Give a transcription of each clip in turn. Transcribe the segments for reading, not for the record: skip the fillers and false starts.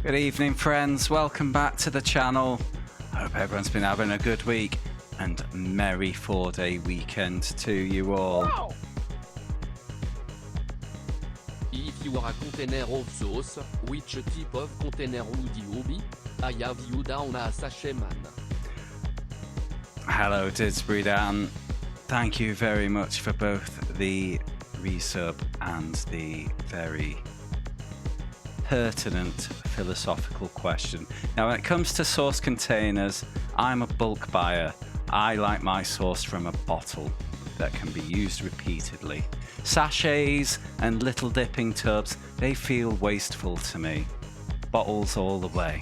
Good evening, friends. Welcome back to the channel. I hope everyone's been having a good week and merry 4-day weekend to you all. Wow. If you are a container of sauce, which type of container would you be? I have you down as a shaman. Hello, Didsbury Dan. Thank you very much for both the resub and the very pertinent philosophical question. Now, when it comes to sauce containers, I'm a bulk buyer. I like my sauce from a bottle that can be used repeatedly. Sachets and little dipping tubs, they feel wasteful to me. Bottles all the way.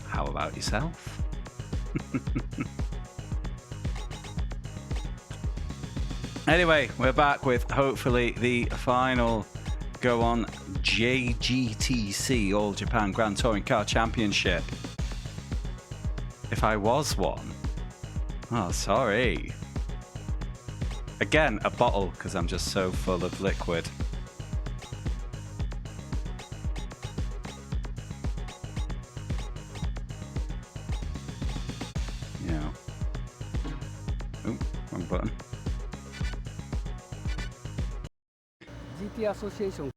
How about yourself? Anyway, we're back with hopefully the final go on JGTC All Japan Grand Touring Car Championship. If I was one. Oh, sorry. Again, a bottle, because I'm just so full of liquid. Yeah. Oh, wrong button. GT Association.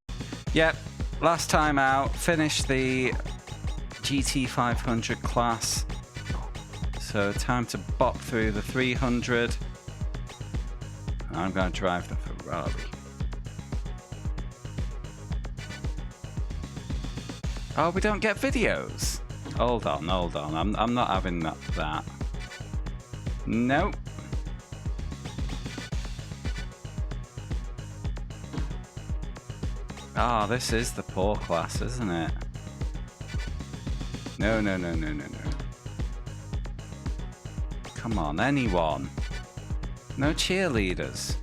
Yep, last time out, finished the GT 500 class. So time to bop through the 300. I'm going to drive the Ferrari. Oh, we don't get videos. Hold on. I'm not having that. Nope. Ah, this is the poor class, isn't it? No. Come on, anyone. No cheerleaders.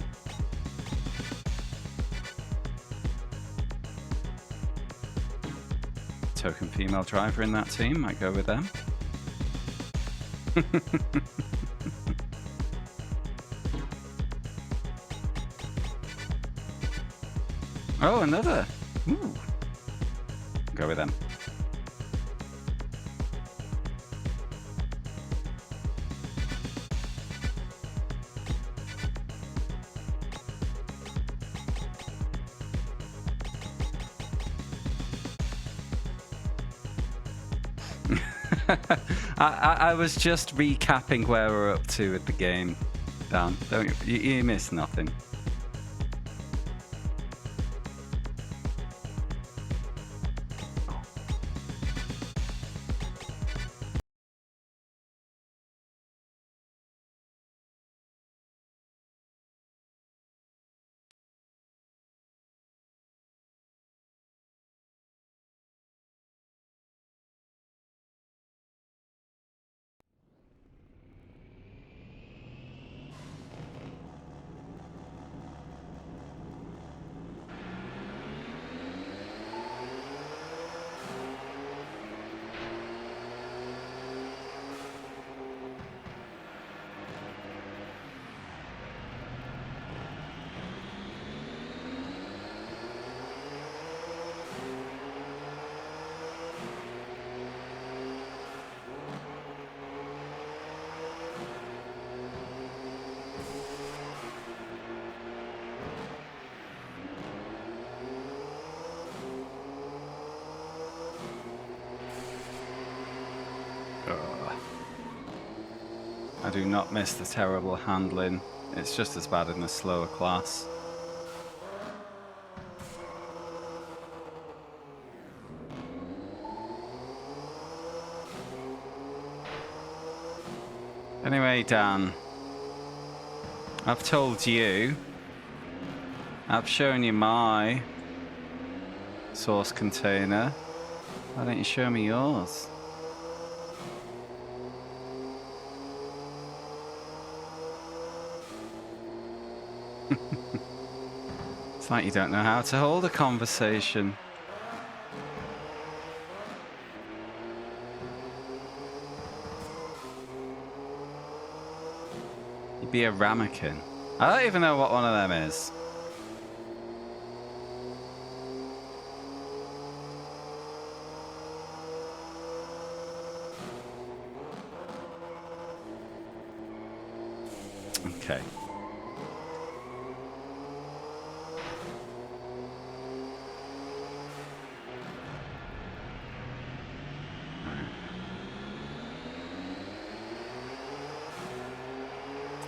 Token female driver in that team, might go with them. Oh, another. Ooh. Go with them. I was just recapping where we're up to with the game, Dan. Don't you miss nothing. I do not miss the terrible handling. It's just as bad in the slower class. Anyway, Dan, I've told you, I've shown you my source container. Why don't you show me yours? It's like you don't know how to hold a conversation. You'd be a ramekin. I don't even know what one of them is. Okay.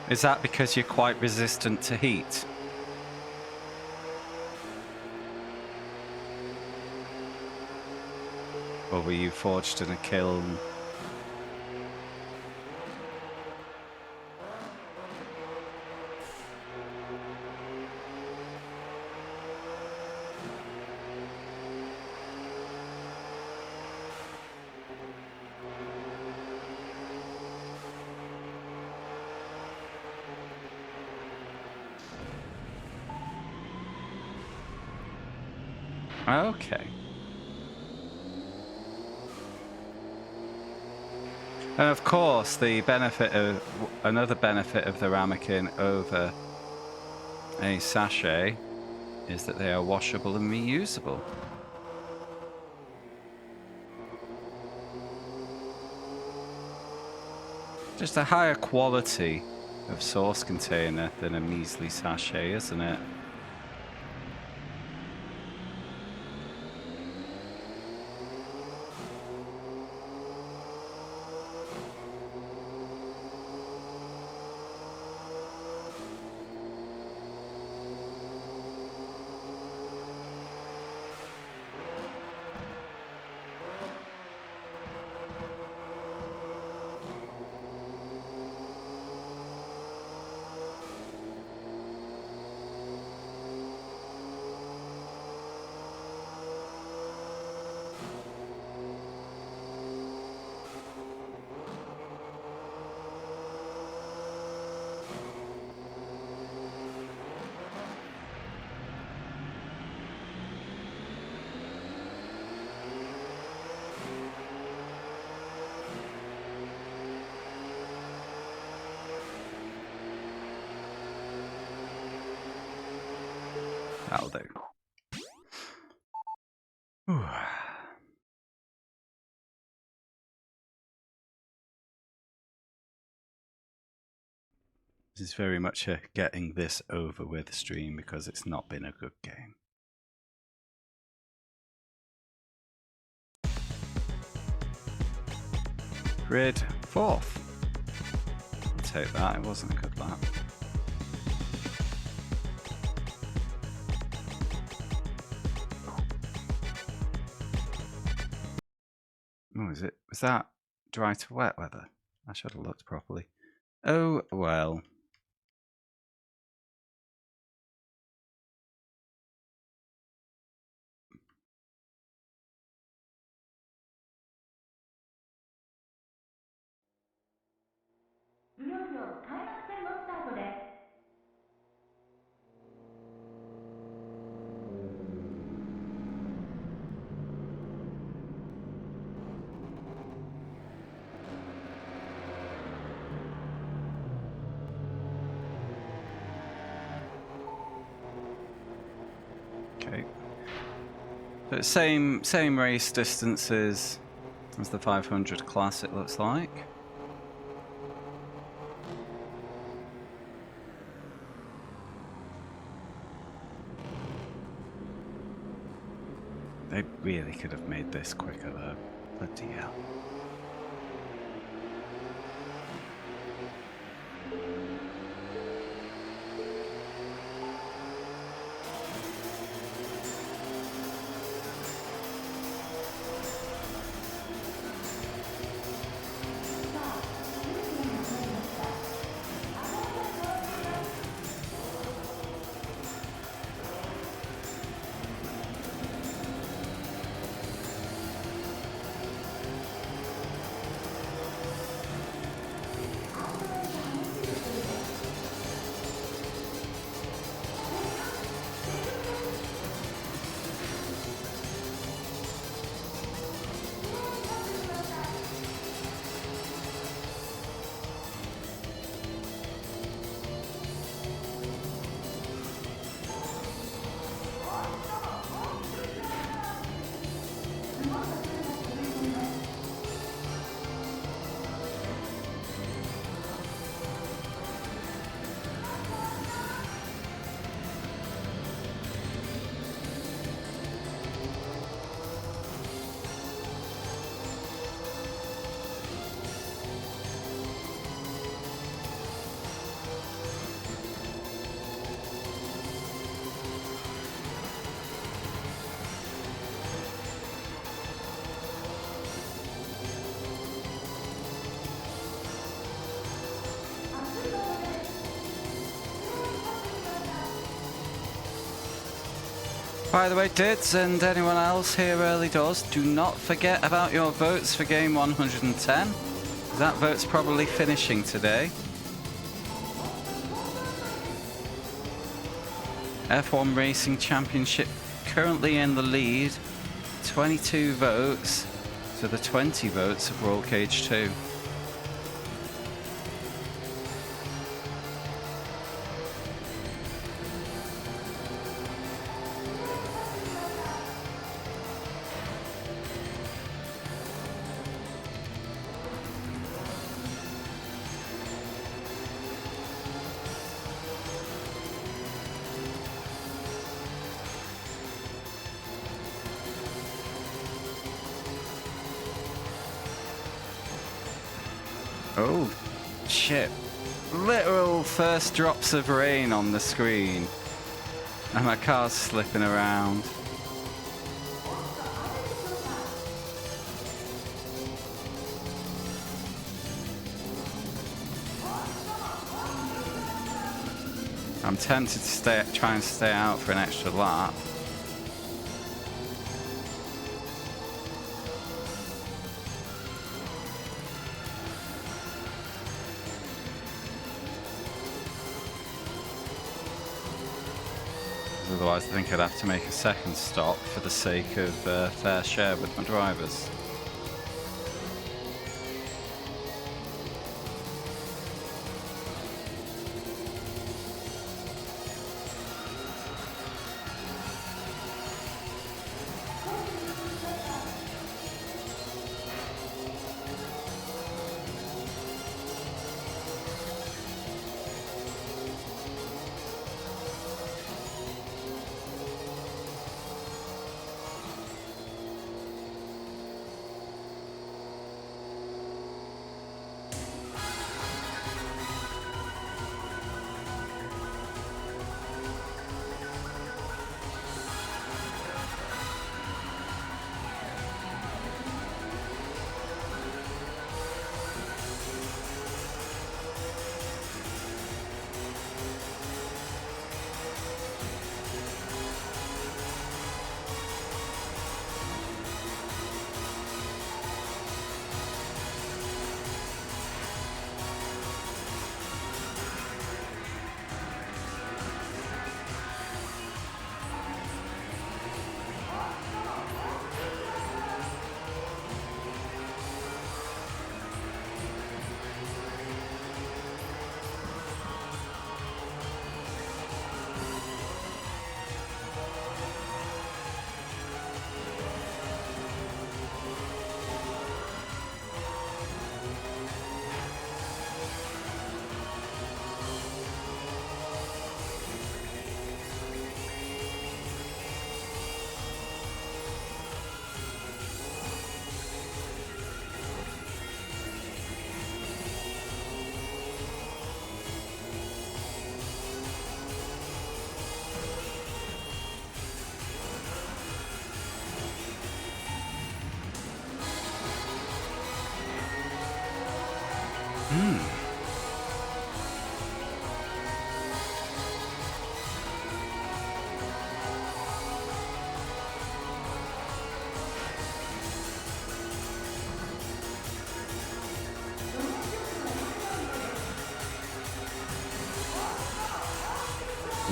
Is that because you're quite resistant to heat? Or were you forged in a kiln? Okay. And of course, the benefit of another benefit of the ramekin over a sachet is that they are washable and reusable. Just a higher quality of sauce container than a measly sachet, isn't it? That'll do. Whew. This is very much a getting this over with stream because it's not been a good game. Grid 4th. I'll take that, it wasn't a good lap. Oh, is it? Was that dry to wet weather? I should have looked properly. Oh, well. Okay. So same race distances as the 500 class, it looks like. They really could have made this quicker though. Bloody hell. By the way, Dids and anyone else here early doors, do not forget about your votes for game 110. That vote's probably finishing today. F1 Racing Championship currently in the lead. 22 votes to the 20 votes of Roll Cage 2. Oh, shit. Literal first drops of rain on the screen. And my car's slipping around. I'm tempted to try and stay out for an extra lap. Otherwise, I think I'd have to make a second stop for the sake of fair share with my drivers.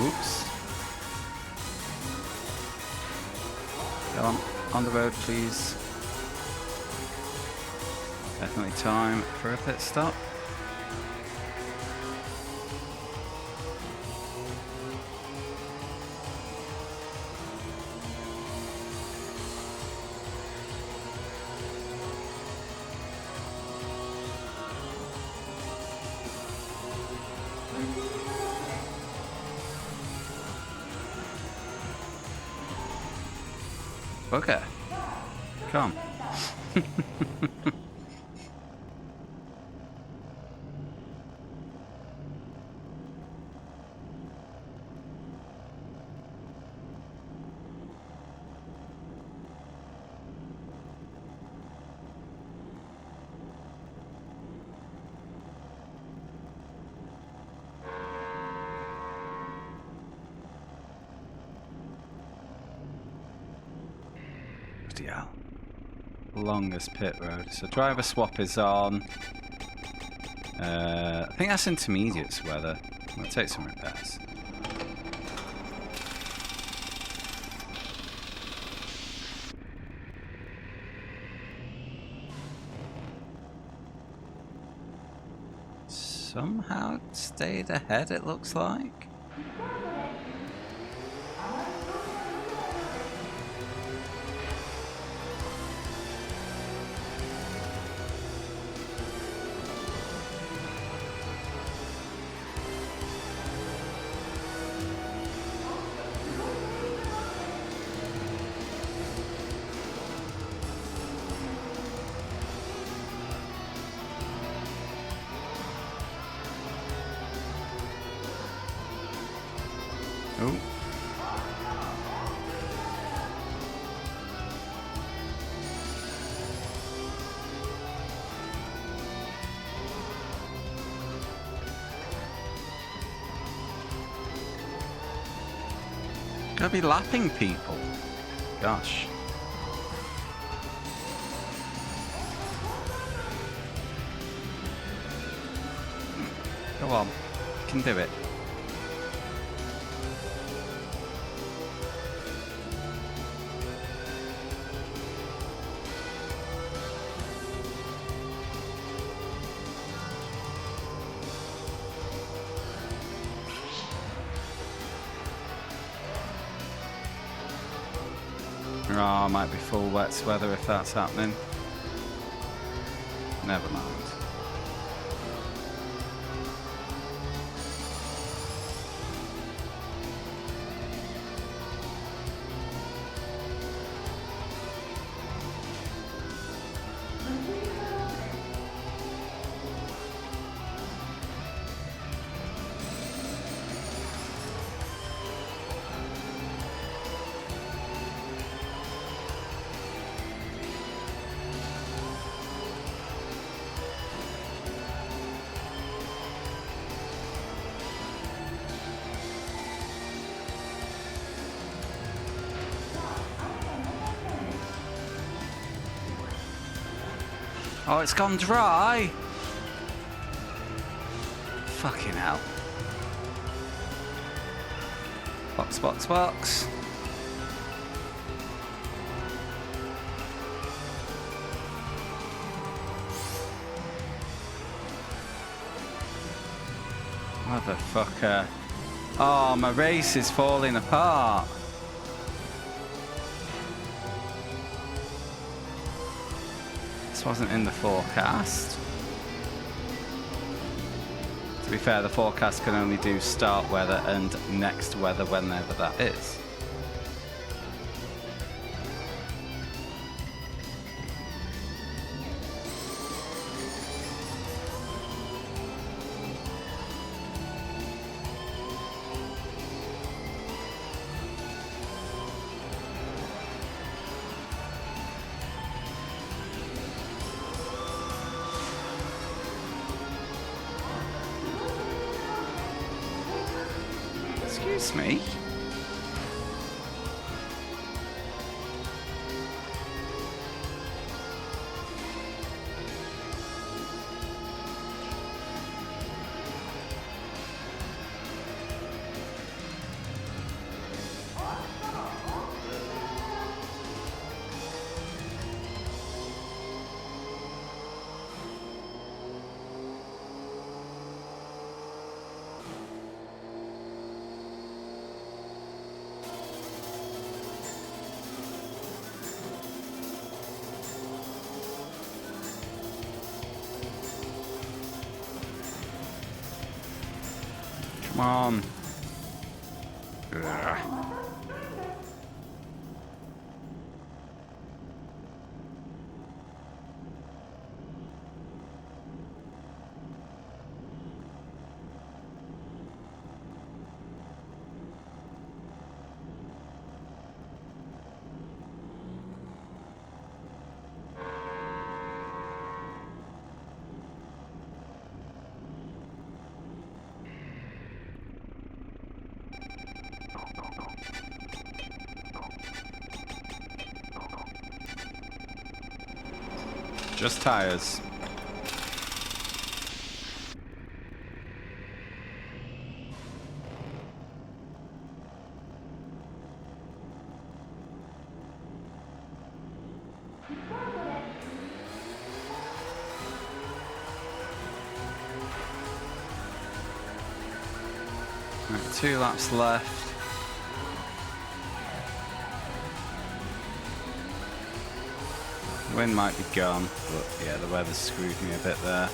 Oops. Get on the road, please. Definitely time for a pit stop. Okay. Come. Bloody hell. Longest pit road. So driver swap is on. I think that's intermediate weather. I'm going to take some repairs. Somehow it stayed ahead, it looks like. Oh. Gotta be lapping people. Gosh. Go on. You can do it. Oh, might be full wet weather if that's happening. Never mind. Oh, it's gone dry. Fucking hell. Box, box, box. Motherfucker. Oh, my race is falling apart. This wasn't in the forecast. To be fair, the forecast can only do start weather and next weather whenever that is. Excuse me. Come on. Ugh. Just tires. Right, 2 laps left. Wind might be gone, but yeah, the weather screwed me a bit there.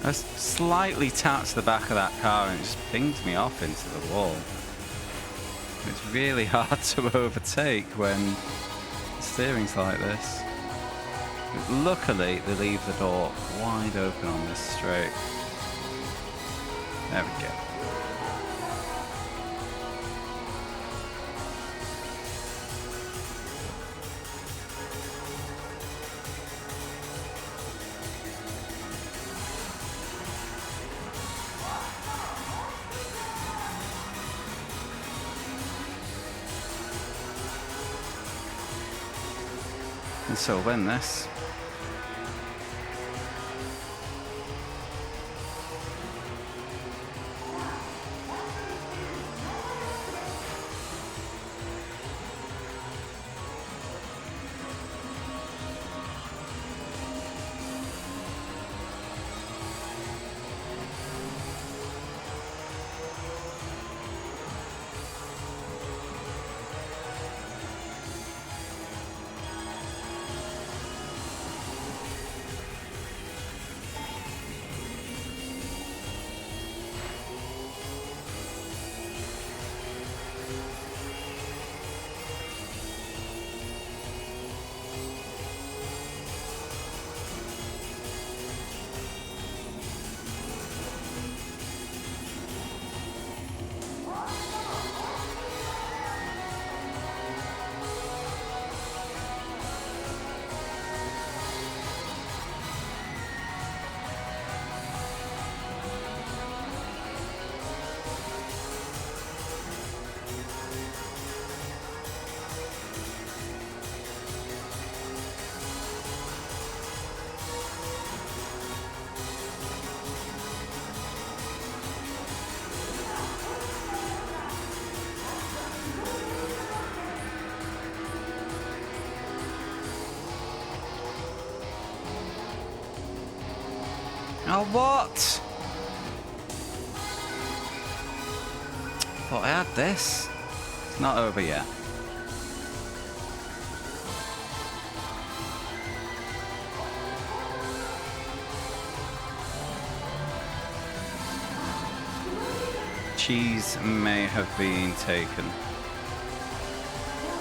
I slightly tapped the back of that car and it just pinged me off into the wall. It's really hard to overtake when the steering's like this. But luckily, they leave the door wide open on this straight. There we go. And so win this. Oh, what? Thought I had this. It's not over yet. Cheese may have been taken.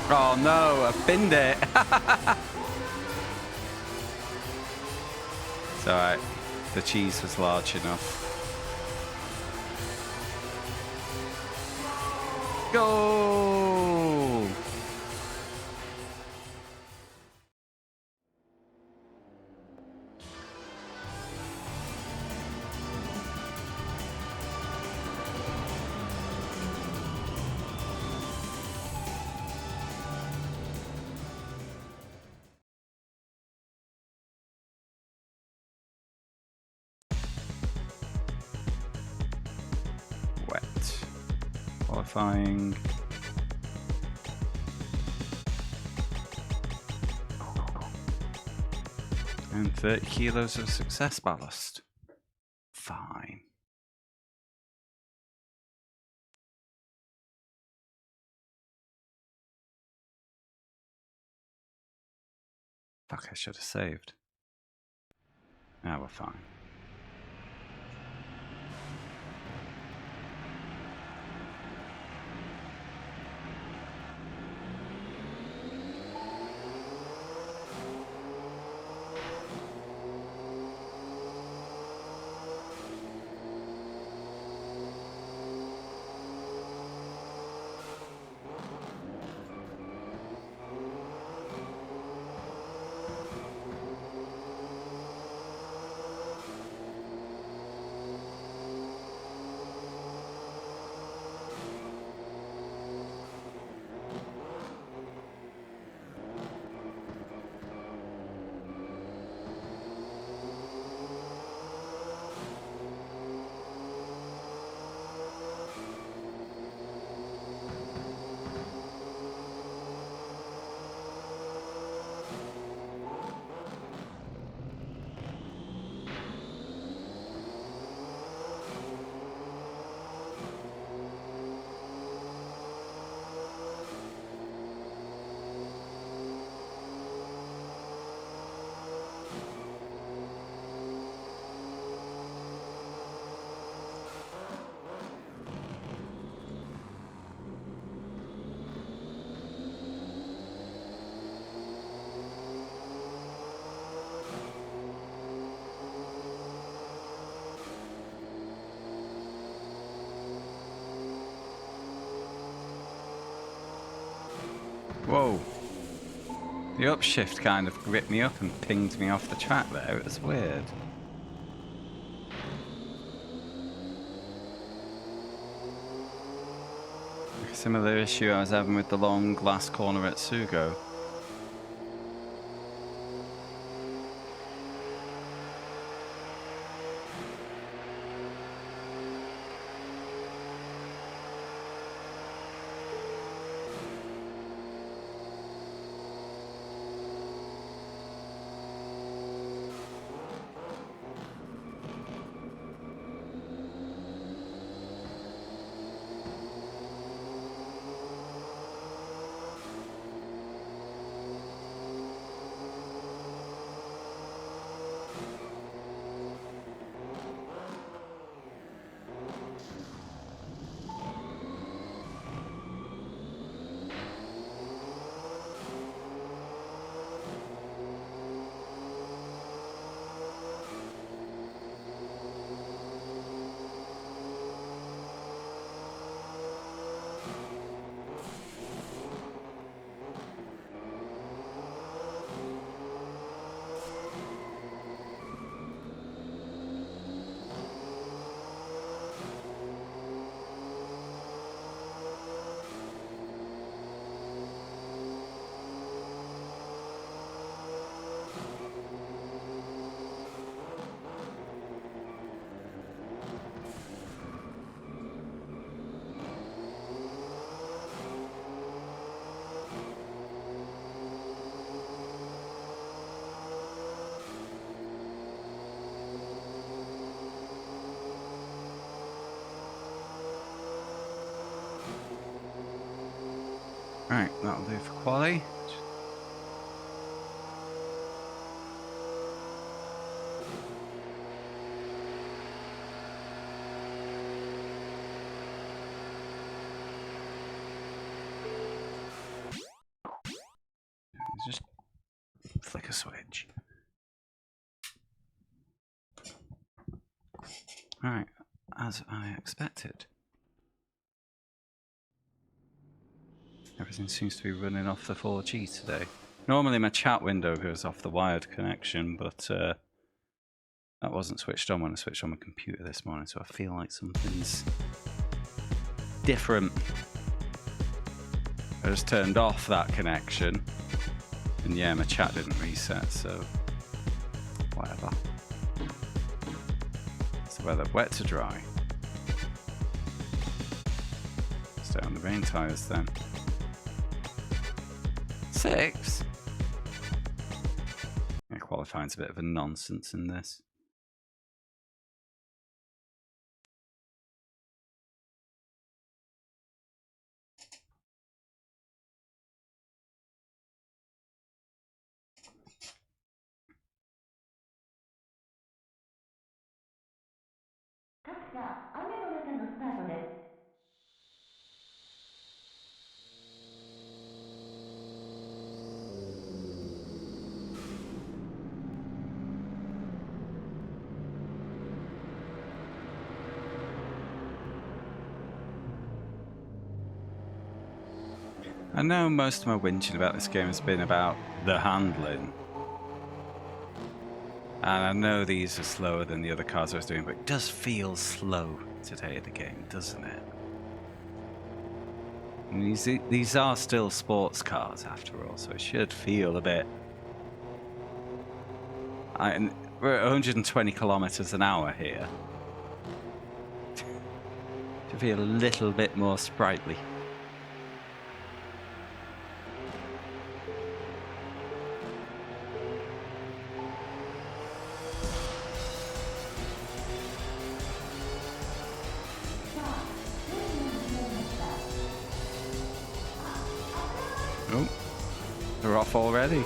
Oh no, I binned it. It's alright. The cheese was large enough. Go! Wet. Qualifying. And 30 kilos of success ballast. Fine. Fuck, I should have saved. Now we're fine. Whoa. The upshift kind of gripped me up and pinged me off the track there. It was weird. A similar issue I was having with the long last corner at Sugo. Right, that'll do for quali. Just flick a switch. Right, as I expected. Everything seems to be running off the 4G today. Normally my chat window goes off the wired connection, but that wasn't switched on when I switched on my computer this morning, so I feel like something's different. I just turned off that connection, and yeah, my chat didn't reset, so whatever. So whether wet to dry. Stay on the rain tyres then. 6? Yeah, qualifying's a bit of a nonsense in this. I know most of my whinging about this game has been about the handling. And I know these are slower than the other cars I was doing, but it does feel slow today in the game, doesn't it? And these are still sports cars after all, so it should feel a bit... we're at 120 kilometers an hour here. Should feel a little bit more sprightly. Oh, they're off already.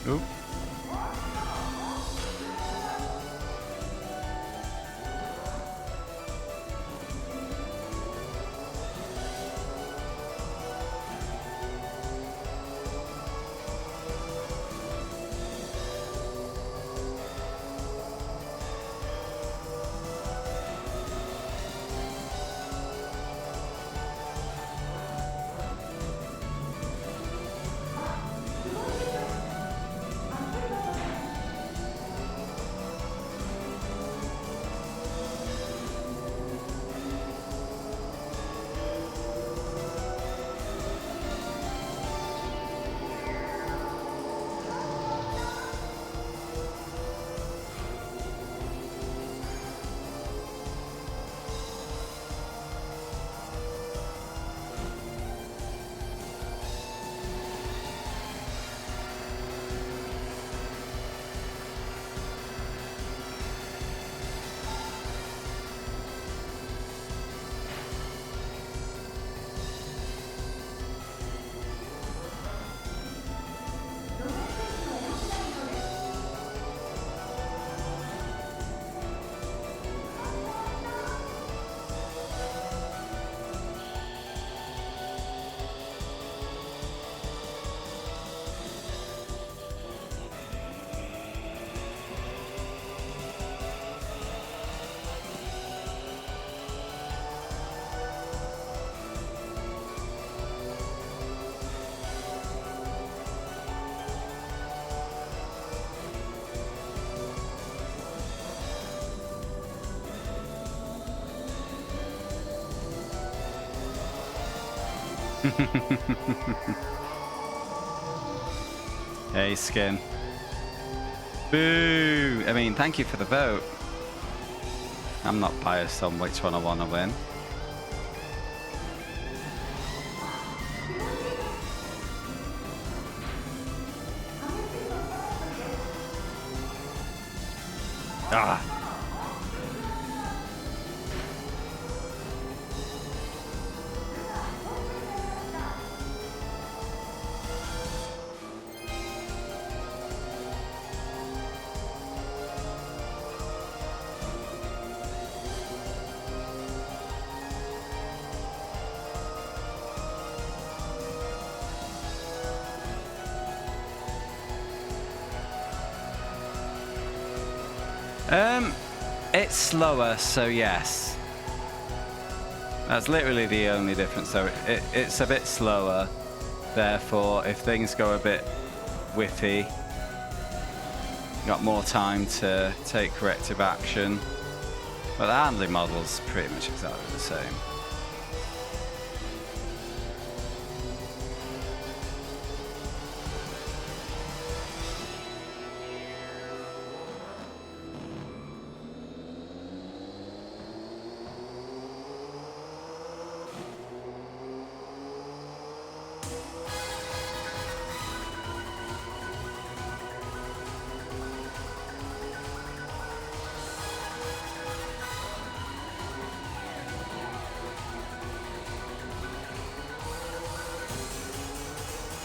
Oop. Hey, Skin. Boo! I mean, thank you for the vote. I'm not biased on which one I want to win. Ah! It's slower, so yes. That's literally the only difference. So it's a bit slower. Therefore, if things go a bit whiffy, got more time to take corrective action. But the handling model's pretty much exactly the same.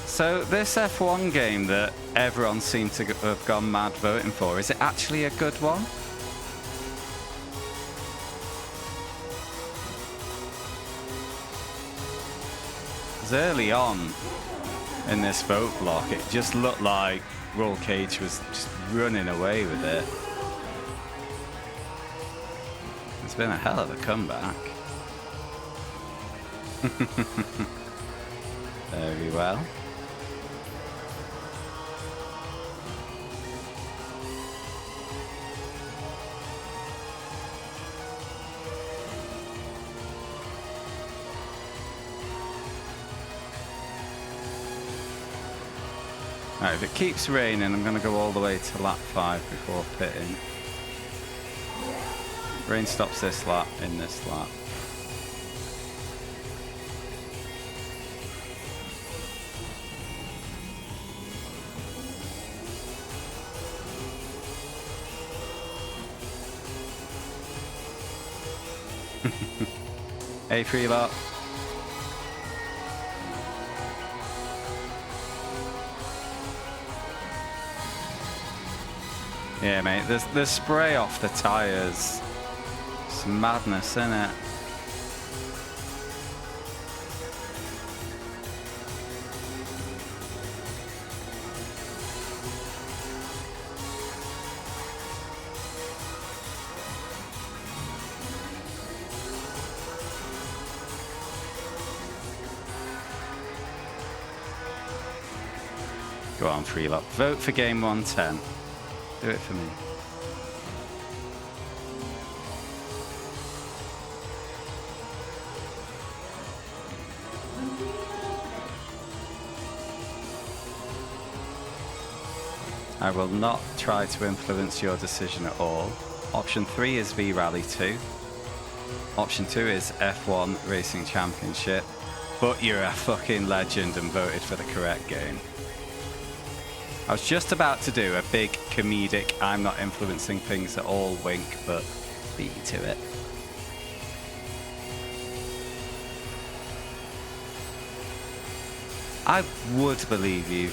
So this F1 game that everyone seemed to have gone mad voting for, is it actually a good one? 'Cause early on in this vote block, it just looked like Roll Cage was just running away with it. It's been a hell of a comeback. Very well. Right, if it keeps raining, I'm going to go all the way to lap 5 before pitting. Rain stops this lap in this lap. A3 lap. Yeah, mate, there's spray off the tyres. It's madness, isn't it? Go on, free lap. Vote for game 110. Do it for me. I will not try to influence your decision at all. Option 3 is V-Rally 2. Option 2 is F1 Racing Championship. But you're a fucking legend and voted for the correct game. I was just about to do a big comedic I'm not influencing things at all wink, but beat you to it. I would believe you.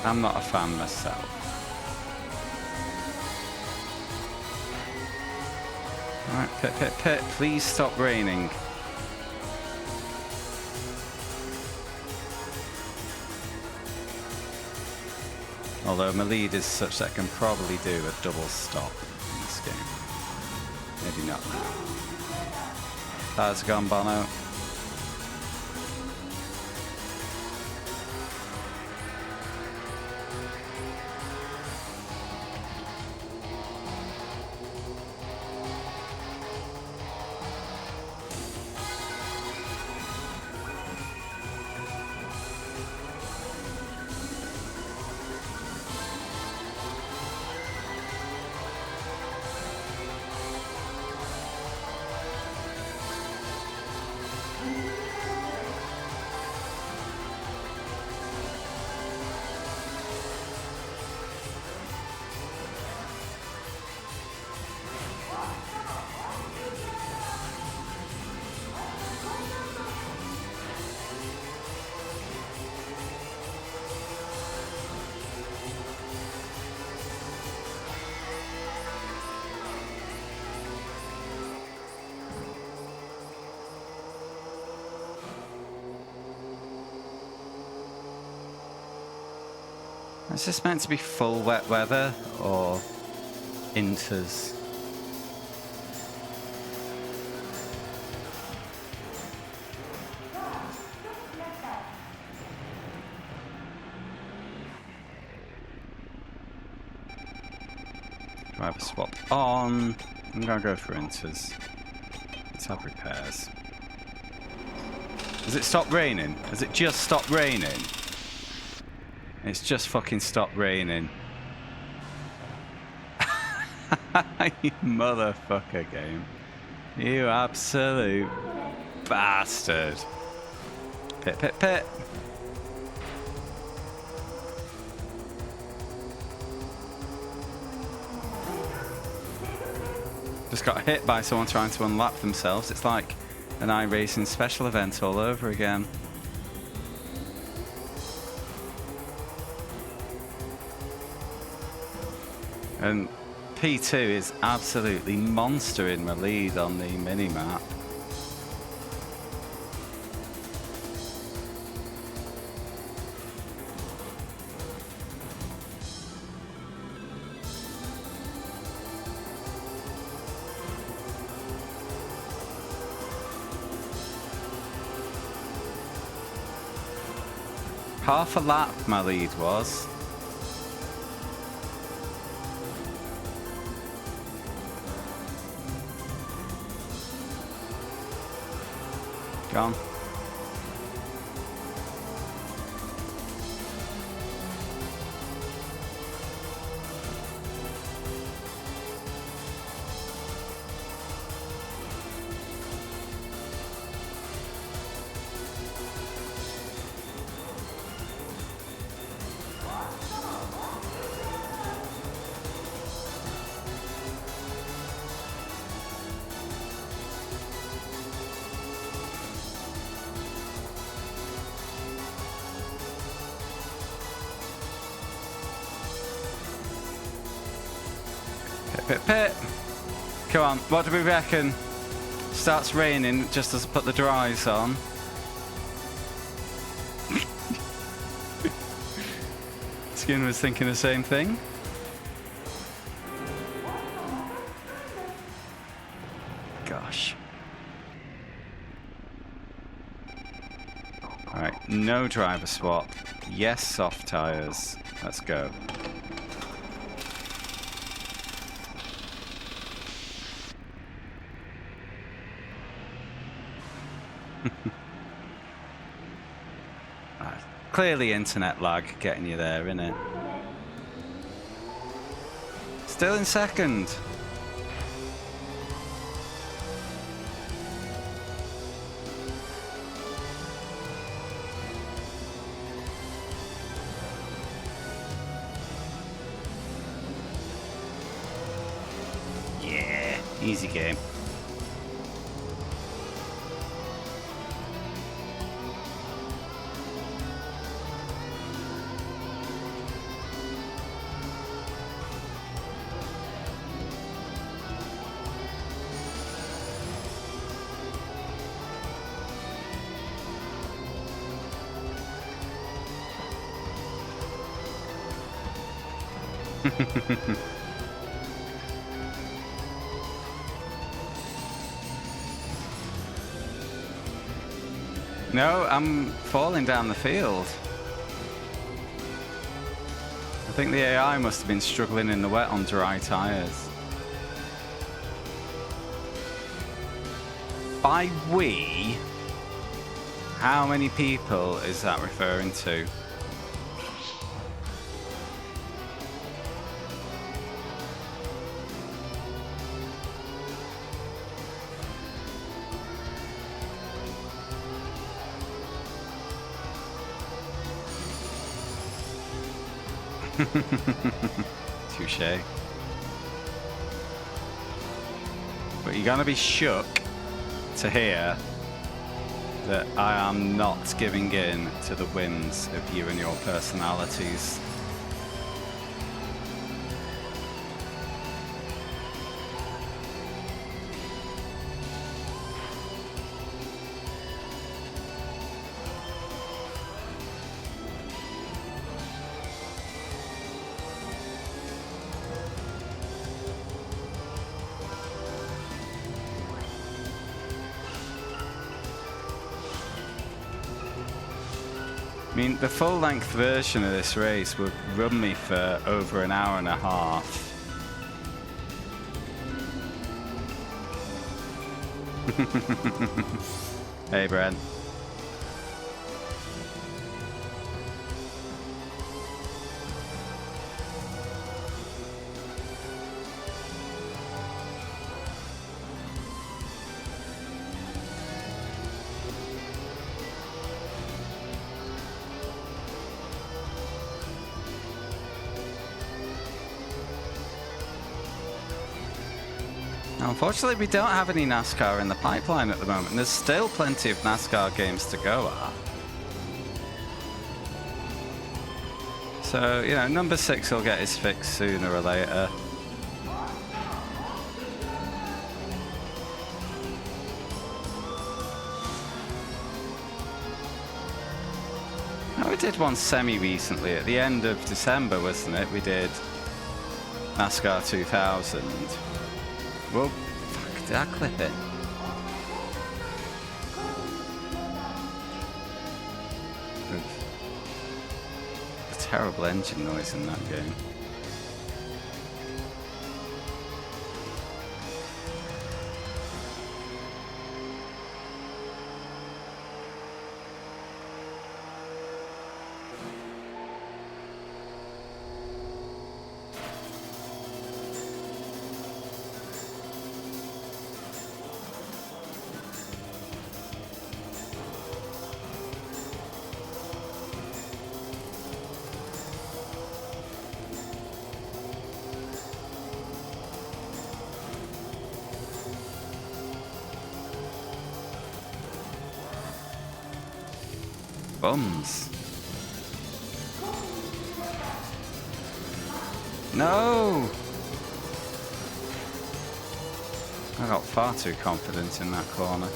I'm not a fan myself. Alright, pit, please stop raining. Although my lead is such that I can probably do a double stop in this game. Maybe not now. That's gone, Bono. Is this meant to be full wet weather, or inters. Driver swap on. I'm gonna go for inters. Let's have repairs. Has it stopped raining? Has it just stopped raining? It's just fucking stopped raining. You motherfucker game. You absolute bastard. Pit, pit, pit. Just got hit by someone trying to unlap themselves. It's like an iRacing special event all over again. And P2 is absolutely monstering my lead on the mini-map. Half a lap my lead was. Gone. Pit, pit. Come on, what do we reckon? Starts raining just as I put the dries on. Skin was thinking the same thing. Gosh. Alright, no driver swap. Yes, soft tyres. Let's go. Clearly internet lag getting you there, innit? Still in second. Yeah, easy game. No, I'm falling down the field. I think the AI must have been struggling in the wet on dry tyres. By we, how many people is that referring to? Touché. But you're gonna be shook to hear that I am not giving in to the whims of you and your personalities. mean, the full-length version of this race would run me for over an hour and a half. Hey, Brent. Unfortunately, we don't have any NASCAR in the pipeline at the moment. There's still plenty of NASCAR games to go at. So, you know, number 6 will get his fix sooner or later. Now, we did one semi-recently at the end of December, wasn't it? We did NASCAR 2000. Whoa, fuck, did I clip it? The terrible engine noise in that game. Bums. No! I got far too confident in that corner.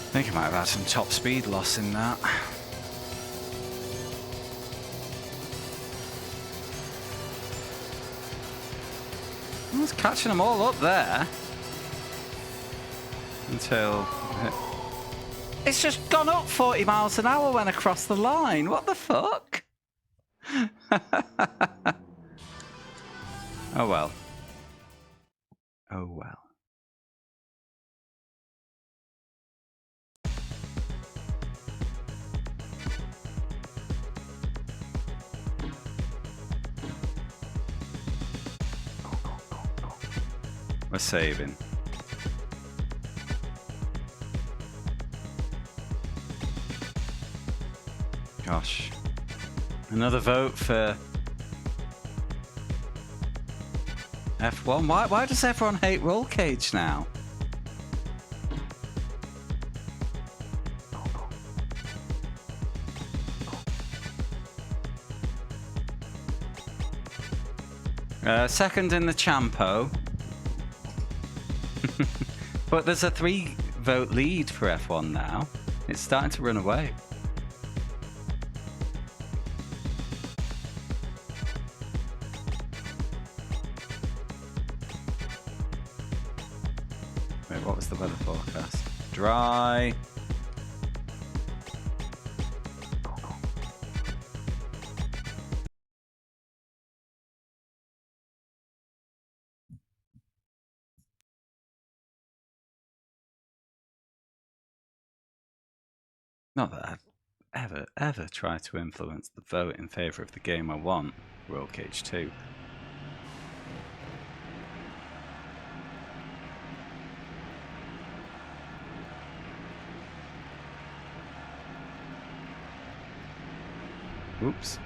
I think I might have had some top speed loss in that. I was catching them all up there. Until... It's just gone up 40 miles an hour when across the line. What the fuck? Oh well. Oh well. We're saving. Gosh. Another vote for F1. Why does everyone hate Roll Cage now? Second in the Champo. But there's a 3-vote lead for F1 now. It's starting to run away. Wait, what was the weather forecast? Dry. Not that I've ever tried to influence the vote in favour of the game I want, Roll Cage 2. Oops.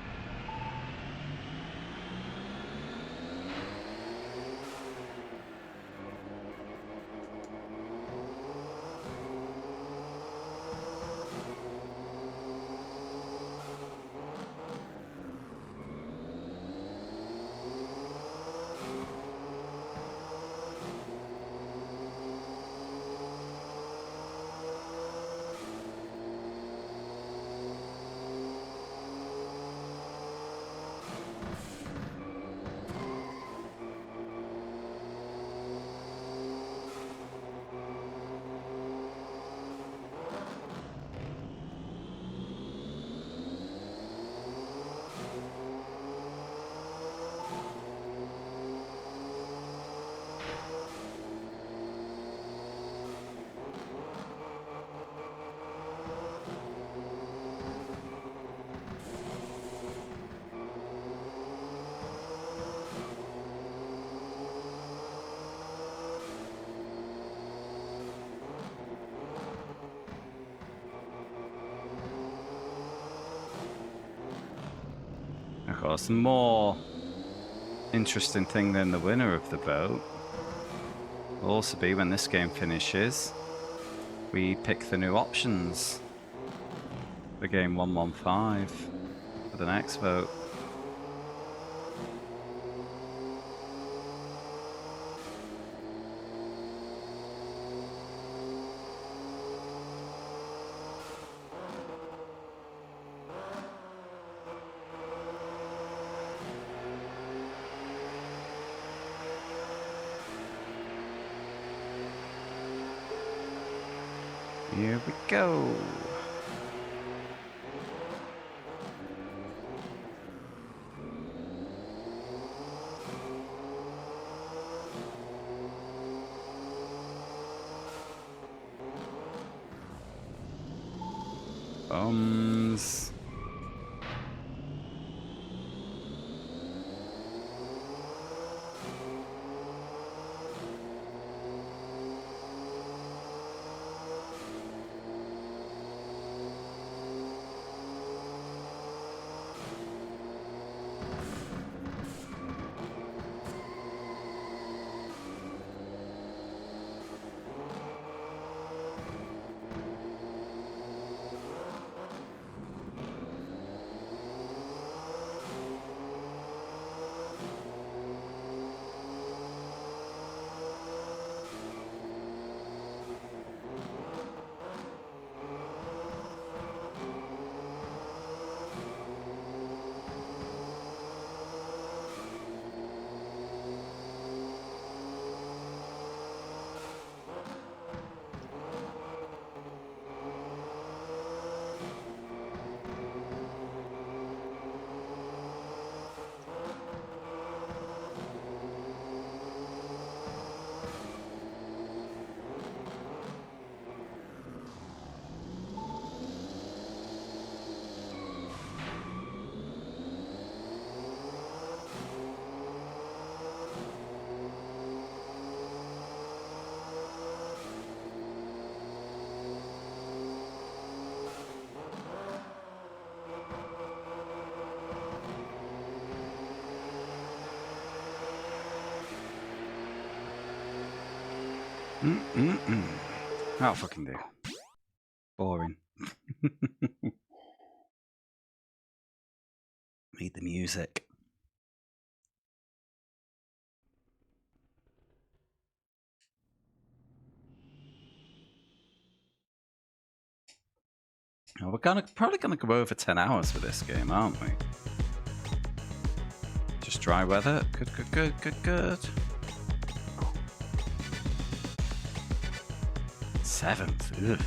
Of course, the more interesting thing than the winner of the vote will also be when this game finishes, we pick the new options for game 115 for the next vote. Here we go. Bums. I'll fucking do. Boring. Need the music. Oh, we're probably gonna go over 10 hours for this game, aren't we? Just dry weather. Good, good, good, good, good. 7th. Ugh.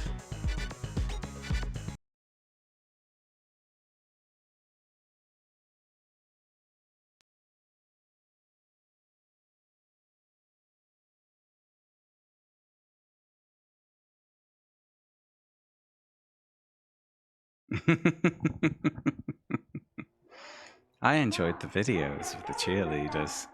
I enjoyed the videos of the cheerleaders.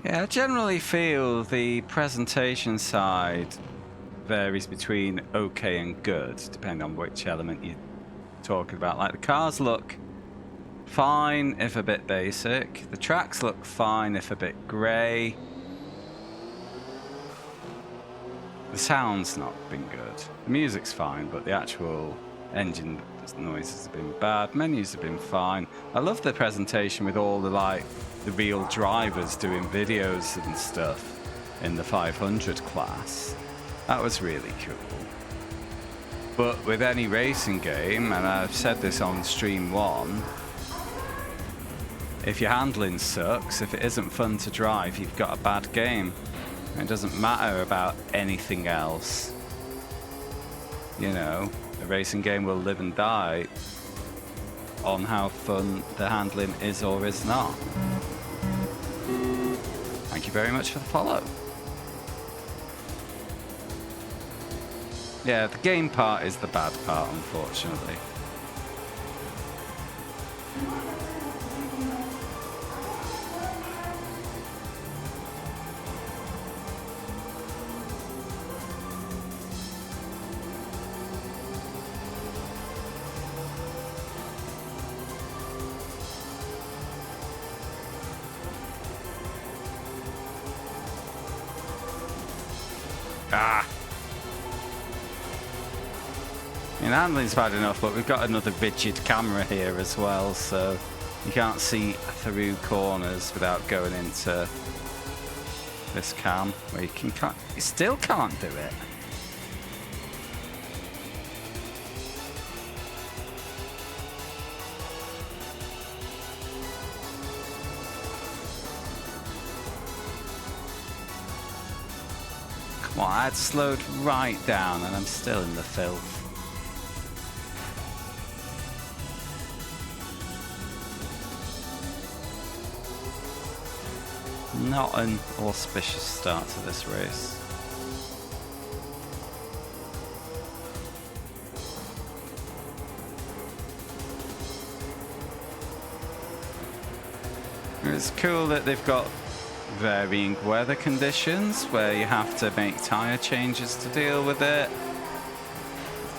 Yeah, I generally feel the presentation side varies between okay and good, depending on which element you're talking about. Like, the cars look fine if a bit basic. The tracks look fine if a bit grey. The sound's not been good. The music's fine, but the actual engine noises have been bad. Menus have been fine. I love the presentation with all the real drivers doing videos and stuff in the 500 class. That was really cool. But with any racing game, and I've said this on stream 1, if your handling sucks, if it isn't fun to drive, you've got a bad game. It doesn't matter about anything else. You know, a racing game will live and die on how fun the handling is or is not. Thank you very much for the follow. Yeah, the game part is the bad part, unfortunately. Ah! I mean, handling's bad enough, but we've got another rigid camera here as well, so you can't see through corners without going into this cam, where you still can't do it. Come on, I'd slowed right down and I'm still in the filth. Not an auspicious start to this race. It's cool that they've got varying weather conditions where you have to make tyre changes to deal with it.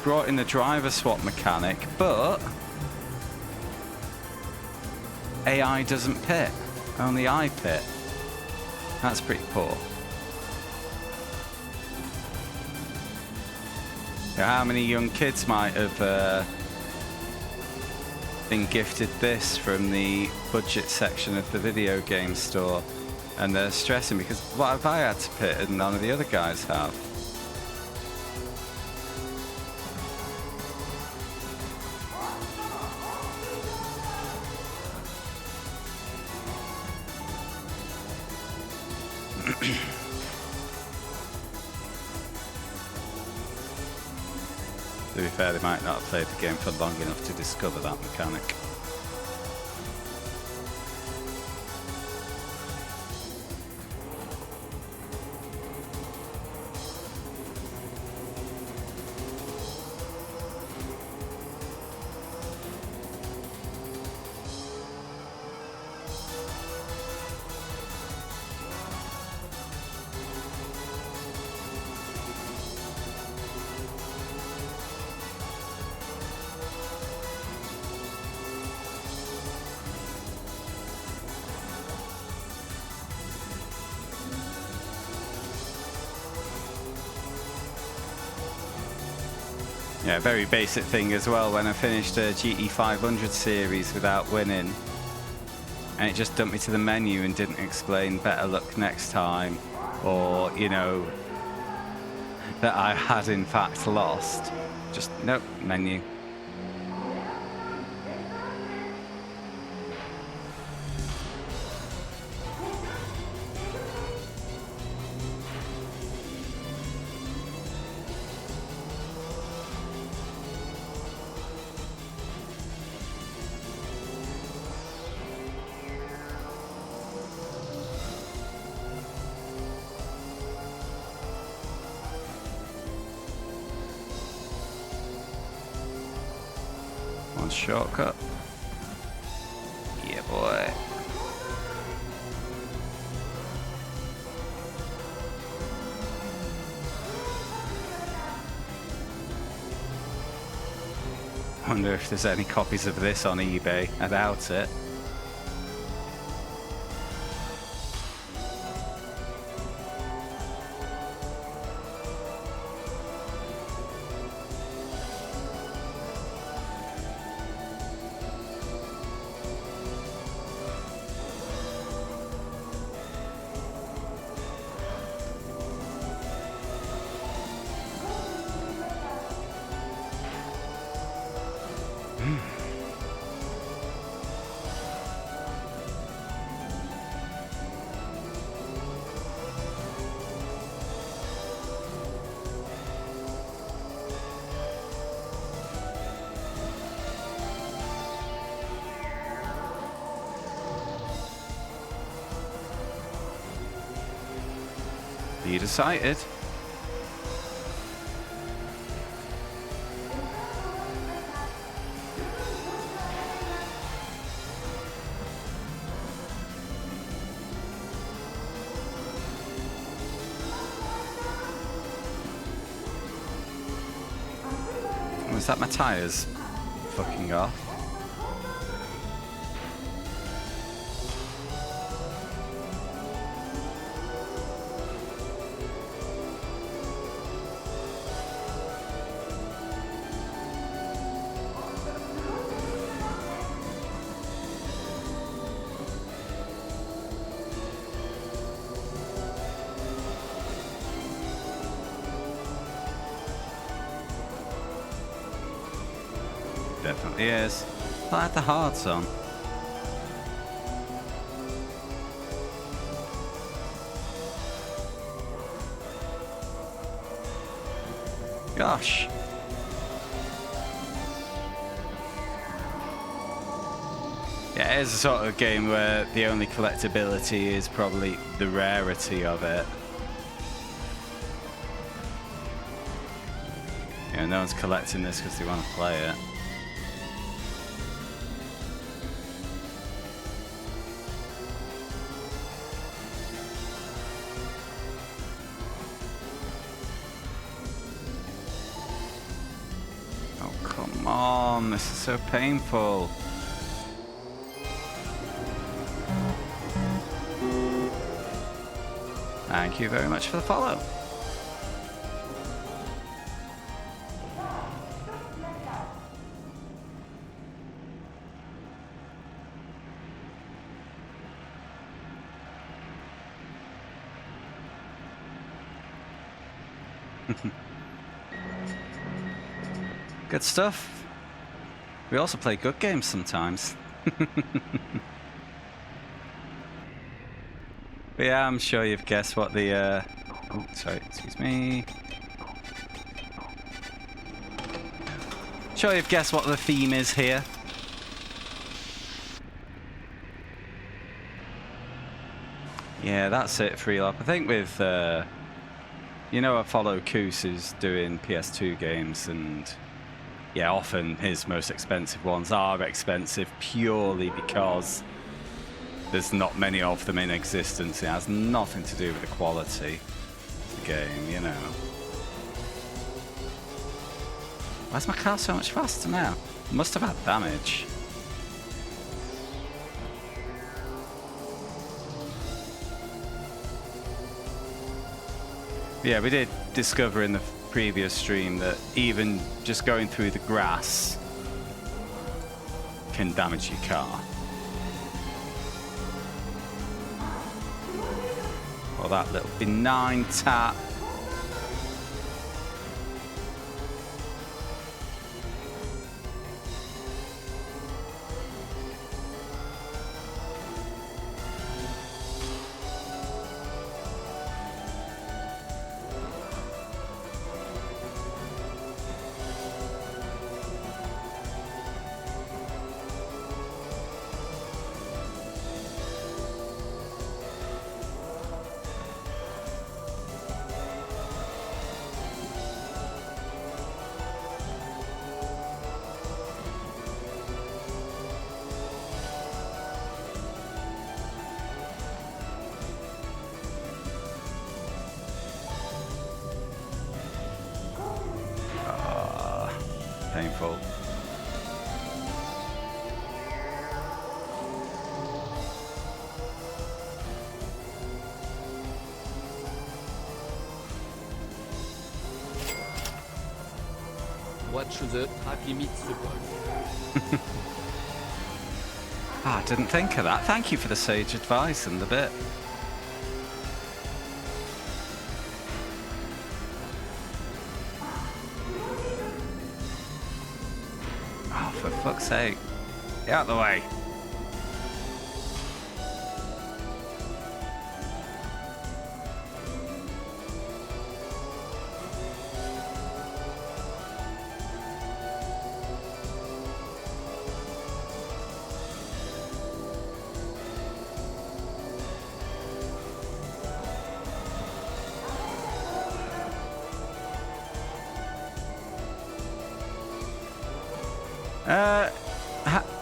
Brought in the driver swap mechanic, but AI doesn't pit, only I pit. That's pretty poor. How many young kids might have been gifted this from the budget section of the video game store, and they're stressing because what have I had to pit and none of the other guys have? To be fair, they might not have played the game for long enough to discover that mechanic. Yeah, very basic thing as well. When I finished a GT500 series without winning, and it just dumped me to the menu and didn't explain better luck next time, or, you know, that I had in fact lost. Just, nope, menu. One shortcut. Yeah, boy. Wonder if there's any copies of this on eBay. I doubt it. You decided. Was that my tires fucking off? Definitely is. I had the hearts on. Gosh. Yeah, it is a sort of game where the only collectability is probably the rarity of it. You know, no one's collecting this because they want to play it. Oh, come on, this is so painful. Thank you very much for the follow. Good stuff. We also play good games sometimes. But yeah, I'm sure you've guessed what the oh, sorry, excuse me. Sure you've guessed what the theme is here. Yeah, that's it, Freelop. I think with you know, I follow Koos is doing PS2 games, and yeah, often his most expensive ones are expensive purely because there's not many of them in existence. It has nothing to do with the quality of the game, you know. Why's my car so much faster now? Must have had damage. Yeah, we did discover in the previous stream that even just going through the grass can damage your car. Or that little benign tap. Painful. Watch the track limits the pole. Ah, I didn't think of that. Thank you for the sage advice and the bit. Oh, for fuck's sake. Get out of the way.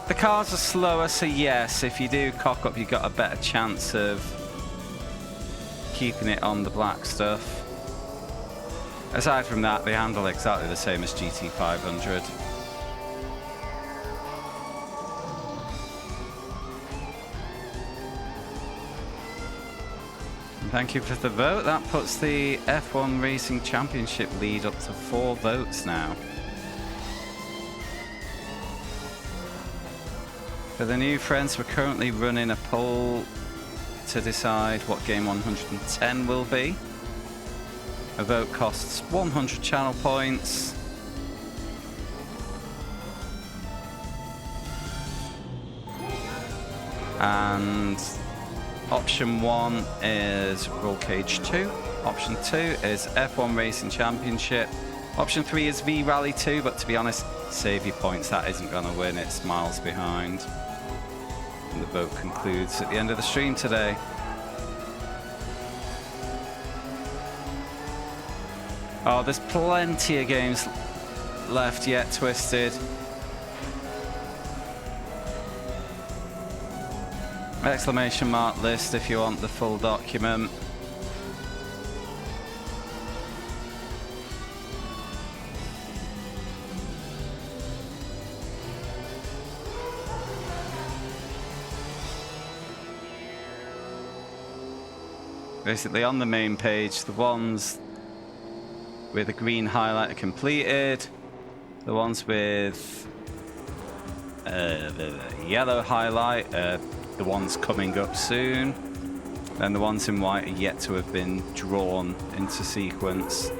The cars are slower, so yes, if you do cock up, you've got a better chance of keeping it on the black stuff. Aside from that, they handle exactly the same as GT500. Thank you for the vote. That puts the F1 Racing Championship lead up to 4 votes now. For the new friends, we're currently running a poll to decide what game 110 will be. A vote costs 100 channel points. And option 1 is Roll Cage 2. Option 2 is F1 Racing Championship. Option 3 is V Rally 2, but to be honest, save your points, that isn't going to win, it's miles behind. And the vote concludes at the end of the stream today. Oh, there's plenty of games left yet, Twisted. Exclamation mark list if you want the full document. Basically on the main page, the ones with a green highlight are completed. The ones with the yellow highlight are the ones coming up soon. Then the ones in white are yet to have been drawn into sequence.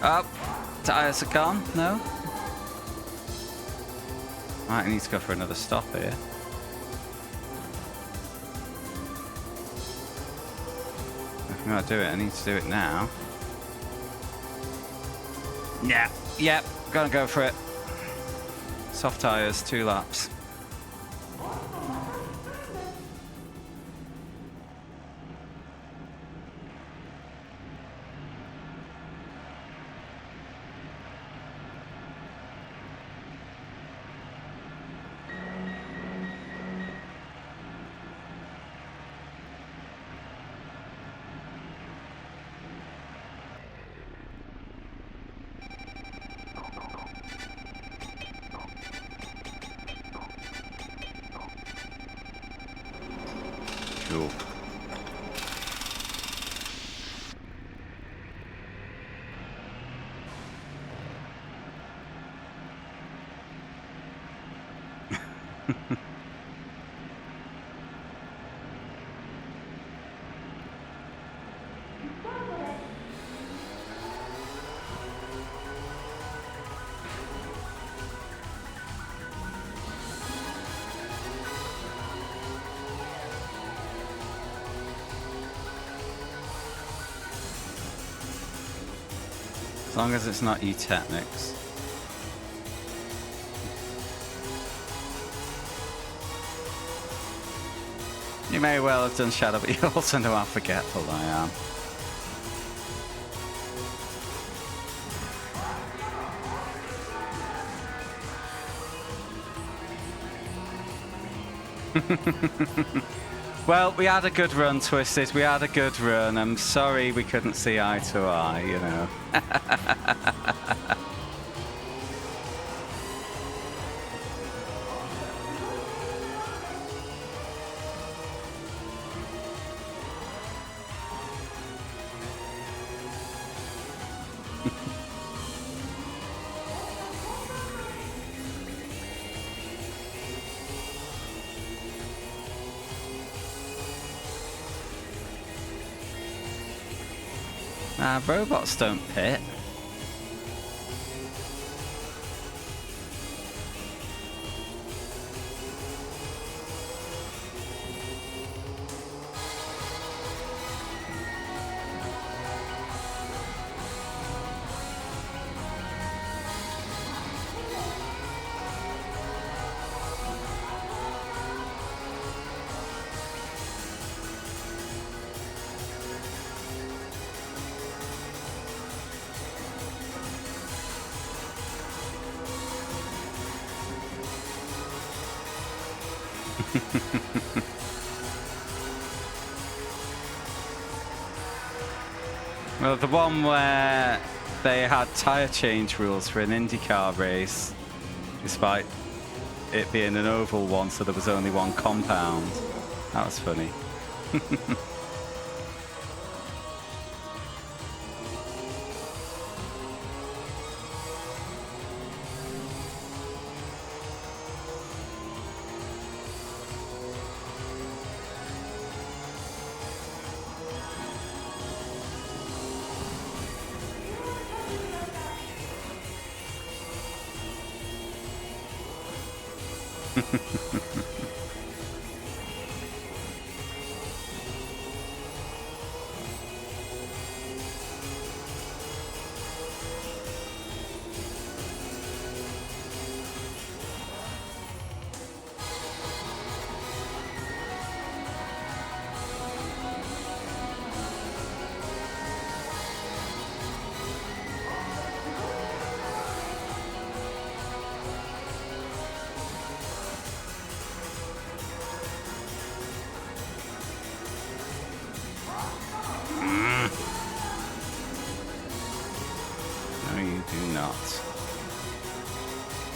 Oh, tires are gone? No? Might need to go for another stop here. If I'm gonna do it, I need to do it now. Yeah, yep, gonna go for it. Soft tires, 2 laps. Cool. As long as it's not E-Technics. You may well have done Shadow, but you also know how forgetful I am. Well, we had a good run, Twisted. We had a good run. I'm sorry we couldn't see eye to eye, you know. Robots don't pit. Well, the one where they had tyre change rules for an IndyCar race, despite it being an oval one, so there was only one compound. That was funny.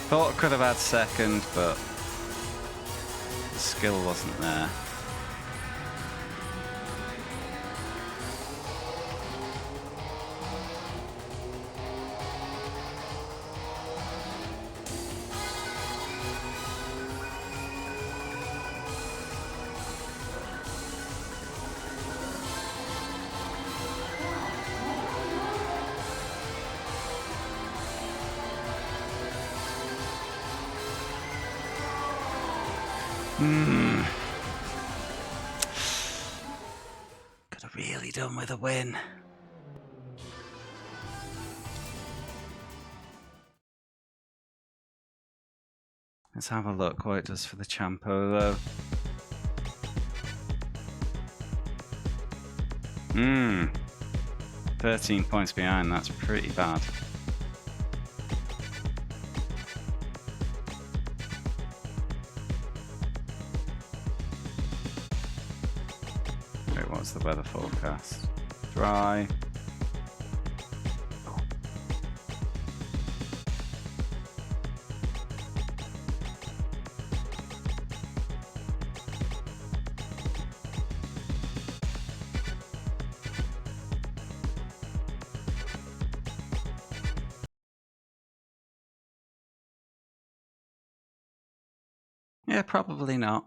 Thought I could have had second, but the skill wasn't there. Could have really done with a win. Let's have a look what it does for the Champolo. 13 points behind, that's pretty bad. Wait, what's the weather forecast? Dry. Yeah, probably not.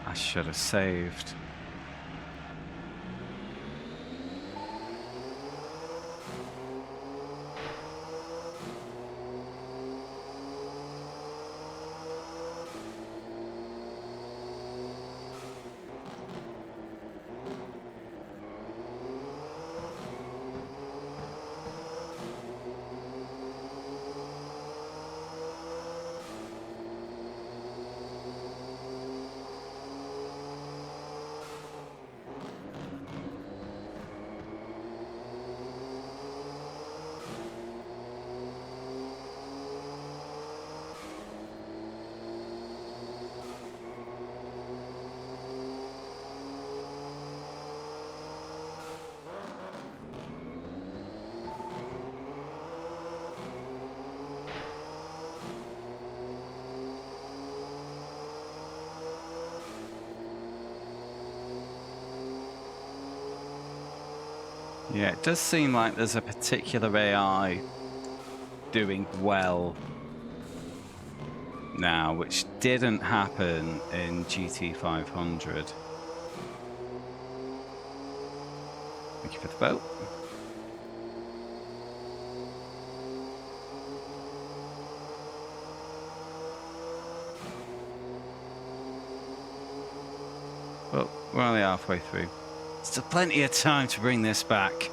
I should have saved. Yeah, it does seem like there's a particular AI doing well now, which didn't happen in GT 500. Thank you for the vote. Well, we're only halfway through. Still plenty of time to bring this back.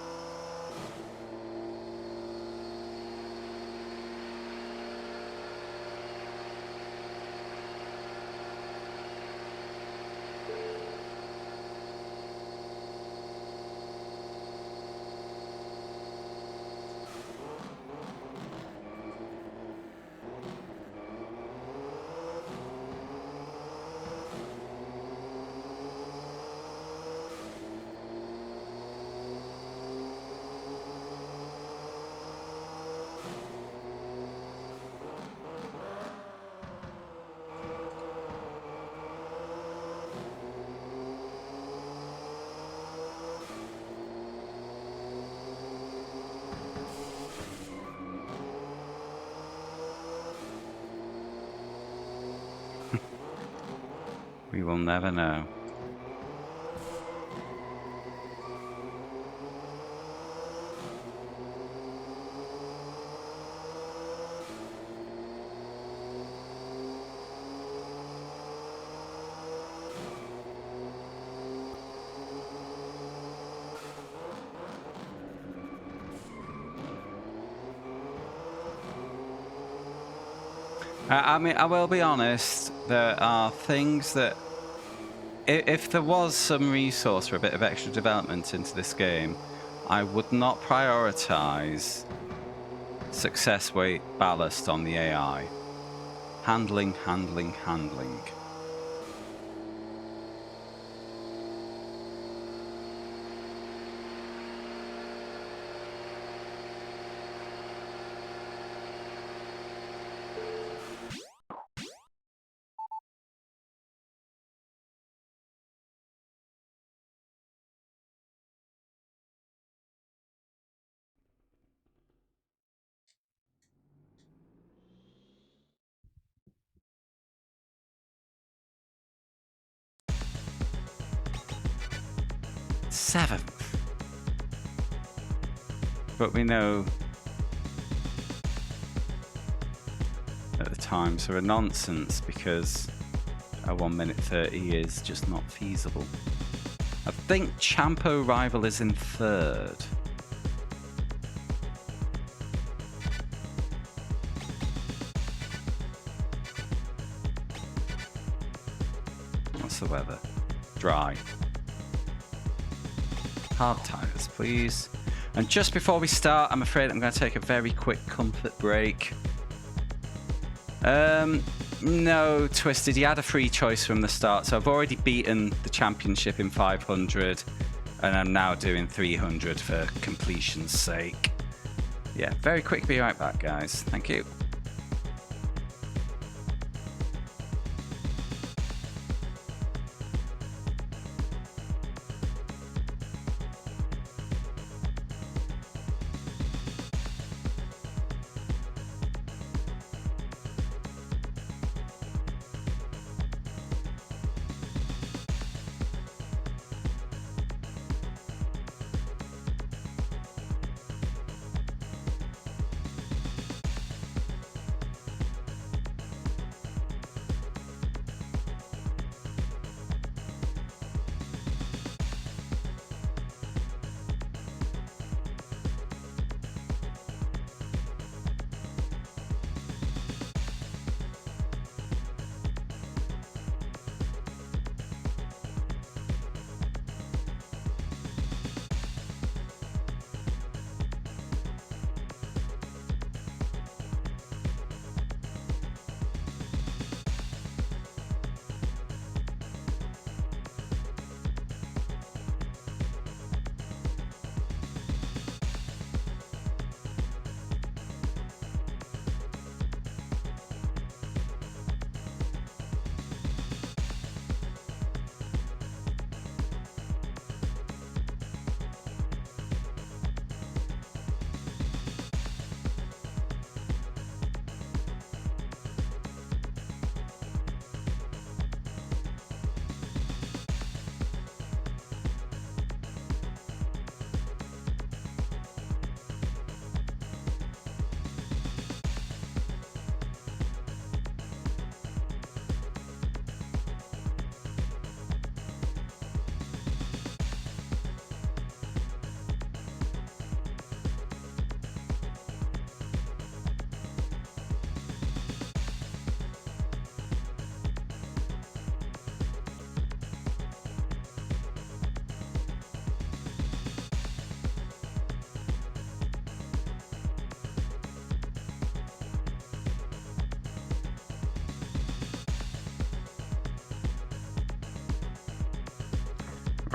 We will never know. I mean, I will be honest, there are things that, if there was some resource for a bit of extra development into this game, I would not prioritize success weight ballast on the AI. Handling, handling, handling. Seventh. But we know that the times are a nonsense because a 1 minute 30 is just not feasible. I think Champo Rival is in third. What's the weather? Dry. Hard tires, please. And just before we start, I'm afraid I'm going to take a very quick comfort break. No, Twisted, you had a free choice from the start, so I've already beaten the championship in 500, and I'm now doing 300 for completion's sake. Yeah, very quick, be right back, guys. Thank you.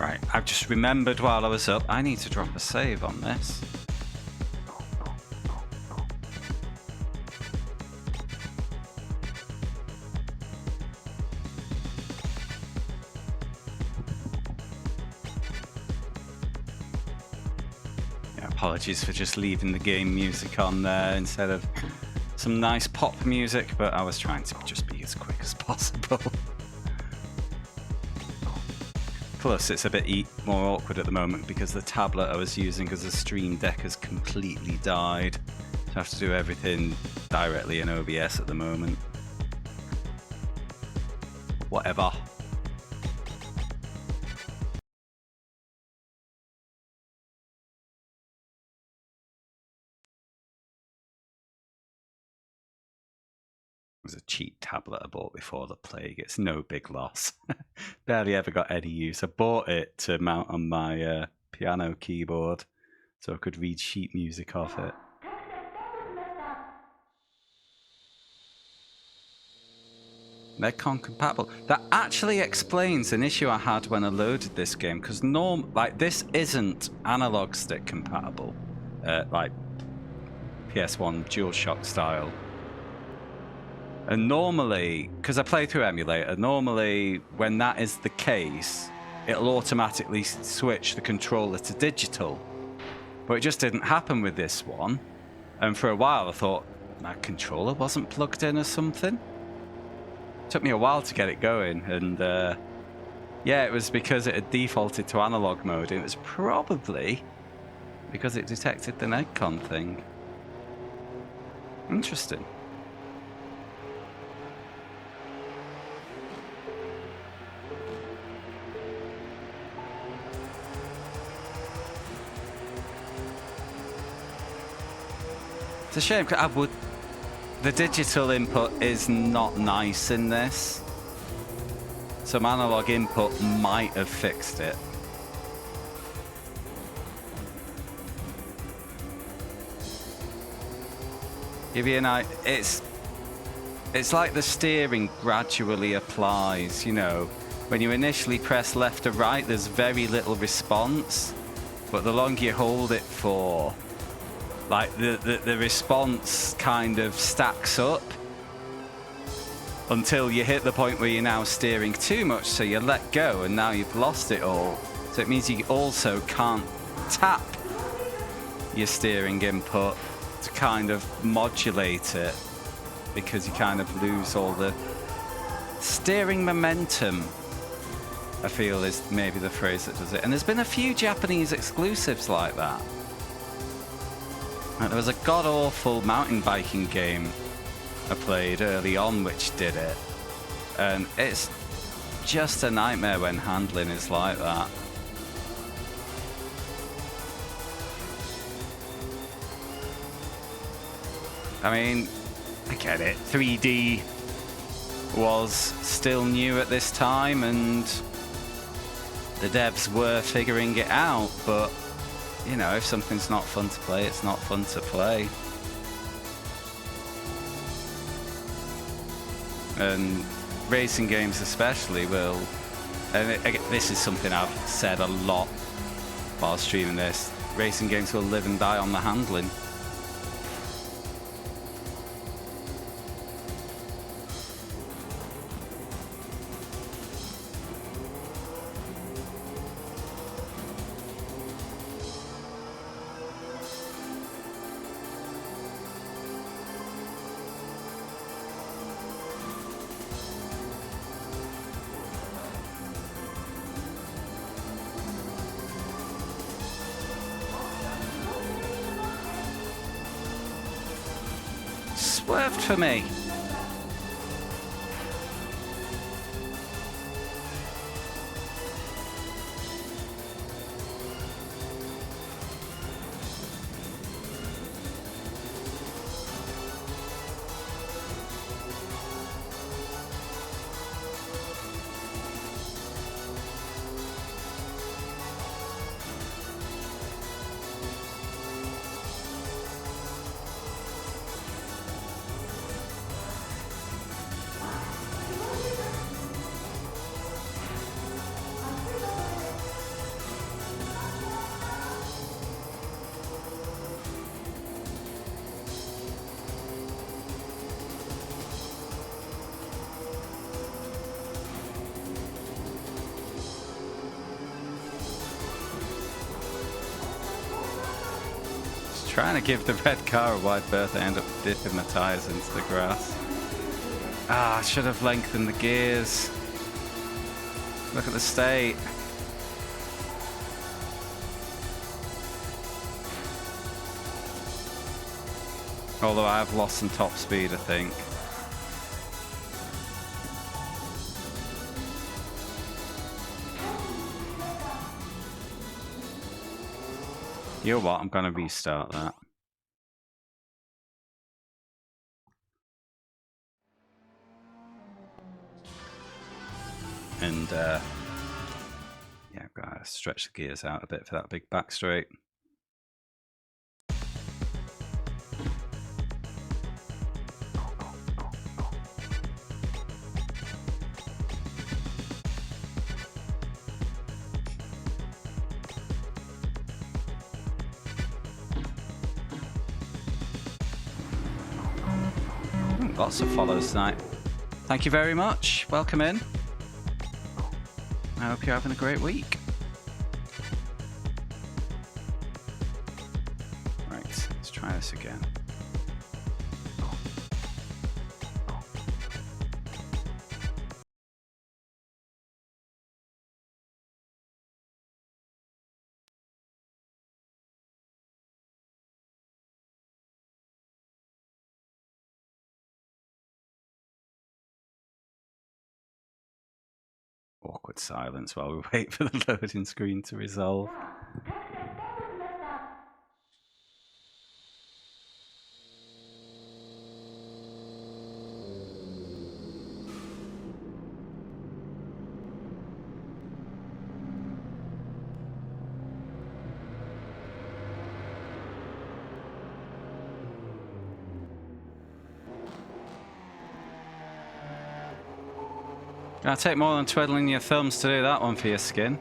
Right, I've just remembered while I was up, I need to drop a save on this. Yeah, apologies for just leaving the game music on there instead of some nice pop music, but I was trying to just be as quick as possible. Plus, it's a bit more awkward at the moment because the tablet I was using as a stream deck has completely died. So I have to do everything directly in OBS at the moment. Whatever. It was a cheap tablet I bought before the plague. It's no big loss. Barely ever got any use. I bought it to mount on my piano keyboard so I could read sheet music off it. Medcon compatible. That actually explains an issue I had when I loaded this game, because this isn't analog stick compatible, like PS1 DualShock style. And normally, because I play through emulator, normally when that is the case, it'll automatically switch the controller to digital. But it just didn't happen with this one. And for a while I thought my controller wasn't plugged in or something. It took me a while to get it going, and yeah, it was because it had defaulted to analog mode. It was probably because it detected the Medcon thing. Interesting. It's a shame, because the digital input is not nice in this. Some analog input might have fixed it. Give you an idea, it's like the steering gradually applies, you know. When you initially press left or right, there's very little response, but the longer you hold it for, like the response kind of stacks up until you hit the point where you're now steering too much, so you let go and now you've lost it all. So it means you also can't tap your steering input to kind of modulate it, because you kind of lose all the steering momentum, I feel is maybe the phrase that does it. And there's been a few Japanese exclusives like that. There was a god-awful mountain biking game I played early on which did it, and it's just a nightmare when handling is like that. I mean, I get it, 3D was still new at this time and the devs were figuring it out, but you know, if something's not fun to play, it's not fun to play. And racing games especially will, and this is something I've said a lot while streaming this, racing games will live and die on the handling. Swerved for me. Trying to give the red car a wide berth, I end up dipping my tyres into the grass. Ah, I should have lengthened the gears. Look at the state. Although I have lost some top speed, I think. You know what? I'm going to restart that. And, yeah, I've got to stretch the gears out a bit for that big back straight. Lots of follows tonight. Thank you very much. Welcome in. I hope you're having a great week. Right, let's try this again. Awkward silence while we wait for the loading screen to resolve. It'll take more than twiddling your thumbs to do that one for your skin.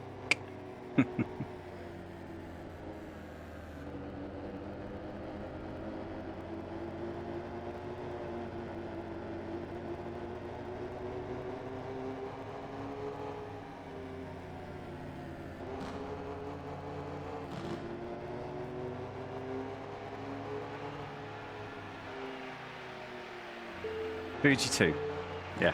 Fuji 2. Yeah.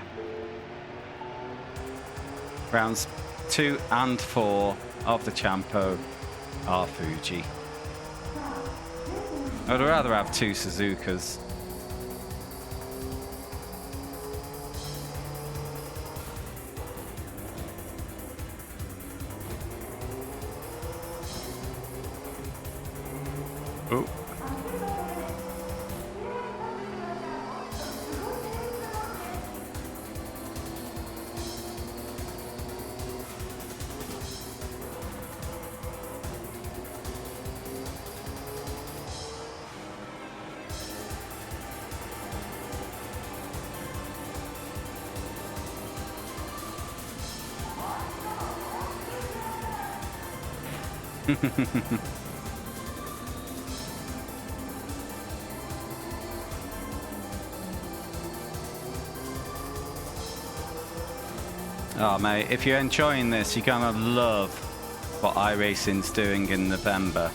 Rounds 2 and 4 of the Champo are Fuji. I would rather have 2 Suzukas. Oh. Oh mate, if you're enjoying this, you're gonna love what iRacing's doing in November.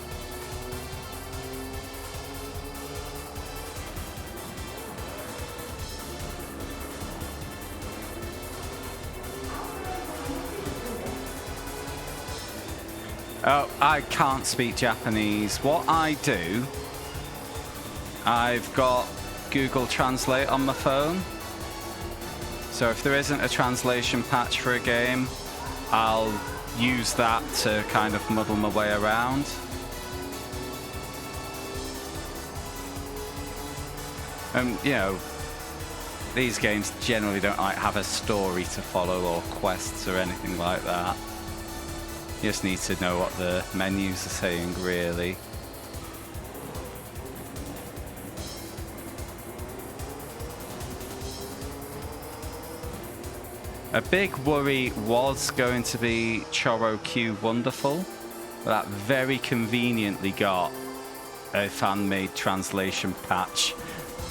Oh, I can't speak Japanese. What I do, I've got Google Translate on my phone. So if there isn't a translation patch for a game, I'll use that to kind of muddle my way around. You know, these games generally don't like have a story to follow or quests or anything like that. You just need to know what the menus are saying, really. A big worry was going to be Choro Q Wonderful, but that very conveniently got a fan-made translation patch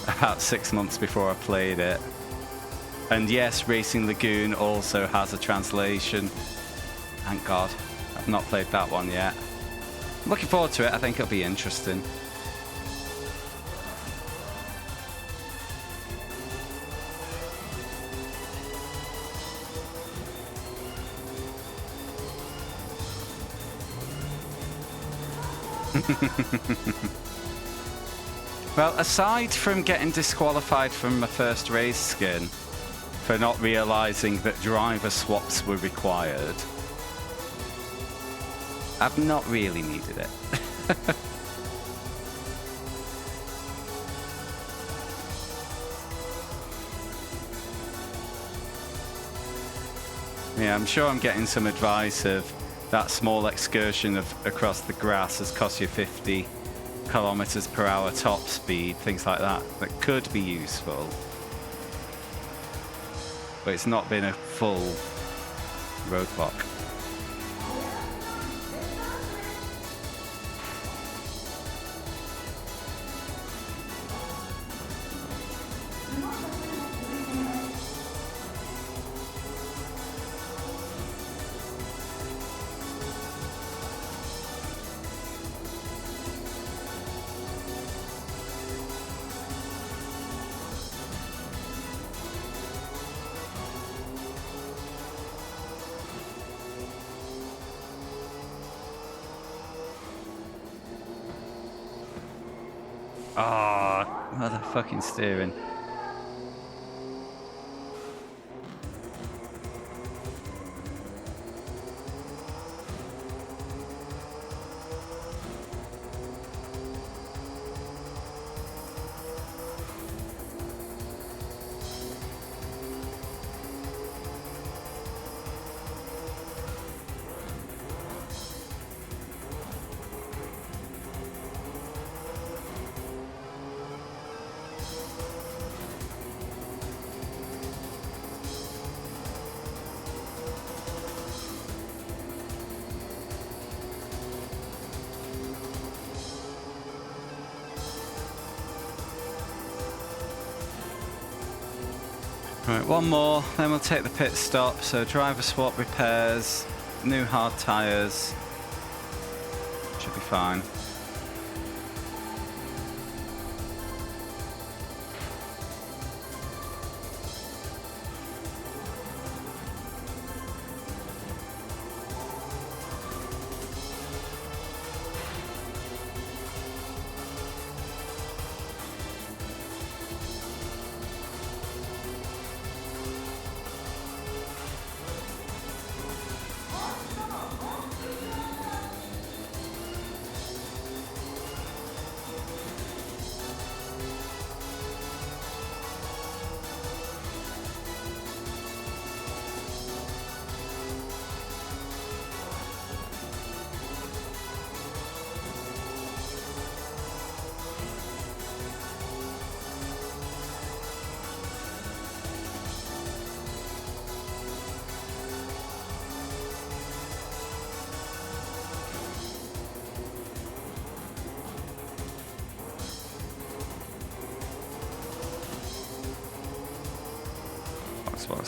about 6 months before I played it. And yes, Racing Lagoon also has a translation. Thank God. I've not played that one yet. I'm looking forward to it. I think it'll be interesting. Well, aside from getting disqualified from my first race skin for not realising that driver swaps were required, I've not really needed it. Yeah, I'm sure I'm getting some advice of that small excursion across the grass has cost you 50 kilometers per hour top speed, things like that, that could be useful. But it's not been a full roadblock. Oh, motherfucking steering. Right, one more, then we'll take the pit stop. So driver swap, repairs, new hard tyres. Should be fine.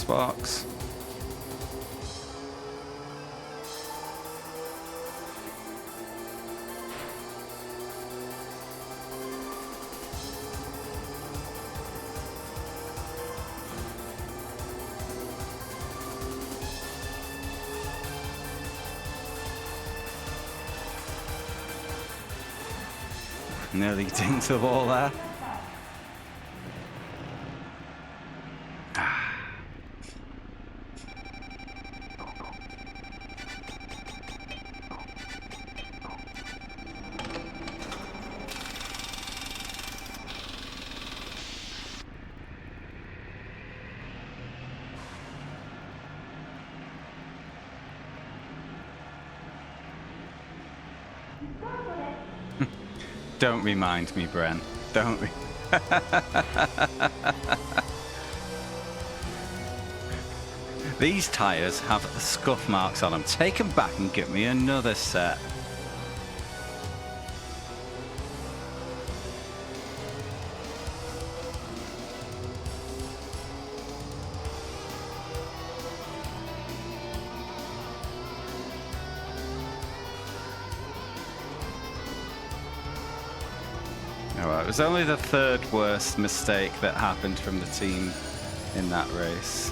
Box. Nearly into the wall there. Don't remind me, Bren. Don't. These tyres have scuff marks on them. Take them back and get me another set. It was only the third worst mistake that happened from the team in that race.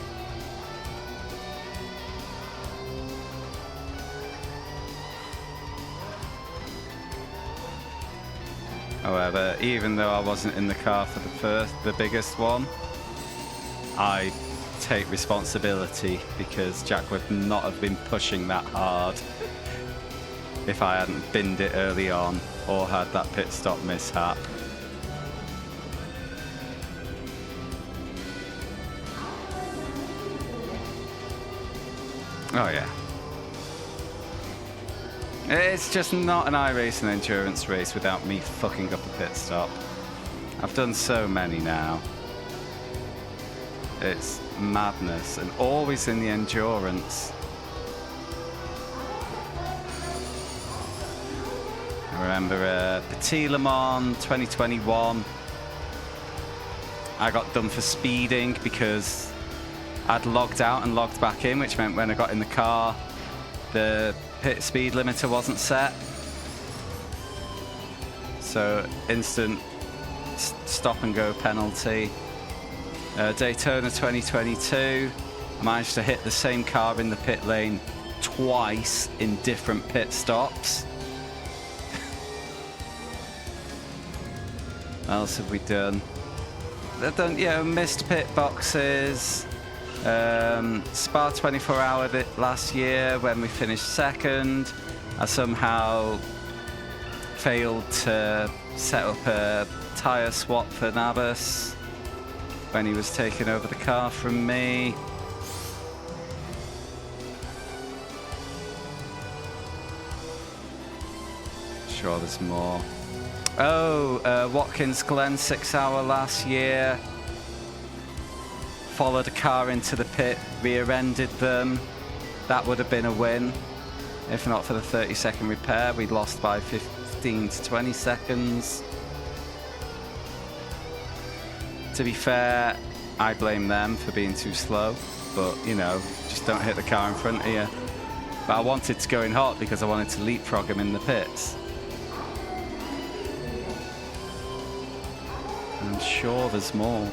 However, even though I wasn't in the car for the biggest one, I take responsibility because Jack would not have been pushing that hard if I hadn't binned it early on or had that pit stop mishap. Oh yeah. It's just not an iRacing endurance race without me fucking up a pit stop. I've done so many now. It's madness, and always in the endurance. I remember Petit Le Mans 2021. I got done for speeding because I'd logged out and logged back in, which meant when I got in the car, the pit speed limiter wasn't set. So instant stop and go penalty. Daytona 2022, I managed to hit the same car in the pit lane twice in different pit stops. What else have we done? I've done, missed pit boxes. Spa 24 hour last year when we finished second. I somehow failed to set up a tyre swap for Navas when he was taking over the car from me. Sure there's more. Oh, Watkins Glen 6 hour last year. Followed a car into the pit, rear-ended them. That would have been a win. If not for the 30-second repair, we'd lost by 15 to 20 seconds. To be fair, I blame them for being too slow. But, you know, just don't hit the car in front of you. But I wanted to go in hot because I wanted to leapfrog him in the pits. I'm sure there's more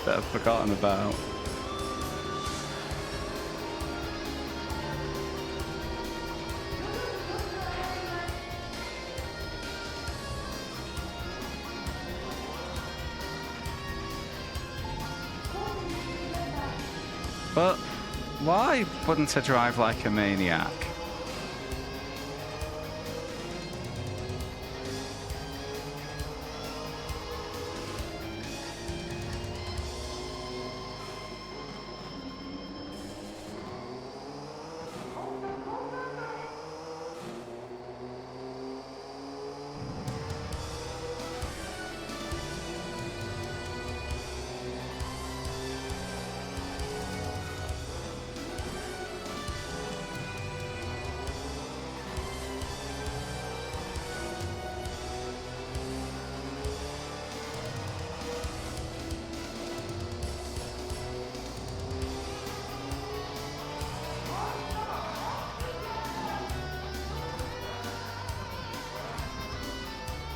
that I've forgotten about. But why wouldn't I drive like a maniac?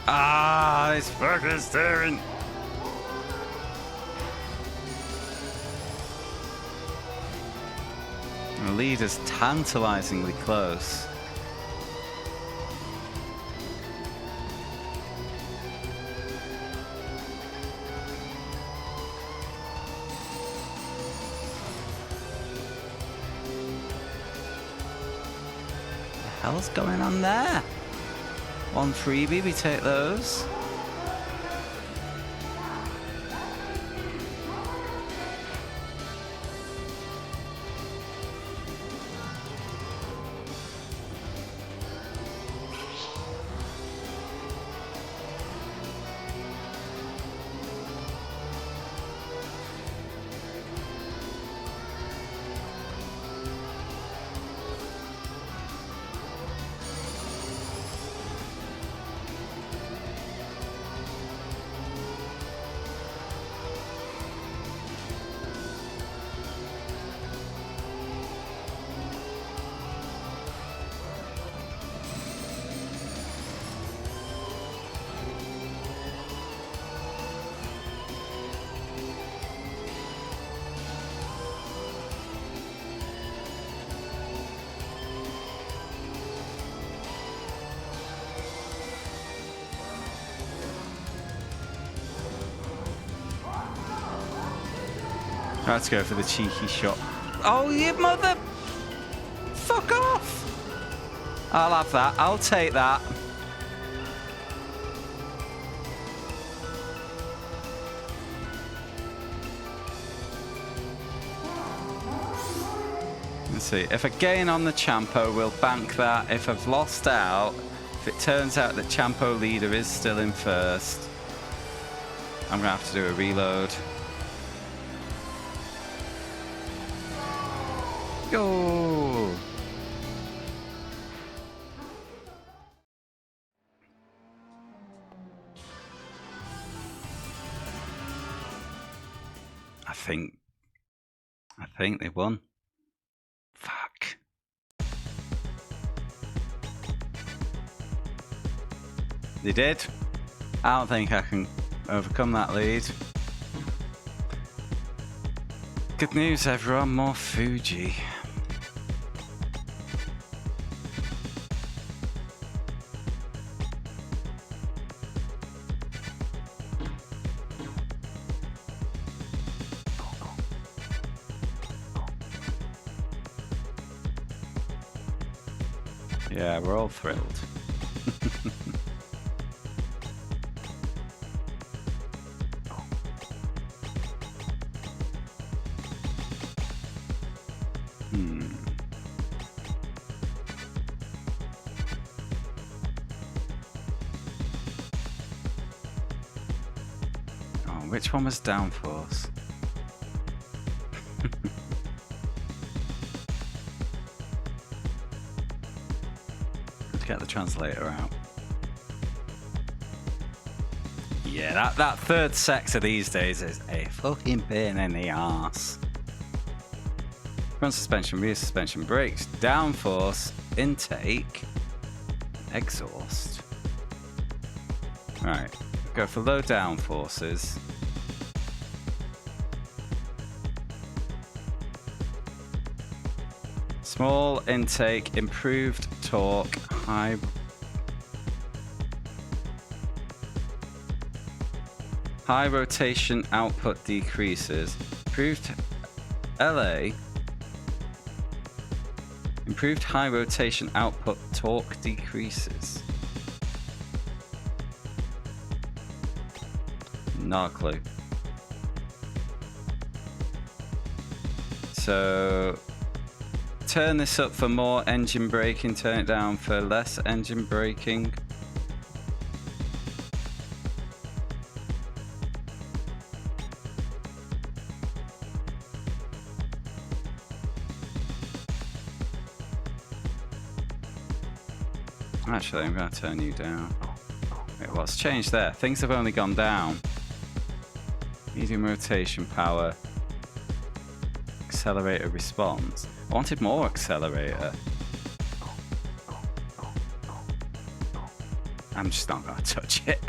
Ah, this fucking steering. The lead is tantalizingly close. What the hell's going on there? One freebie, we take those. Let's go for the cheeky shot. Oh, you mother... Fuck off! I'll have that. I'll take that. Let's see. If I gain on the Champo, we'll bank that. If I've lost out, if it turns out that Champo leader is still in first, I'm going to have to do a reload. Go! I think they won. Fuck. They did. I don't think I can overcome that lead. Good news, everyone. More Fuji. Yeah, we're all thrilled. Oh, which one was downforce? Get the translator out. Yeah, that third sector these days is a fucking pain in the ass. Front suspension, rear suspension, brakes, downforce, intake, exhaust. Right, go for low downforces. Small intake, improved torque, high rotation output decreases. Improved LA. Improved high rotation output torque decreases. Not a clue. So turn this up for more engine braking, turn it down for less engine braking. Actually, I'm going to turn you down. Wait, what's changed there? Things have only gone down. Medium rotation power. Accelerator response. I wanted more accelerator. I'm just not going to touch it.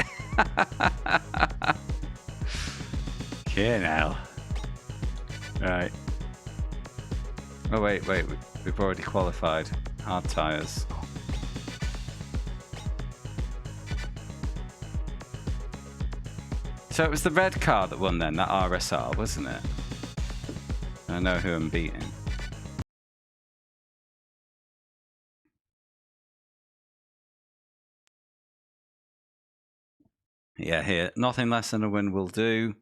Okay, now. Right. Oh, wait. We've already qualified. Hard tyres. So it was the red car that won then, that RSR, wasn't it? I know who I'm beating. Yeah, here, nothing less than a win will do.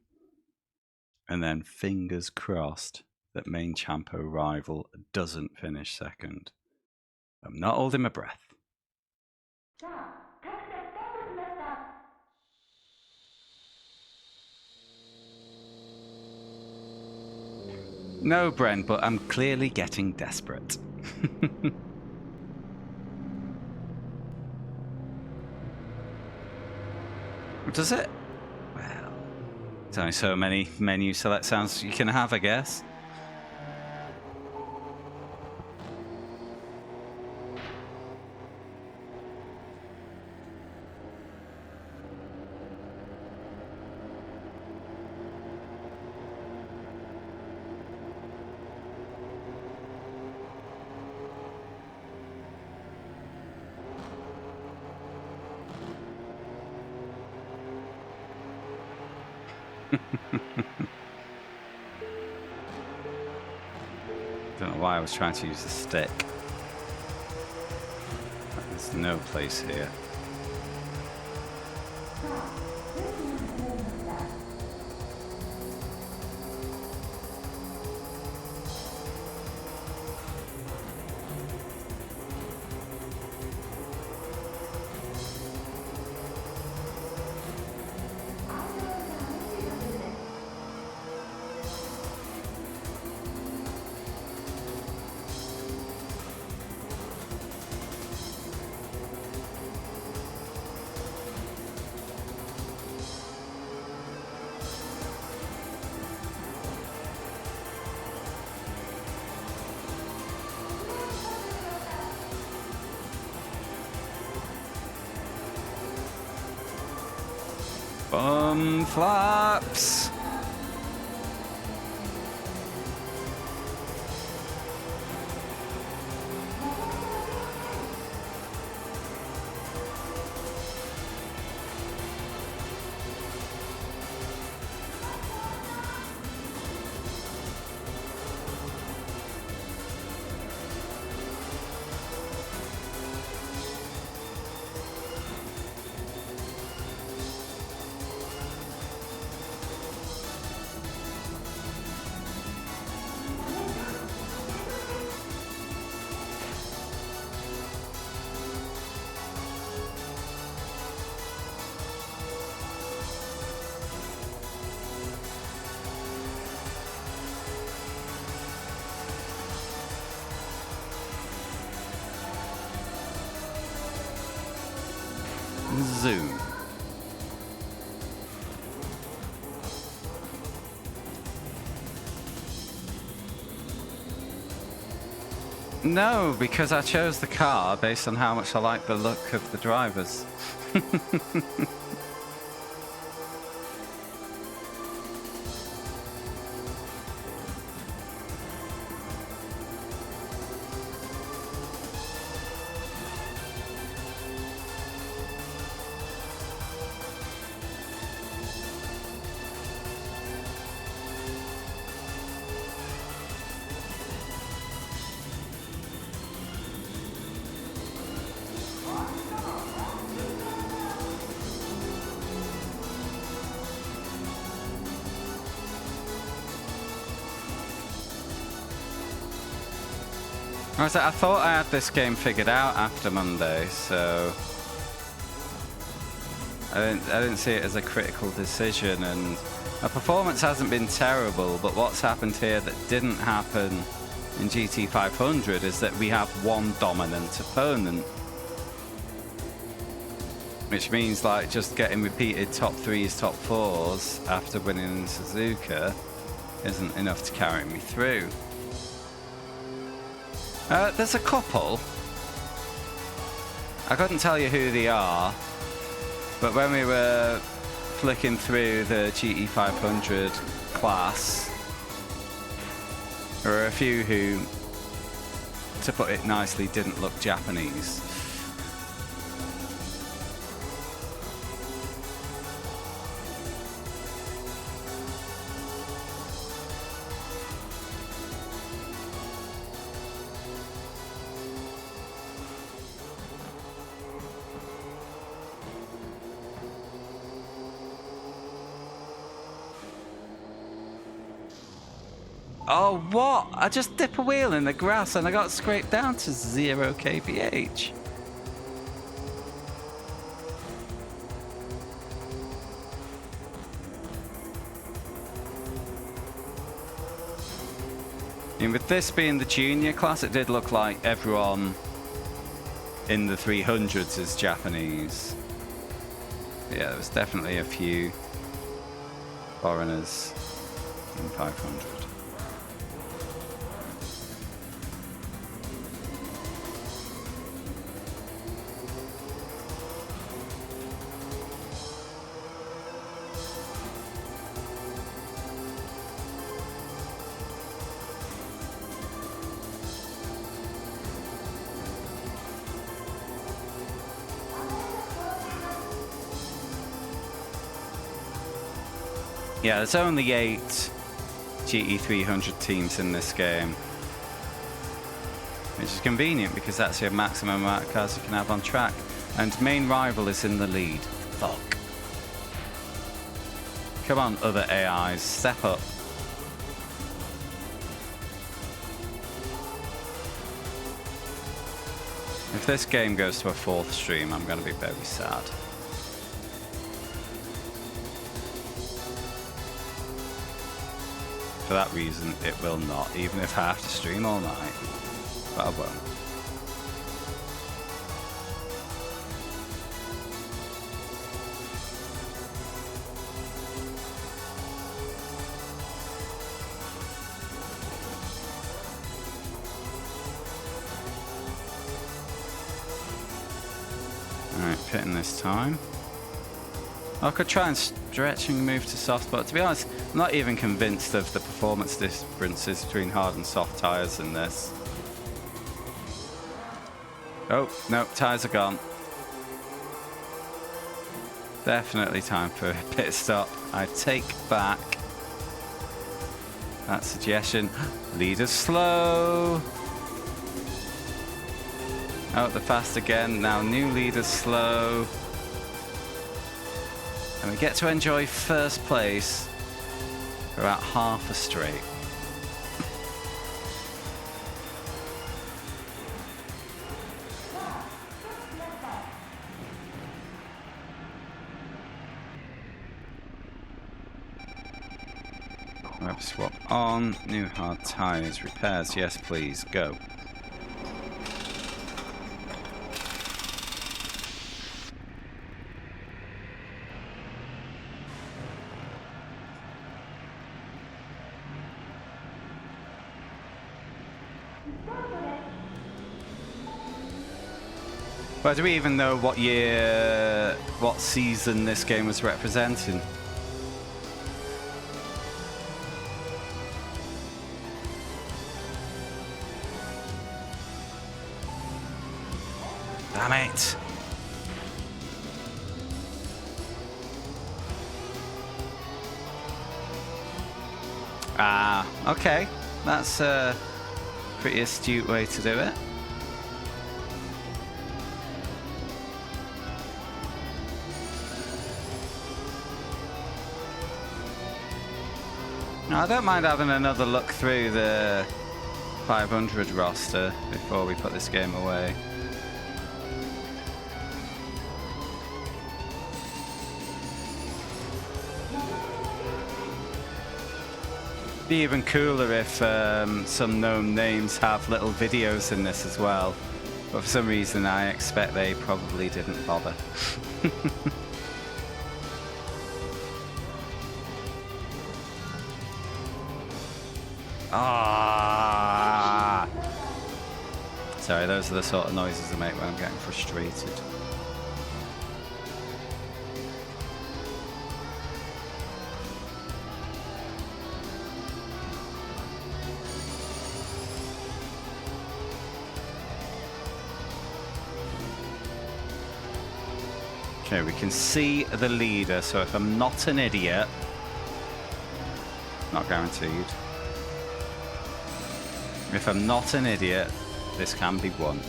And then fingers crossed that main Champo rival doesn't finish second. I'm not holding my breath. No, Bren, but I'm clearly getting desperate. Does it? Well, there's only so many menu select sounds you can have, I guess. Don't know why I was trying to use the stick. There's no place here. Bum flaps. Zoom. No, because I chose the car based on how much I like the look of the drivers. I thought I had this game figured out after Monday, so I didn't see it as a critical decision, and our performance hasn't been terrible, but what's happened here that didn't happen in GT 500 is that we have one dominant opponent. Which means like just getting repeated top 3s, top 4s after winning in Suzuka isn't enough to carry me through. There's a couple. I couldn't tell you who they are, but when we were flicking through the GT500 class, there were a few who, to put it nicely, didn't look Japanese. Oh, what? I just dip a wheel in the grass and I got scraped down to 0 kph. And with this being the junior class, it did look like everyone in the 300s is Japanese. Yeah, there was definitely a few foreigners in 500. Yeah, there's only 8 GT300 teams in this game. which is convenient because that's your maximum amount of cars you can have on track. And main rival is in the lead. Fuck. Come on, other AIs, step up. If this game goes to a 4th stream, I'm going to be very sad. For that reason, it will not, even if I have to stream all night. But I won't. Alright, pitting this time. I could try and stretch and move to soft, but to be honest, I'm not even convinced of the performance differences between hard and soft tyres in this. Oh, no, tyres are gone. Definitely time for a pit stop. I take back that suggestion. Leaders slow. Oh, they're fast again. Now new leaders slow. And we get to enjoy first place for about half a straight. Web swap on. New hard tyres. Repairs. Yes, please. Go. But do we even know what year, what season this game was representing? Damn it! Ah, okay. That's a pretty astute way to do it. I don't mind having another look through the 500 roster before we put this game away. Be even cooler if some known names have little videos in this as well. But for some reason I expect they probably didn't bother. Ah! Sorry, those are the sort of noises I make when I'm getting frustrated. Okay, we can see the leader, so if I'm not an idiot, not guaranteed. If I'm not an idiot, this can be won.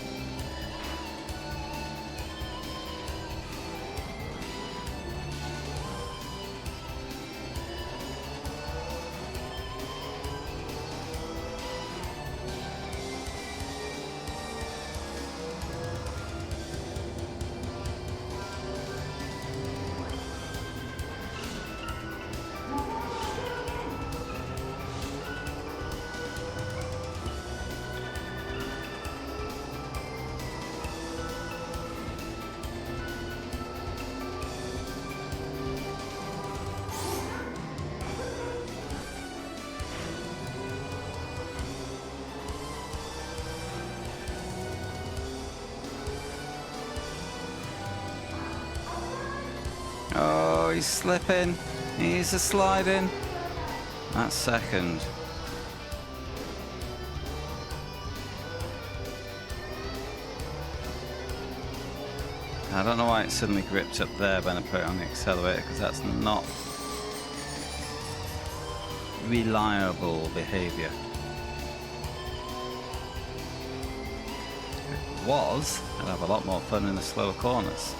Oh, he's slipping. He's a sliding. That's second. I don't know why it suddenly gripped up there when I put it on the accelerator, because that's not reliable behavior. was, I'd have a lot more fun in the slower corners.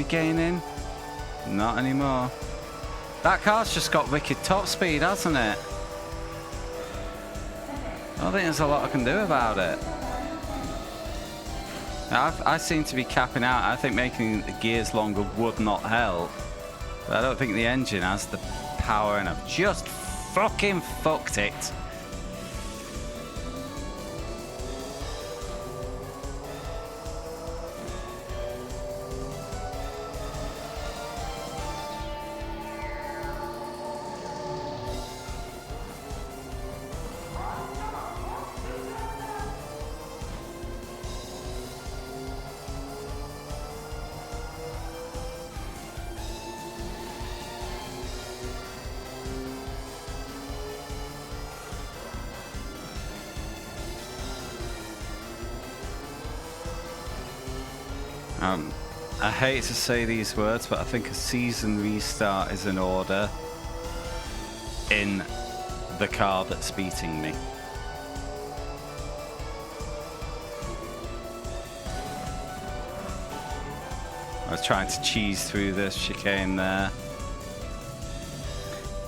Gaining? Not anymore. That car's just got wicked top speed, hasn't it? I don't think there's a lot I can do about it. I seem to be capping out. I think making the gears longer would not help. But I don't think the engine has the power, and I've just fucking fucked it. I hate to say these words, but I think a season restart is in order in the car that's beating me. I was trying to cheese through this chicane there.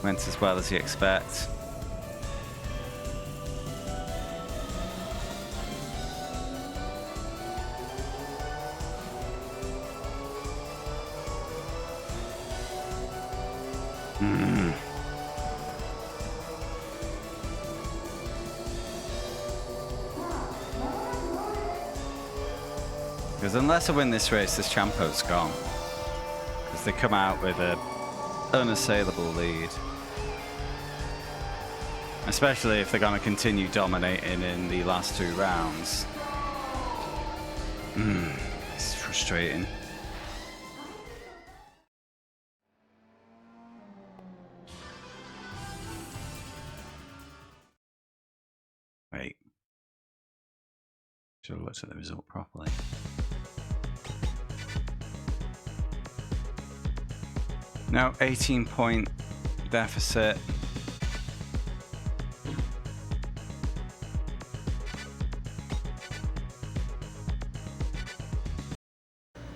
Went as well as you expect. Because unless I win this race, this Champo's gone. Because they come out with an unassailable lead. Especially if they're going to continue dominating in the last 2 rounds. It's frustrating. Wait. Should have looked at the result properly. No, 18-point deficit.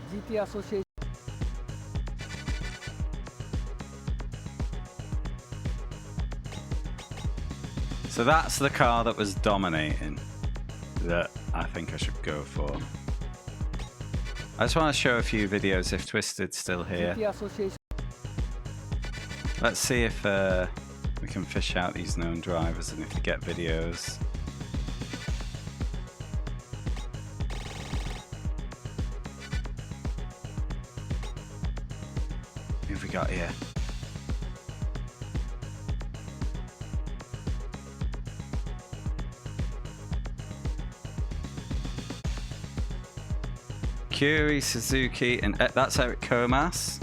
GT Association. So that's the car that was dominating that I think I should go for. I just want to show a few videos if Twisted's still here. GT Association. Let's see if we can fish out these known drivers and if we get videos. Who have we got here? Curie, Suzuki, and that's Eric Comas.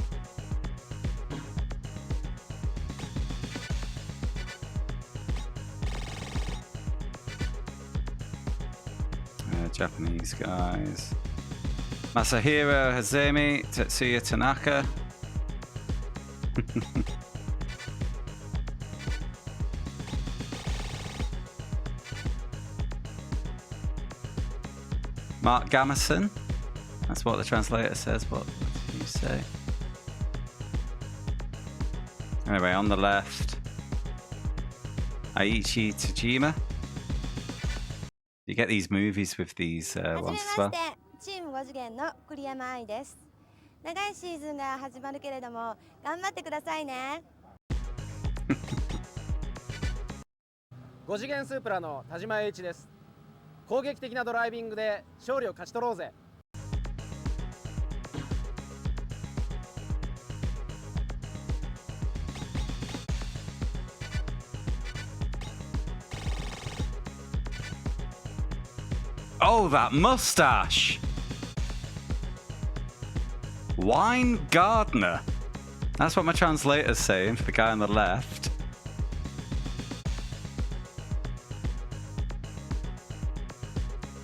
Japanese guys. Masahiro Hazemi, Tetsuya Tanaka. Mark Gammerson. That's what the translator says. What do you say? Anyway, on the left, Aichi Tajima. You get these movies with these ones as well. チーム5次元の栗山愛です。長いシーズンが始まるけれども頑張ってくださいね。5次元スープラの田島栄一です。攻撃的なドライビングで勝利を勝ち取ろうぜ。Oh, that mustache! Wine Gardner. That's what my translator's saying for the guy on the left.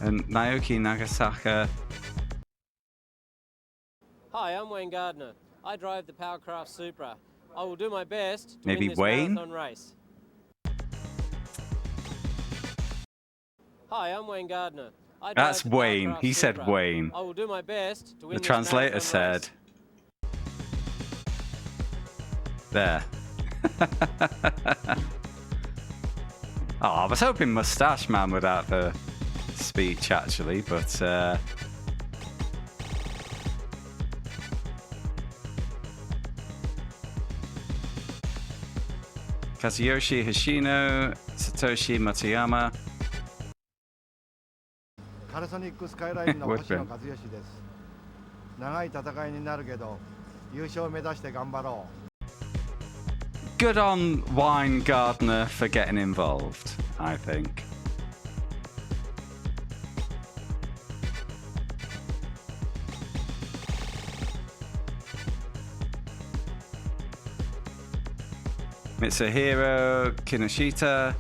And Naoki Nagasaka. Hi, I'm Wayne Gardner. I drive the Powercraft Supra. I will do my best to Maybe win this Wayne? marathon race. Hi, I'm Wayne Gardner. I drive That's the Wayne. Powercraft He said Supra. Wayne. I will do my best to win The this translator marathon said. race. There. Oh, I was hoping Mustache Man would have a speech actually, but Kazuyoshi Hoshino, Satoshi Motoyama. カルソニックスカイラインの星野和義です。長い戦いになるけど優勝を目指して頑張ろう。 Good on Wine Gardner for getting involved, I think. Mitsuhiro Kinoshita,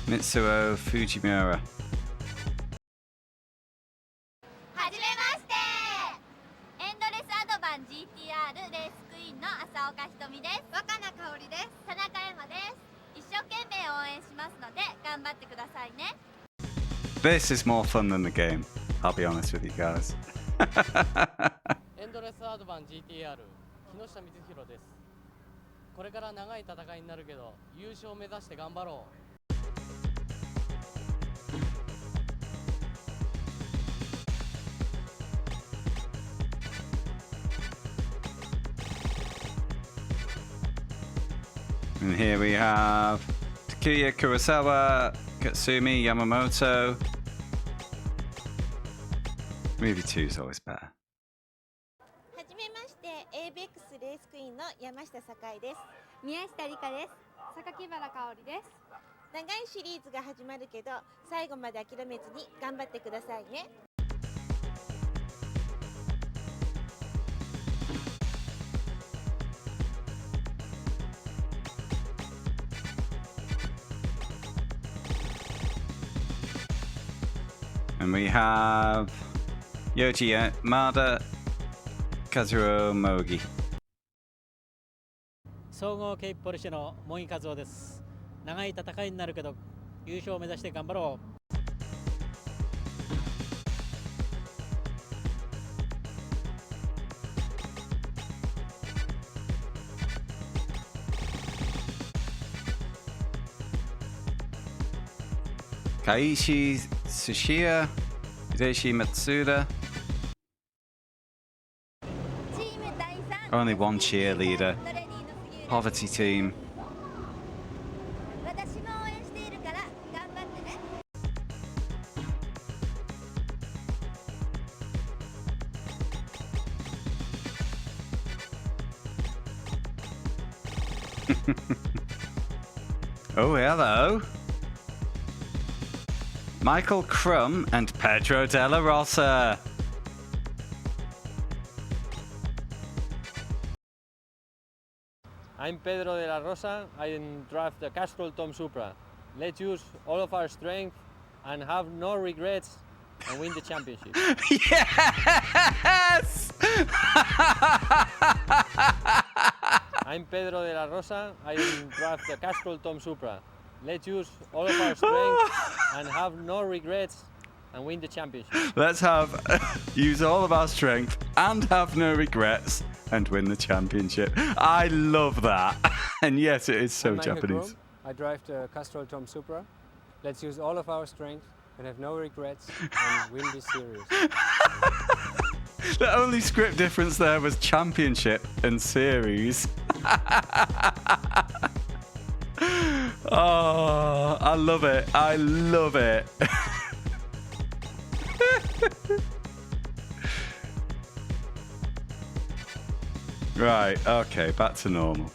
Mitsuo Fujimura. はじめまして。エンドレスアドバン GTR レースクイーンの浅岡ひとみです。若菜香織です。田中山です。一生懸命応援しますので頑張ってくださいね。 This is more fun than the game, I'll be honest with you guys. エンドレスアドバン GTR 木下光弘です。これから長い戦いになるけど優勝を目指して頑張ろう。 And here we have Takuya Kurosawa, Katsumi Yamamoto. Movie 2 is always better. はじめまして ABEX レースクイーンの山下栄です。宮下理香です。榊原香織です。長いシリーズが始まるけど最後まで諦めずに頑張ってくださいね。 And we have Yoji Mada, Kazuo Mogi. 総合系ポルシェの茂木和夫です。長い戦いになるけど優勝を目指して頑張ろう。 Kaiichi Tsuchiya, Hideshi Matsuda. Only one cheerleader. Poverty team. Oh, hello. Michael Crum and Pedro Della Rosa. I'm Pedro de la Rosa. I drive the Castrol Tom Supra. Let's use all of our strength and have no regrets and win the championship. Yes! I'm Pedro de la Rosa. I drive the Castrol Tom Supra. Let's use all of our strength and have no regrets and win the championship. Let's use all of our strength and have no regrets and win the championship. I love that. And yes, it is so I'm Michael Japanese. Krom. I drive the Castrol Tom Supra. Let's use all of our strength and have no regrets and win this series. The only script difference there was championship and series. Oh, I love it. I love it. Right, okay, back to normal.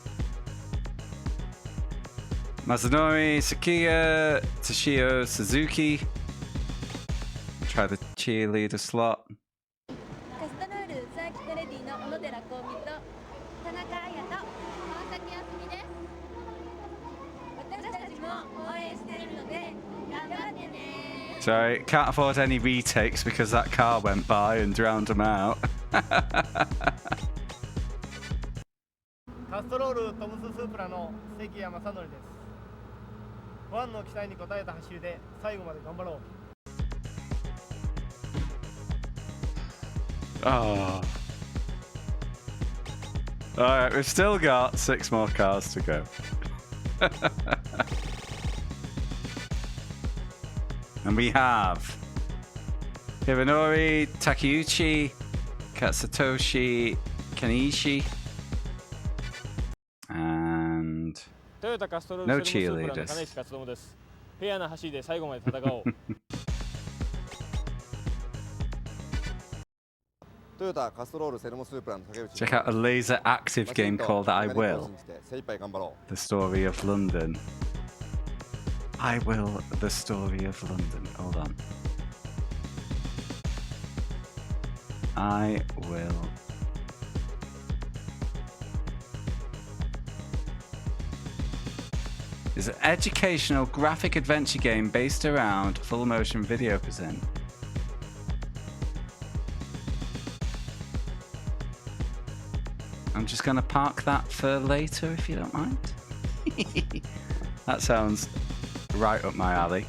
Masanori, Sakia, Toshio, Suzuki. Try the cheerleader slot. カスタロールサーキットレディの小野寺香美と田中彩と川崎康美です。私たちも応援しているので頑張ってね。 Sorry, can't afford any retakes because that car went by and drowned them out. カストロールトムススープラの関谷正則です。ファンの期待に応えた走りで最後まで頑張ろう。 Oh. Alright, we've still got 6 more cars to go. And we have Hironori, Takeuchi, Katsutoshi, Kanishi, and トヨタカストロー no ルセルモスープラの cheerleaders. 金石勝友です。フェアな走りで最後まで戦おう。トヨタカストロールセルモスープラの竹内 Check out a laser active game called I Will, 精一杯頑張ろう。 the story of London. I Will, the story of London. Hold on. I Will. It's an educational graphic adventure game based around full motion video present. I'm just going to park that for later if you don't mind. That sounds right up my alley.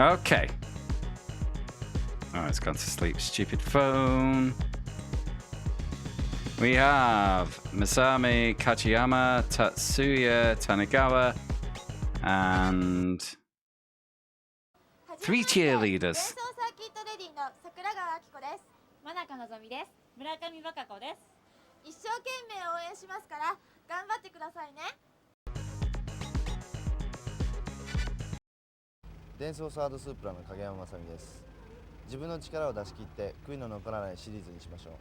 Okay. Oh, it's gone to sleep. Stupid phone. We have Masami, Kachiyama, Tatsuya, Tanagawa, and 3 cheerleaders. サーキットレディの桜川明子です。真中のぞみです。村上和歌子です。一生懸命応援しますから頑張ってくださいね。デンソーサードスープラの影山正美です。自分の力を出し切って悔いの残らないシリーズにしましょう。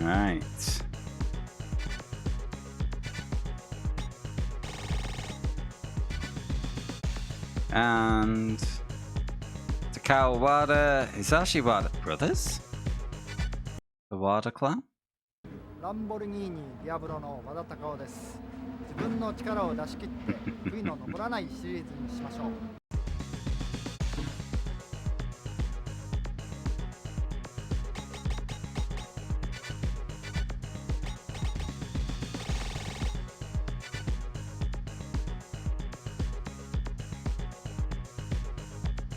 Right. And Takao Wada, Hisashi Wada brothers? The Wada clan? ランボルギーニディアブロの和田隆夫です。自分の力を出し切って悔いの残らないシリーズにしましょう。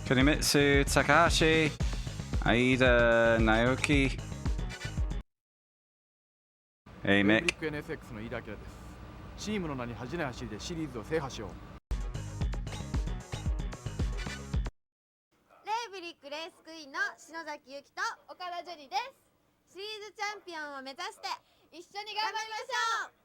Kunimitsu Takahashi, Aida Naoki. Hey Mick. NSX の飯田明です。チームの名に恥じない走りでシリーズを制覇しよう。レイブリックレースクイーンの篠崎由紀と岡田樹里です。シリーズチャンピオンを目指して一緒に頑張りましょう。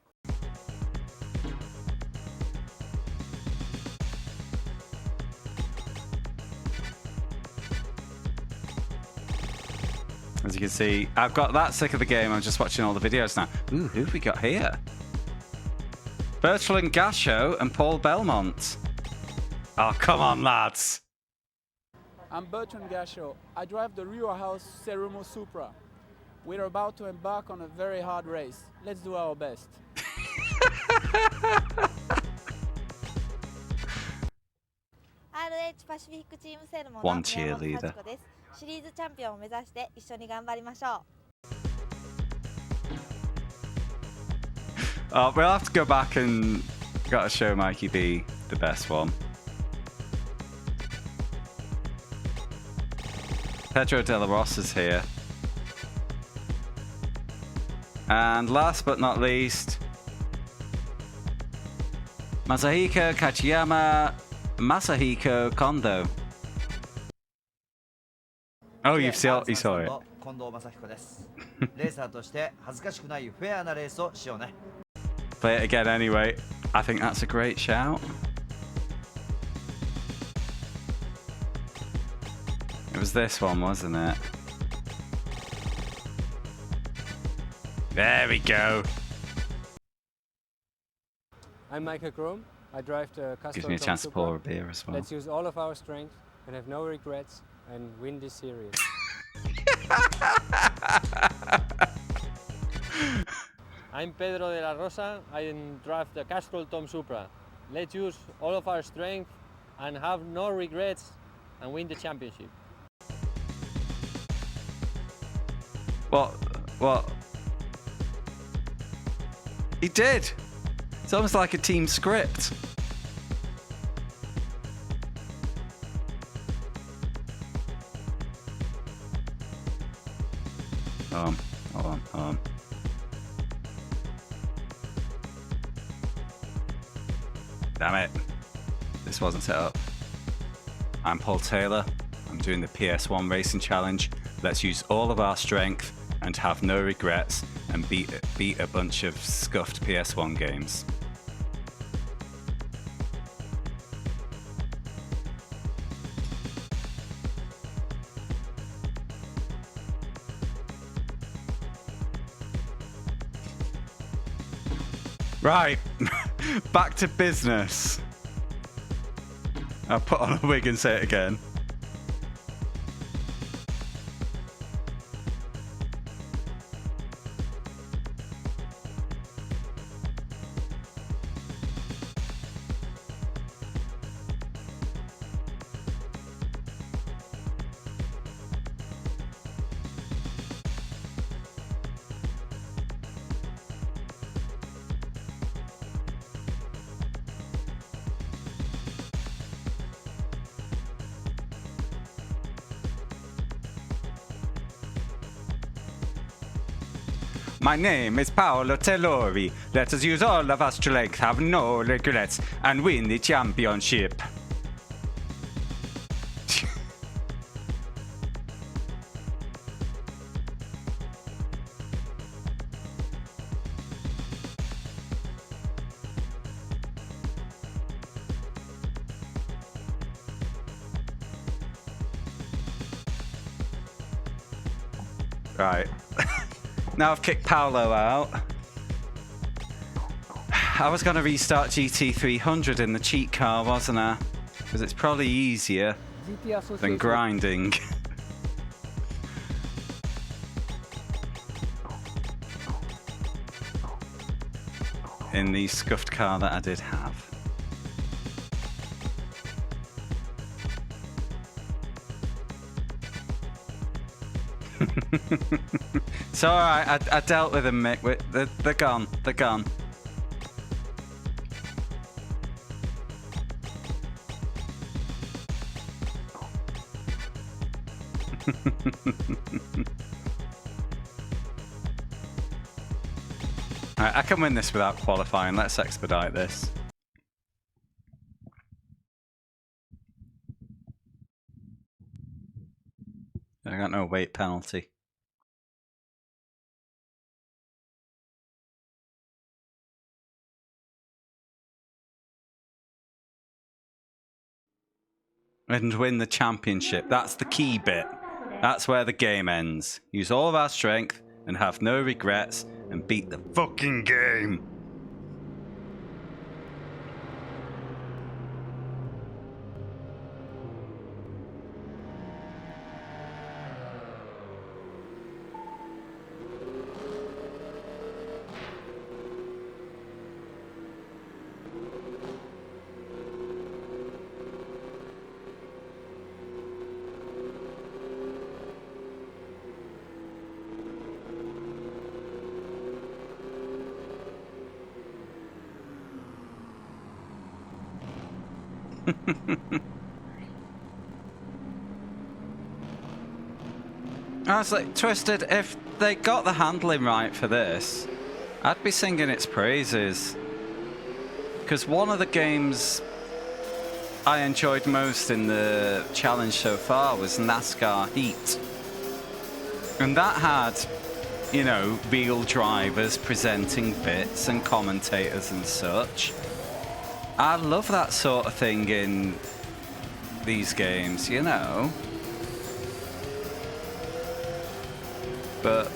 As you can see, I've got that sick of the game. I'm just watching all the videos now. Ooh, who have we got here? Bertrand Gasho and Paul Belmont. Oh, come on, lads. I'm Bertrand Gasho. I drive the Rio House Cerumo Supra. We're about to embark on a very hard race. Let's do our best. RH パシフィックチームセルモの One 宮本 cheerleader. 幸子です。シリーズチャンピオンを目指して一緒に頑張りましょう。Oh, we'll have to go back and gotta show Mikey B the best one. Pedro de la Rosa's here. And last but not least, Masahiko Kachiyama Masahiko Kondo. Oh, you saw it. 近藤正彦です。レーサーとして恥ずかしくないフェアなレースをしようね。Play it again anyway. I think that's a great shout. It was this one, wasn't it? There we go. I'm Michael Groom. I drive the Gives Castrol me a Tom chance to Supra. pour a beer as well. Let's use all of our strength and have no regrets and win this series. I'm Pedro de la Rosa. I drive the Castrol Tom Supra. Let's use all of our strength and have no regrets and win the championship. What? He did! It's almost like a team script. Hold on. Damn it. This wasn't set up. I'm Paul Taylor. I'm doing the PS1 Racing Challenge. Let's use all of our strength and have no regrets and beat a bunch of scuffed PS1 games. Right, back to business. I'll put on a wig and say it again. My name is Paolo Tellori. Let us use all of our strength, have no regrets, and win the championship. Right. Now I've kicked Paolo out. I was going to restart GT300 in the cheat car, wasn't I? Because it's probably easier than grinding. In the scuffed car that I did have. It's alright, I dealt with them, Mick. They're gone. They're gone. Alright, I can win this without qualifying. Let's expedite this. I got no weight penalty. And win the championship. That's the key bit. That's where the game ends. Use all of our strength and have no regrets and beat the fucking game. I was like, Twisted, if they got the handling right for this, I'd be singing its praises. Because one of the games I enjoyed most in the challenge so far was NASCAR Heat. And that had, you know, real drivers presenting bits and commentators and such. I love that sort of thing in these games, you know. But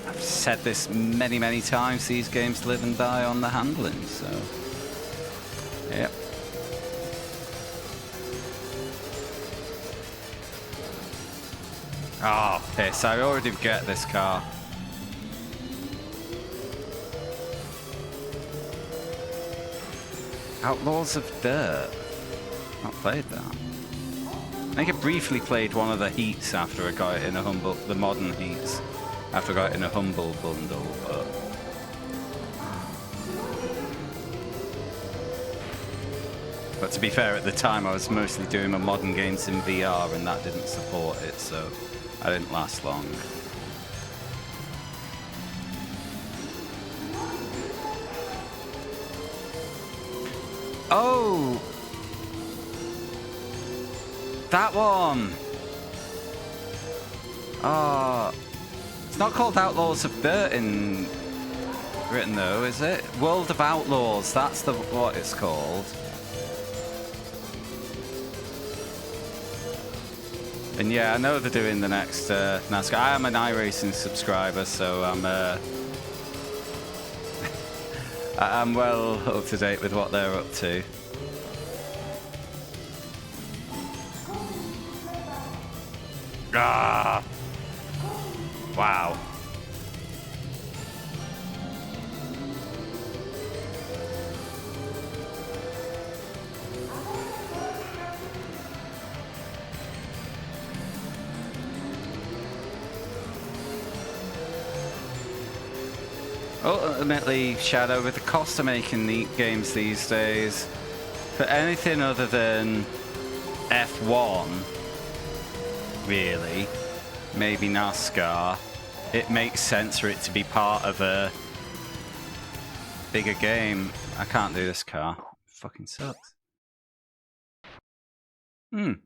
I've said this many, many times, these games live and die on the handling, so yep. Oh, piss, I already get this car. Outlaws of Dirt. Not played that. I think I briefly played one of the heats after I got it in a humble, the modern heats, after I got it in a humble bundle, but to be fair, at the time I was mostly doing my modern games in VR and that didn't support it, so I didn't last long. Oh! That one! It's not called Outlaws of Dirt in Britain though, is it? World of Outlaws, that's what it's called. And yeah, I know they're doing the next NASCAR. I am an iRacing subscriber, so I'm well up to date with what they're up to. Ah! Wow. Ultimately, Shadow, with the cost of making neat games these days, for anything other than F1, really, maybe NASCAR, it makes sense for it to be part of a bigger game. I can't do this car. It fucking sucks. Well,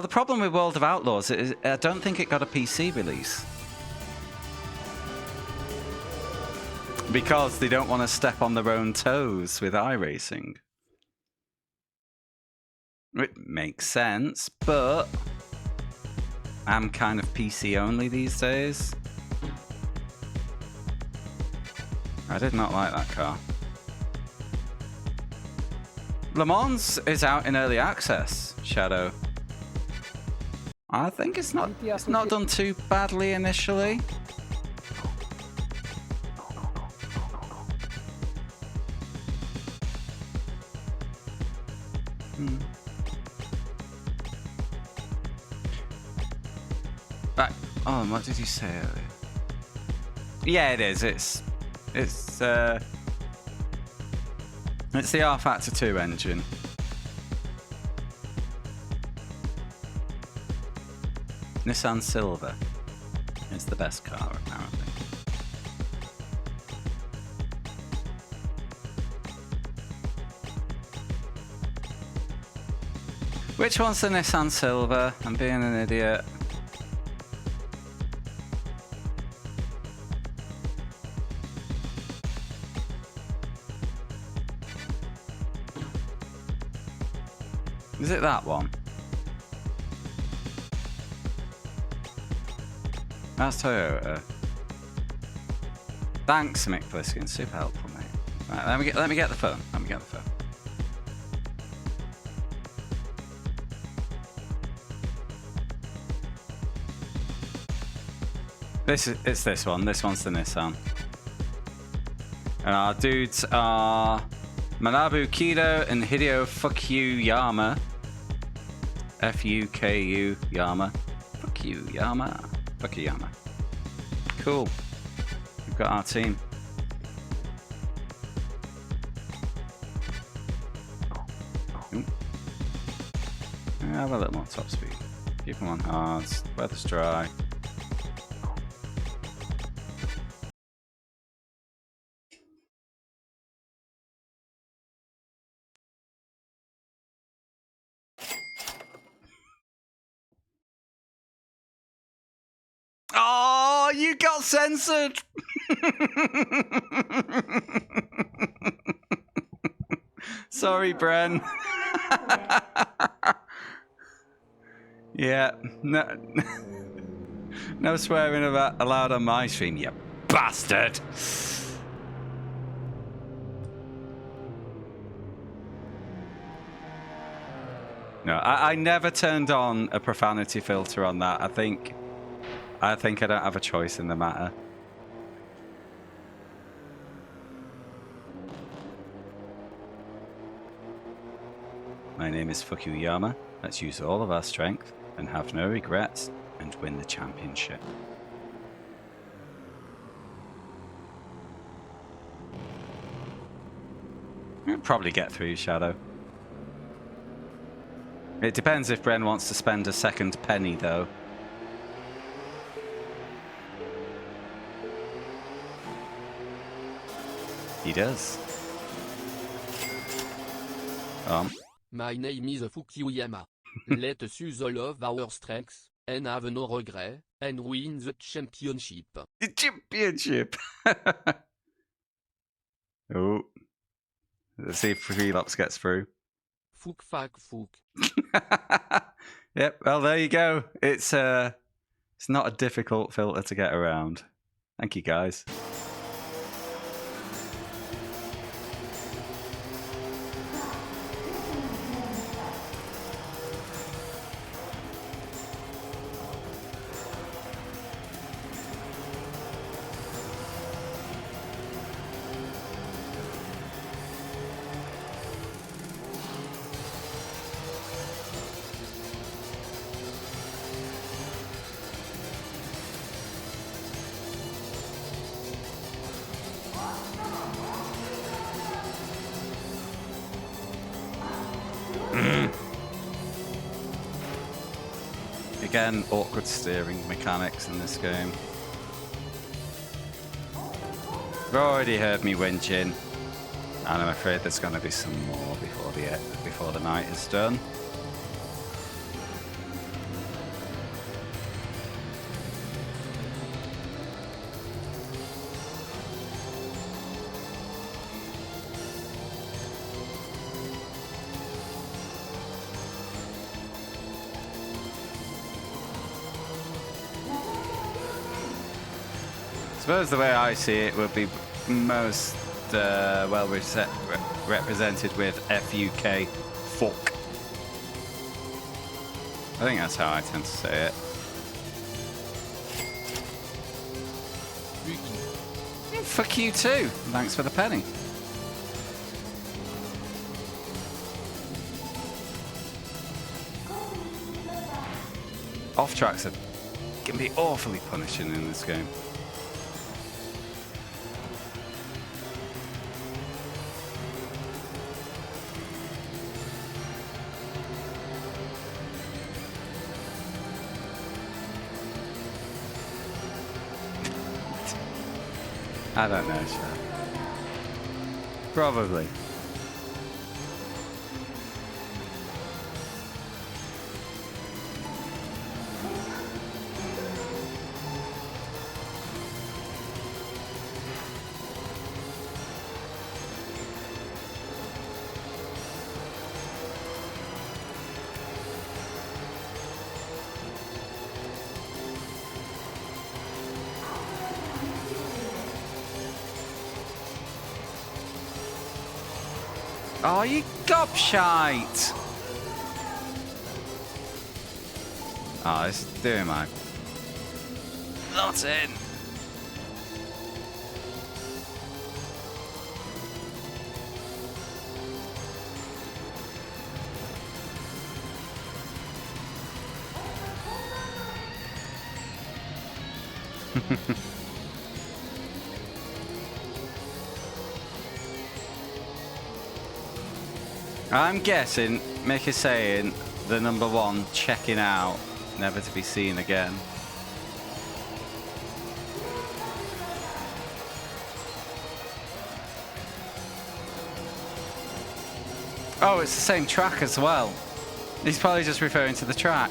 the problem with World of Outlaws is I don't think it got a PC release. Because they don't want to step on their own toes with iRacing. It makes sense, but I'm kind of PC only these days. I did not like that car. Le Mans is out in early access, Shadow. I think it's not done too badly initially. Oh, what did you say earlier? Yeah, it is. It's the R-Factor 2 engine. Nissan Silver is the best car, apparently. Which one's the Nissan Silver? I'm being an idiot. Is it that one? That's Toyota. Thanks, Mick Pliskin. Super helpful, mate. Right, let me get the phone. Let me get the phone. It's this one. This one's the Nissan. And our dudes are Manabu Kido and Hideo Fukuyama. F-U-K-U Yama. Fukuyama. Fukuyama. Cool. We've got our team. Have a little more top speed. Keep them on hards. Weather's dry. Oh, you got censored! Sorry, Bren. Yeah, no swearing allowed on my stream, you bastard! No, I never turned on a profanity filter on that. I think I don't have a choice in the matter. My name is Fukuyama. Let's use all of our strength and have no regrets and win the championship. We'll probably get through, Shadow. It depends if Bren wants to spend a second penny, though. He does. My name is Fukuyama. Let's use all of our strengths, and have no regret, and win the championship. The championship! Oh. Let's see if Relapse gets through. Fook, fuck, fook. Yep, well, there you go. It's not a difficult filter to get around. Thank you, guys. Again, awkward steering mechanics in this game. You've already heard me whinging, and I'm afraid there's going to be some more before the night is done. I suppose the way I see it would be most well represented with FUK, fuck. I think that's how I tend to say it. Yeah, fuck you too. Thanks for the penny. Off tracks can be awfully punishing in this game. I don't know, Chad. Probably. Oh, you gobshite! Oh, it's doing my... Not in! I'm guessing Mick is saying the number one checking out, never to be seen again. Oh, it's the same track as well. He's probably just referring to the track.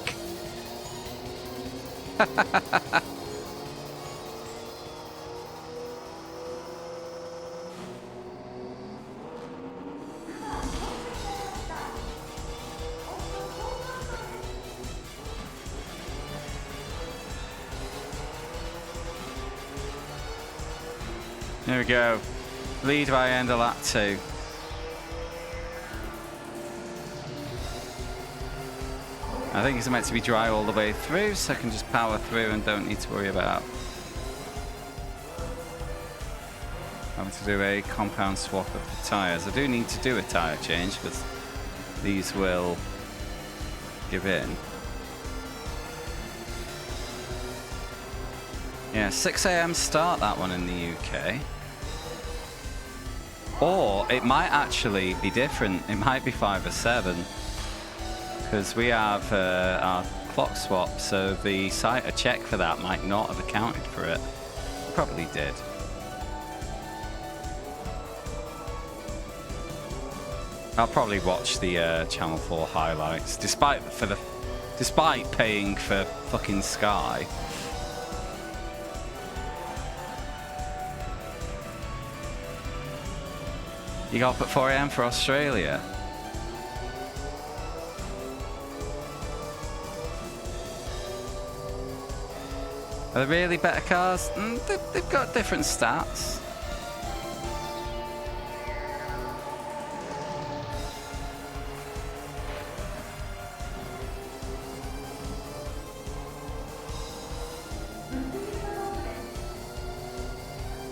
There we go. Lead by end of lap 2. I think it's meant to be dry all the way through, so I can just power through and don't need to worry about having to do a compound swap of the tyres. I do need to do a tyre change because these will give in. Yeah, 6 AM start, that one in the UK. Or it might actually be different. It might be 5 or 7. Because we have our clock swap, so the site a check for that might not have accounted for it. Probably did. I'll probably watch the Channel 4 highlights, despite paying for fucking Sky. You got up at 4 AM for Australia. Are they really better cars? They've got different stats.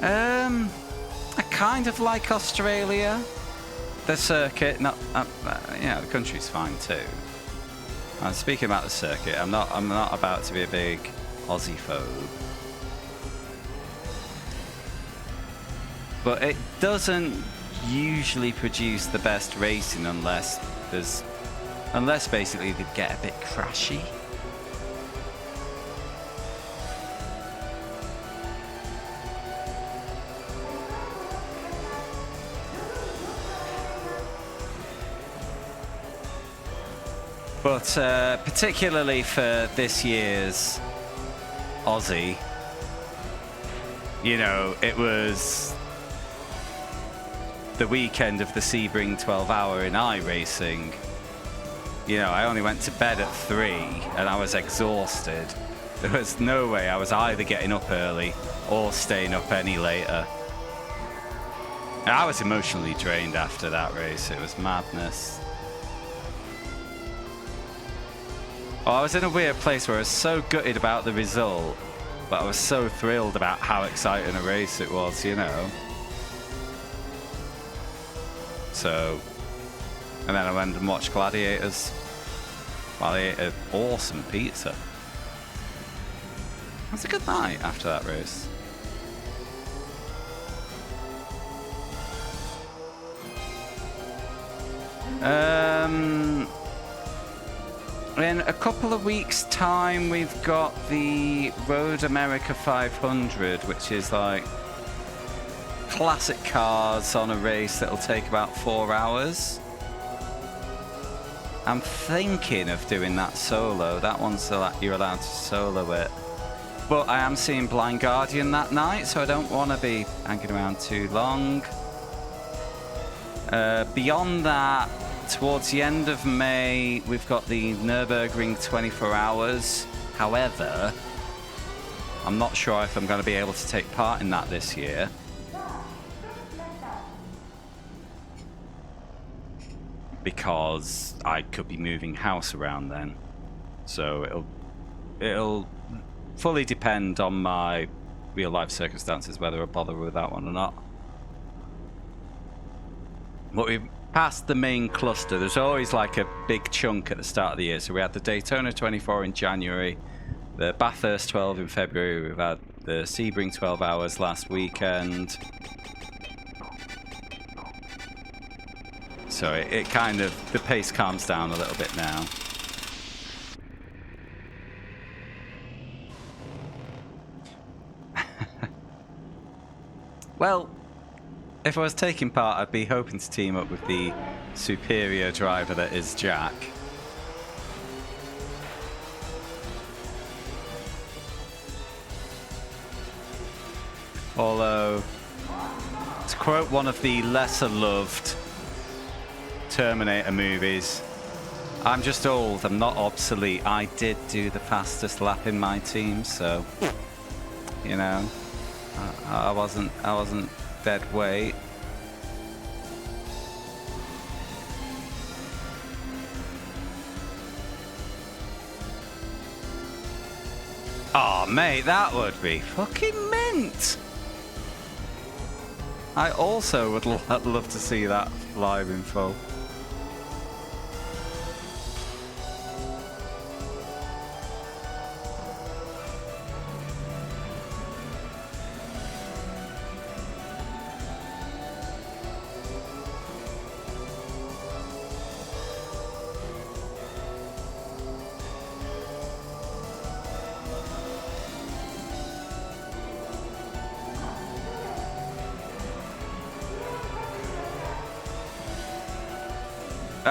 I kind of like Australia. The circuit, not the country's fine too. I'm speaking about the circuit. I'm not about to be a big Aussie phobe. But it doesn't usually produce the best racing unless basically they get a bit crashy. But particularly for this year's Aussie, you know, it was the weekend of the Sebring 12-hour in iRacing. You know, I only went to bed at 3 and I was exhausted. There was no way I was either getting up early or staying up any later. And I was emotionally drained after that race. It was madness. Oh, I was in a weird place where I was so gutted about the result, but I was so thrilled about how exciting a race it was, you know. So, and then I went and watched Gladiators while I ate an awesome pizza. It was a good night after that race. In a couple of weeks' time, we've got the Road America 500, which is like classic cars on a race that'll take about 4 hours. I'm thinking of doing that solo. That one's you're allowed to solo it. But I am seeing Blind Guardian that night, so I don't want to be hanging around too long. Beyond that, towards the end of May, we've got the Nürburgring 24 hours. However, I'm not sure if I'm going to be able to take part in that this year. Because I could be moving house around then. So it'll fully depend on my real life circumstances whether I bother with that one or not. But we've passed the main cluster. There's always like a big chunk at the start of the year. So we had the Daytona 24 in January, the Bathurst 12 in February, we've had the Sebring 12 hours last weekend. So it kind of, the pace calms down a little bit now. Well, if I was taking part, I'd be hoping to team up with the superior driver that is Jack. Although, to quote one of the lesser loved Terminator movies, I'm just old, I'm not obsolete. I did do the fastest lap in my team, so you know, I wasn't dead weight. Oh mate, that would be fucking mint. I also would love to see that live in full.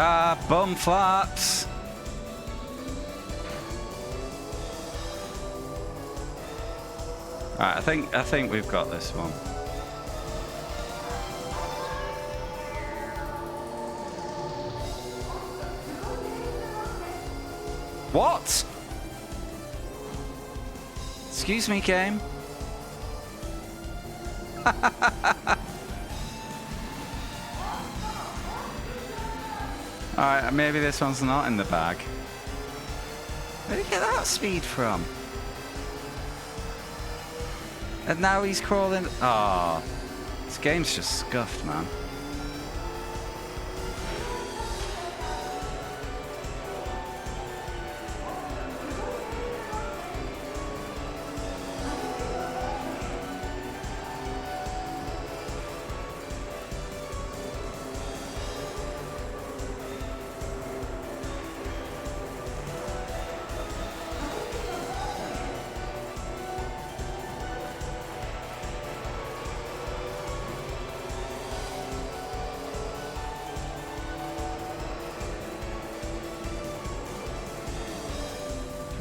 Ah, bum flaps. Alright, I think we've got this one. What? Excuse me, game. Alright, maybe this one's not in the bag. Where did he get that speed from? And now he's crawling. Ah, oh, this game's just scuffed, man.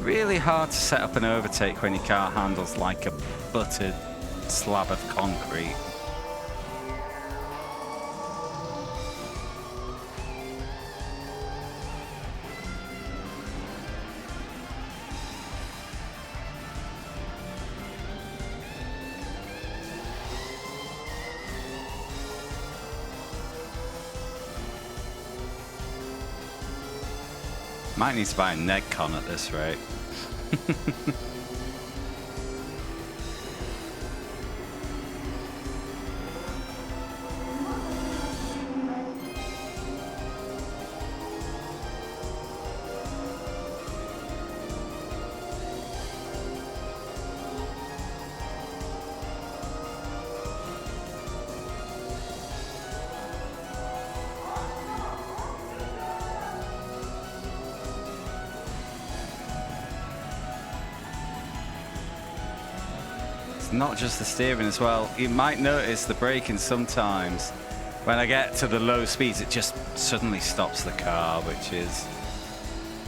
Really hard to set up an overtake when your car handles like a buttered slab of concrete. Might need to buy a Negcon at this rate. Not just the steering as well. You might notice the braking sometimes. When I get to the low speeds, it just suddenly stops the car, which is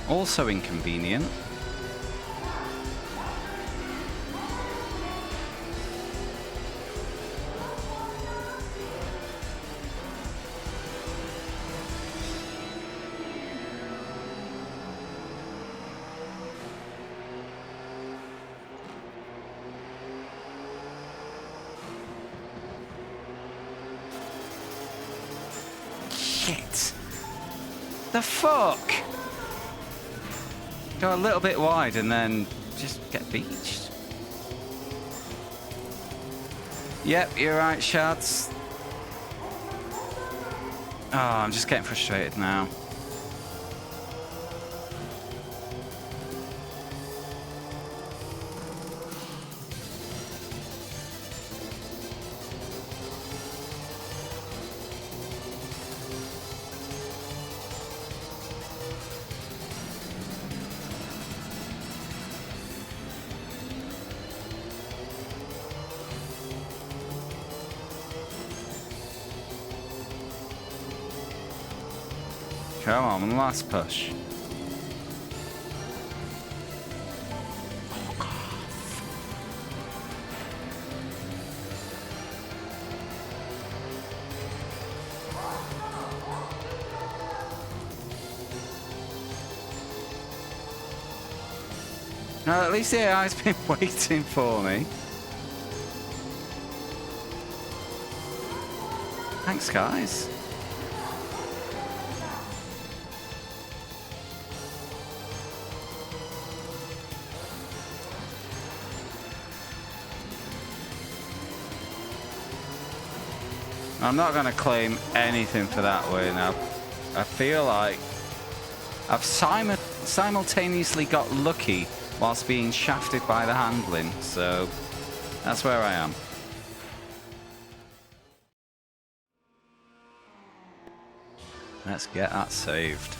also inconvenient. The fuck? Go a little bit wide and then just get beached. Yep, you're right, Shads. Oh, I'm just getting frustrated now. Come on, last push. Now, at least the AI's been waiting for me. Thanks, guys. I'm not going to claim anything for that win. I feel like I've simultaneously got lucky whilst being shafted by the handling, so that's where I am. Let's get that saved.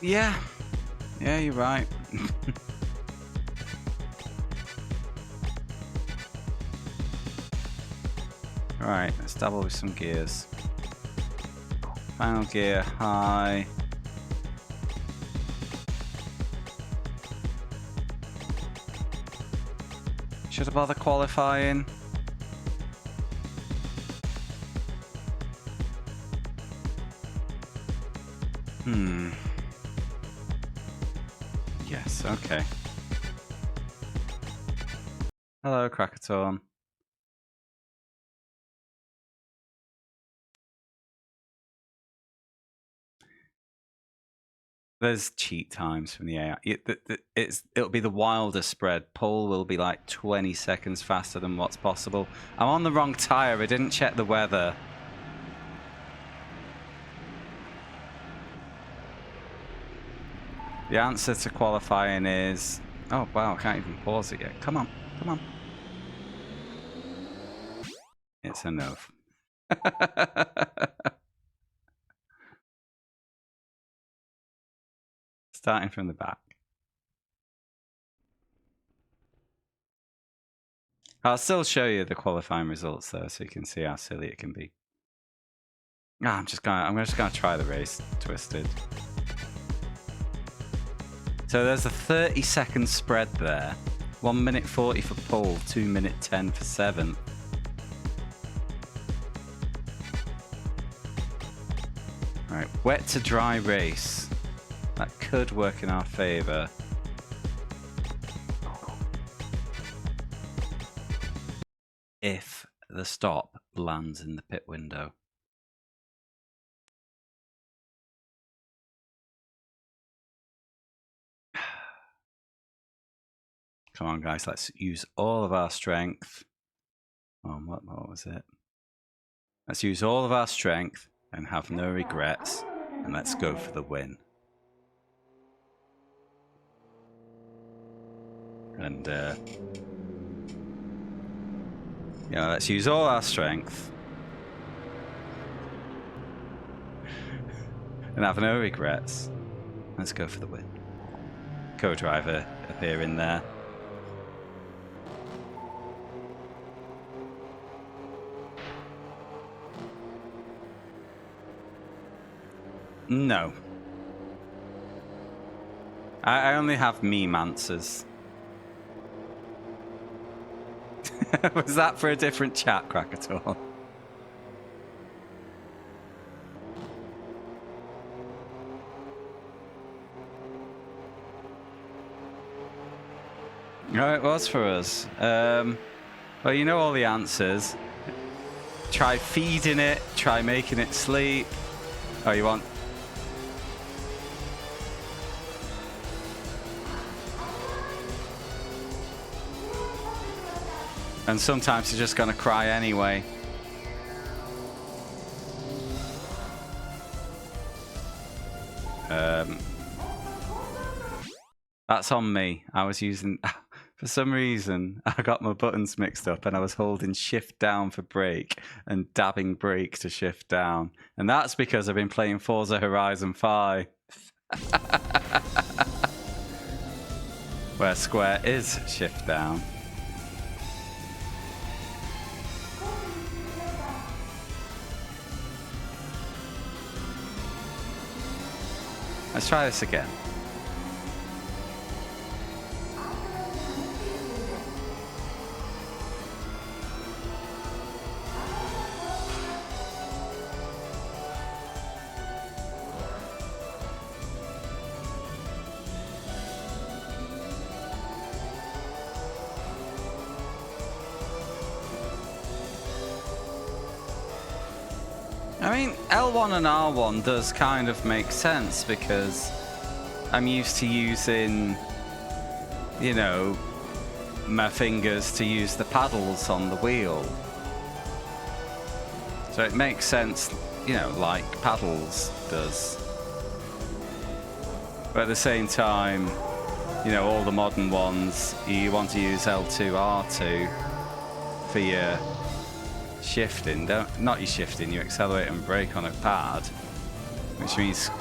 Yeah, you're right. Alright, let's double with some gears. Final gear, high. Should I bother qualifying? Yes, okay. Hello, Krakatoon. There's cheat times from the AI. It'll be the wildest spread. Pole will be like 20 seconds faster than what's possible. I'm on the wrong tire. I didn't check the weather. The answer to qualifying is... Oh, wow, I can't even pause it yet. Come on, come on. It's a no. Starting from the back. I'll still show you the qualifying results though, so you can see how silly it can be. I'm just gonna try the race, Twisted. So there's a 30-second spread there. 1 minute 40 for pole, 2 minute 10 for 7th. Alright, wet to dry race. That could work in our favour. If the stop lands in the pit window. Come on, guys, let's use all of our strength. What was it? Let's use all of our strength and have no regrets, and let's go for the win. And yeah, let's use all our strength and have no regrets. Let's go for the win. Co-driver appearing there. No. I only have meme answers. Was that for a different chat, Krakatoon? No, it was for us. Well, you know all the answers. Try feeding it, try making it sleep. Oh, you want... And sometimes you're just gonna cry anyway. That's on me. I was using... For some reason, I got my buttons mixed up and I was holding shift down for brake and dabbing brake to shift down. And that's because I've been playing Forza Horizon 5. Where square is shift down. Let's try this again. I mean, L1 and R1 does kind of make sense because I'm used to using, you know, my fingers to use the paddles on the wheel. So it makes sense, you know, like paddles does. But at the same time, you know, all the modern ones, you want to use L2, R2 for your shifting, not your shifting, you accelerate and brake on a pad, which means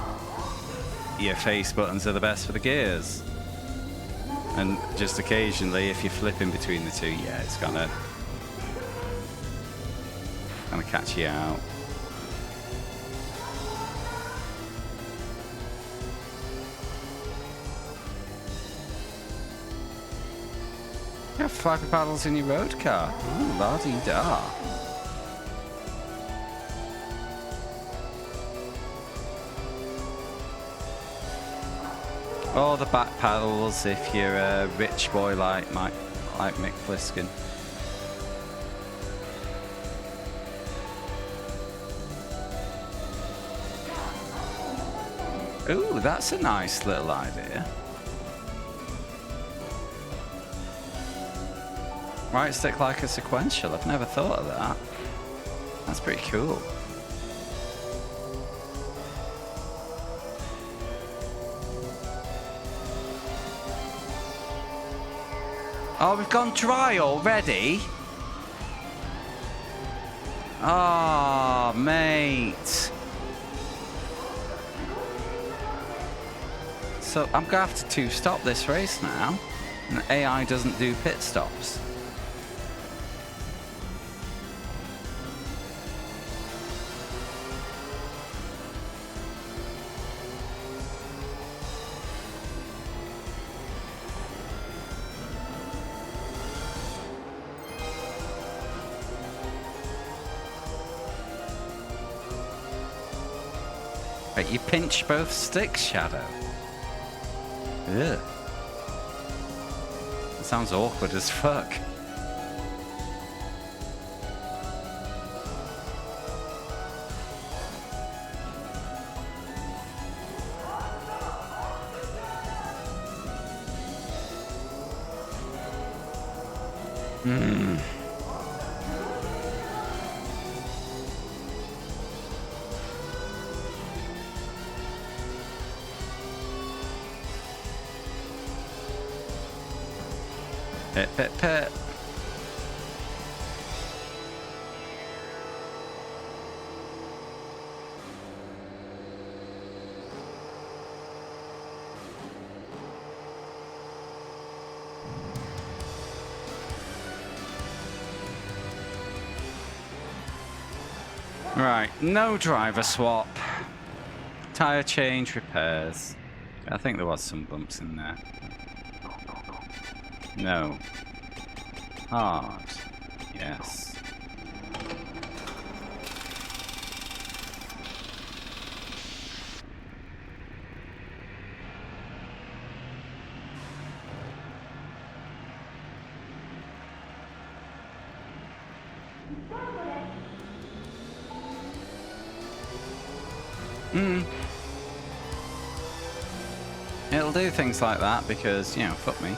your face buttons are the best for the gears. And just occasionally, if you're flipping between the two, yeah, it's gonna catch you out. You have flappy paddles in your road car. Ooh, la-dee-da. Or the back paddles if you're a rich boy like Mick Pliskin. Ooh, that's a nice little idea. Right stick like a sequential. I've never thought of that. That's pretty cool. Oh, we've gone dry already? Oh, mate. So I'm gonna have to two-stop this race now. And AI doesn't do pit stops. Right, you pinch both sticks, Shadow. Ugh. That sounds awkward as fuck. Hmm. Pit, pit, pit. Right, no driver swap. Tire change, repairs. I think there was some bumps in there. No. Hard. Yes. It'll do things like that because, you know, fuck me.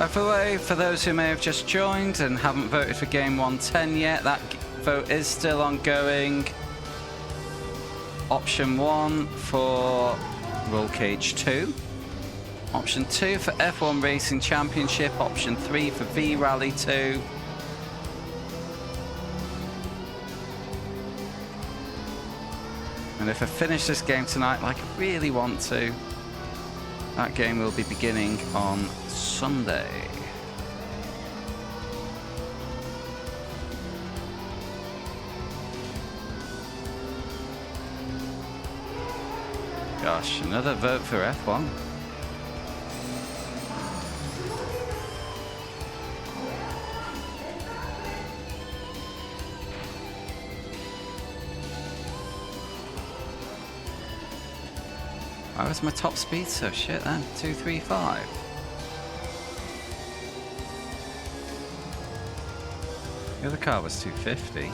By the way, for those who may have just joined and haven't voted for Game 110 yet, that vote is still ongoing. Option 1 for Roll Cage 2. Option 2 for F1 Racing Championship. Option 3 for V Rally 2. And if I finish this game tonight like I really want to, that game will be beginning on Sunday. Gosh, another vote for F1. Why was my top speed so shit then? 235. The other car was 250.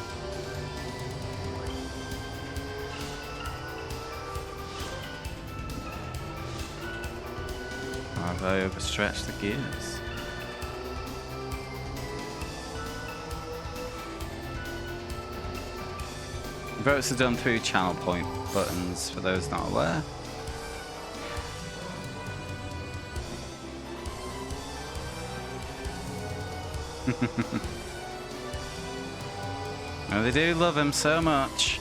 Have I overstretched the gears? Votes are done through channel point buttons for those not aware. Oh, they do love him so much.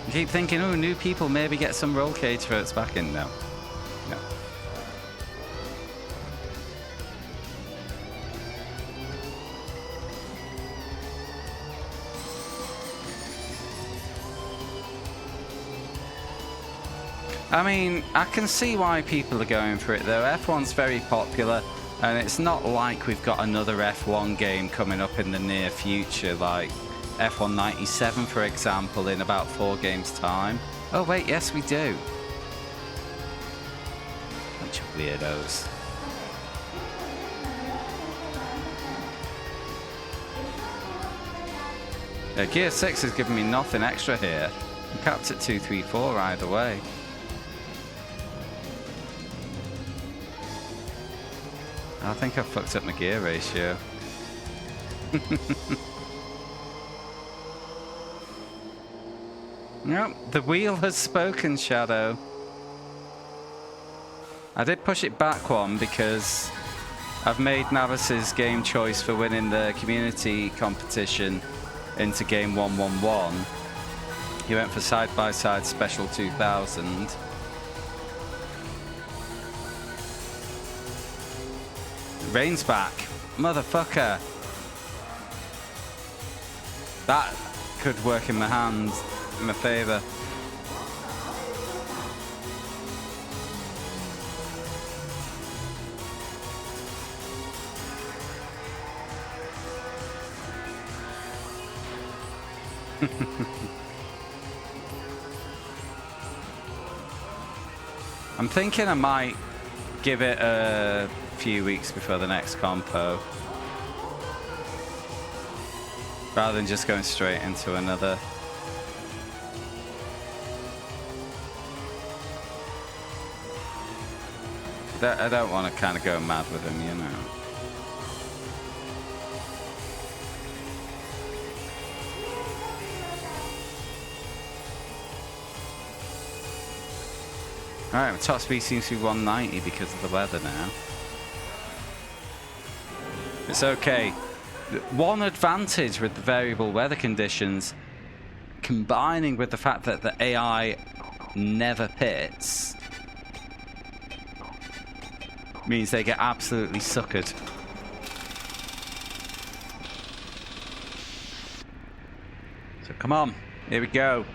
You keep thinking, oh, new people maybe get some roll cage votes back in. No. No. I mean, I can see why people are going for it though. F1's very popular, and it's not like we've got another F1 game coming up in the near future, like F1 97, for example, in about 4 games' time. Oh wait, yes we do. Bunch of weirdos. Gear 6 is giving me nothing extra here. I'm capped at 234 either way. I think I've fucked up my gear ratio. Nope, the wheel has spoken, Shadow. I did push it back one because I've made Navis's game choice for winning the community competition into game 111. He went for side-by-side special 2000. Rain's back. Motherfucker. That could work in my hand, in my favor. I'm thinking I might give it a few weeks before the next compo, rather than just going straight into another. I don't want to kind of go mad with him, you know. Alright, my top speed seems to be 190 because of the weather now. It's okay. One advantage with the variable weather conditions, combining with the fact that the AI never pits, means they get absolutely suckered. So come on, here we go.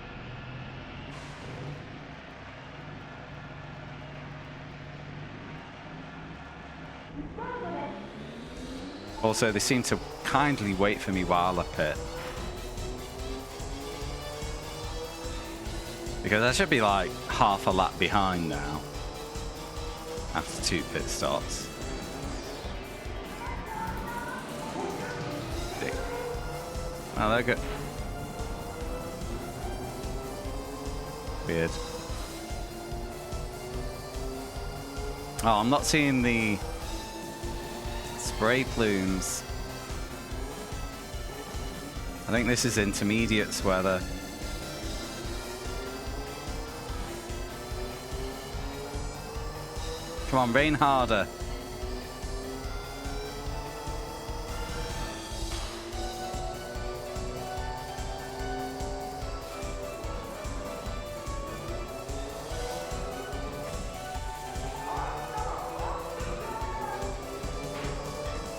Also, they seem to kindly wait for me while I pit. Because I should be like half a lap behind now. After 2 pit stops. Oh, they're good. Weird. Oh, I'm not seeing the spray plumes. I think this is intermediates weather. Come on, rain harder.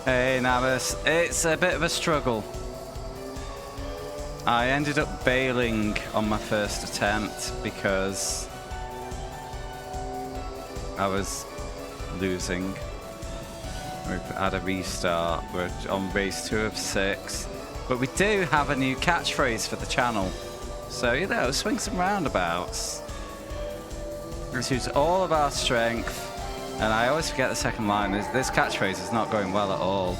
Hey Navis, it's a bit of a struggle. I ended up bailing on my first attempt because I was losing. We've had a restart. We're on race 2 of 6. But we do have a new catchphrase for the channel. So, you know, swings and roundabouts. Let's use all of our strength. And I always forget the second line. This catchphrase is not going well at all.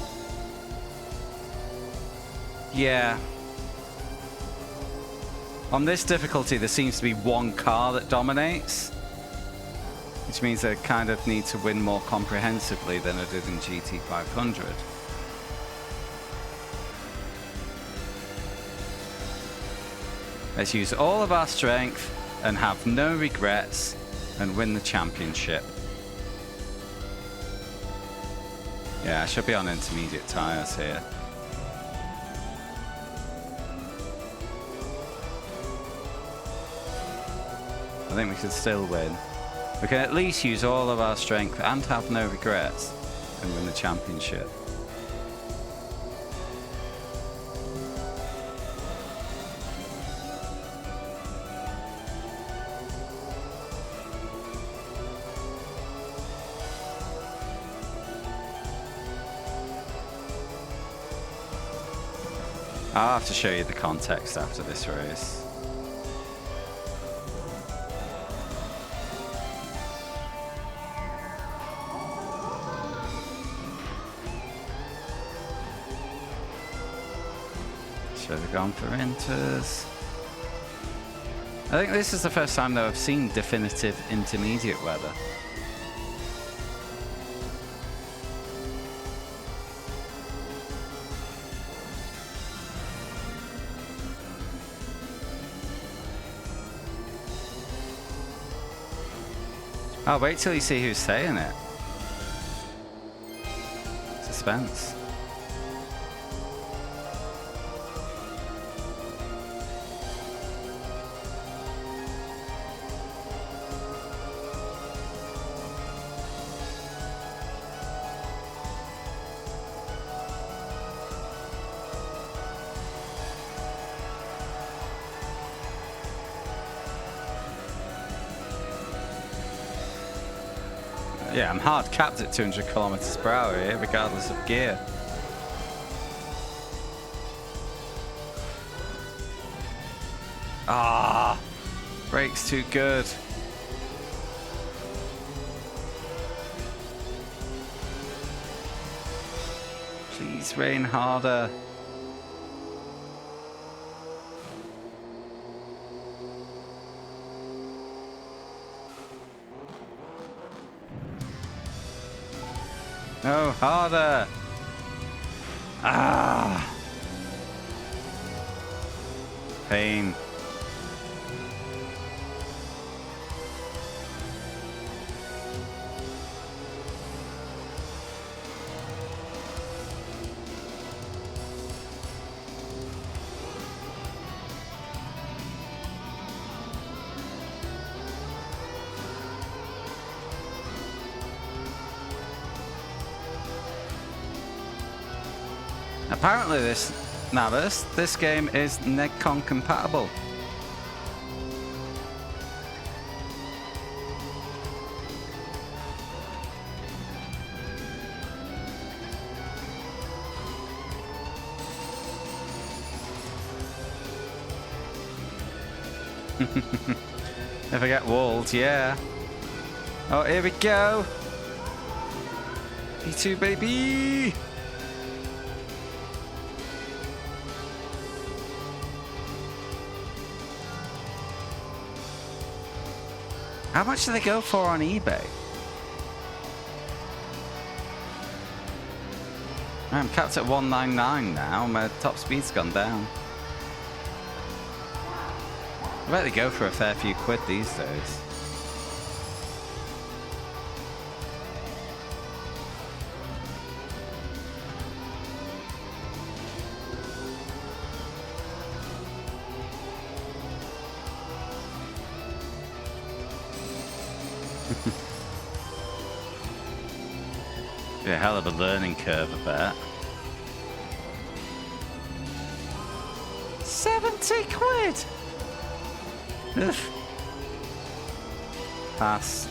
Yeah. On this difficulty, there seems to be one car that dominates. Which means I kind of need to win more comprehensively than I did in GT500. Let's use all of our strength and have no regrets and win the championship. Yeah, I should be on intermediate tyres here. I think we can still win. We can at least use all of our strength and have no regrets and win the championship. I'll have to show you the context after this race. Should have gone for inters. I think this is the first time though I've seen definitive intermediate weather. Oh, wait till you see who's saying it. Suspense. Yeah, I'm hard capped at 200 kilometers per hour here, regardless of gear. Ah, brakes too good. Please rain harder. No, harder. Ah. Pain. Apparently this game is Negcon compatible. If I get walled, yeah. Oh, here we go. P2 baby. How much do they go for on eBay? I'm capped at 199 now. My top speed's gone down. I bet they go for a fair few quid these days. Be a hell of a learning curve, I bet. 70 quid! Ugh. Pass.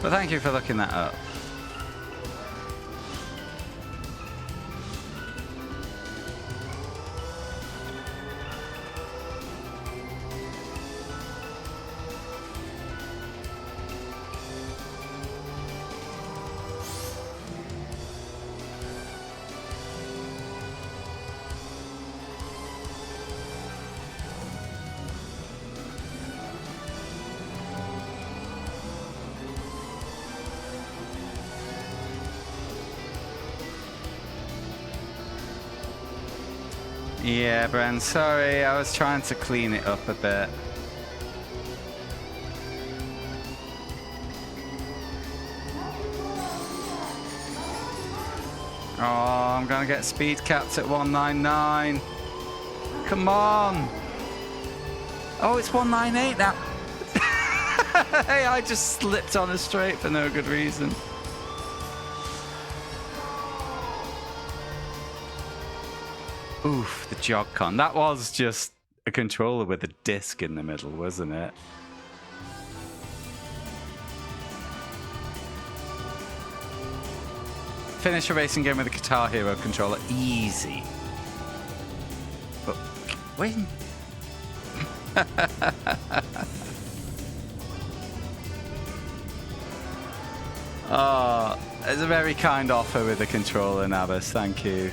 But thank you for looking that up. Yeah, Bren, sorry, I was trying to clean it up a bit. Oh, I'm gonna get speed capped at 199. Come on. Oh, it's 198 now. Hey, I just slipped on a straight for no good reason. Oof, the Jog-Con. That was just a controller with a disc in the middle, wasn't it? Finish a racing game with a Guitar Hero controller. Easy. But win. Oh, it's a very kind offer with the controller, Nabas. Thank you.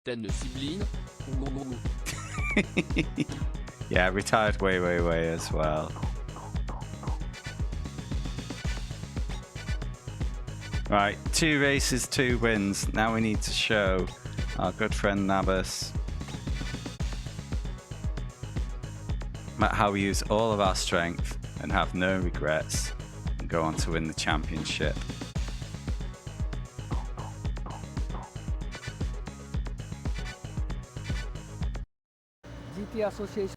Ten Sibline. Yeah, retired way as well. Right, 2 races, 2 wins. Now we need to show our good friend Nabas how we use all of our strength and have no regrets and go on to win the championship. GT Association.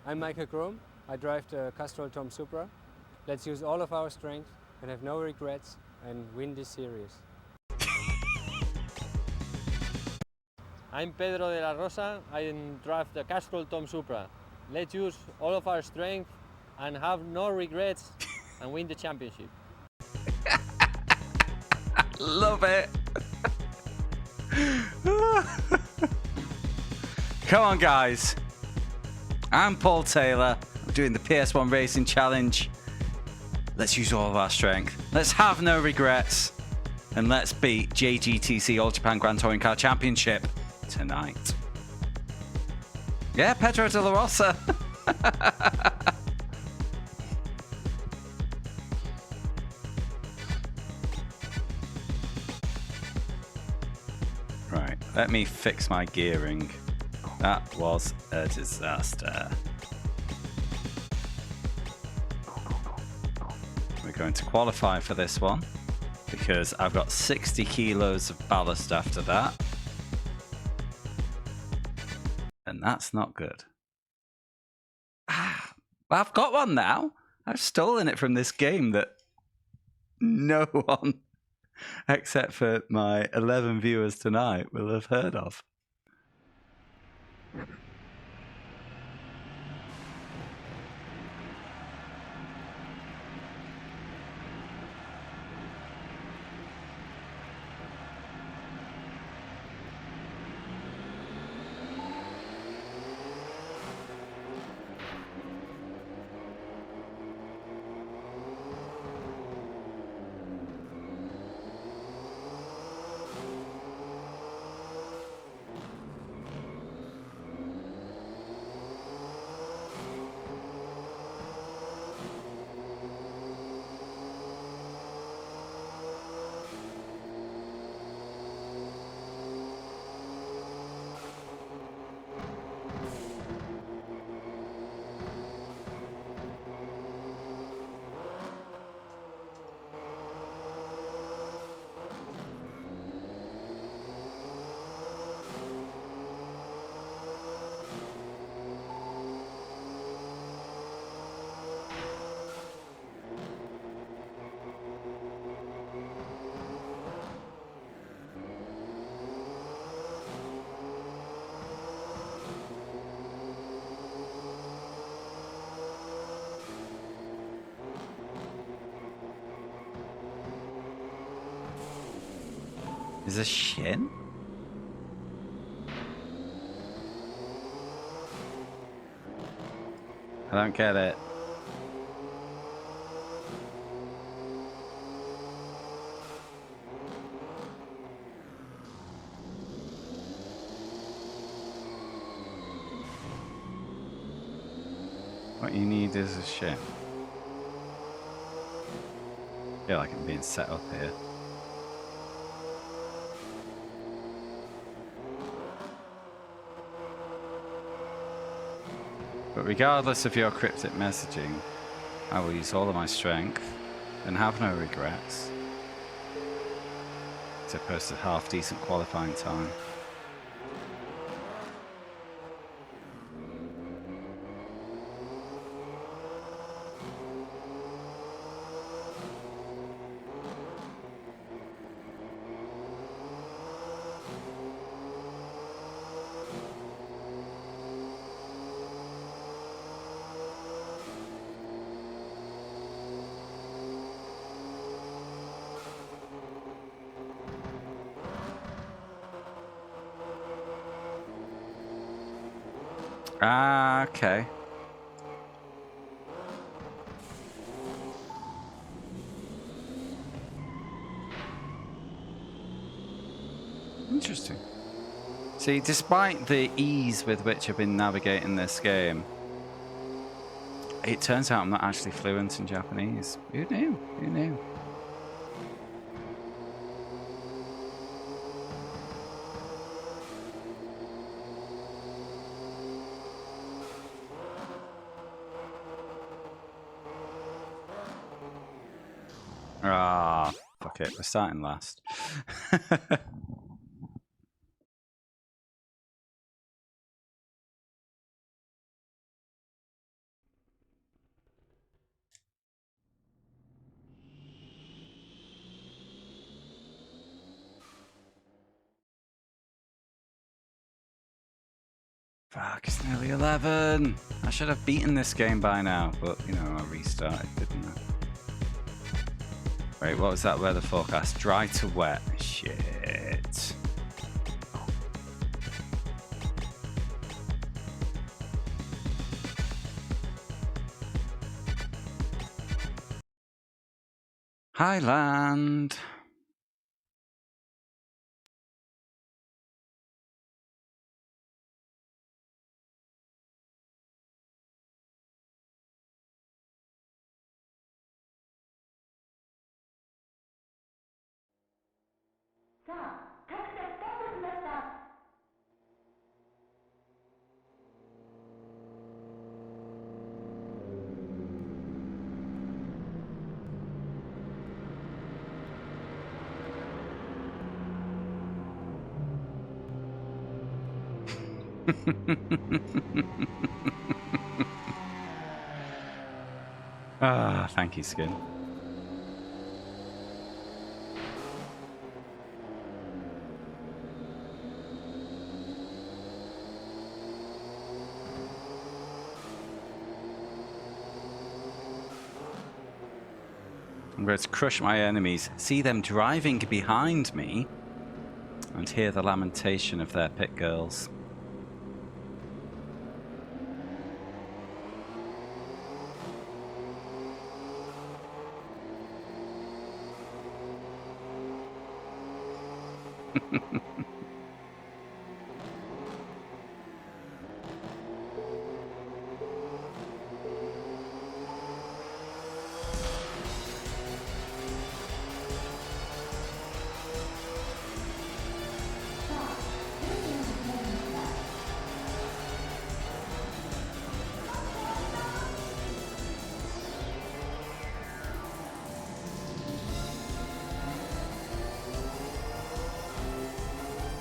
I'm Michael Chrome. I drive the Castrol Tom Supra. Let's use all of our strength and have no regrets and win this series. I'm Pedro de la Rosa. I drive the Castrol Tom Supra. Let's use all of our strength and have no regrets and win the championship. Love it. Come on, guys. I'm Paul Taylor. I'm doing the PS1 Racing Challenge. Let's use all of our strength. Let's have no regrets. And let's beat JGTC All Japan Grand Touring Car Championship tonight. Yeah, Pedro de la Rosa. Right, let me fix my gearing. That was a disaster. We're going to qualify for this one because I've got 60 kilos of ballast after that. And that's not good. Ah, I've got one now. I've stolen it from this game that no one except for my 11 viewers tonight will have heard of. Is a shin? I don't get it. What you need is a shin. I feel like I'm being set up here. But regardless of your cryptic messaging, I will use all of my strength and have no regrets to post a half-decent qualifying time. Ah, okay. Interesting. See, despite the ease with which I've been navigating this game, it turns out I'm not actually fluent in Japanese. Who knew? Who knew? Ah, fuck it. We're starting last. Fuck, it's nearly 11. I should have beaten this game by now, but, you know, I restarted, didn't I? Wait, what was that weather forecast? Dry to wet. Shit. Highland. Ah, thank you, Skin. I'm going to crush my enemies, see them driving behind me, and hear the lamentation of their pit girls.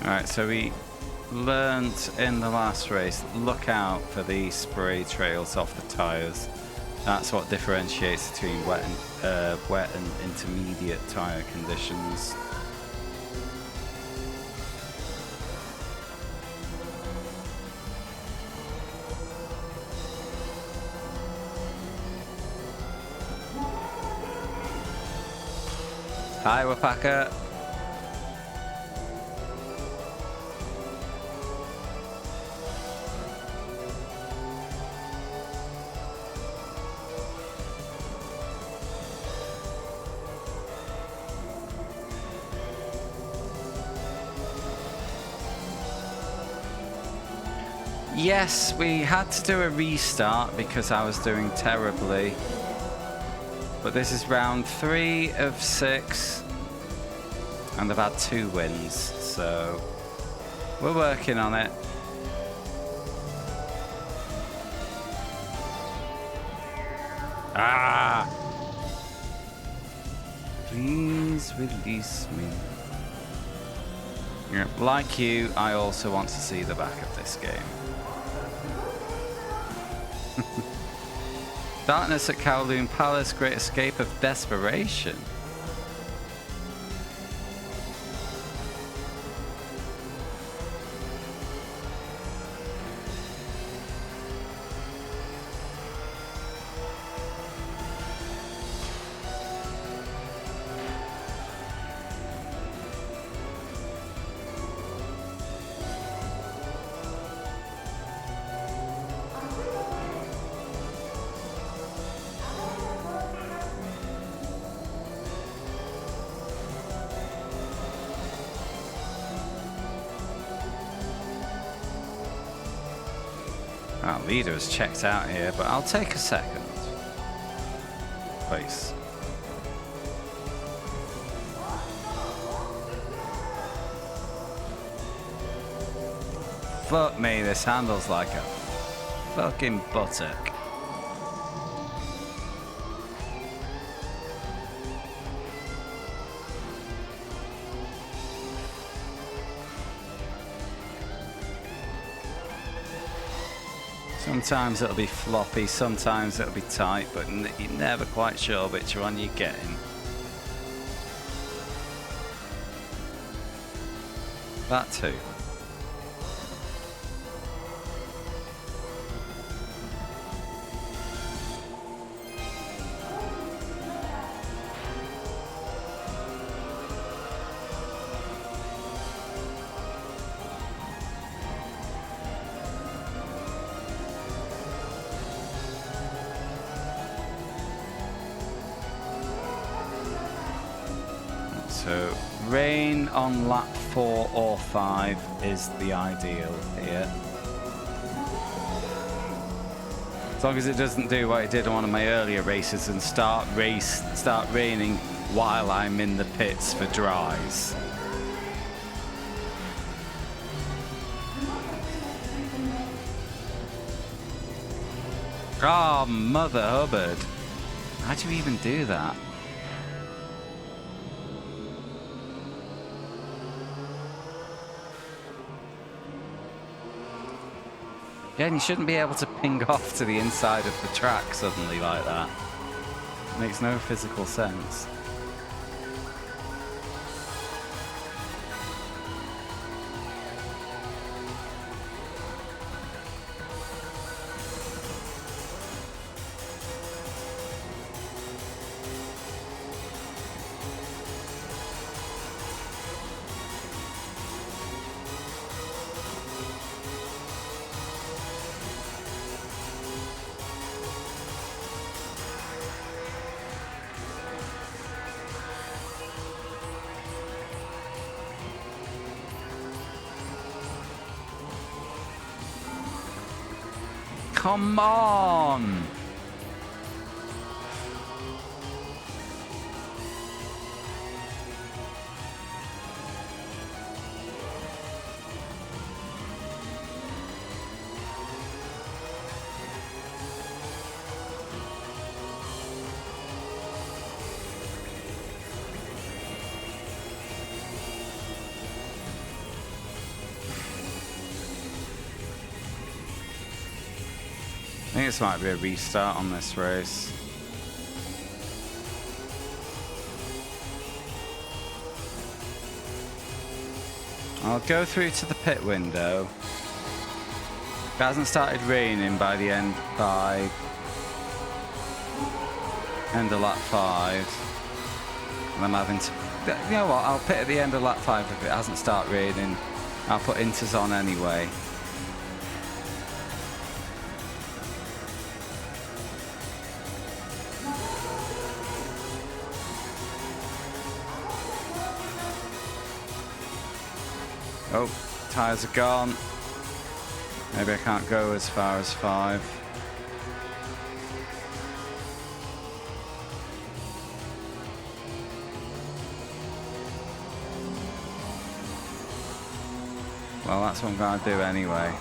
Alright, so we learnt in the last race, look out for these spray trails off the tyres. That's what differentiates between wet and intermediate tyre conditions. Hi, Wapaka. Yes, we had to do a restart because I was doing terribly. But this is round 3 of 6. And I've had 2 wins, so we're working on it. Ah! Please release me. Yeah, like you, I also want to see the back of this game. Darkness at Kowloon Palace, Great Escape of Desperation. Our leader has checked out here, but I'll take a second. Please. Fuck me, this handles like a fucking buttock. Sometimes it'll be floppy, sometimes it'll be tight, but you're never quite sure which one you're getting. That too. So, rain on lap 4 or 5 is the ideal here. As long as it doesn't do what it did on one of my earlier races and start raining while I'm in the pits for dries. Oh, Mother Hubbard. How do you even do that? Again, you shouldn't be able to ping off to the inside of the track suddenly like that. It makes no physical sense. Come on! I think this might be a restart on this race. I'll go through to the pit window. It hasn't started raining by the end of lap 5. And I'm having to, you know what, I'll pit at the end of lap 5 if it hasn't started raining. I'll put inters on anyway. Oh, tyres are gone. Maybe I can't go as far as 5. Well, that's what I'm going to do anyway.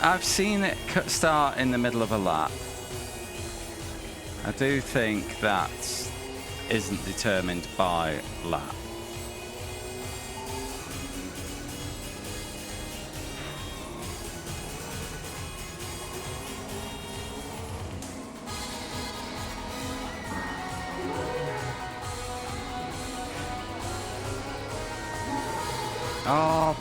I've seen it start in the middle of a lap. I do think that isn't determined by lap. Oh.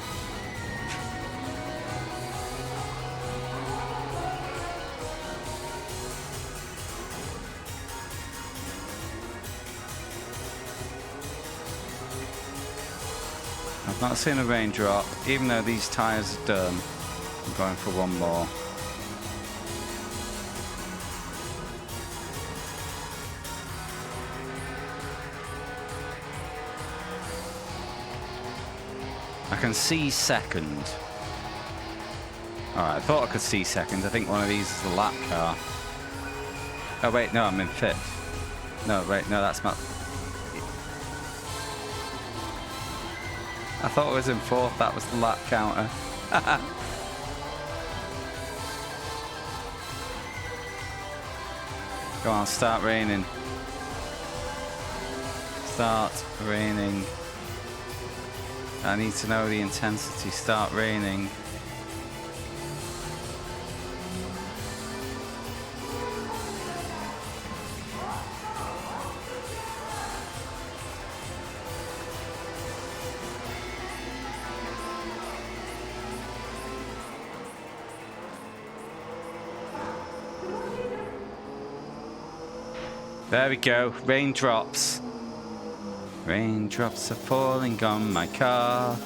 I've not seen a raindrop, even though these tyres are done. I'm going for one more. I can see second. Alright, I thought I could see second. I think one of these is the lap car. Oh wait, no, I'm in 5th. No, wait, no, that's not... I thought I was in 4th, that was the lap counter. Go on, start raining. Start raining. I need to know the intensity. Start raining. There we go, raindrops. Raindrops are falling on my car.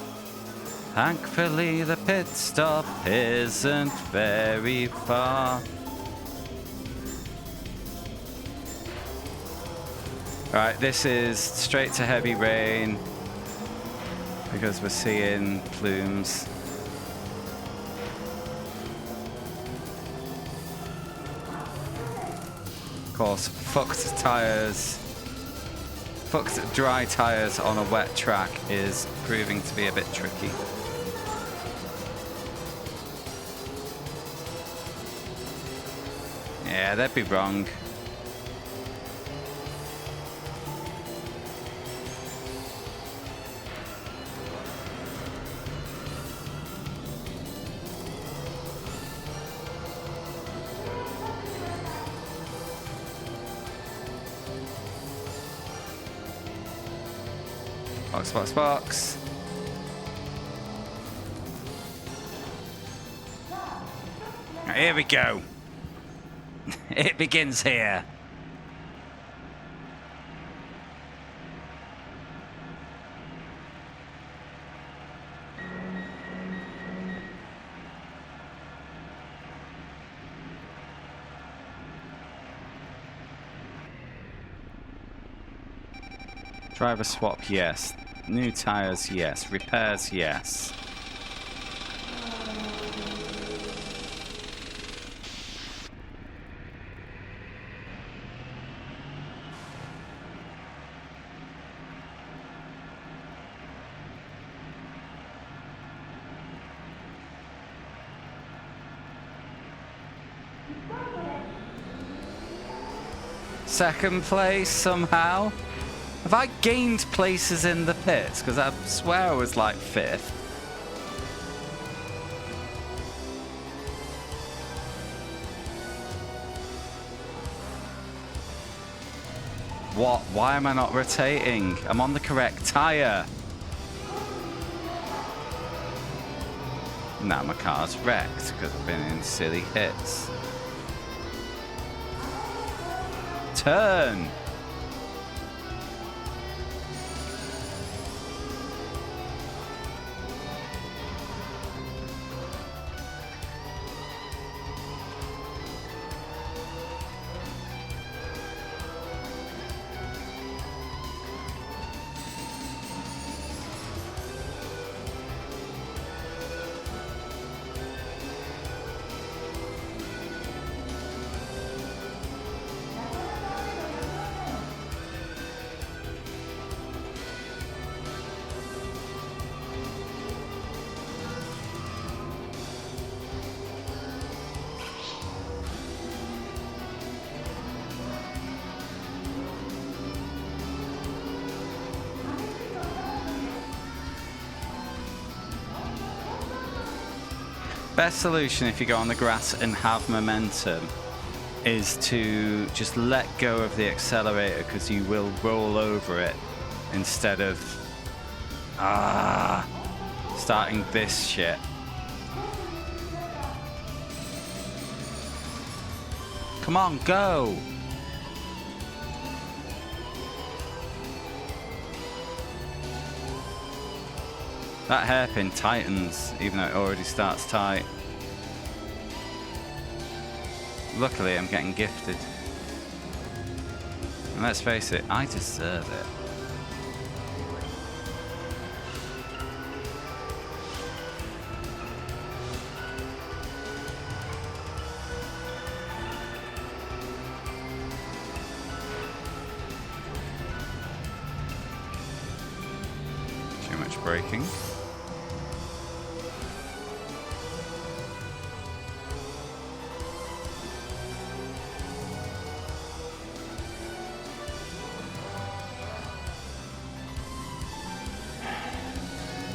Thankfully the pit stop isn't very far. Alright, this is straight to heavy rain because we're seeing plumes. Of course, fucked tyres, fucked dry tyres on a wet track is proving to be a bit tricky. Yeah, they'd be wrong. Box, box, box. Here we go. It begins here. Driver swap, yes. New tires, yes. Repairs, yes. Second place somehow. Have I gained places in the pits? Because I swear I was like 5th. What? Why am I not rotating? I'm on the correct tyre. Now my car's wrecked because I've been in silly hits. Turn. Best solution if you go on the grass and have momentum is to just let go of the accelerator, because you will roll over it instead of starting this shit. Come on, go! That hairpin tightens, even though it already starts tight. Luckily, I'm getting gifted. And let's face it, I deserve it. Too much braking.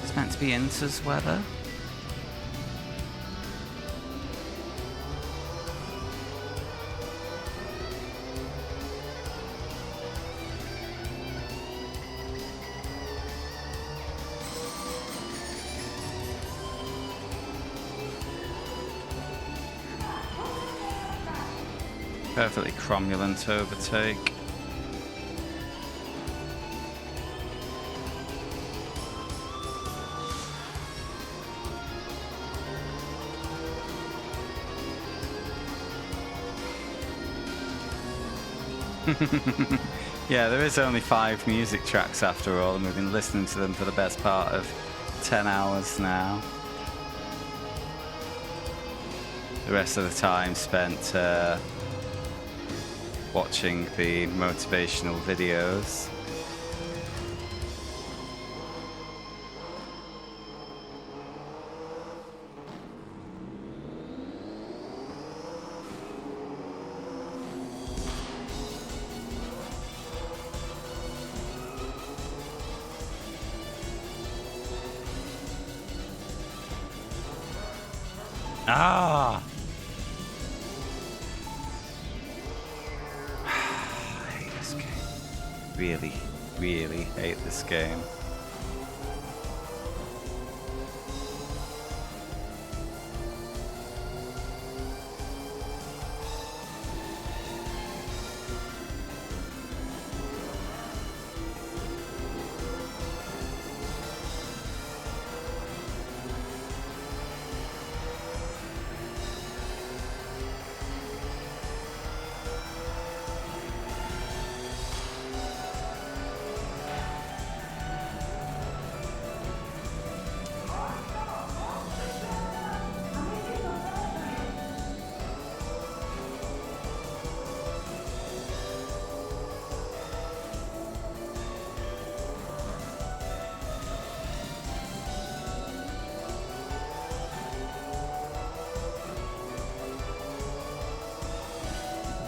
It's meant to be Inter's weather. Perfectly cromulent overtake. Yeah, there is only 5 music tracks after all, and we've been listening to them for the best part of 10 hours now. The rest of the time spent watching the motivational videos. Ah! I hate this game. Really, really hate this game.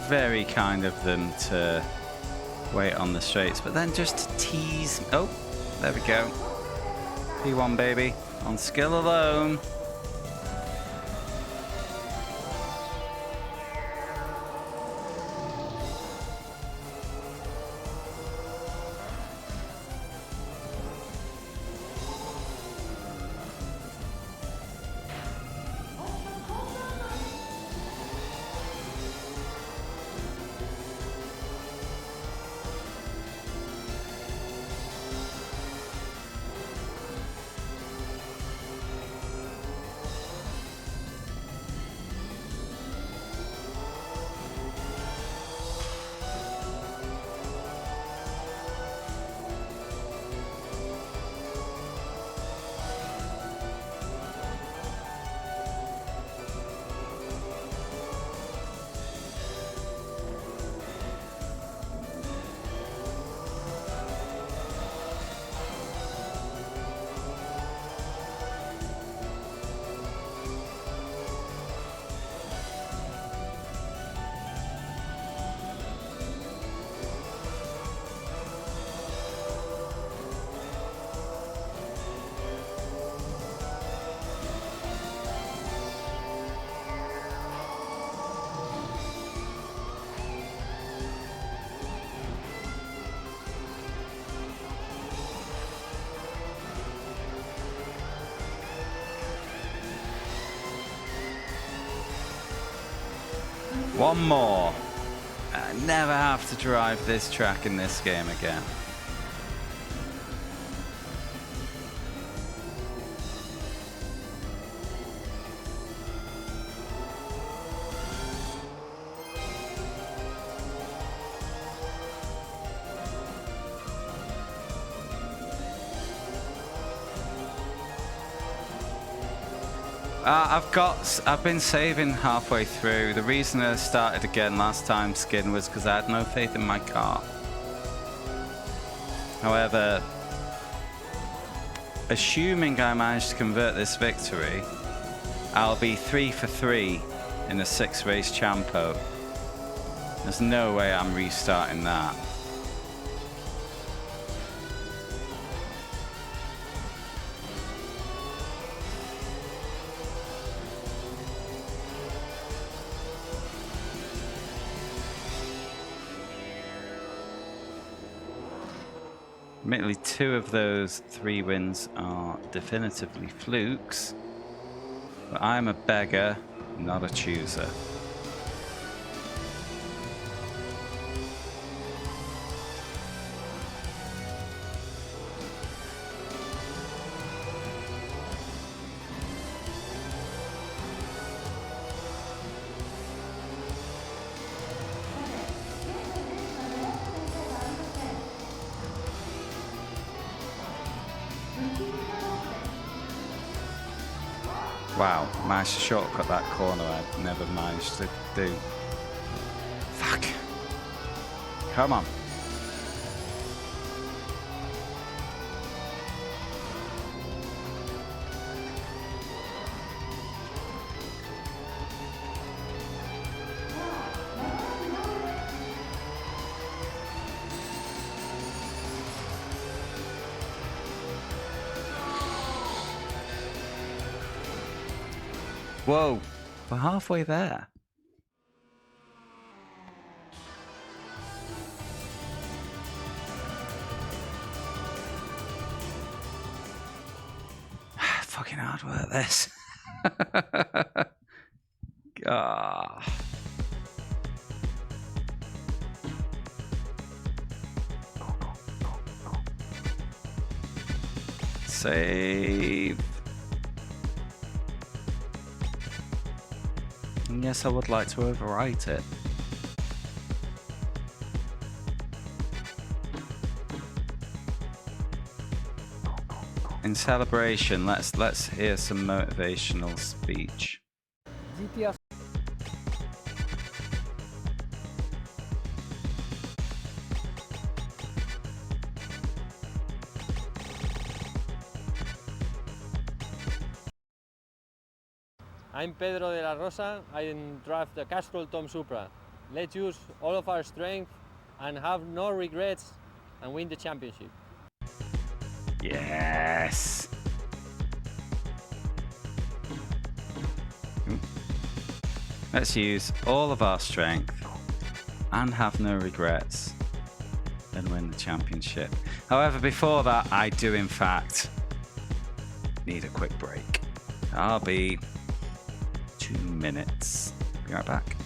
Very kind of them to wait on the straights, but then just to tease. Oh, there we go. P1 baby, on skill alone. one more. I never have to drive this track in this game again. I've been saving halfway through. The reason I started again last time, Skin, was because I had no faith in my car. However, assuming I manage to convert this victory, I'll be 3 for 3 in the 6-race Champo. There's no way I'm restarting that. Admittedly, 2 of those 3 wins are definitively flukes, but I'm a beggar, not a chooser. Wow, managed to shortcut that corner I never managed to do. Fuck. Come on. Whoa, we're halfway there. Fucking hard work, this. Ah. Save. Yes, I would like to overwrite it. In celebration, let's hear some motivational speech. GTR I'm Pedro de la Rosa. I drive the Castrol Tom Supra. Let's use all of our strength and have no regrets and win the championship. Yes. Let's use all of our strength and have no regrets and win the championship. However, before that, I do in fact need a quick break. I'll be 2 minutes. Be right back.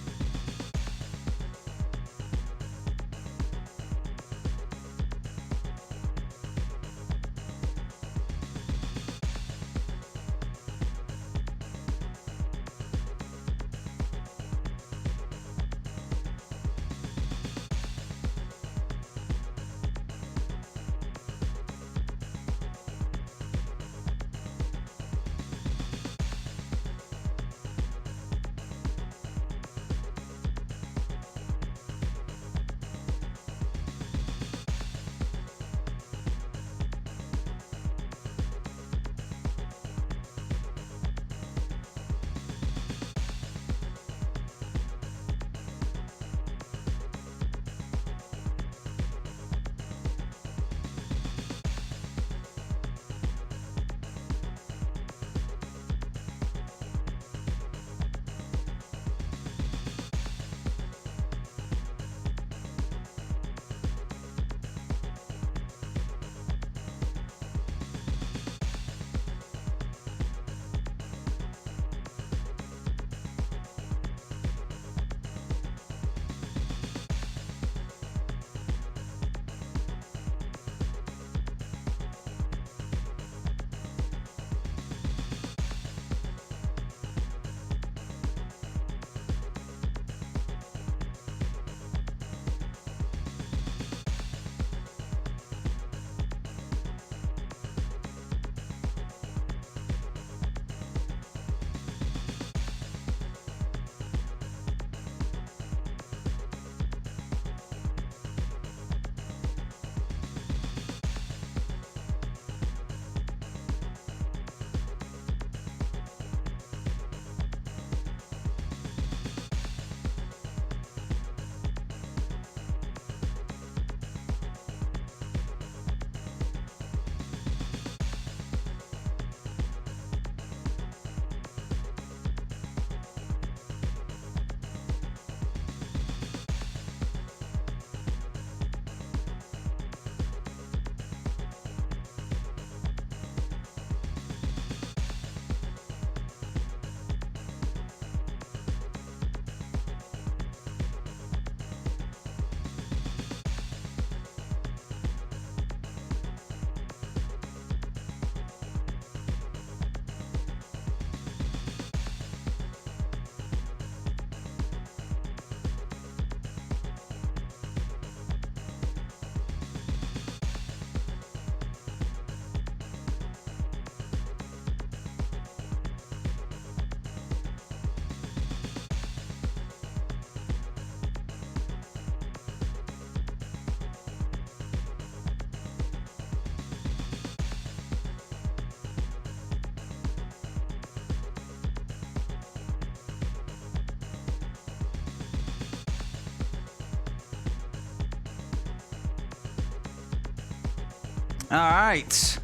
Alright.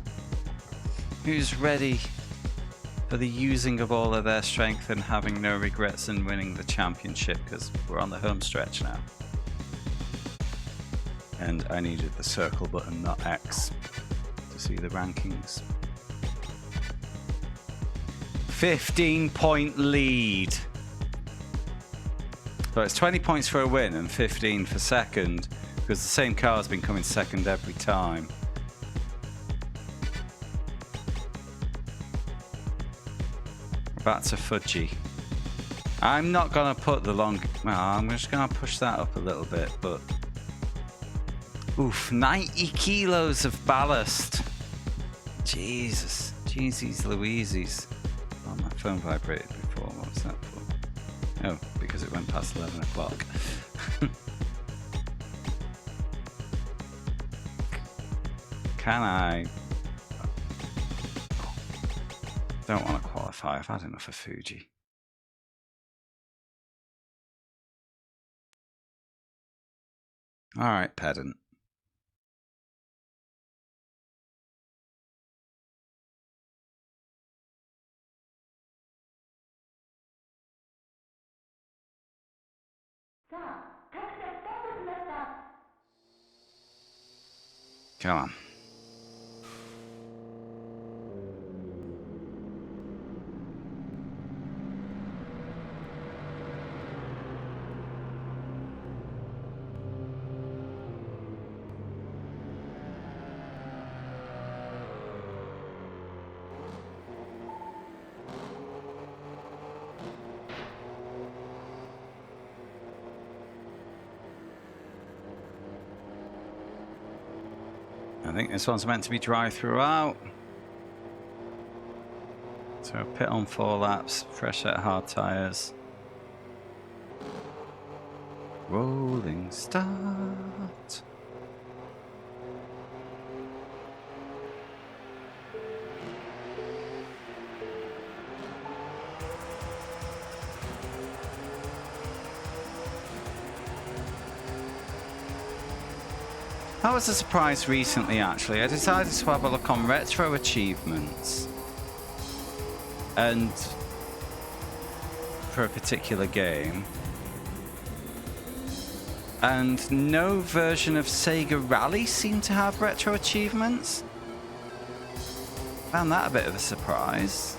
Who's ready for the using of all of their strength and having no regrets in winning the championship? Because we're on the home stretch now. And I needed the circle button, not X, to see the rankings. 15-point lead. So it's 20 points for a win and 15 for second, because the same car has been coming second every time. Back to Fuji. I'm not gonna put the long. Well, I'm just gonna push that up a little bit, but oof, 90 kilos of ballast. Jesus, Jeezies Louises. Oh, my phone vibrated before. What was that for? Oh, because it went past 11 o'clock. Can I? Don't want to qualify. I've had enough of Fuji. All right, pedant. Come on. I think this one's meant to be dry throughout. So pit on 4 laps, fresh set of hard tyres. Rolling start. That was a surprise recently, actually. I decided to have a look on retro achievements. And for a particular game. And no version of Sega Rally seemed to have retro achievements. Found that a bit of a surprise.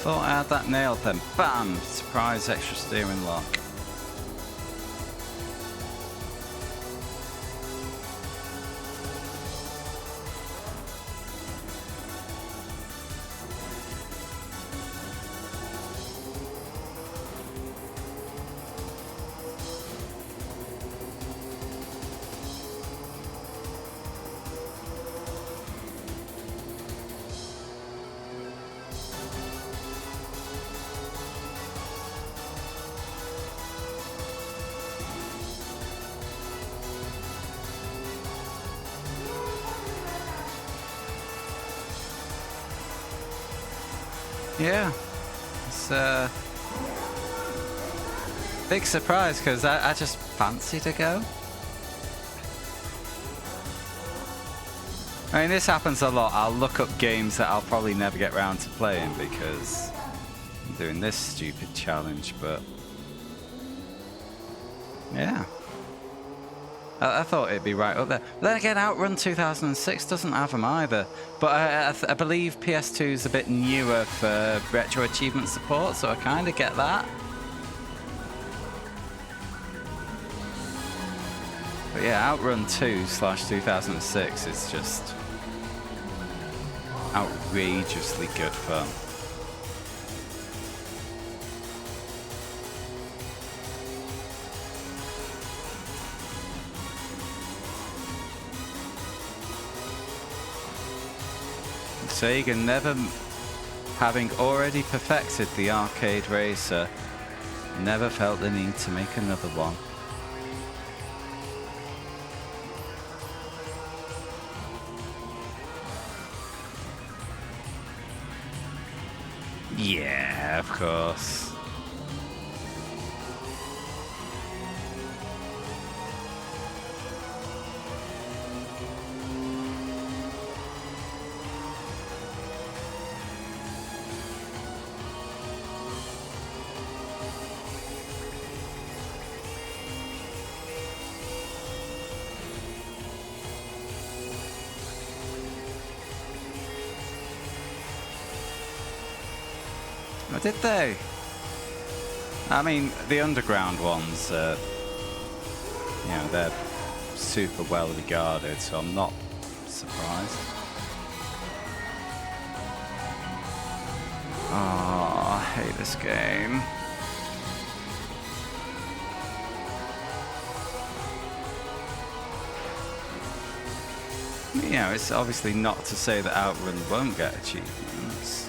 thought I had that nailed then. Bam! Surprise extra steering lock. Yeah, it's a big surprise because I just fancy to go. I mean, this happens a lot. I'll look up games that I'll probably never get around to playing because I'm doing this stupid challenge, but yeah. I thought it'd be right up there. But then again, Outrun 2006 doesn't have them either. But I believe PS2 is a bit newer for retro achievement support, so I kind of get that. But yeah, Outrun 2/2006 is just outrageously good fun. Sega, never having already perfected the arcade racer, never felt the need to make another one. Yeah, of course. Oh, did they? I mean, the underground ones, you know, they're super well regarded, so I'm not surprised. Oh, I hate this game. You know, it's obviously not to say that Outrun won't get achievements.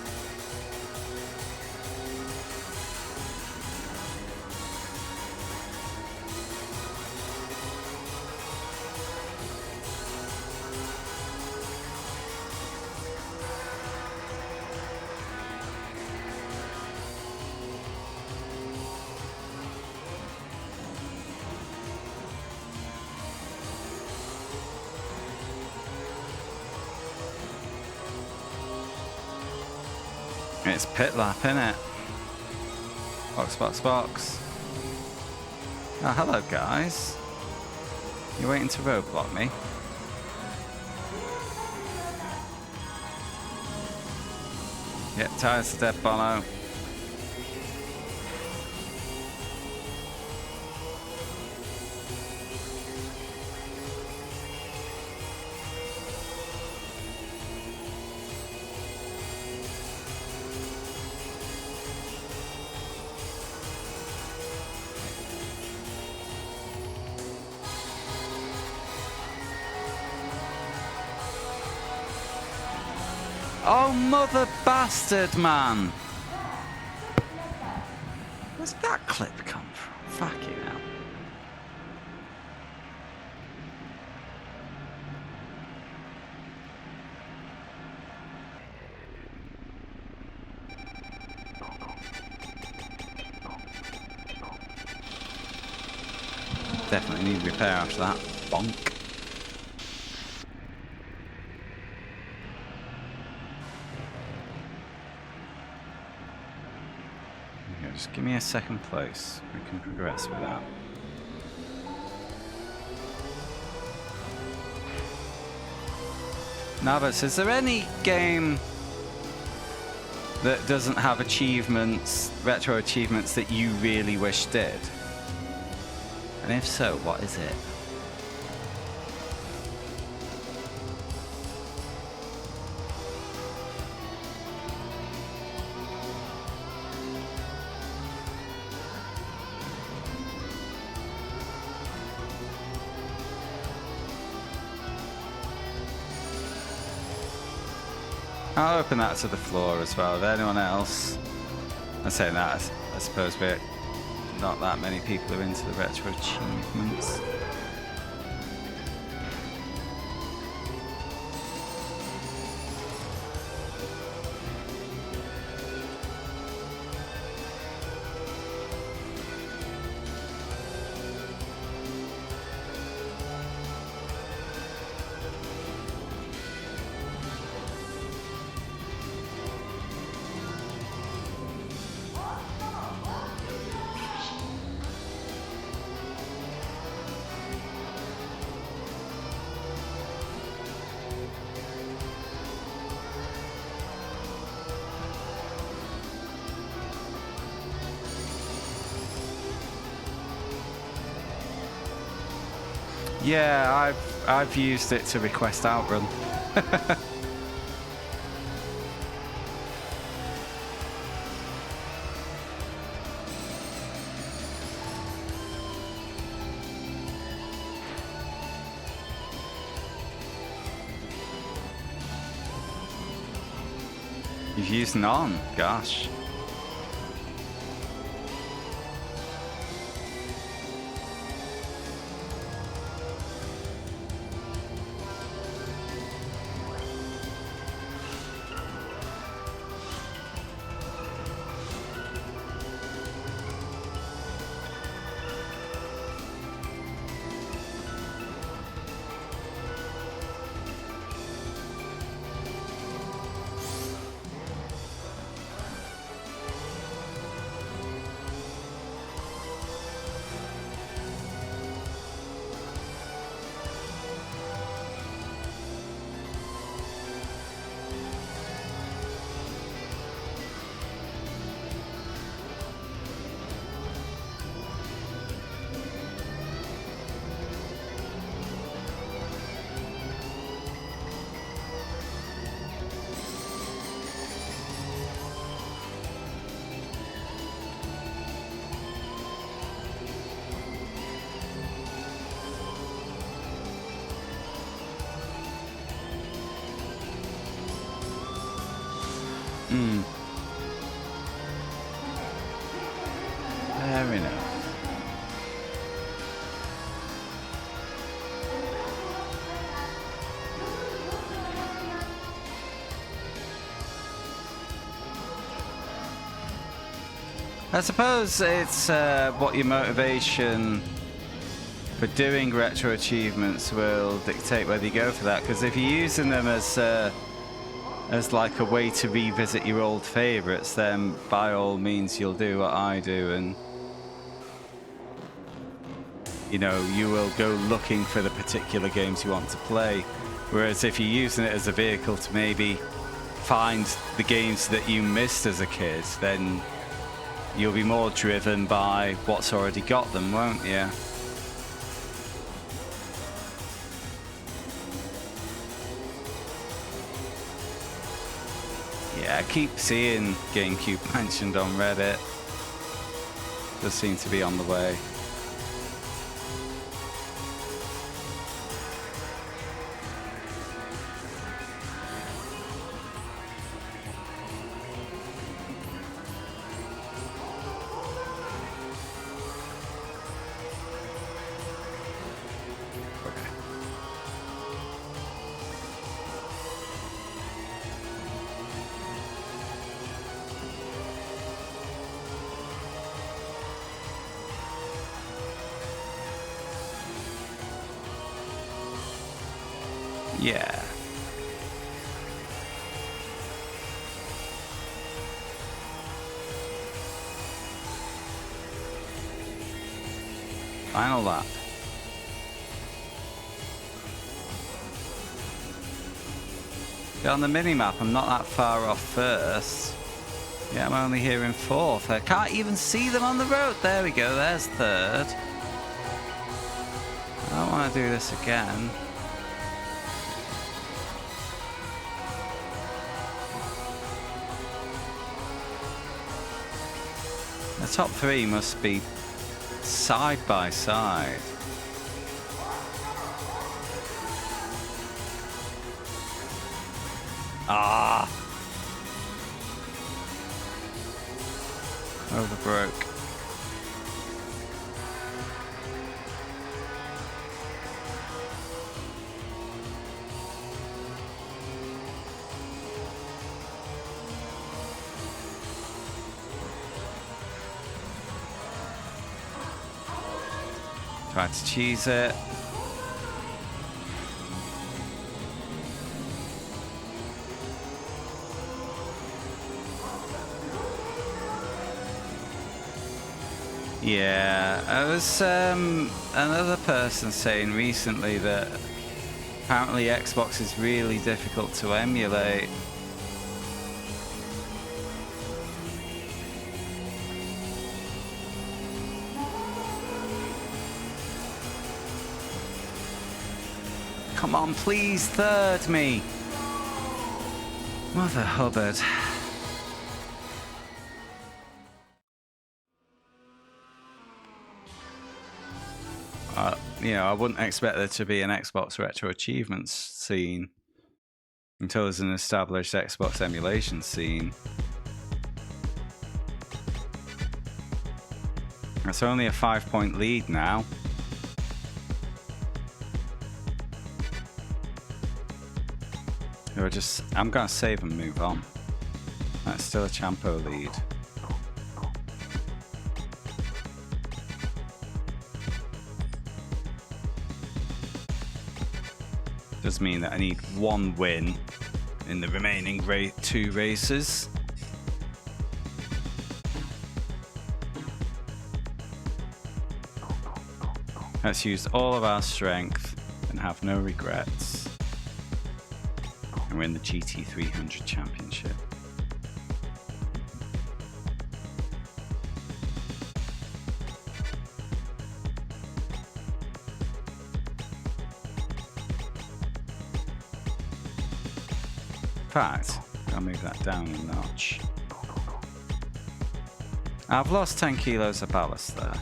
It's pit lap, innit? Box, box, box. Oh, hello, guys. You waiting to roadblock me? Yep, tires to dead, Bono. Oh, mother bastard, man! Where's that clip come from? Fucking hell. Definitely need repair after that. Bonk. Just give me a second place. We can progress with that. Navas, is there any game that doesn't have achievements, retro achievements that you really wish did? And if so, what is it? I'll open that to the floor as well. If anyone else, I'm saying that, I suppose we're not that many people are into the retro achievements. Yeah, I've used it to request outrun. You've used none, gosh. Fair enough. I suppose it's what your motivation for doing retro achievements will dictate whether you go for that, because if you're using them as like a way to revisit your old favorites, then by all means you'll do what I do, and you know, you will go looking for the particular games you want to play. Whereas if you're using it as a vehicle to maybe find the games that you missed as a kid, then you'll be more driven by what's already got them, won't you? Yeah, I keep seeing GameCube mentioned on Reddit. Does seem to be on the way. Yeah. Final lap. Yeah, on the mini-map, I'm not that far off first. Yeah, I'm only here in fourth. I can't even see them on the road. There we go, there's third. I don't want to do this again. The top three must be side by side. Ah! Overbroke. Tried to cheese it. Yeah, I was another person saying recently that apparently Xbox is really difficult to emulate. Come on, please third me. Mother Hubbard. You know, I wouldn't expect there to be an Xbox Retro Achievements scene until there's an established Xbox emulation scene. That's only a 5-point lead now. I'm gonna save and move on. That's still a Champo lead. Does mean that I need one win in the remaining 2 races. Let's use all of our strength and have no regrets. And win the GT300 Championship. In fact, I'll move that down a notch. I've lost 10 kilos of ballast there.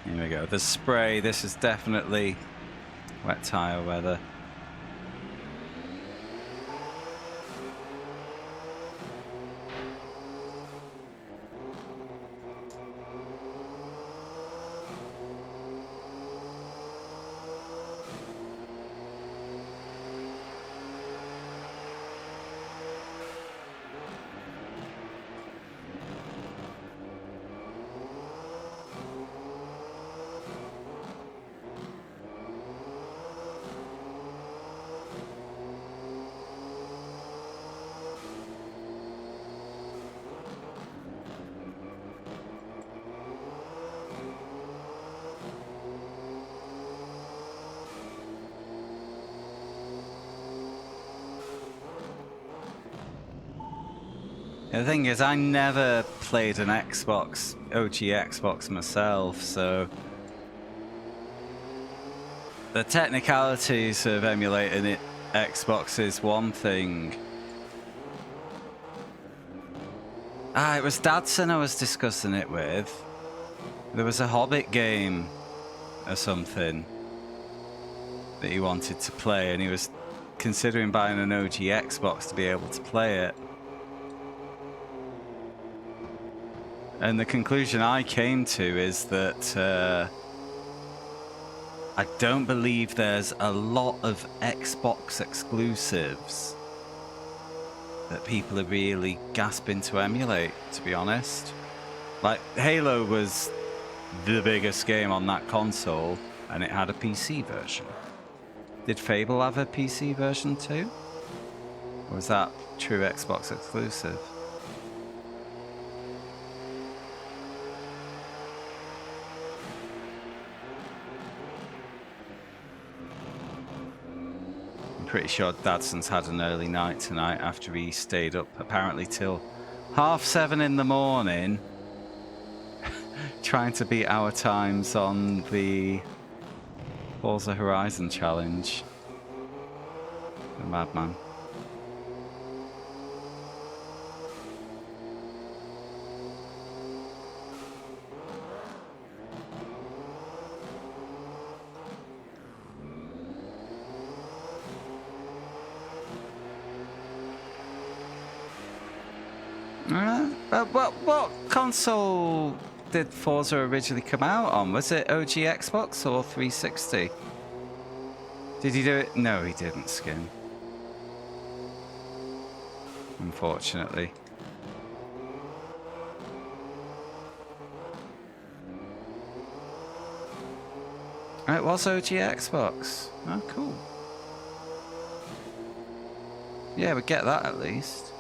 Here we go. The spray. This is definitely wet tire weather. The thing is, I never played an Xbox, OG Xbox myself, so the technicalities of emulating it, Xbox is one thing. It was Dadson I was discussing it with. There was a Hobbit game or something that he wanted to play, and he was considering buying an OG Xbox to be able to play it. And the conclusion I came to is that I don't believe there's a lot of Xbox exclusives that people are really gasping to emulate, to be honest. Like, Halo was the biggest game on that console, and it had a PC version. Did Fable have a PC version too? Or was that true Xbox exclusive? I'm pretty sure Dadson's had an early night tonight after he stayed up apparently till 7:30 in the morning trying to beat our times on the Forza Horizon challenge. The madman. What console did Forza originally come out on? Was it OG Xbox or 360? Did he do it? No, he didn't, Skin. Unfortunately. It was OG Xbox. Oh, cool. Yeah, we get that at least.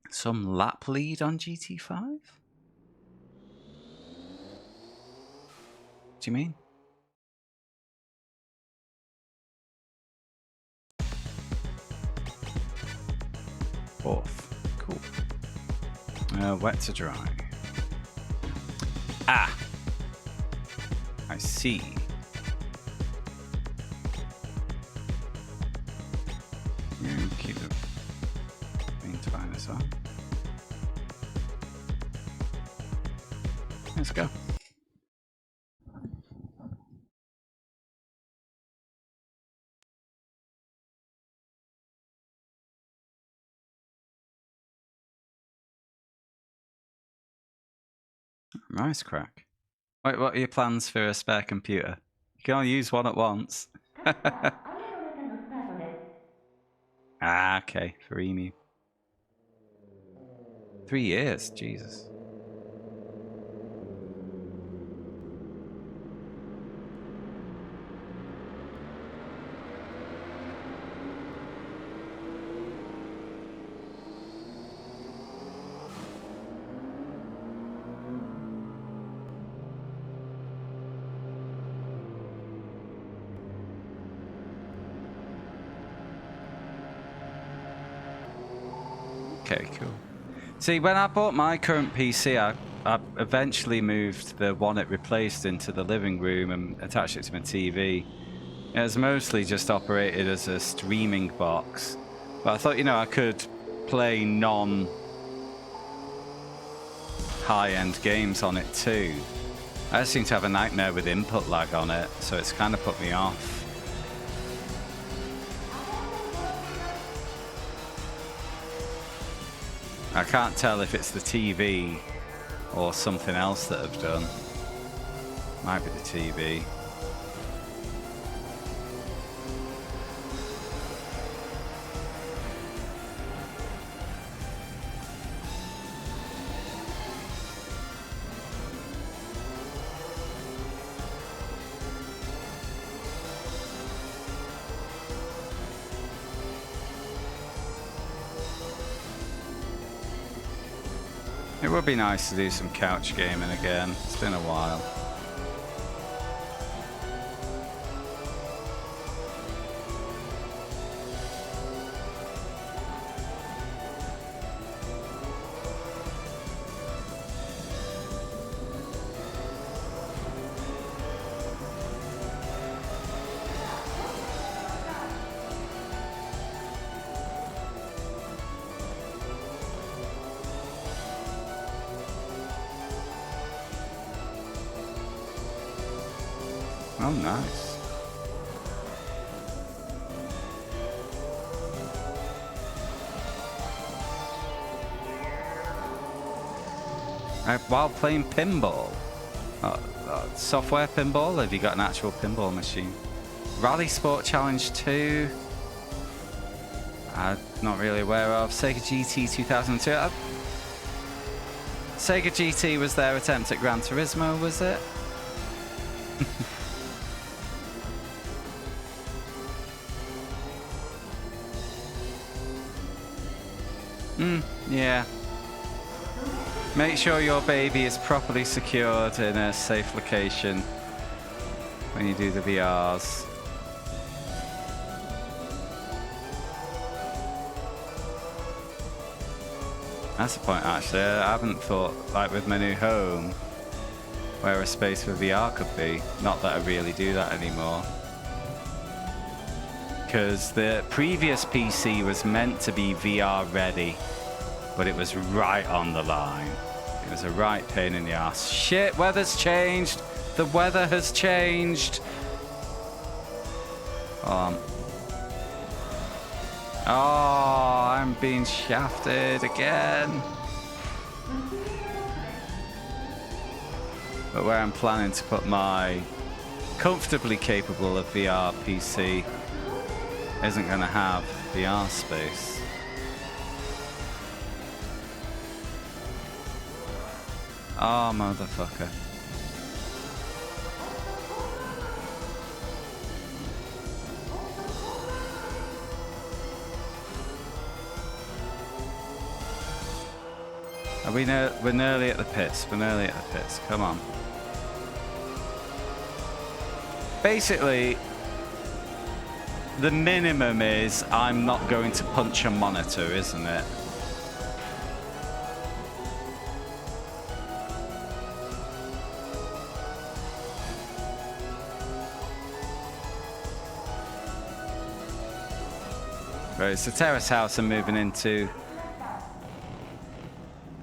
Some lap lead on GT5? Do you mean? Fourth. Cool. Wet to dry. Ah! I see. Keep it. Fine as well. Let's go. Nice crack. Wait, what are your plans for a spare computer? You can only use one at once. Ah, okay, for Emu. 3 years, Jesus. Okay, cool. See, when I bought my current PC, I eventually moved the one it replaced into the living room and attached it to my TV. It was mostly just operated as a streaming box, but I thought, you know, I could play non-high-end games on it too. I just seem to have a nightmare with input lag on it, so it's kind of put me off. I can't tell if it's the TV or something else that I've done. Might be the TV. It would be nice to do some couch gaming again. It's been a while. Oh, nice. While playing pinball. Oh, software pinball? Have you got an actual pinball machine? Rally Sport Challenge 2. I'm not really aware of. Sega GT 2002. Sega GT was their attempt at Gran Turismo, was it? Yeah. Make sure your baby is properly secured in a safe location when you do the VRs. That's the point, actually. I haven't thought, like with my new home, where a space for VR could be. Not that I really do that anymore. Because the previous PC was meant to be VR ready, but it was right on the line. It was a right pain in the ass. Shit, weather's changed. The weather has changed. Oh, I'm being shafted again. But where I'm planning to put my comfortably capable of VR PC isn't going to have VR space. Oh, motherfucker. Are we we're nearly at the pits. We're nearly at the pits. Come on. Basically, the minimum is I'm not going to punch a monitor, isn't it? Right, it's a terrace house I'm moving into.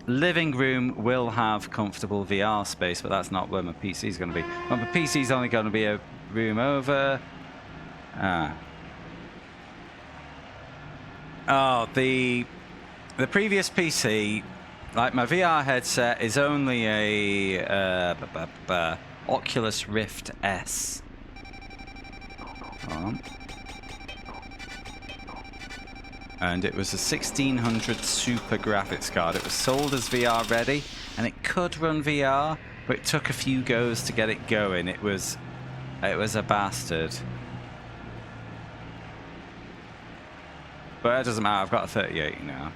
Living room will have comfortable VR space, but that's not where my PC is going to be. Well, my PC is only going to be a room over. Oh, the previous PC, like my VR headset, is only a Oculus Rift S. And it was a 1600 Super graphics card. It was sold as VR ready, and it could run VR, but it took a few goes to get it going. It was a bastard. But it doesn't matter. I've got a 3080 now.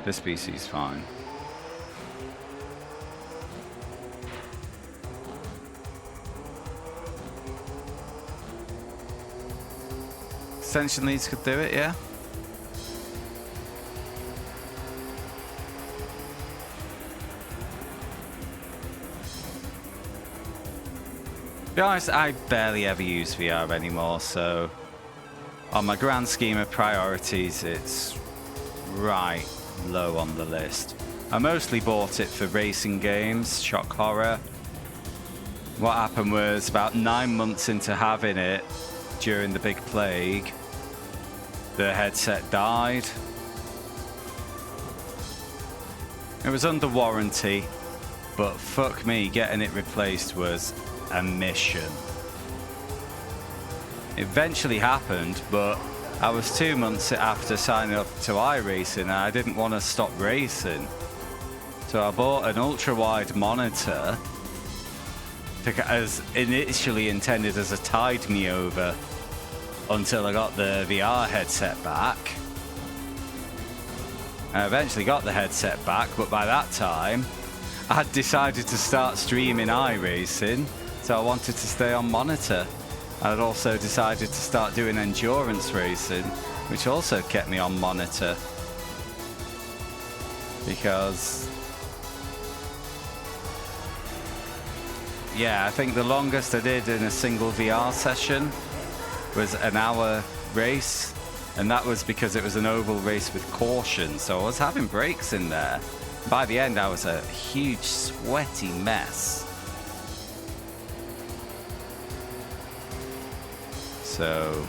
This PC's fine. Extension leads could do it, yeah? To be honest, I barely ever use VR anymore, so on my grand scheme of priorities, it's right low on the list. I mostly bought it for racing games, shock horror. What happened was about 9 months into having it, during the big plague, the headset died. It was under warranty, but fuck me, getting it replaced was a mission. It eventually happened, but I was 2 months after signing up to iRacing and I didn't want to stop racing. So I bought an ultra-wide monitor as initially intended as a tide me over until I got the VR headset back. I eventually got the headset back, but by that time I had decided to start streaming iRacing, so I wanted to stay on monitor. I'd also decided to start doing endurance racing, which also kept me on monitor. Because yeah, I think the longest I did in a single VR session was an hour race, and that was because it was an oval race with caution, so I was having breaks in there. By the end, I was a huge sweaty mess. So,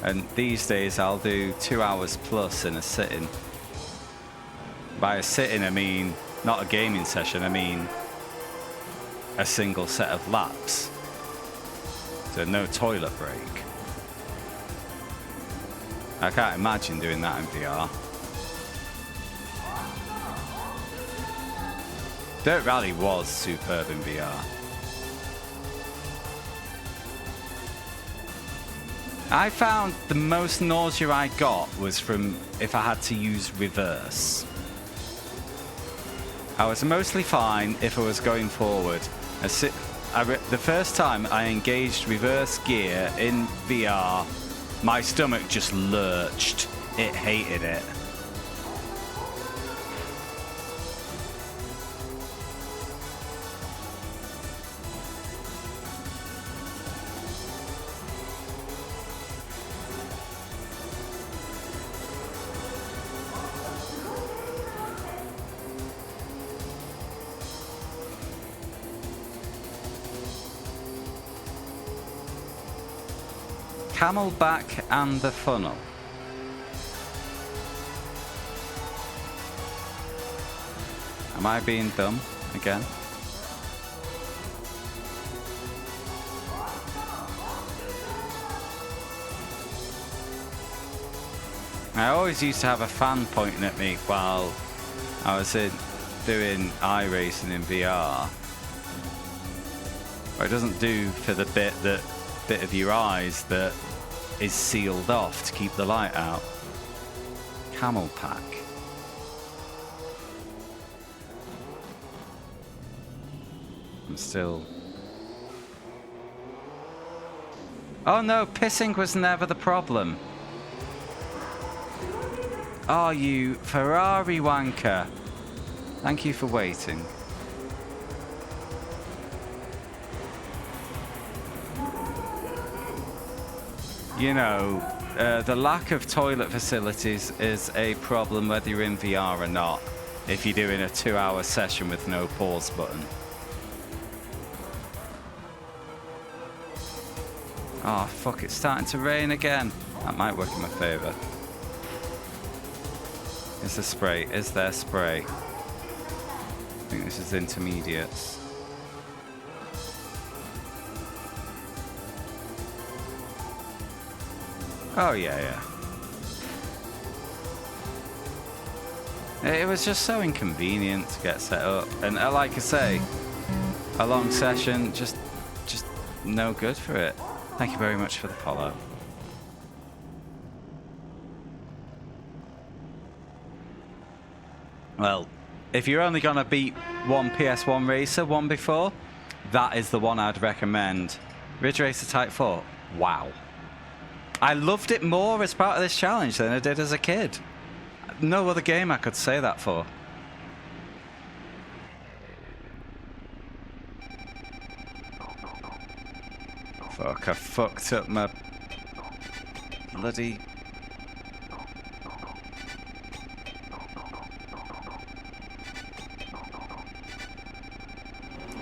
and these days I'll do 2 hours plus in a sitting. By a sitting, I mean Not a gaming session, I mean a single set of laps. So no toilet break. I can't imagine doing that in VR. Dirt Rally was superb in VR. I found the most nausea I got was from if I had to use reverse. I was mostly fine if I was going forward. The first time I engaged reverse gear in VR, my stomach just lurched. It hated it. Camelback and the funnel. Am I being dumb again? I always used to have a fan pointing at me while I was doing iRacing in VR. But it doesn't do for the bit of your eyes that is sealed off to keep the light out. Camel pack. I'm still... Oh no, pissing was never the problem. Oh, you Ferrari wanker. Thank you for waiting. You know, the lack of toilet facilities is a problem whether you're in VR or not, if you're doing a 2-hour session with no pause button. Oh, fuck, it's starting to rain again. That might work in my favour. Is there spray? Is there spray? I think this is intermediates. Oh, yeah. It was just so inconvenient to get set up. And like I say, a long session, just no good for it. Thank you very much for the follow. Well, if you're only going to beat one PS1 racer, one before, that is the one I'd recommend. Ridge Racer Type 4. Wow. I loved it more as part of this challenge than I did as a kid. No other game I could say that for. Fuck, I fucked up my bloody...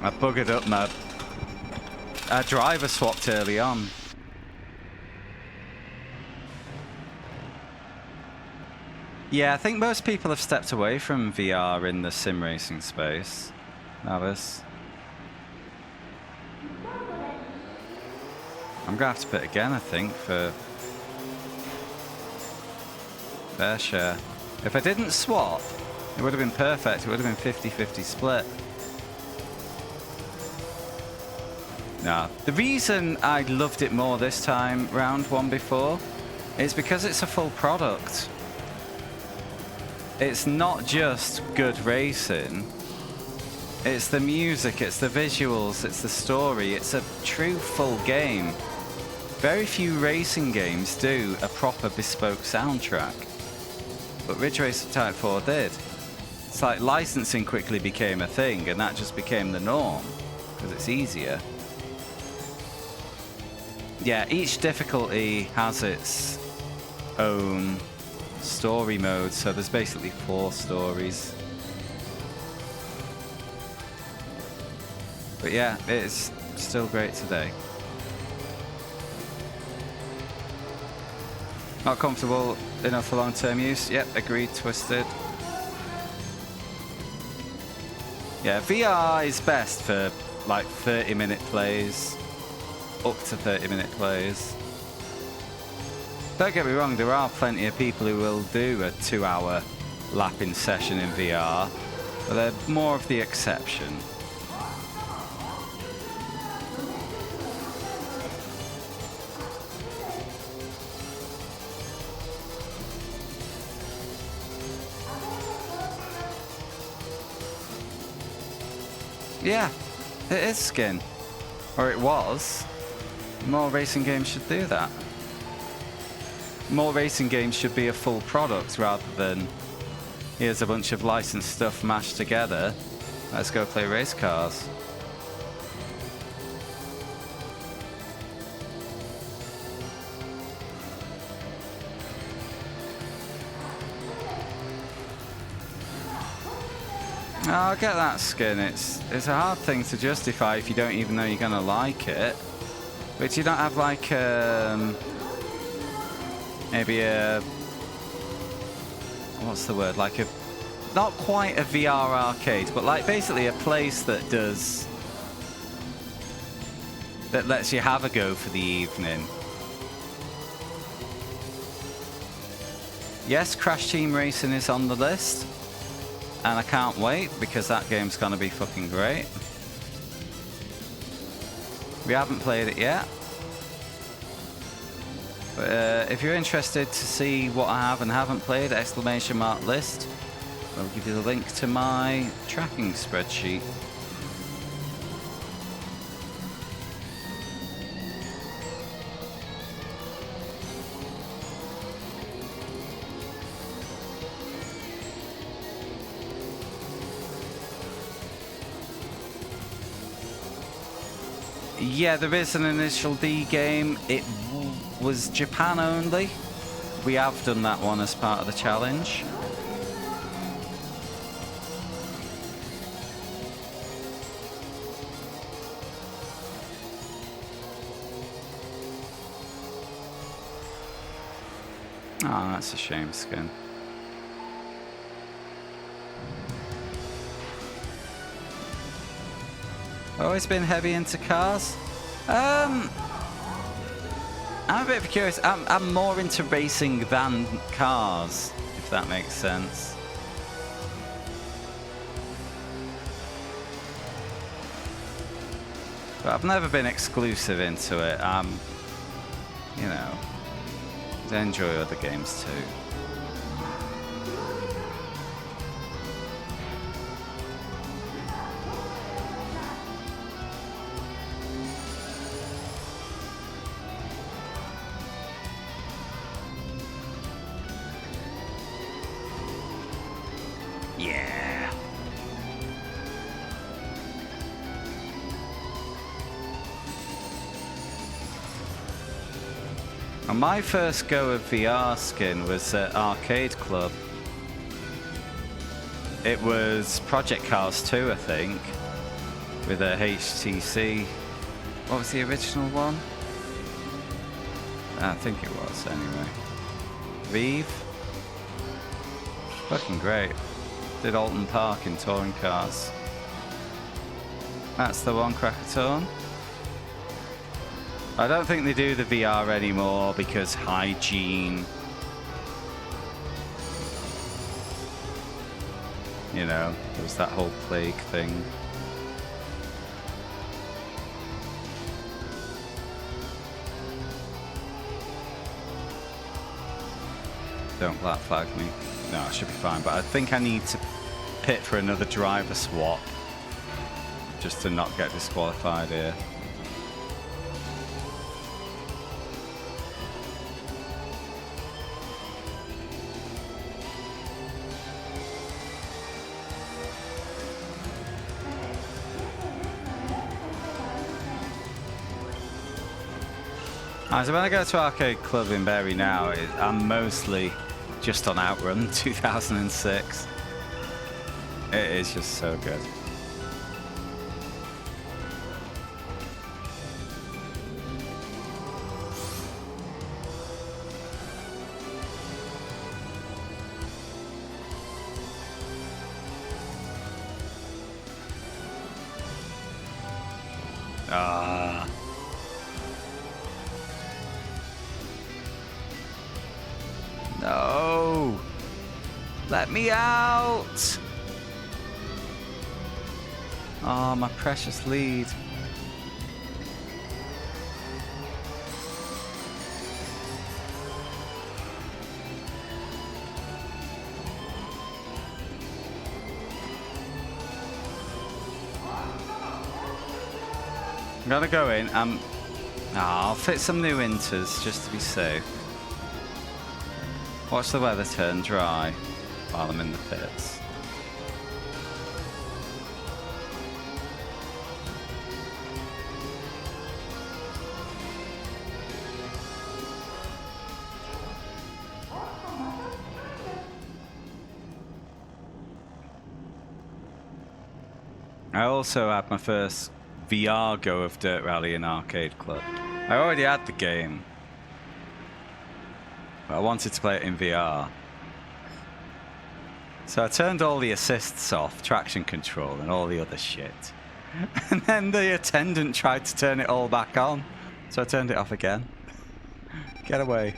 I buggered up my... driver swapped early on. Yeah, I think most people have stepped away from VR in the sim racing space. Navis. I'm gonna have to put it again, I think, for fair share. If I didn't swap, it would have been perfect. It would have been 50-50 split. No. The reason I loved it more this time round one before is because it's a full product. It's not just good racing. It's the music, it's the visuals, it's the story. It's a true full game. Very few racing games do a proper bespoke soundtrack. But Ridge Racer Type 4 did. It's like licensing quickly became a thing, and that just became the norm, because it's easier. Yeah, each difficulty has its own story mode, so there's basically 4 stories. But yeah, it's still great today. Not comfortable enough for long-term use. Yep, agreed, Twisted. Yeah, VR is best for like 30-minute plays, up to 30-minute plays. Don't get me wrong, there are plenty of people who will do a 2-hour lapping session in VR, but they're more of the exception. Yeah, it is skin. Or it was. More racing games should do that. More racing games should be a full product rather than here's a bunch of licensed stuff mashed together. Let's go play race cars. Oh, I get that, Skin. It's a hard thing to justify if you don't even know you're gonna like it. But you don't have like maybe a, what's the word? Like a, not quite a VR arcade, but like basically a place that does, that lets you have a go for the evening. Yes, Crash Team Racing is on the list. And I can't wait because that game's gonna be fucking great. We haven't played it yet. But if you're interested to see what I have and haven't played, exclamation mark list. I'll give you the link to my tracking spreadsheet. Yeah, there is an Initial D game. It was Japan only. We have done that one as part of the challenge. Oh, that's a shame, Skin. Always been heavy into cars. I'm a bit curious. I'm more into racing than cars, if that makes sense. But I've never been exclusive into it. You know, I enjoy other games too. Yeah. And my first go of VR, Skin, was at Arcade Club. It was Project Cars 2, I think, with a HTC. What was the original one? I think it was, anyway. Vive. Fucking great. Did Alton Park in touring cars. That's the one, Krakatoon. I don't think they do the VR anymore because hygiene. You know, there was that whole plague thing. Don't black flag me. No, I should be fine, but I think I need to pit for another driver swap just to not get disqualified here. So when I go to Arcade Club in Bury now, I'm mostly just on Outrun 2006. It is just so good. Ah. No. Let me out. Oh, my precious lead. I'm gonna go in. I'll fit some new inters just to be safe. Watch the weather turn dry while I'm in the pits. I also had my first VR go of Dirt Rally in Arcade Club. I already had the game, but I wanted to play it in VR. So I turned all the assists off, traction control and all the other shit. And then the attendant tried to turn it all back on. So I turned it off again. Get away.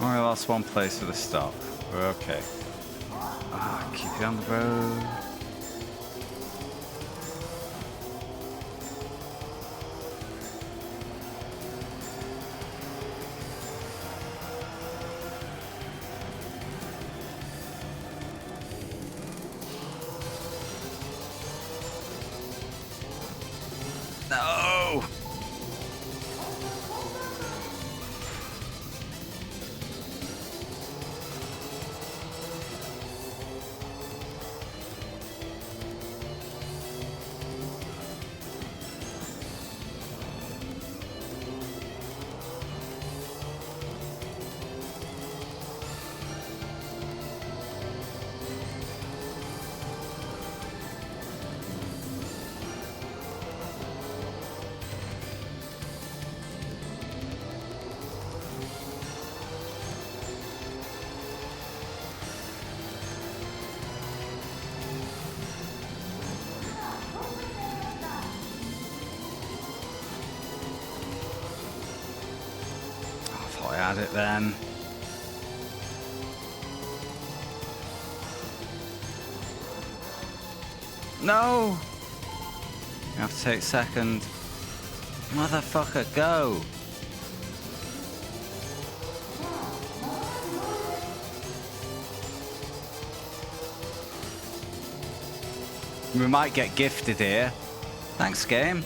Only lost one place for the stop. We're okay. Keep it on the road. No! I had it then. No! You have to take second. Motherfucker, go! We might get gifted here. Thanks, game.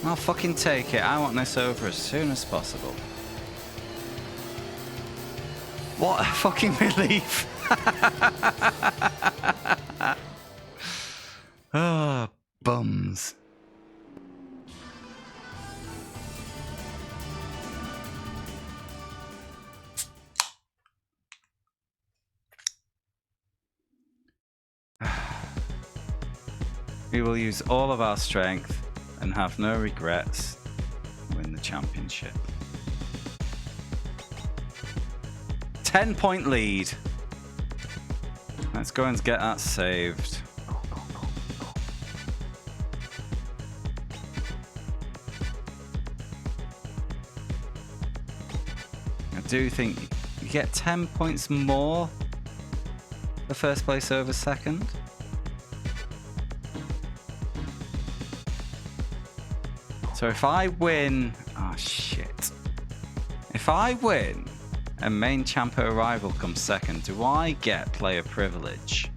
I'll fucking take it. I want this over as soon as possible. What a fucking relief. Oh, bums. We will use all of our strength and have no regrets. Win the championship. 10-point lead. Let's go and get that saved. I do think you get 10 points more for first place over second. So if I win, oh shit. If I win and main champo rival comes second, do I get player privilege?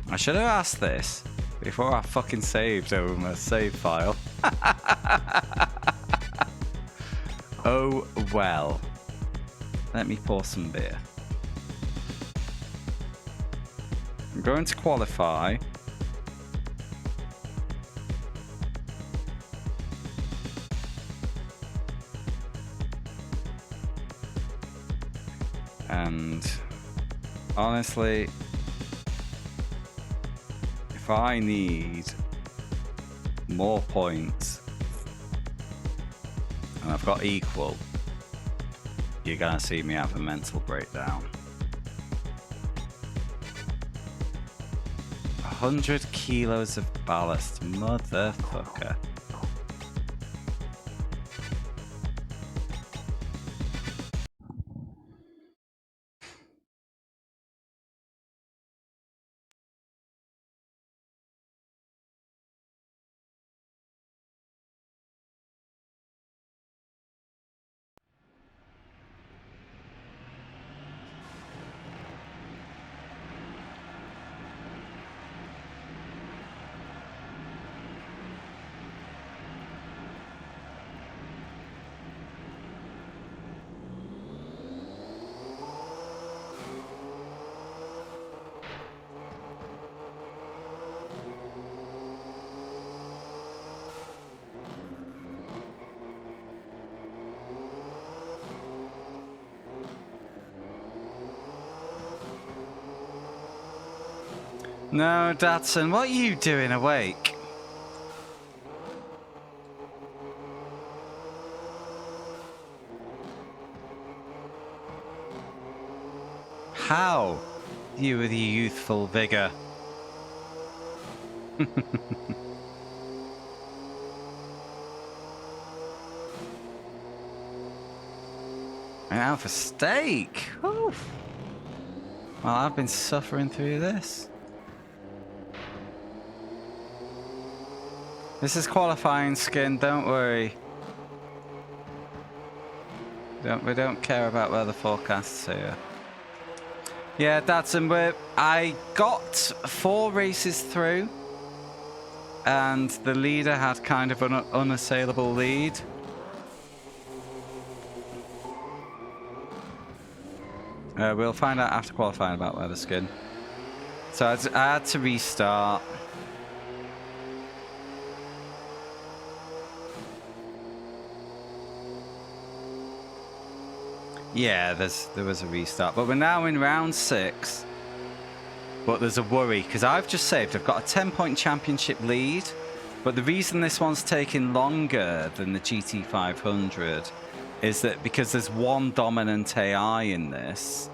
I should have asked this before I fucking saved over my save file. Oh well. Let me pour some beer. I'm going to qualify. And honestly, if I need more points and I've got equal, you're gonna see me have a mental breakdown. 100 kilos of ballast, motherfucker. No, Datsun, what are you doing awake? How? You with your youthful vigor. And out for steak. Oof. Well, I've been suffering through this. This is qualifying skin, don't worry. We don't care about weather forecasts here. Yeah, that's I got 4 races through, and the leader had kind of an unassailable lead. We'll find out after qualifying about weather skin. So I had to restart. Yeah, there was a restart, but we're now in round 6. But there's a worry because I've just saved. I've got a 10-point championship lead, but the reason this one's taking longer than the GT500 is that because there's one dominant AI in this,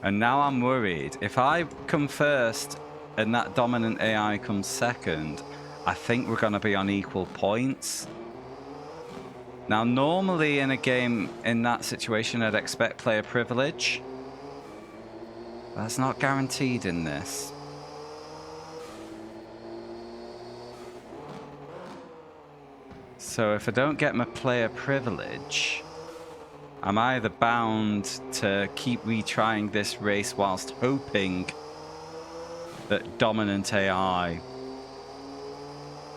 and now I'm worried if I come first and that dominant AI comes second, I think we're going to be on equal points. Now, normally in a game in that situation, I'd expect player privilege. That's not guaranteed in this. So if I don't get my player privilege, I'm either bound to keep retrying this race whilst hoping that dominant AI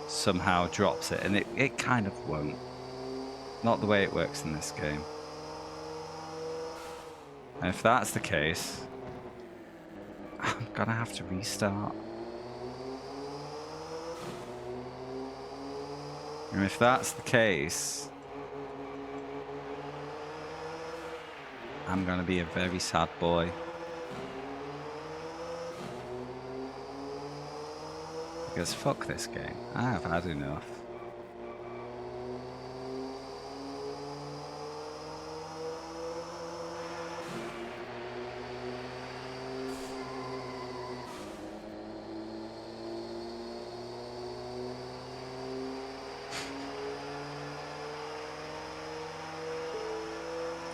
somehow drops it, and it kind of won't. Not the way it works in this game. And if that's the case, I'm gonna have to restart. And if that's the case, I'm gonna be a very sad boy. Because fuck this game. I have had enough.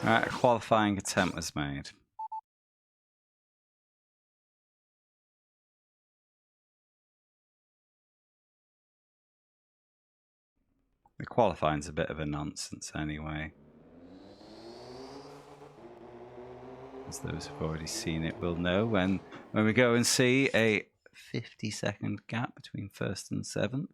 Alright, a qualifying attempt was made. The qualifying's a bit of a nonsense anyway. As those who've already seen it will know, when we go and see a 50-second gap between 1st and 7th.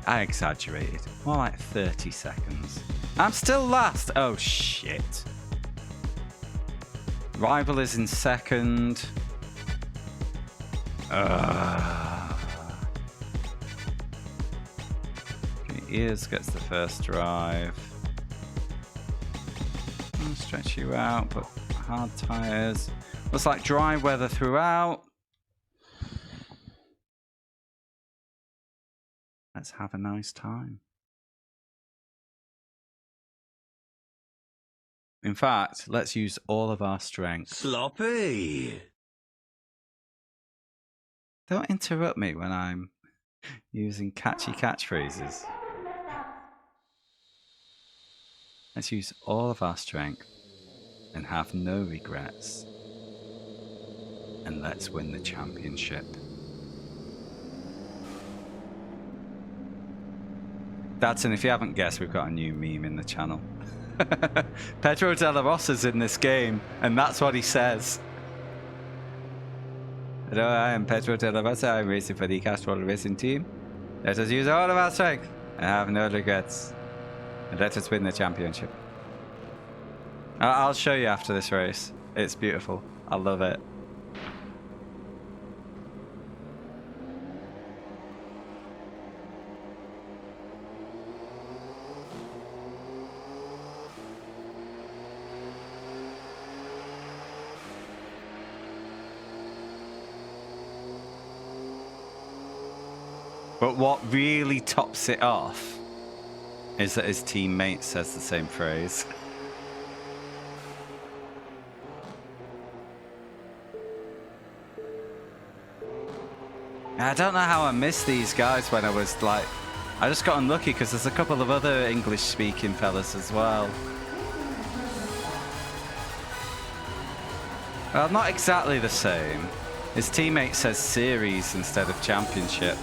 I exaggerated. More like 30 seconds. I'm still last! Oh shit. Rival is in 2nd. Ears gets the first drive. Stretch you out, but hard tires. Looks like dry weather throughout. Let's have a nice time. In fact, let's use all of our strength. Sloppy! Don't interrupt me when I'm using catchy catchphrases. Let's use all of our strength and have no regrets. And let's win the championship. Dadson, if you haven't guessed, we've got a new meme in the channel. Pedro de la Rosa's in this game, and that's what he says. Hello, I am Pedro de la Rosa. I'm racing for the Castrol Racing team. Let us use all of our strength and have no regrets. And let us win the championship. I'll show you after this race. It's beautiful. I love it. But what really tops it off is that his teammate says the same phrase. I don't know how I missed these guys when I was like... I just got unlucky because there's a couple of other English-speaking fellas as well. Well, not exactly the same. His teammate says series instead of championship.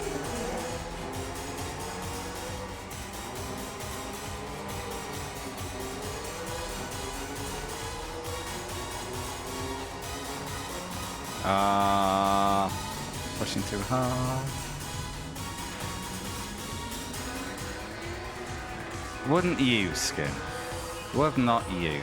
Pushing too hard. Wouldn't you, Skin? Would not you?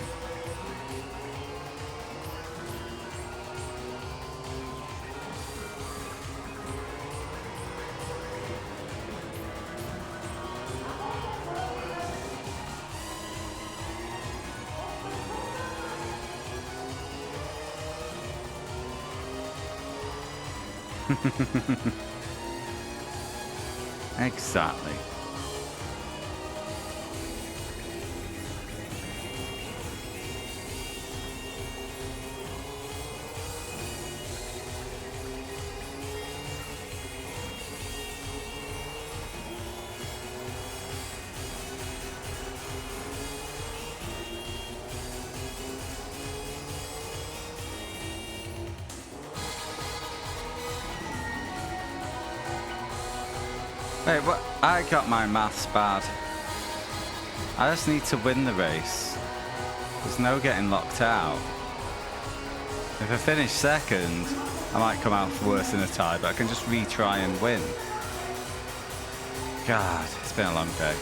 Exactly. Wait, what? I got my maths bad. I just need to win the race. There's no getting locked out. If I finish second, I might come out worse in a tie, but I can just retry and win. God, it's been a long day.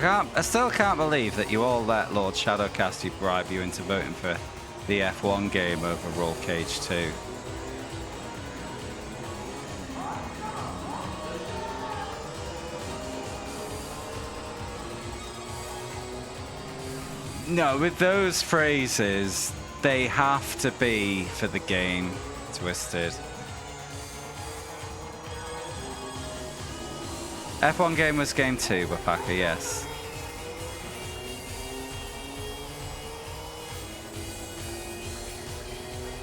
I still can't believe that you all let Lord Shadowcasty bribe you into voting for the F1 game over Roll Cage 2. No, with those phrases, they have to be for the game, Twisted. F1 game was game 2, Wapaka, yes.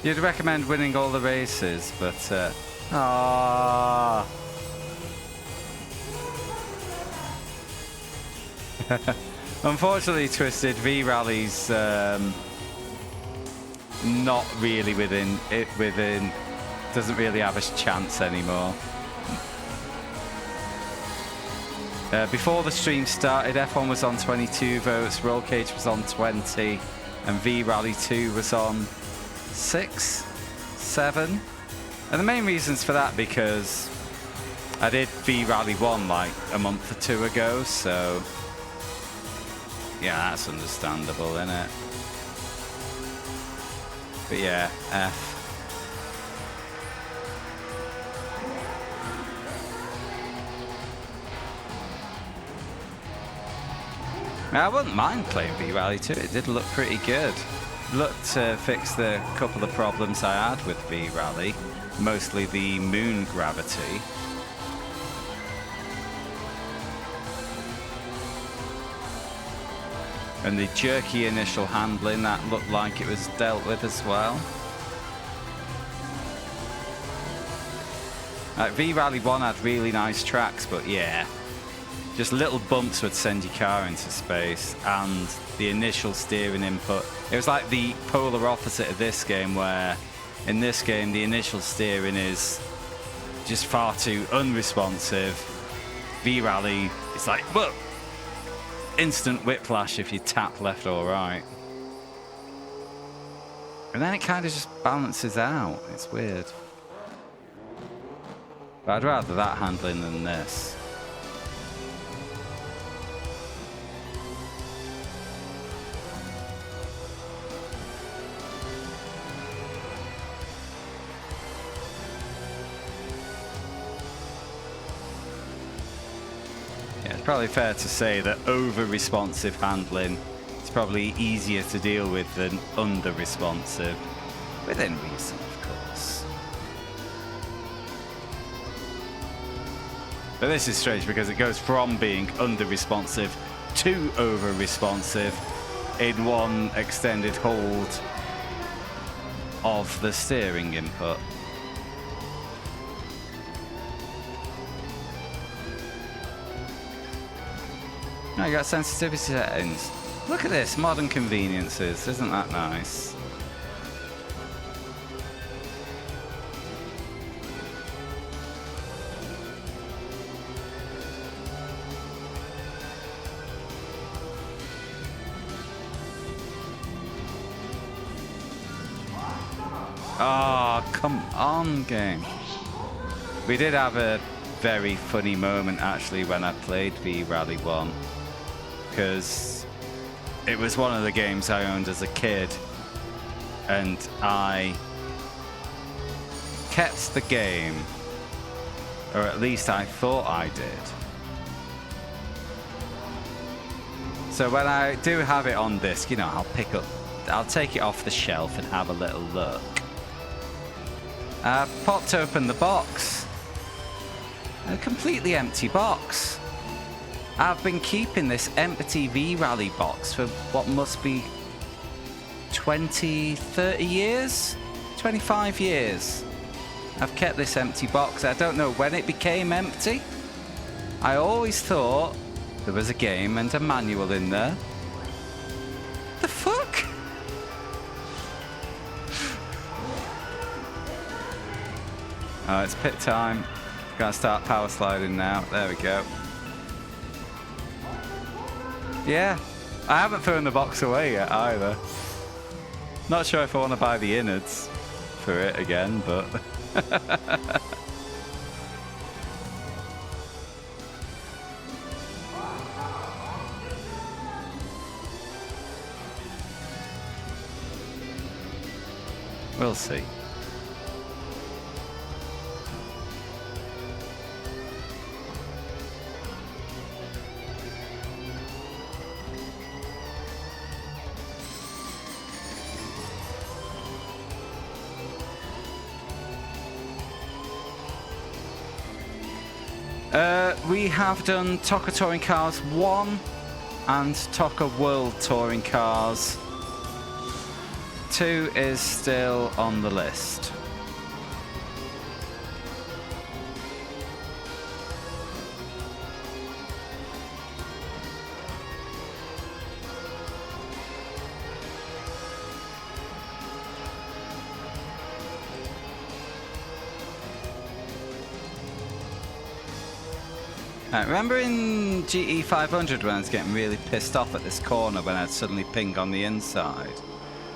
You'd recommend winning all the races, but unfortunately, Twisted, V-Rally's not really within, doesn't really have a chance anymore. Before the stream started, F1 was on 22 votes, Roll Cage was on 20, and V-Rally 2 was on 6, 7. And the main reasons for that because I did V-Rally 1 like a month or two ago, so Yeah, that's understandable, isn't it? But yeah, F. I wouldn't mind playing V-Rally 2. It did look pretty good. Looked to fix the couple of problems I had with V-Rally, mostly the moon gravity. And the jerky initial handling, that looked like it was dealt with as well. V-Rally 1 had really nice tracks, but yeah, just little bumps would send your car into space, and the initial steering input, it was like the polar opposite of this game, where in this game the initial steering is just far too unresponsive. V-Rally is like, whoa, instant whiplash if you tap left or right. And then it kind of just balances out. It's weird. But I'd rather that handling than this. Yeah, it's probably fair to say that over-responsive handling is probably easier to deal with than under-responsive. Within reason, of course. But this is strange because it goes from being under-responsive to over-responsive in one extended hold of the steering input. No, you got sensitivity settings. Look at this, modern conveniences. Isn't that nice? Oh, come on, game. We did have a very funny moment actually when I played V-Rally 1, because it was one of the games I owned as a kid, and I kept the game, or at least I thought I did. So when I do have it on disc, you know, I'll take it off the shelf and have a little look. I popped open the box. A completely empty box. I've been keeping this empty V-Rally box for what must be 20, 30 years? 25 years. I've kept this empty box. I don't know when it became empty. I always thought there was a game and a manual in there. The fuck? Oh, it's pit time. Gotta start power sliding now. There we go. Yeah, I haven't thrown the box away yet either. Not sure if I want to buy the innards for it again, but... we'll see. We have done TOCA Touring Cars 1 and TOCA World Touring Cars 2 is still on the list. Remember in GE500 when I was getting really pissed off at this corner when I'd suddenly ping on the inside?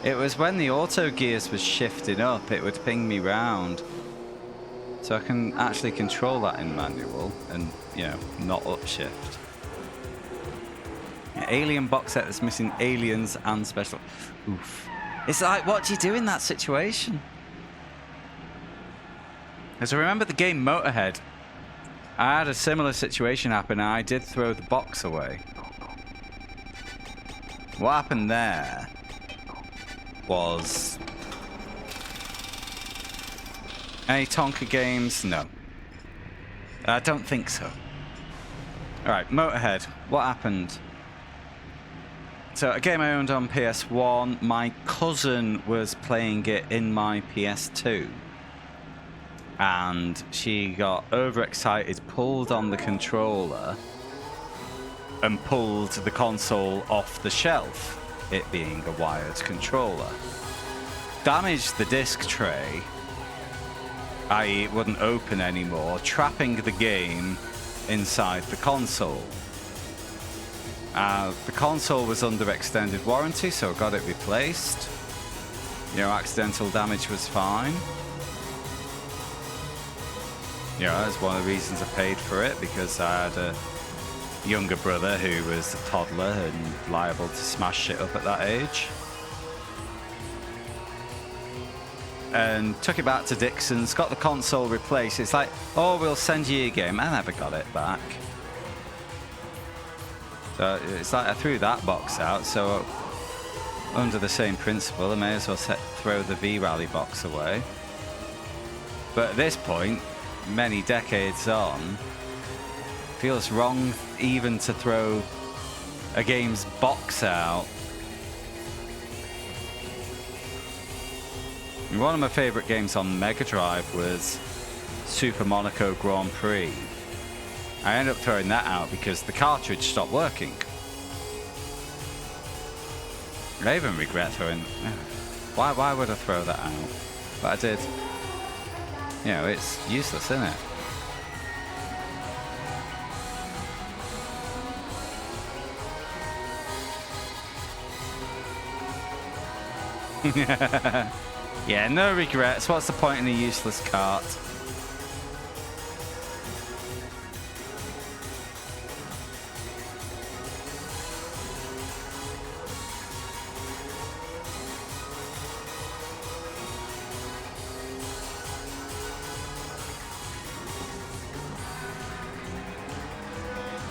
It was when the auto gears was shifting up, it would ping me round. So I can actually control that in manual and, you know, not upshift. Yeah, alien box set that's missing aliens and special. Oof. It's like, what do you do in that situation? Because I remember the game Motorhead. I had a similar situation happen and I did throw the box away. What happened there was... Any Tonka games? No. I don't think so. Alright, Motorhead. What happened? So, a game I owned on PS1. My cousin was playing it in my PS2. And she got overexcited, pulled on the controller, and pulled the console off the shelf, it being a wired controller. Damaged the disc tray, i.e. it wouldn't open anymore, trapping the game inside the console. The console was under extended warranty, so I got it replaced. You know, accidental damage was fine. You know, that's one of the reasons I paid for it, because I had a younger brother who was a toddler and liable to smash shit up at that age. And took it back to Dixon's, got the console replaced. It's like, oh, we'll send you your game. I never got it back. So it's like I threw that box out, so under the same principle, I may as well throw the V-Rally box away. But at this point, many decades on, feels wrong even to throw a game's box out. One of my favorite games on Mega Drive was Super Monaco Grand Prix. I ended up throwing that out because the cartridge stopped working. I even regret throwing... Why would I throw that out? But I did. You know, it's useless, isn't it? Yeah, no regrets. What's the point in a useless cart?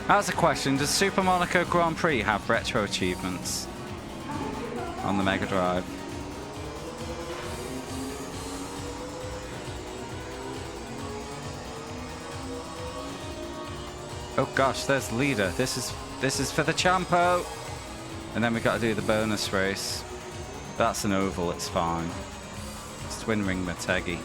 That's a question. Does Super Monaco Grand Prix have retro achievements on the Mega Drive? Oh gosh, there's the leader. This is for the Champo. And then we got to do the bonus race. That's an oval, it's fine. It's Twin Ring Motegi.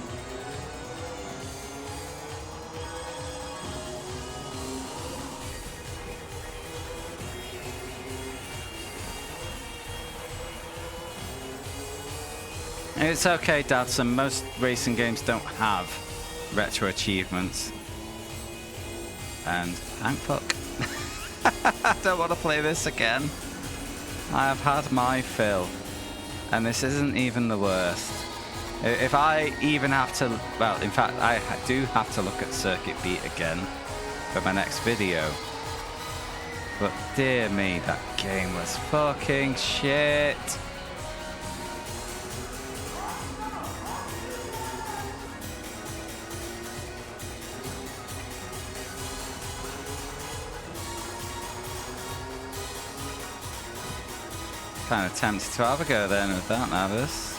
It's okay, Dadson. Most racing games don't have retro achievements. And thank fuck. I don't want to play this again. I have had my fill. And this isn't even the worst. If I even have to... Well, in fact, I do have to look at Circuit Beat again for my next video. But dear me, that game was fucking shit. Kind of tempted to have a go then with that, Navis.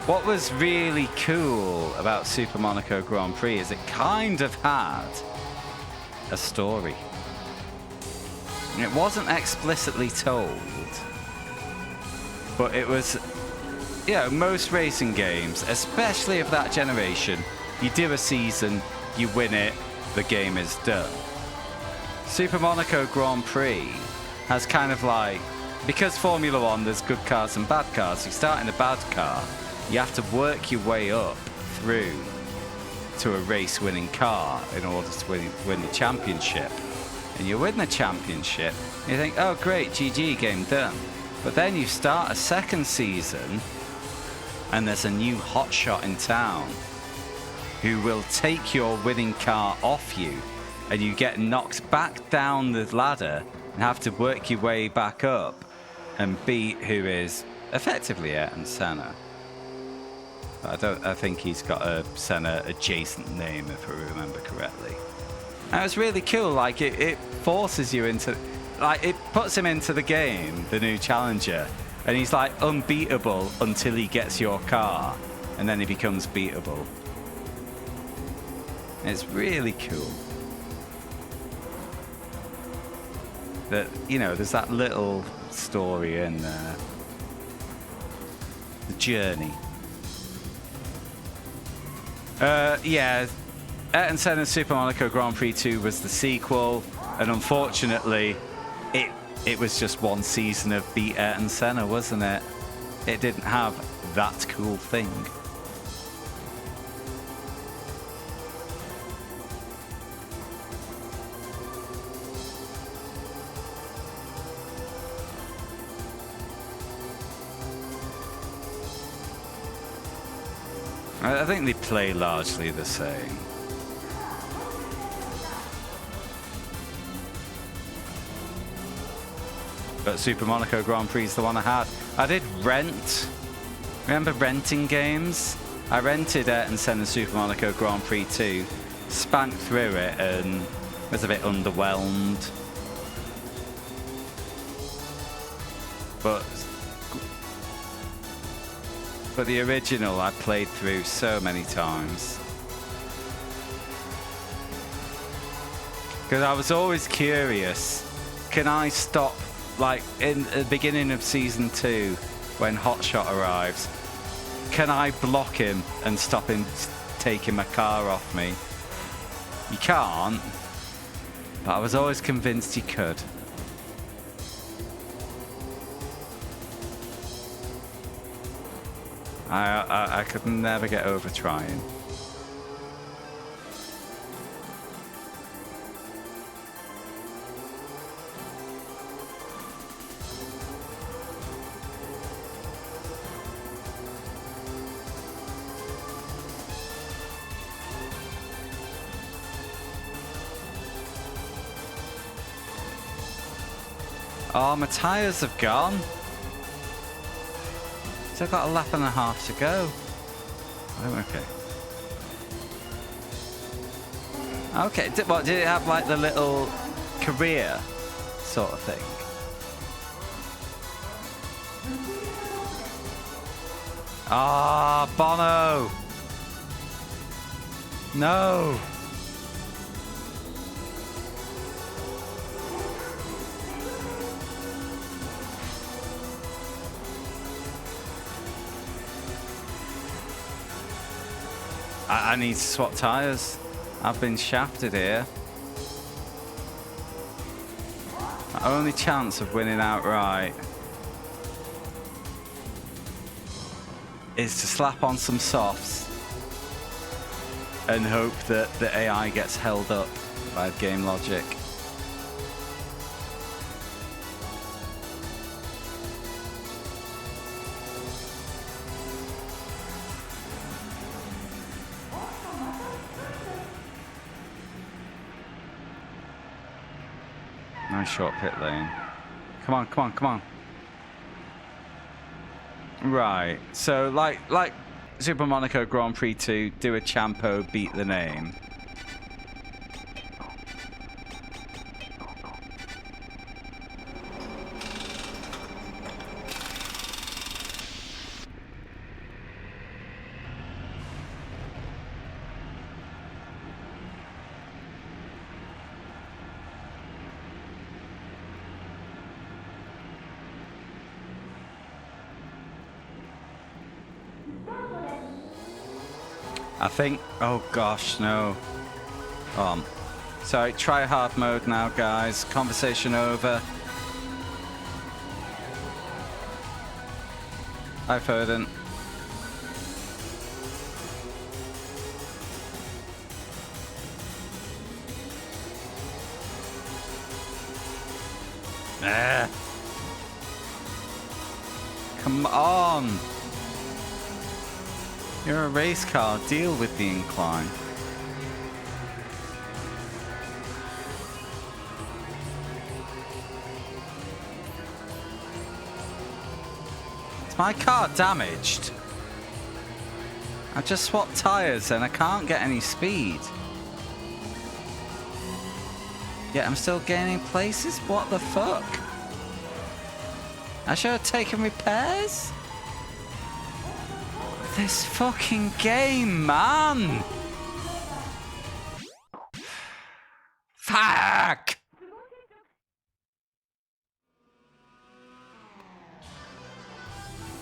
What was really cool about Super Monaco Grand Prix is it kind of had a story. It wasn't explicitly told, but it was, you know, most racing games, especially of that generation, you do a season, you win it, the game is done. Super Monaco Grand Prix has kind of like, because Formula One, there's good cars and bad cars. You start in a bad car, you have to work your way up through to a race-winning car in order to win the championship. And you win the championship, and you think, oh great, GG, game done. But then you start a second season, and there's a new hotshot in town who will take your winning car off you and you get knocked back down the ladder and have to work your way back up and beat who is effectively Ayrton Senna. I think he's got a Senna adjacent name, if I remember correctly. And it's really cool. Like it forces you into, like it puts him into the game, the new challenger, and he's like unbeatable until he gets your car, and then he becomes beatable. It's really cool. That, you know, there's that little story in there. The journey. Yeah, Ayrton Senna's Super Monaco Grand Prix 2 was the sequel, and unfortunately, it was just one season of Beat Ayrton Senna, wasn't it? It didn't have that cool thing. I think they play largely the same. But Super Monaco Grand Prix is the one I had. I did rent. Remember renting games? I rented Ayrton Senna Super Monaco Grand Prix 2, spanked through it, and was a bit underwhelmed. But the original I played through so many times. Because I was always curious, can I stop, like in the beginning of season 2, when Hotshot arrives, can I block him and stop him taking my car off me? You can't, but I was always convinced you could. I could never get over trying. Oh, my tyres have gone. So I've got a lap and a half to go. Oh, okay. Okay, what, did it have like the little career sort of thing? Ah, Bono! No! I need to swap tyres. I've been shafted here. My only chance of winning outright is to slap on some softs and hope that the AI gets held up by game logic. Nice short pit lane. Come on, come on, come on. Right, so like Super Monaco Grand Prix 2, do a Champo, beat the name. I think, oh gosh, no. Sorry, try hard mode now, guys. Conversation over. Hi, Foden. Come on. You're a race car. Deal with the incline. Is my car damaged? I just swapped tyres and I can't get any speed. Yeah, I'm still gaining places? What the fuck? I should have taken repairs? This fucking game, man! Fuck!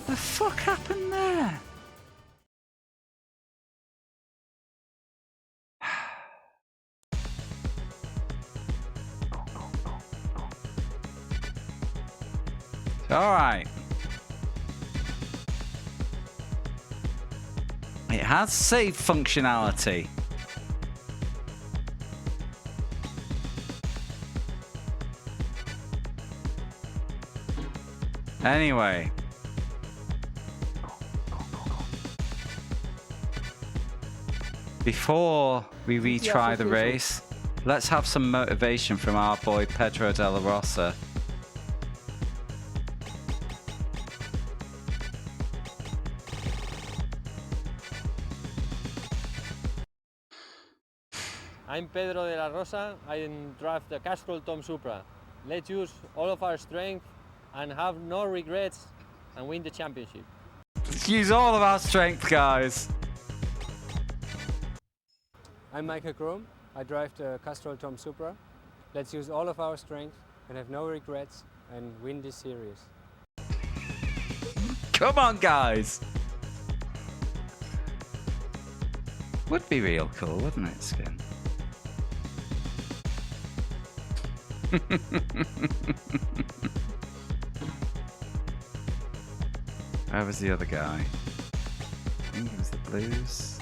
The fuck happened there? Alright. It has save functionality. Anyway. Before we retry the race, let's have some motivation from our boy Pedro de la Rosa. I'm Pedro de la Rosa. I drive the Castrol Tom Supra. Let's use all of our strength and have no regrets and win the championship. Let's use all of our strength, guys. I'm Michael Chrome. I drive the Castrol Tom Supra. Let's use all of our strength and have no regrets and win this series. Come on, guys. Would be real cool, wouldn't it, Skin? Where was the other guy? I think it was the Blues.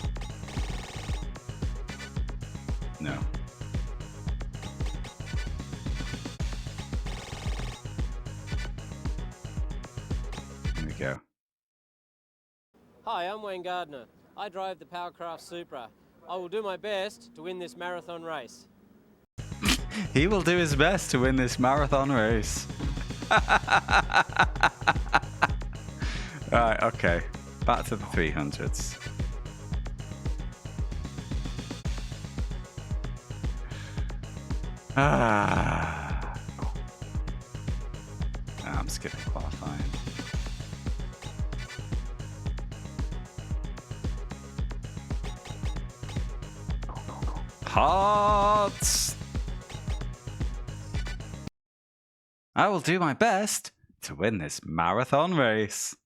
No. Here we go. Hi, I'm Wayne Gardner. I drive the Powercraft Supra. I will do my best to win this marathon race. He will do his best to win this marathon race. Right, okay. Back to the 300s. I'm skipping qualifying. Hearts! I will do my best to win this marathon race.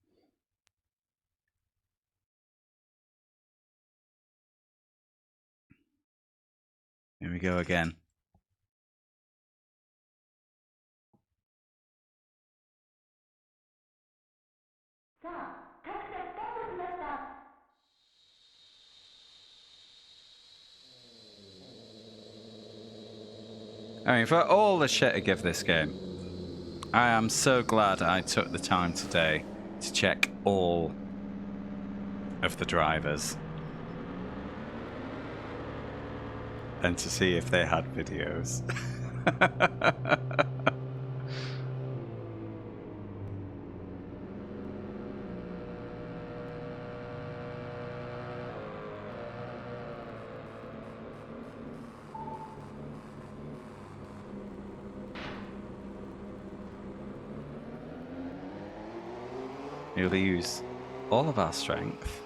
Here we go again. I mean, for all the shit I give this game, I am so glad I took the time today to check all of the drivers and to see if they had videos. We'll use all of our strength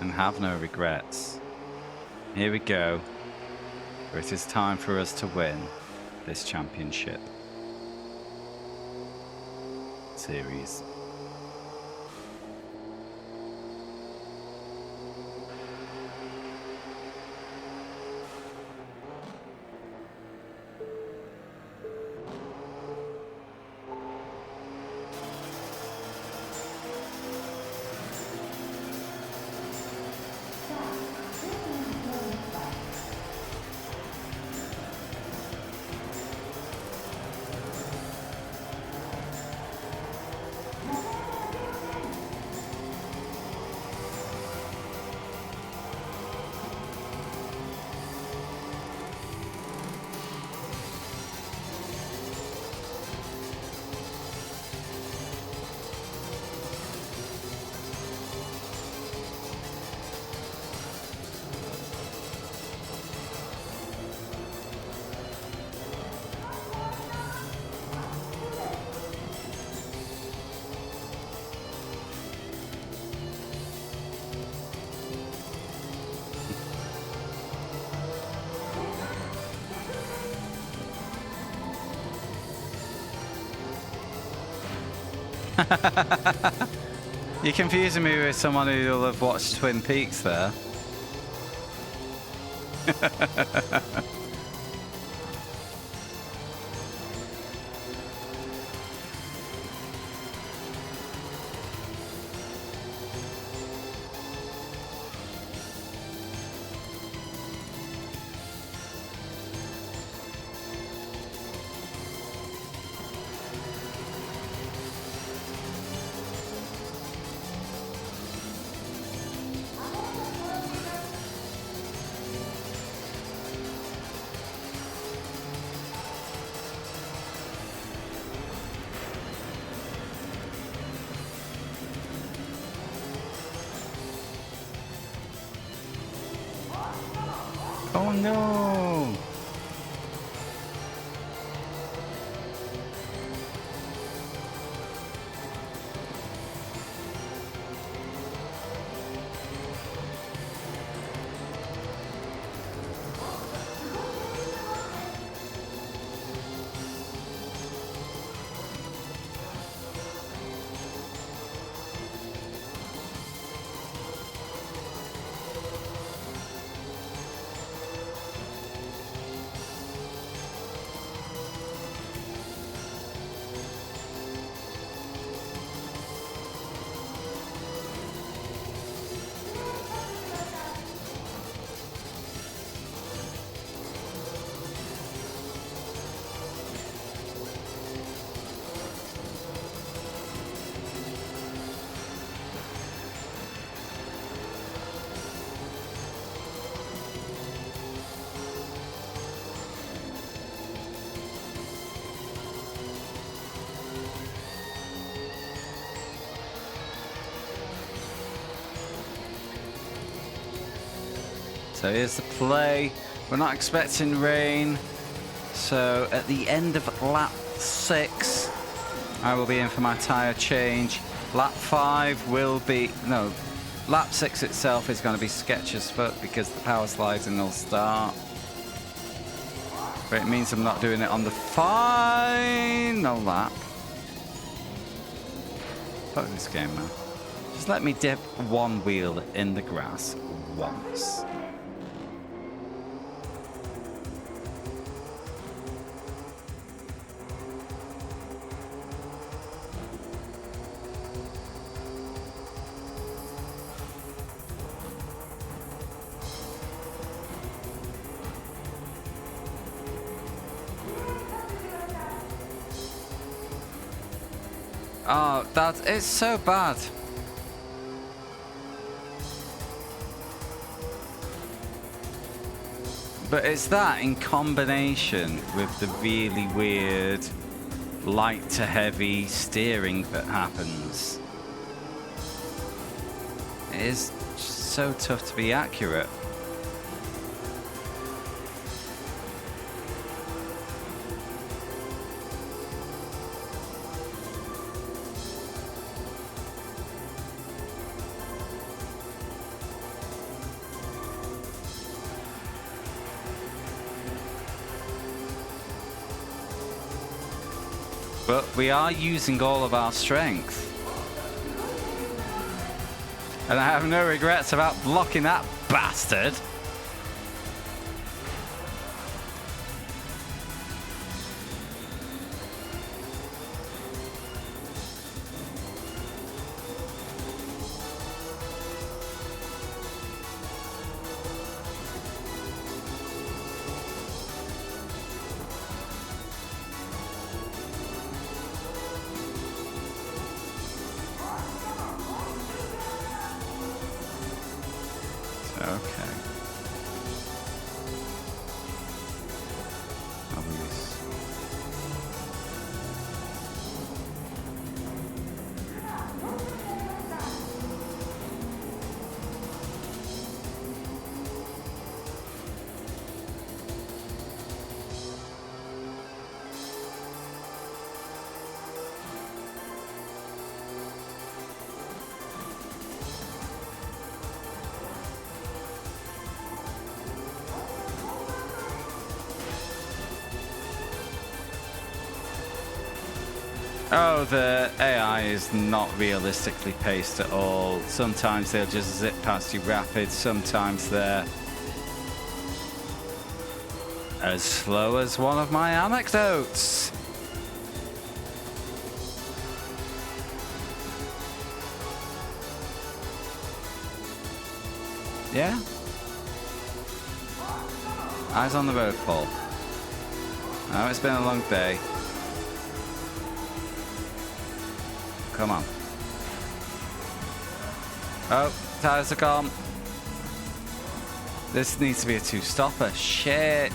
and have no regrets. Here we go. It is time for us to win this championship series. You're confusing me with someone who'll have watched Twin Peaks there. Oh no! So here's the play. We're not expecting rain. So at the end of lap 6, I will be in for my tyre change. Lap 5 will be, no, lap 6 itself is going to be sketch as fuck because the power sliding will start. But it means I'm not doing it on the final lap. Fuck this game, man. Just let me dip one wheel in the grass once. Oh, it's so bad. But it's that in combination with the really weird light to heavy steering that happens. It is so tough to be accurate. But we are using all of our strength. And I have no regrets about blocking that bastard. Okay. Obvious. Oh, the AI is not realistically paced at all. Sometimes they'll just zip past you rapid, sometimes they're as slow as one of my anecdotes. Yeah? Eyes on the road, Paul. I know it's been a long day. Come on. Oh, tires are gone. This needs to be a two-stopper. Shit.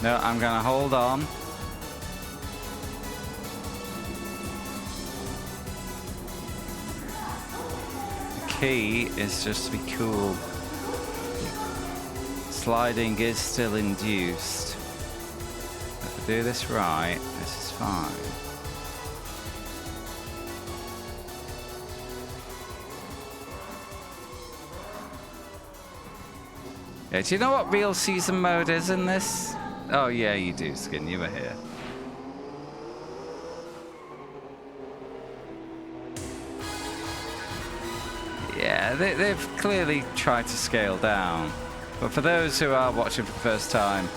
No, I'm gonna hold on. The key is just to be cool. Sliding is still induced. If I do this right, this is fine. Yeah, do you know what real season mode is in this? Oh yeah, you do, Skin. You were here. Yeah, they've clearly tried to scale down. But for those who are watching for the first time,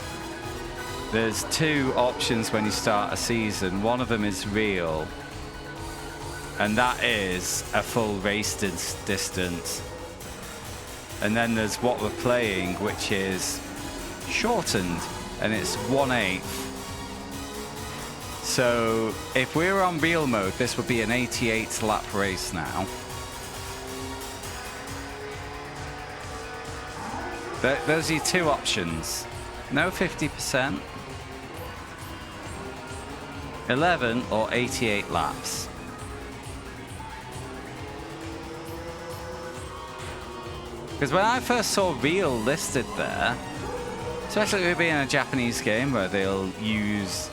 there's two options when you start a season. One of them is real, and that is a full race distance. And then there's what we're playing, which is shortened, and it's 1/8. So if we were on real mode, this would be an 88 lap race now. Those are your two options. No 50%. 11 or 88 laps. Because when I first saw real listed there, especially with being a Japanese game where they'll use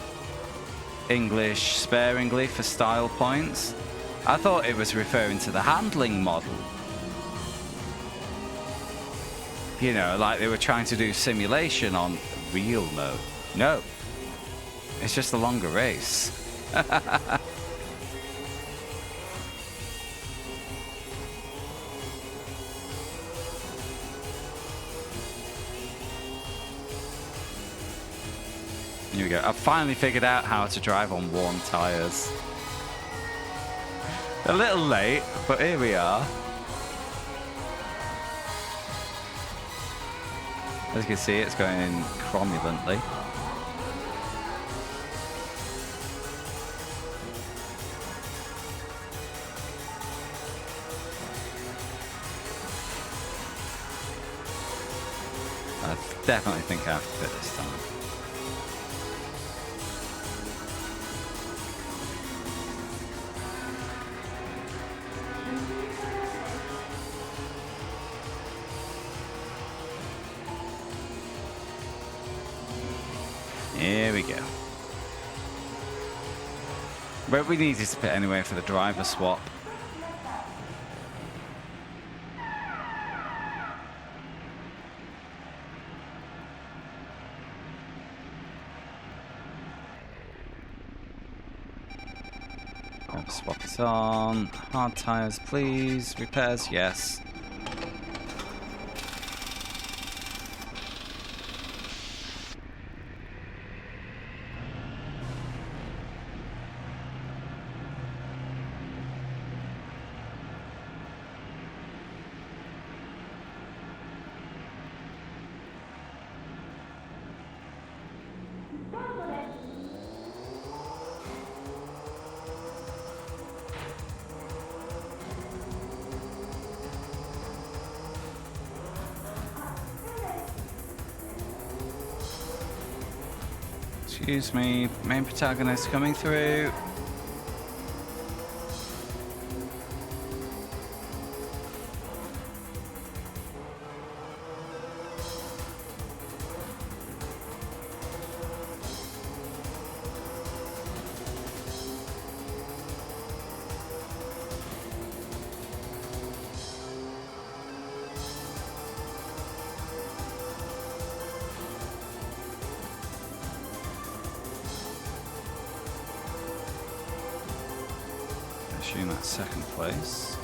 English sparingly for style points, I thought it was referring to the handling model. You know, like they were trying to do simulation on real mode. No, it's just a longer race. Here we go. I've finally figured out how to drive on worn tires. A little late, but here we are. As you can see, it's going cromulently. I definitely think I have to fit this time. Here we go. But we needed to pit anyway for the driver swap. Swap is on. Hard tires, please. Repairs, yes. Excuse me, main protagonist coming through. assume that's second place.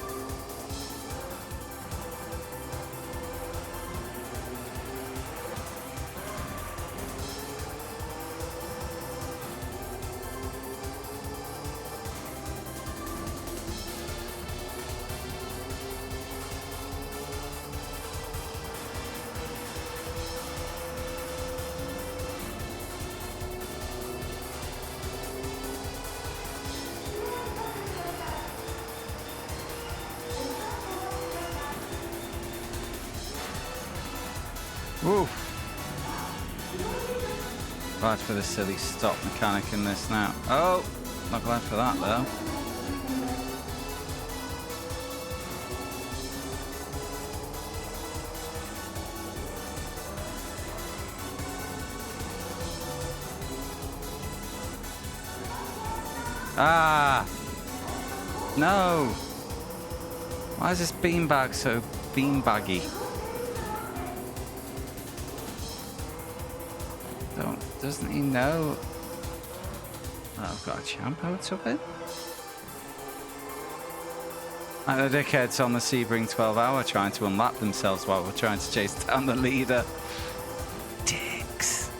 Woo! Glad for the silly stop mechanic in this now. Oh! Not glad for that though. Ah! No! Why is this beanbag so beanbaggy? Doesn't he know that I've got a champ out of it? Like the dickheads on the Sebring 12 hour trying to unlap themselves while we're trying to chase down the leader. Dicks.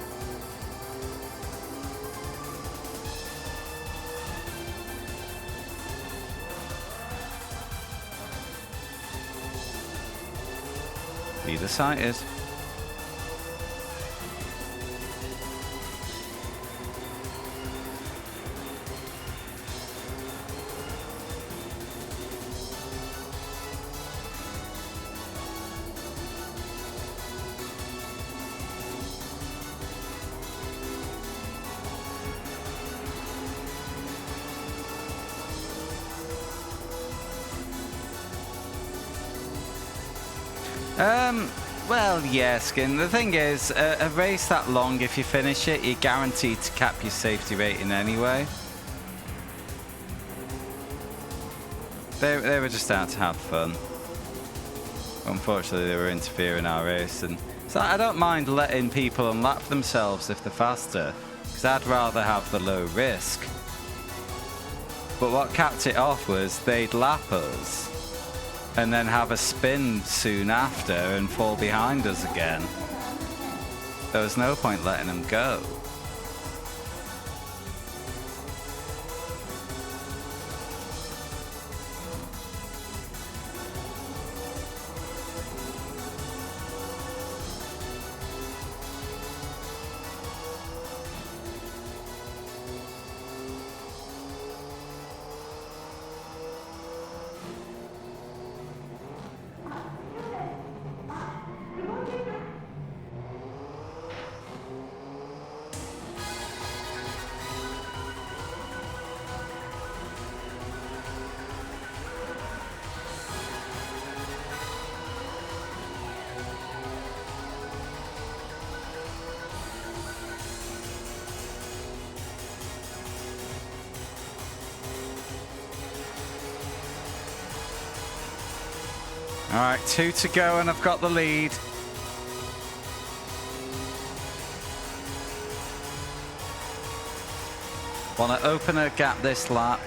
Leader sighted. Well, yeah, Skin. The thing is, a race that long, if you finish it, you're guaranteed to cap your safety rating anyway. They were just out to have fun. Unfortunately, they were interfering our race, and so I don't mind letting people unlap themselves if they're faster, because I'd rather have the low risk. But what capped it off was they'd lap us and then have a spin soon after and fall behind us again. There was no point letting them go. All right, 2 to go and I've got the lead. Want to open a gap this lap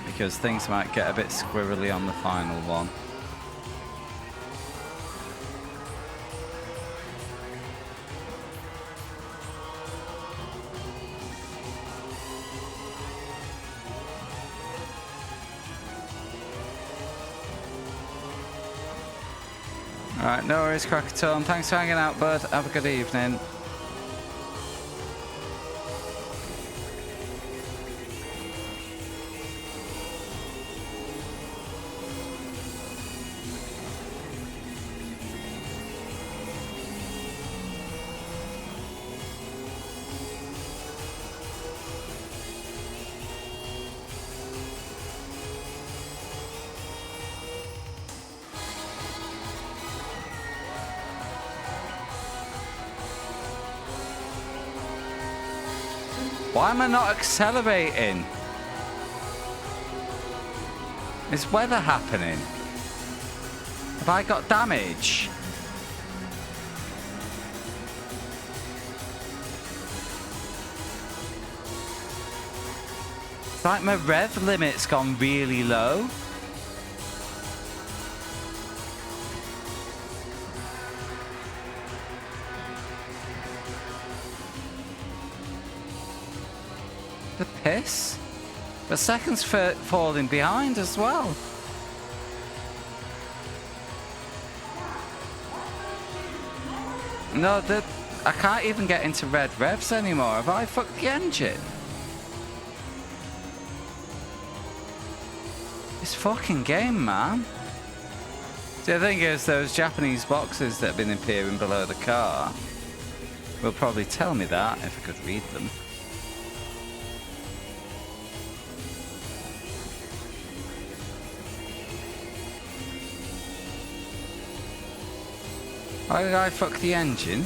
because things might get a bit squirrely on the final one. Alright, no worries, Krakatoa. Thanks for hanging out, bud. Have a good evening. Why am I not accelerating? Is weather happening? Have I got damage? It's like my rev limit's gone really low. The piss? But seconds for falling behind as well. No, I can't even get into red revs anymore. Have I fucked the engine? This fucking game, man. See, the thing is, those Japanese boxes that have been appearing below the car will probably tell me that if I could read them. Why did I fuck the engine?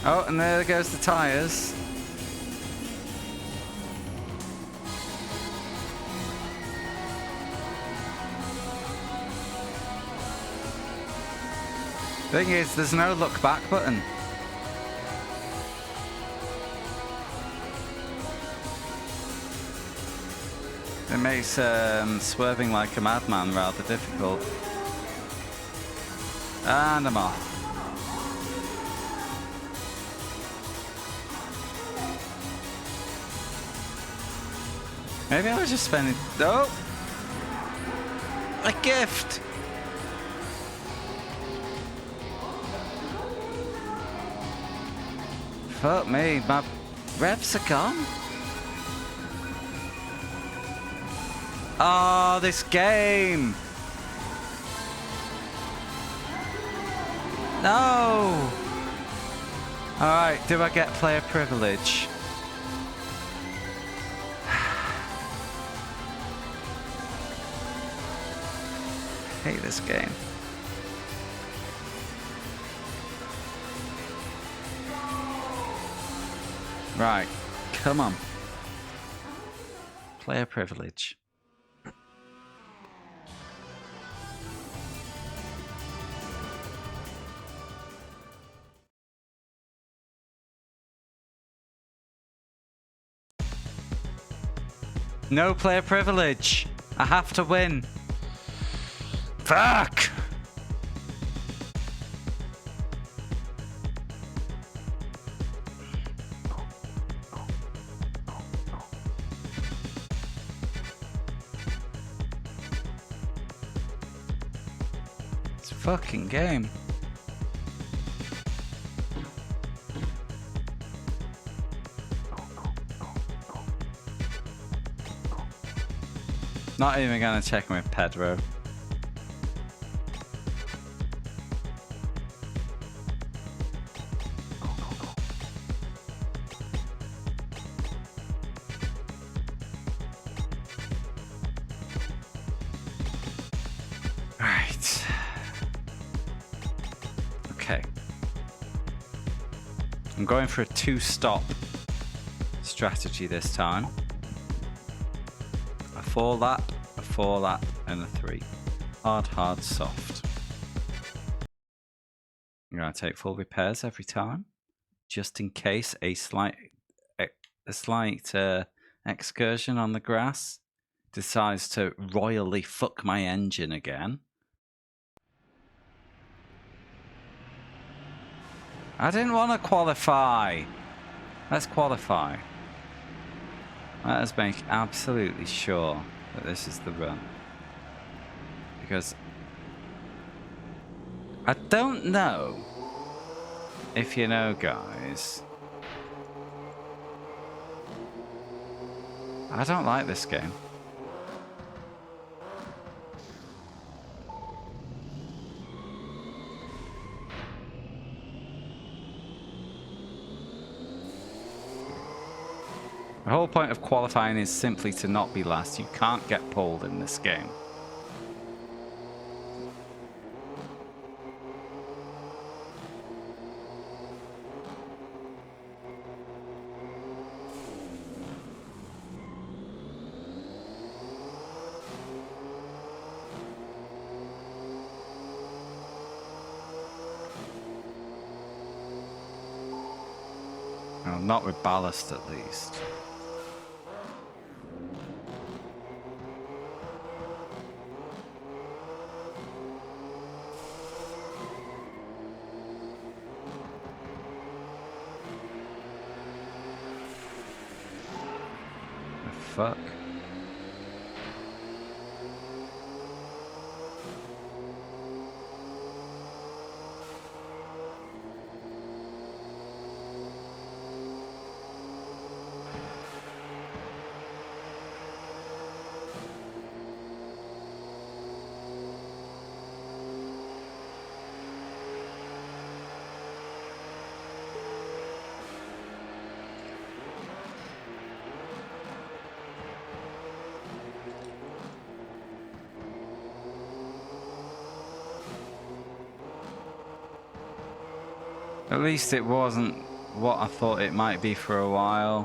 Oh, and there goes the tyres. Thing is, there's no look back button. It makes swerving like a madman rather difficult. And I'm off. Maybe I was just spending... Oh! A gift! Fuck me, my revs are gone. Oh, this game! No! Alright, do I get player privilege? I hate this game. Right, come on. Player privilege. No player privilege. I have to win. Fuck! It's a fucking game. Not even gonna check with Pedro. Right. Okay. I'm going for a 2-stop strategy this time. A 4-lap, a 4-lap, and a 3. Hard, hard, soft. I'm going to take full repairs every time, just in case a slight excursion on the grass decides to royally fuck my engine again. I didn't want to qualify. Let's qualify. Let us make absolutely sure that this is the run. Because I don't know if you know, guys. I don't like this game. The whole point of qualifying is simply to not be last. You can't get pulled in this game. Well, not with ballast, at least. fuck? At least it wasn't what I thought it might be for a while,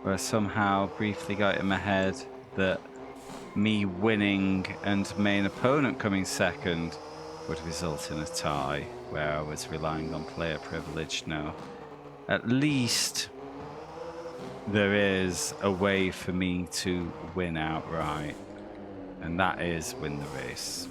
where I somehow briefly got in my head that me winning and main opponent coming second would result in a tie, where I was relying on player privilege. No. At least there is a way for me to win outright, and that is win the race.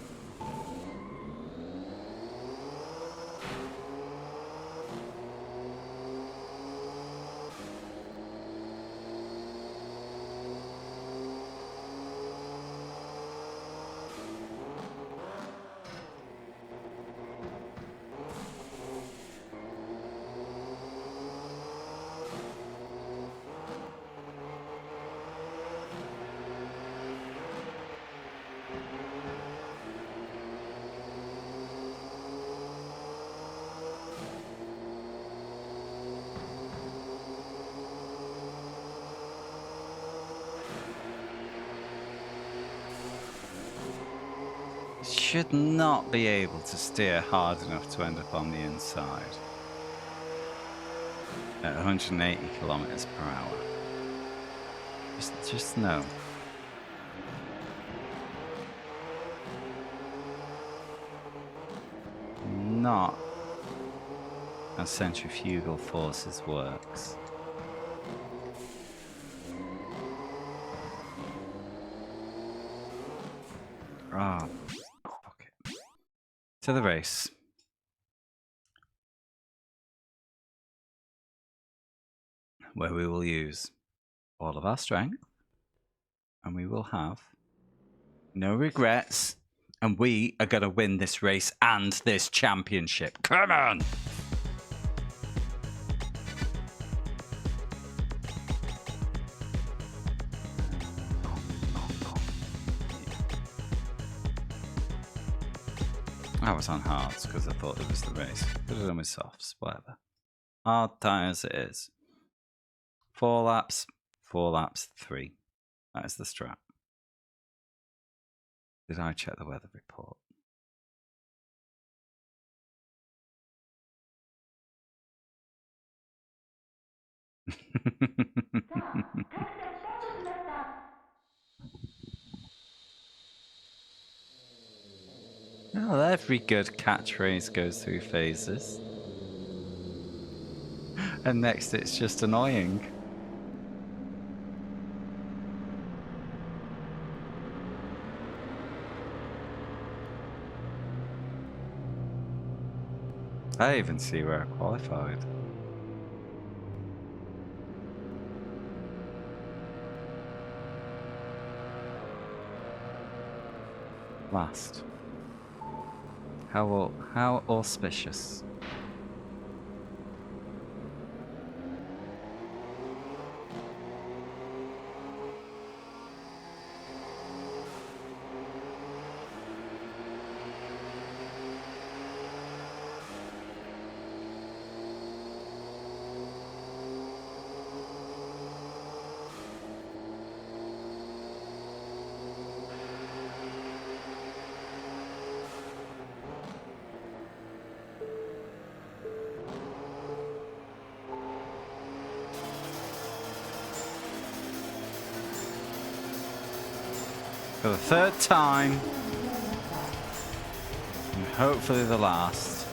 Should not be able to steer hard enough to end up on the inside at 180 kilometers per hour. Just no. Not how centrifugal forces works. Ah. To the race. Where we will use all of our strength, and we will have no regrets, and we are going to win this race and this championship. Come on! I was on hards because I thought it was the race. Could have done with softs, whatever. Hard tyres it is. 4 laps, 3. That is the strat. Did I check the weather report? Well, every good catchphrase goes through phases. And next it's just annoying. I even see where I qualified. Last. How auspicious. For the third time, and hopefully the last.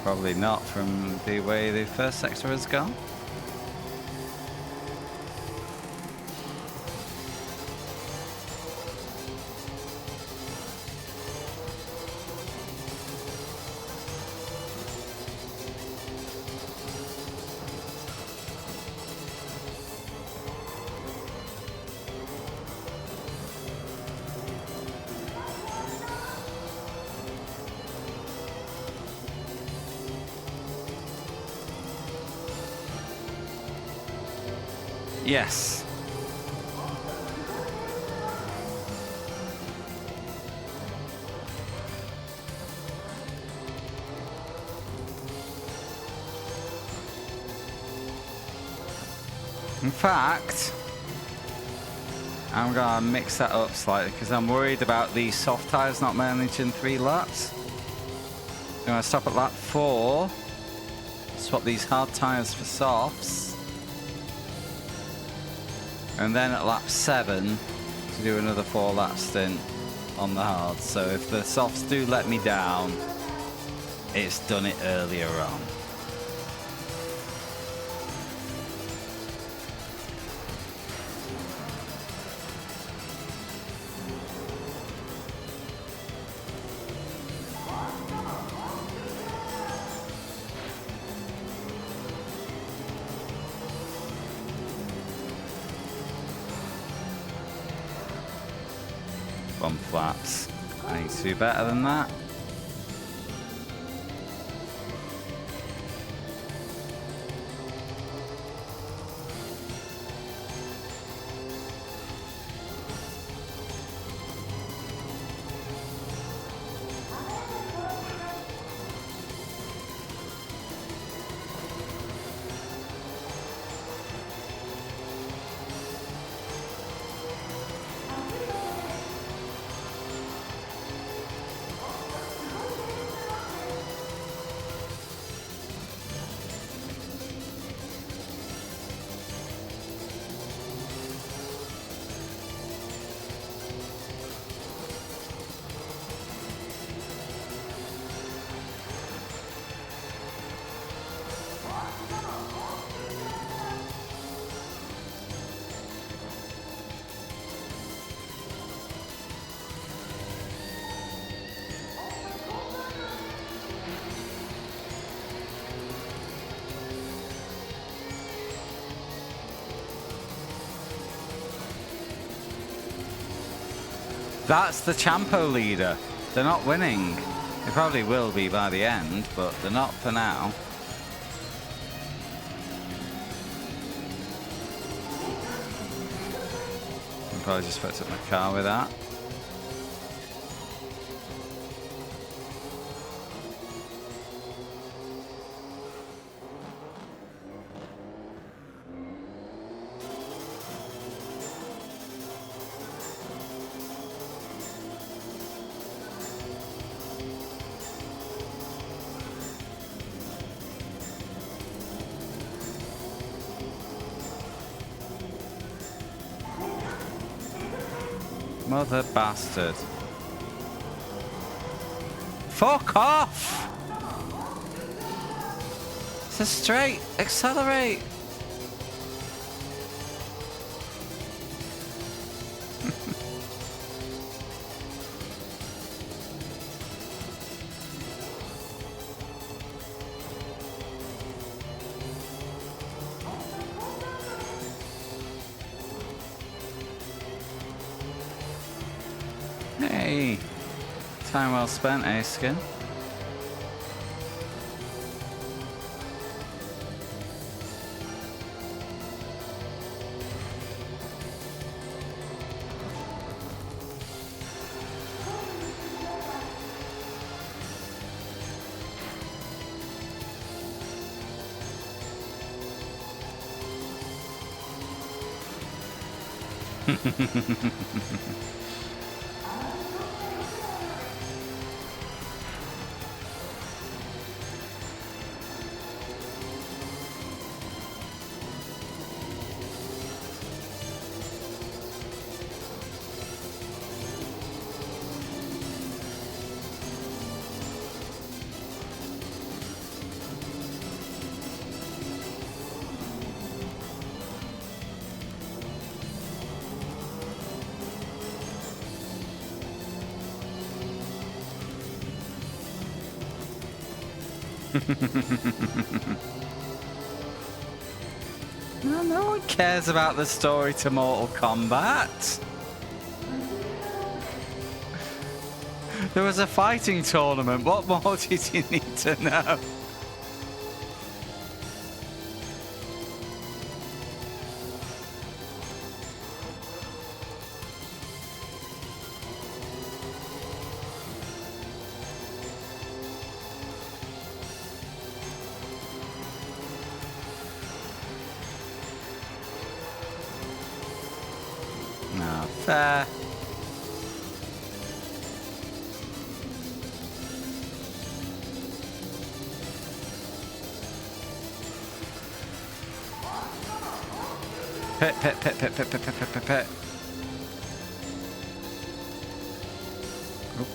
Probably not from the way the first sector has gone. Yes. In fact, I'm gonna mix that up slightly because I'm worried about these soft tires not managing 3 laps. I'm gonna stop at lap 4, swap these hard tires for softs, and then at lap 7 to do another 4-lap stint on the hards. So if the softs do let me down, it's done it earlier on. Bump flaps. I need to do better than that. That's the Champo leader. They're not winning. They probably will be by the end, but they're not for now. I'll probably just fix up my car with that. Mother bastard. Fuck off! It's a straight. Accelerate. Hey, time well spent, eh, Skin? No one cares about the story to Mortal Kombat. There was a fighting tournament. What more did you need to know? Fair. Pit, pit, pit, pit, pit, pit, pit, pit, pit, pit. Oh.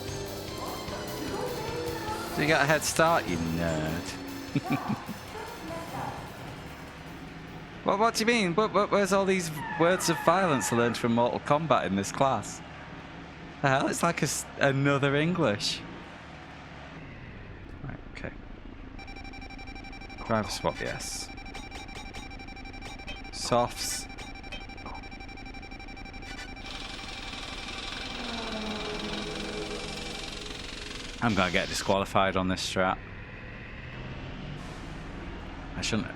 So you got a head start, you nerd. What do you mean? Where's all these words of violence learned from Mortal Kombat in this class? The hell? It's like another English. Right, okay. Driver swap, yes. Softs. I'm gonna get disqualified on this strat. I shouldn't.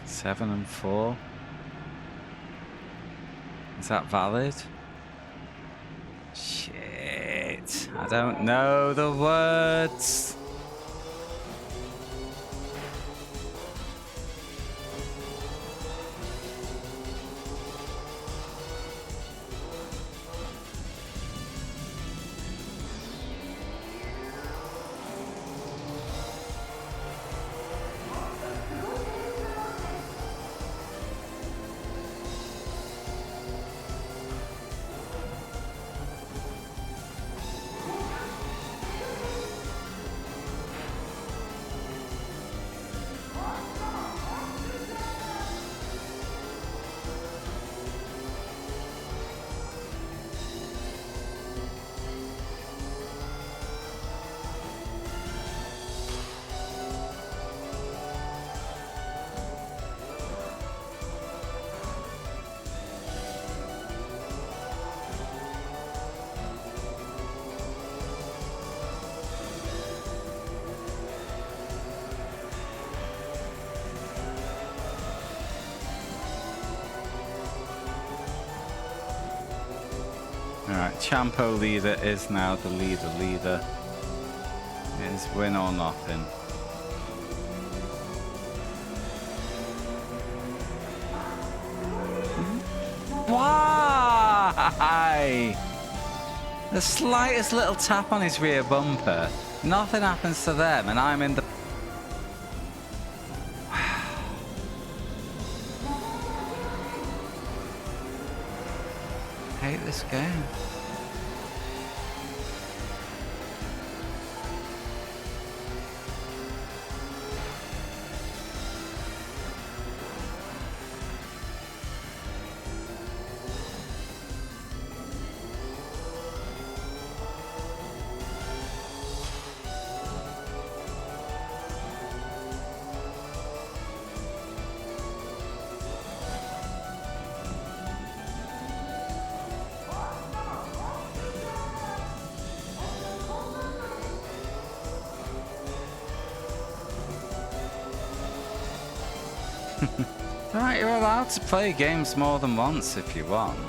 7 and 4. Is that valid? Shit. I don't know the words. Alright, Champo leader is now the leader. It is win or nothing. Why? The slightest little tap on his rear bumper, nothing happens to them, and I'm in the... I hate this game. Alright, you're allowed to play games more than once if you want.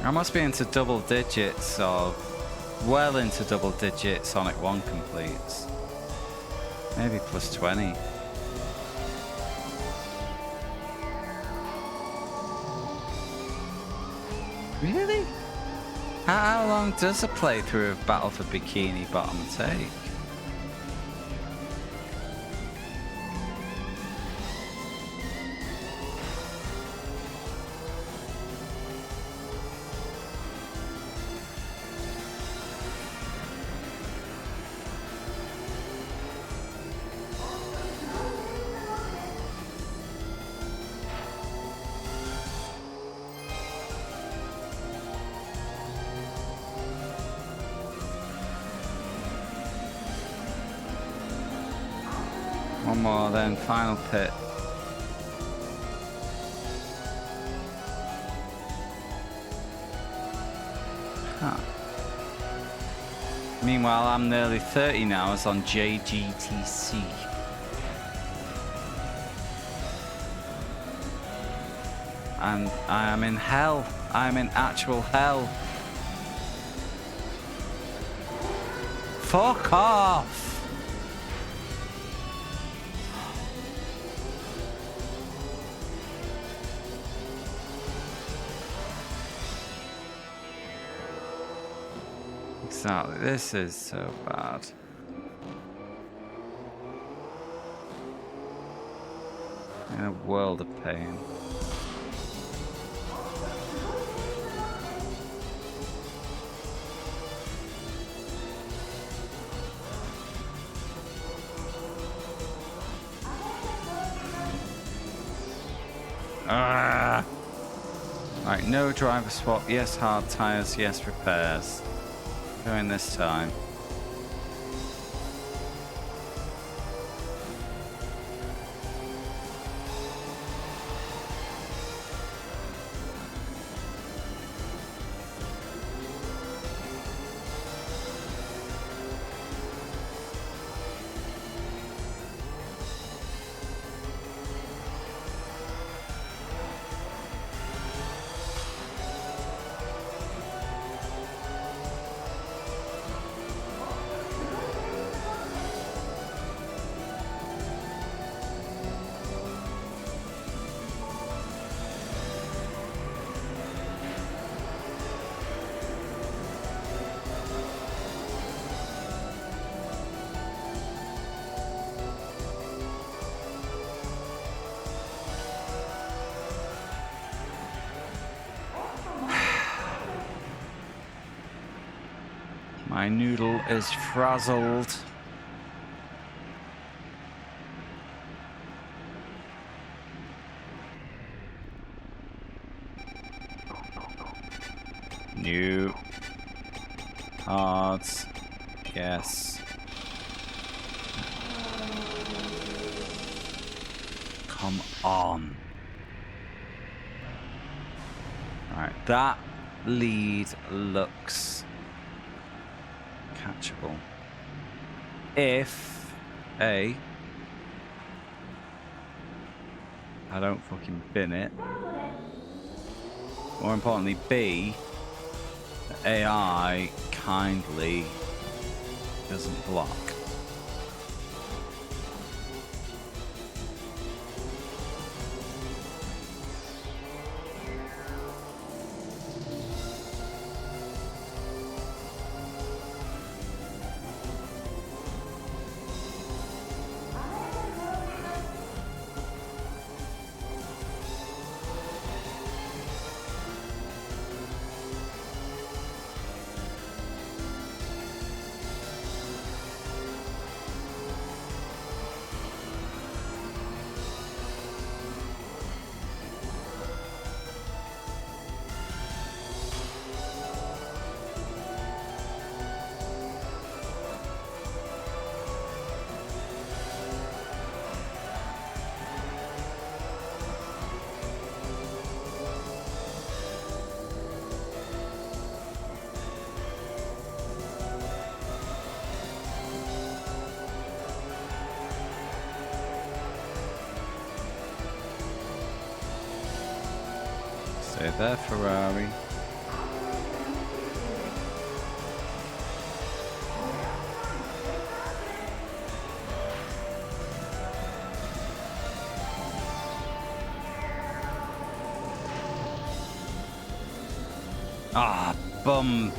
I must be into double digits, or well into double digit Sonic 1 completes. Maybe plus 20. Really? How long does a playthrough of Battle for Bikini Bottom take? One more, then final pit. Huh. Meanwhile, I'm nearly 30 now, as on JGTC. And I am in hell. I am in actual hell. Fuck off! Exactly. This is so bad. In a world of pain. Ah! Right, no driver swap. Yes, hard tires. Yes, repairs. Going this time. My noodle is frazzled. New. Cards. Yes. Come on. Right, that lead looks catchable. If I don't fucking bin it. More importantly, B, the AI kindly doesn't block. Stay there, Ferrari. Ah, bum.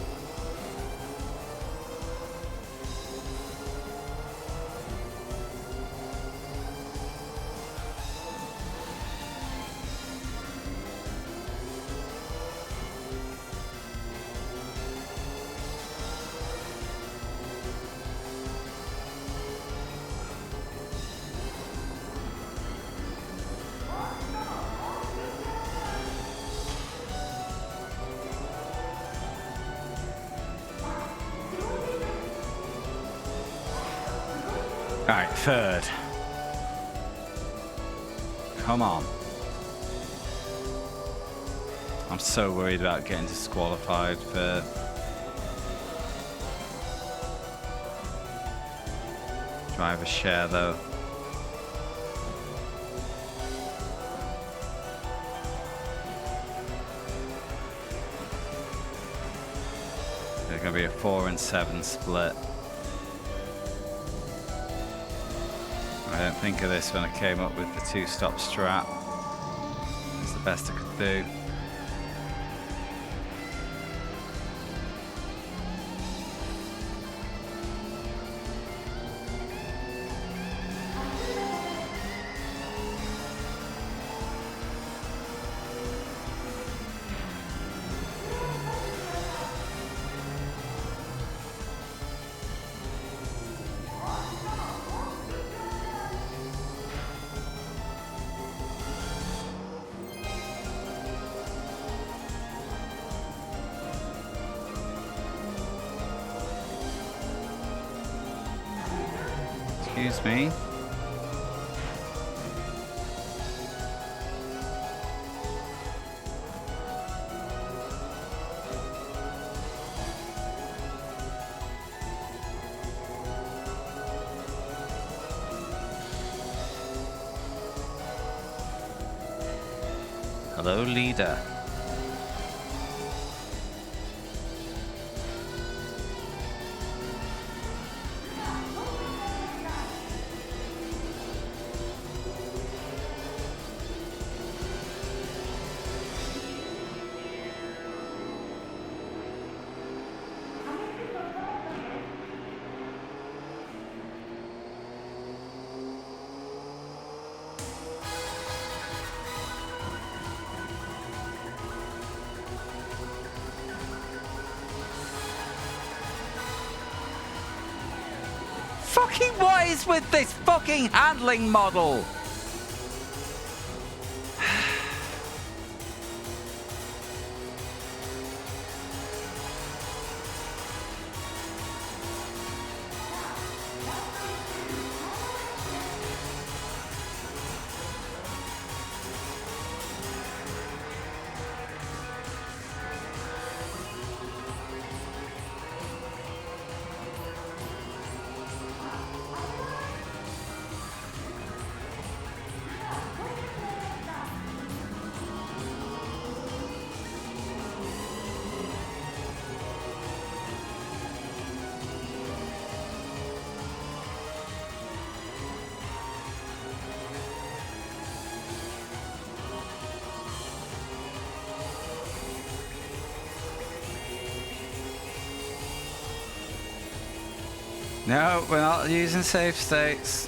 Alright, third. Come on. I'm so worried about getting disqualified for driver share though. There's going to be a 4 and 7 split. I didn't think of this when I came up with the 2-stop strat. It's the best I could do. Excuse me. Hello, leader. Fucking what is with this fucking handling model? No, we're not using save states.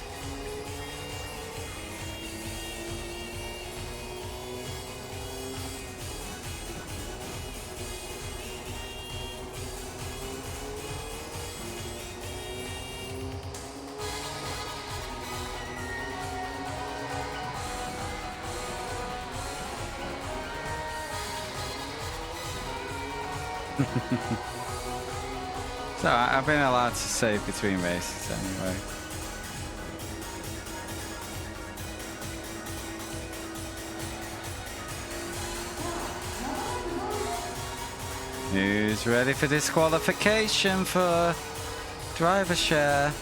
So I've been allowed to save between races anyway. Who's ready for disqualification for driver share?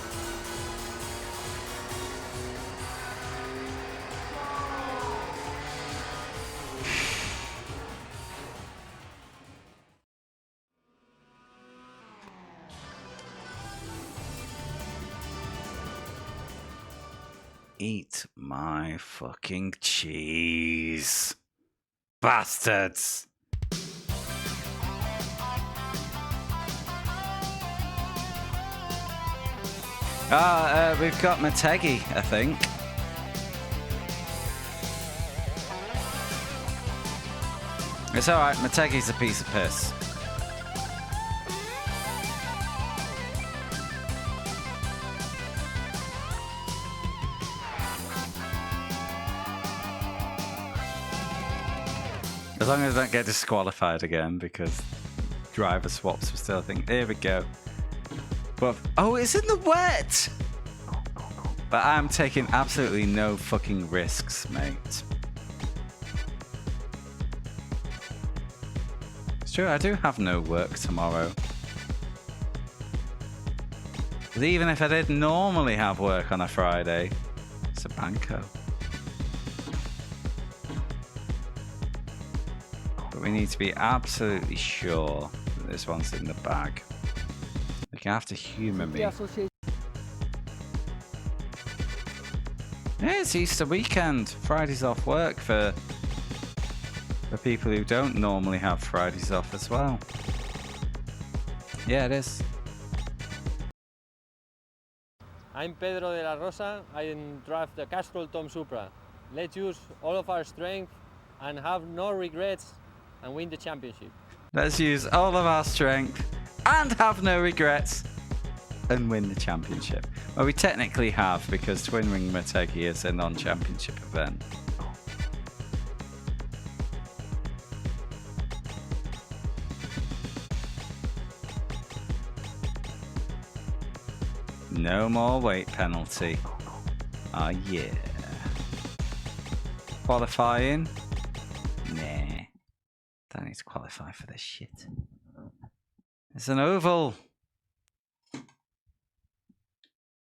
Eat my fucking cheese. Bastards. We've got Motegi, I think. It's alright, Motegi's a piece of piss. As long as I don't get disqualified again, because driver swaps were still a thing. Here we go. But, oh, it's in the wet! But I'm taking absolutely no fucking risks, mate. It's true, I do have no work tomorrow. But even if I did normally have work on a Friday, it's a banco. But we need to be absolutely sure that this one's in the bag. You have to humour me. Yeah, it's Easter weekend. Friday's off work for people who don't normally have Fridays off as well. Yeah, it is. I'm Pedro de la Rosa. I drive the Castrol Tom Supra. Let's use all of our strength and have no regrets and win the championship. Let's use all of our strength and have no regrets and win the championship. Well, we technically have, because Twin Ring Motegi is a non-championship event. No more weight penalty. Ah, yeah. Qualifying? Nah. Don't need to qualify for this shit. It's an oval.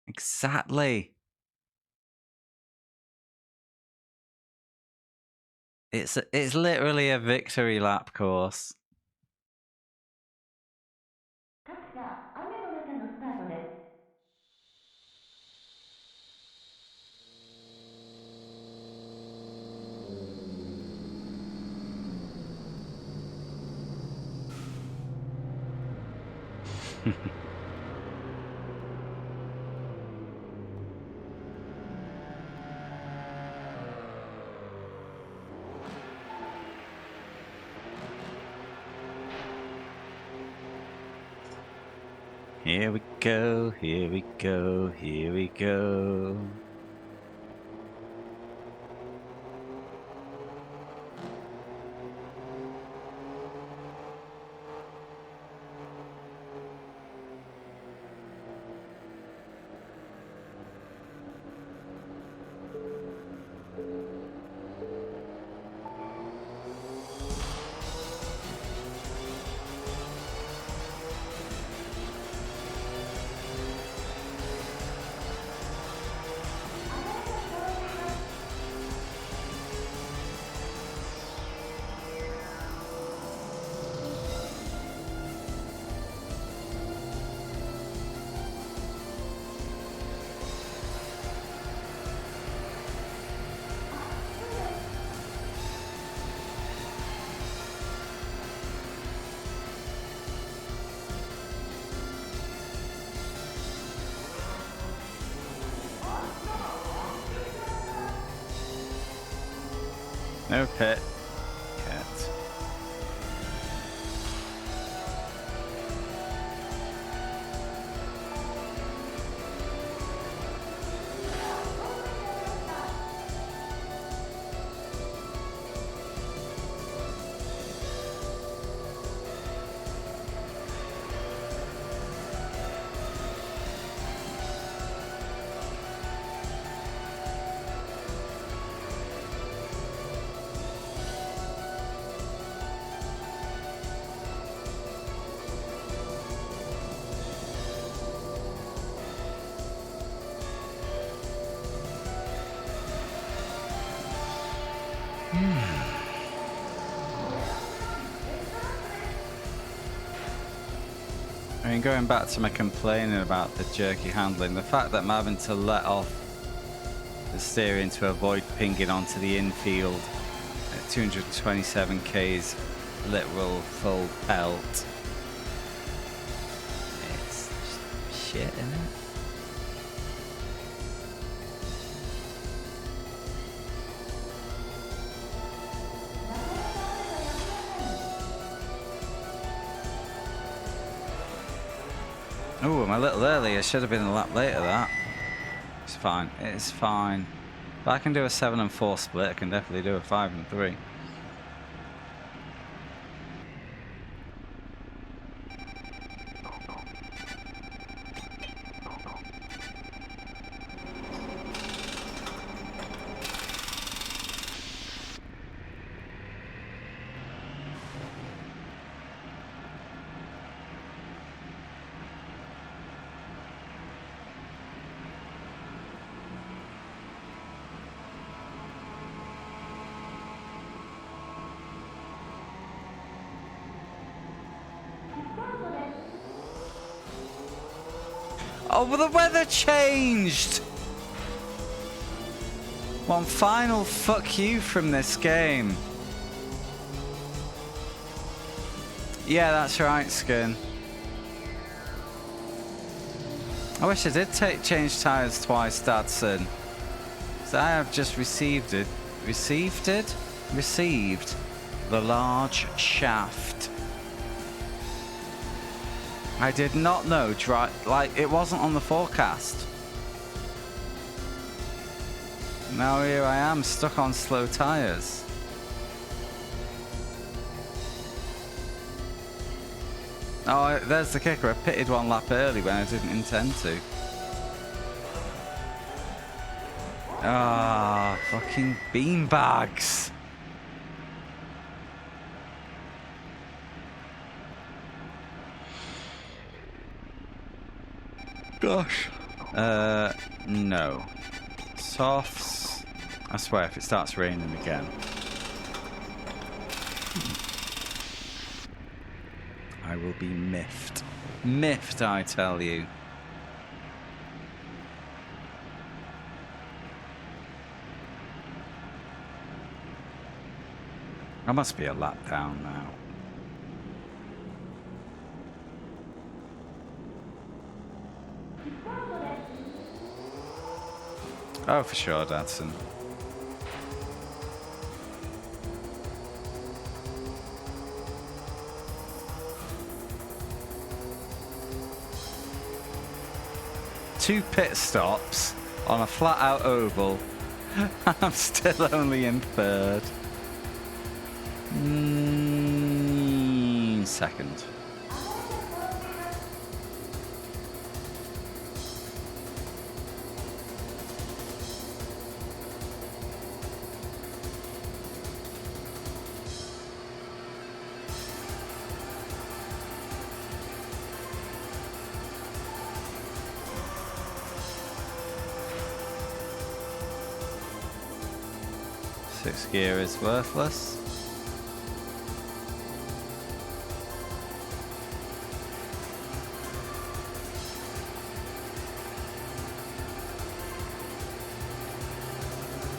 Exactly. It's literally a victory lap course. Here we go, here we go, here we go. No pit. Cat. I mean, going back to my complaining about the jerky handling, the fact that I'm having to let off the steering to avoid pinging onto the infield at 227 k's literal full pelt. It's just shit, isn't it? Oh, I'm a little early. I should have been a lap later. That. It's fine. It's fine. If I can do a 7 and 4 split, I can definitely do a 5 and 3. Oh, but the weather changed! One final fuck you from this game. Yeah, that's right, Skin. I wish I did change tyres twice, Dadson. So I have just received the large shaft. I did not know, like, it wasn't on the forecast. Now here I am, stuck on slow tyres. Oh, there's the kicker. I pitted one lap early when I didn't intend to. Ah, fucking beanbags. Gosh. No. Softs. I swear, if it starts raining again. I will be miffed. Miffed, I tell you. I must be a lap down now. Oh, for sure, Dadson. Two pit stops on a flat-out oval. I'm still only in third. Second. Sixth gear is worthless.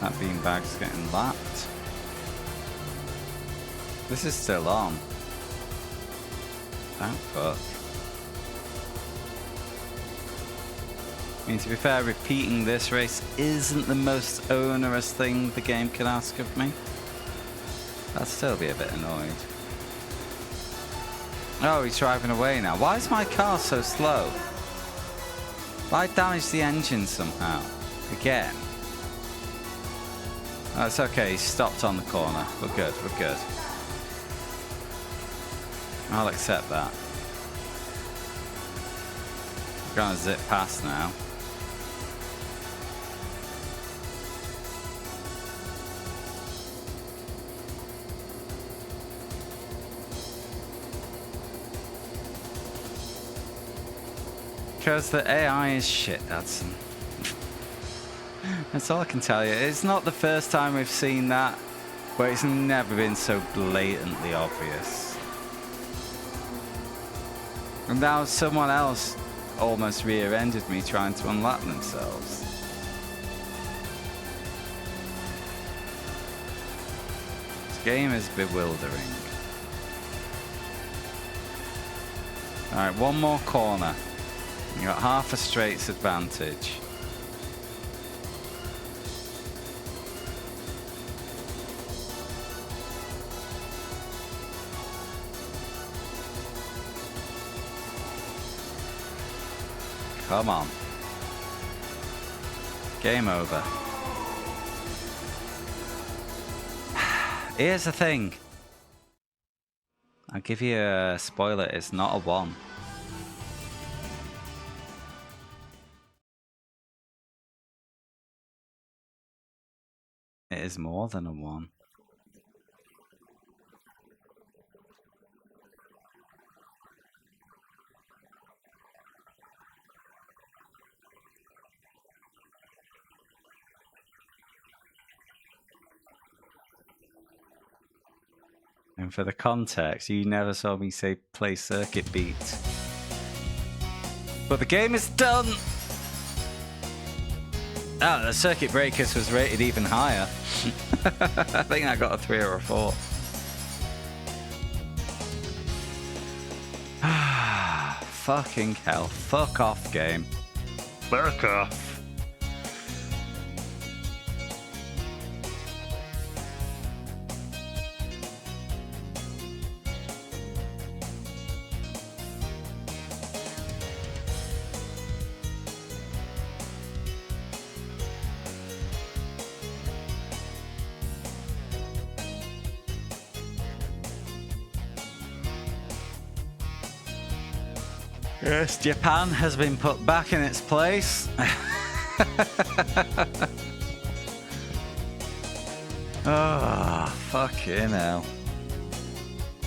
That beanbag's getting lapped. This is still on. Thank fuck. I mean, to be fair, repeating this race isn't the most onerous thing the game can ask of me. I'd still be a bit annoyed. Oh, he's driving away now. Why is my car so slow? Why damage the engine somehow? Again. Oh, it's okay, he stopped on the corner. We're good, we're good. I'll accept that. We're gonna zip past now. Because the AI is shit, Dadson. That's all I can tell you. It's not the first time we've seen that, but it's never been so blatantly obvious. And now someone else almost rear-ended me trying to unlap themselves. This game is bewildering. Alright, one more corner. You got half a straight's advantage. Come on. Game over. Here's the thing. I'll give you a spoiler, it's not a 1. It is more than a 1. And for the context, you never saw me say play circuit beat. But the game is done! Oh, the circuit breakers was rated even higher. I think I got a 3 or a 4. Fucking hell. Fuck off, game. Fuck off. Yes, Japan has been put back in its place. Oh, fucking hell.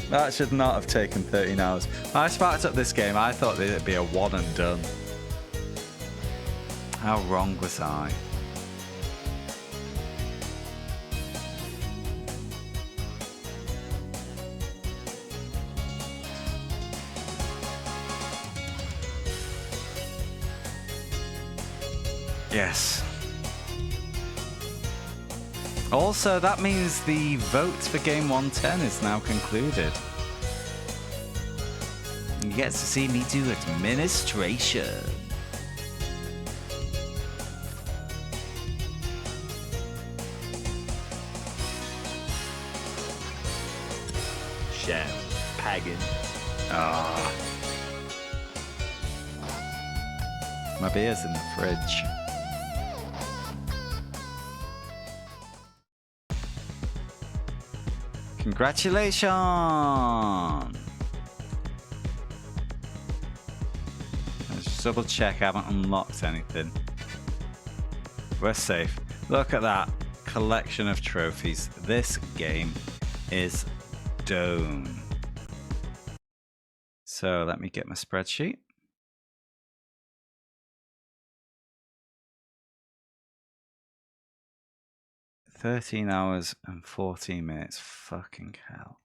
That should not have taken 13 hours. When I sparked up this game, I thought that it'd be a one and done. How wrong was I? Yes. Also, that means the vote for Game 110 is now concluded. You get to see me do administration. Sham Pagan. Ah. My beer's in the fridge. Congratulations! Let's just double check I haven't unlocked anything. We're safe. Look at that collection of trophies. This game is dome. So let me get my spreadsheet. $13 hours and 14 minutes. Fucking hell.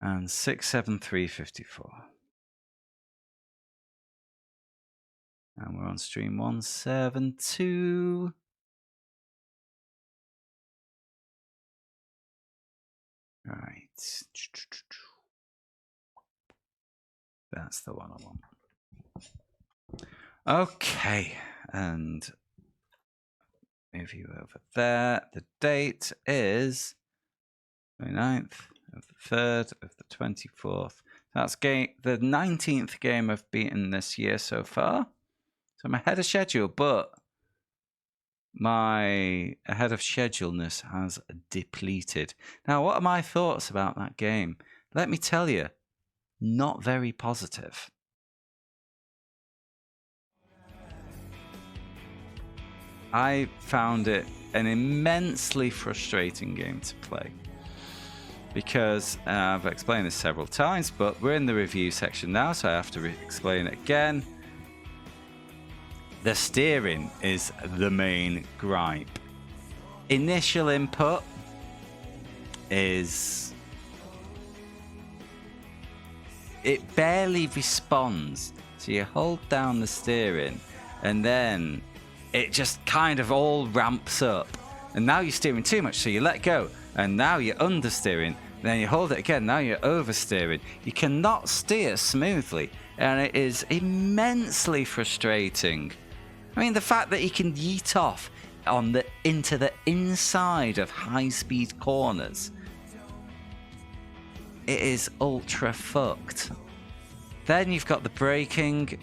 And 67354. And we're on stream 172. Right. That's the one I want. Okay. And move you over there. The date is 29th of the 3rd of the 24th. That's the 19th game I've beaten this year so far. So I'm ahead of schedule, but my ahead of scheduleness has depleted. Now, what are my thoughts about that game? Let me tell you, not very positive. I found it an immensely frustrating game to play because I've explained this several times, but we're in the review section now, so I have to explain it again. The steering is the main gripe. Initial input is... it barely responds. So you hold down the steering and then it just kind of all ramps up. And now you're steering too much, so you let go. And now you're understeering. Then you hold it again, now you're oversteering. You cannot steer smoothly. And it is immensely frustrating. I mean, the fact that you can yeet off into the inside of high-speed corners. It is ultra fucked. Then you've got the braking.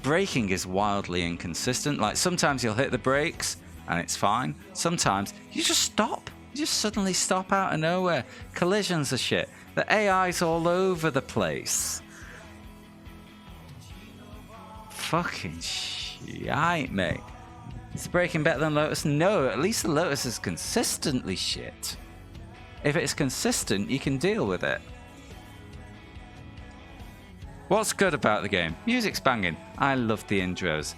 Braking is wildly inconsistent. Like, sometimes you'll hit the brakes and it's fine. Sometimes you just stop. You just suddenly stop out of nowhere. Collisions are shit. The AI's all over the place. Fucking shite, mate. Is the braking better than Lotus? No, at least the Lotus is consistently shit. If it's consistent, you can deal with it. What's good about the game? Music's banging. I love the intros.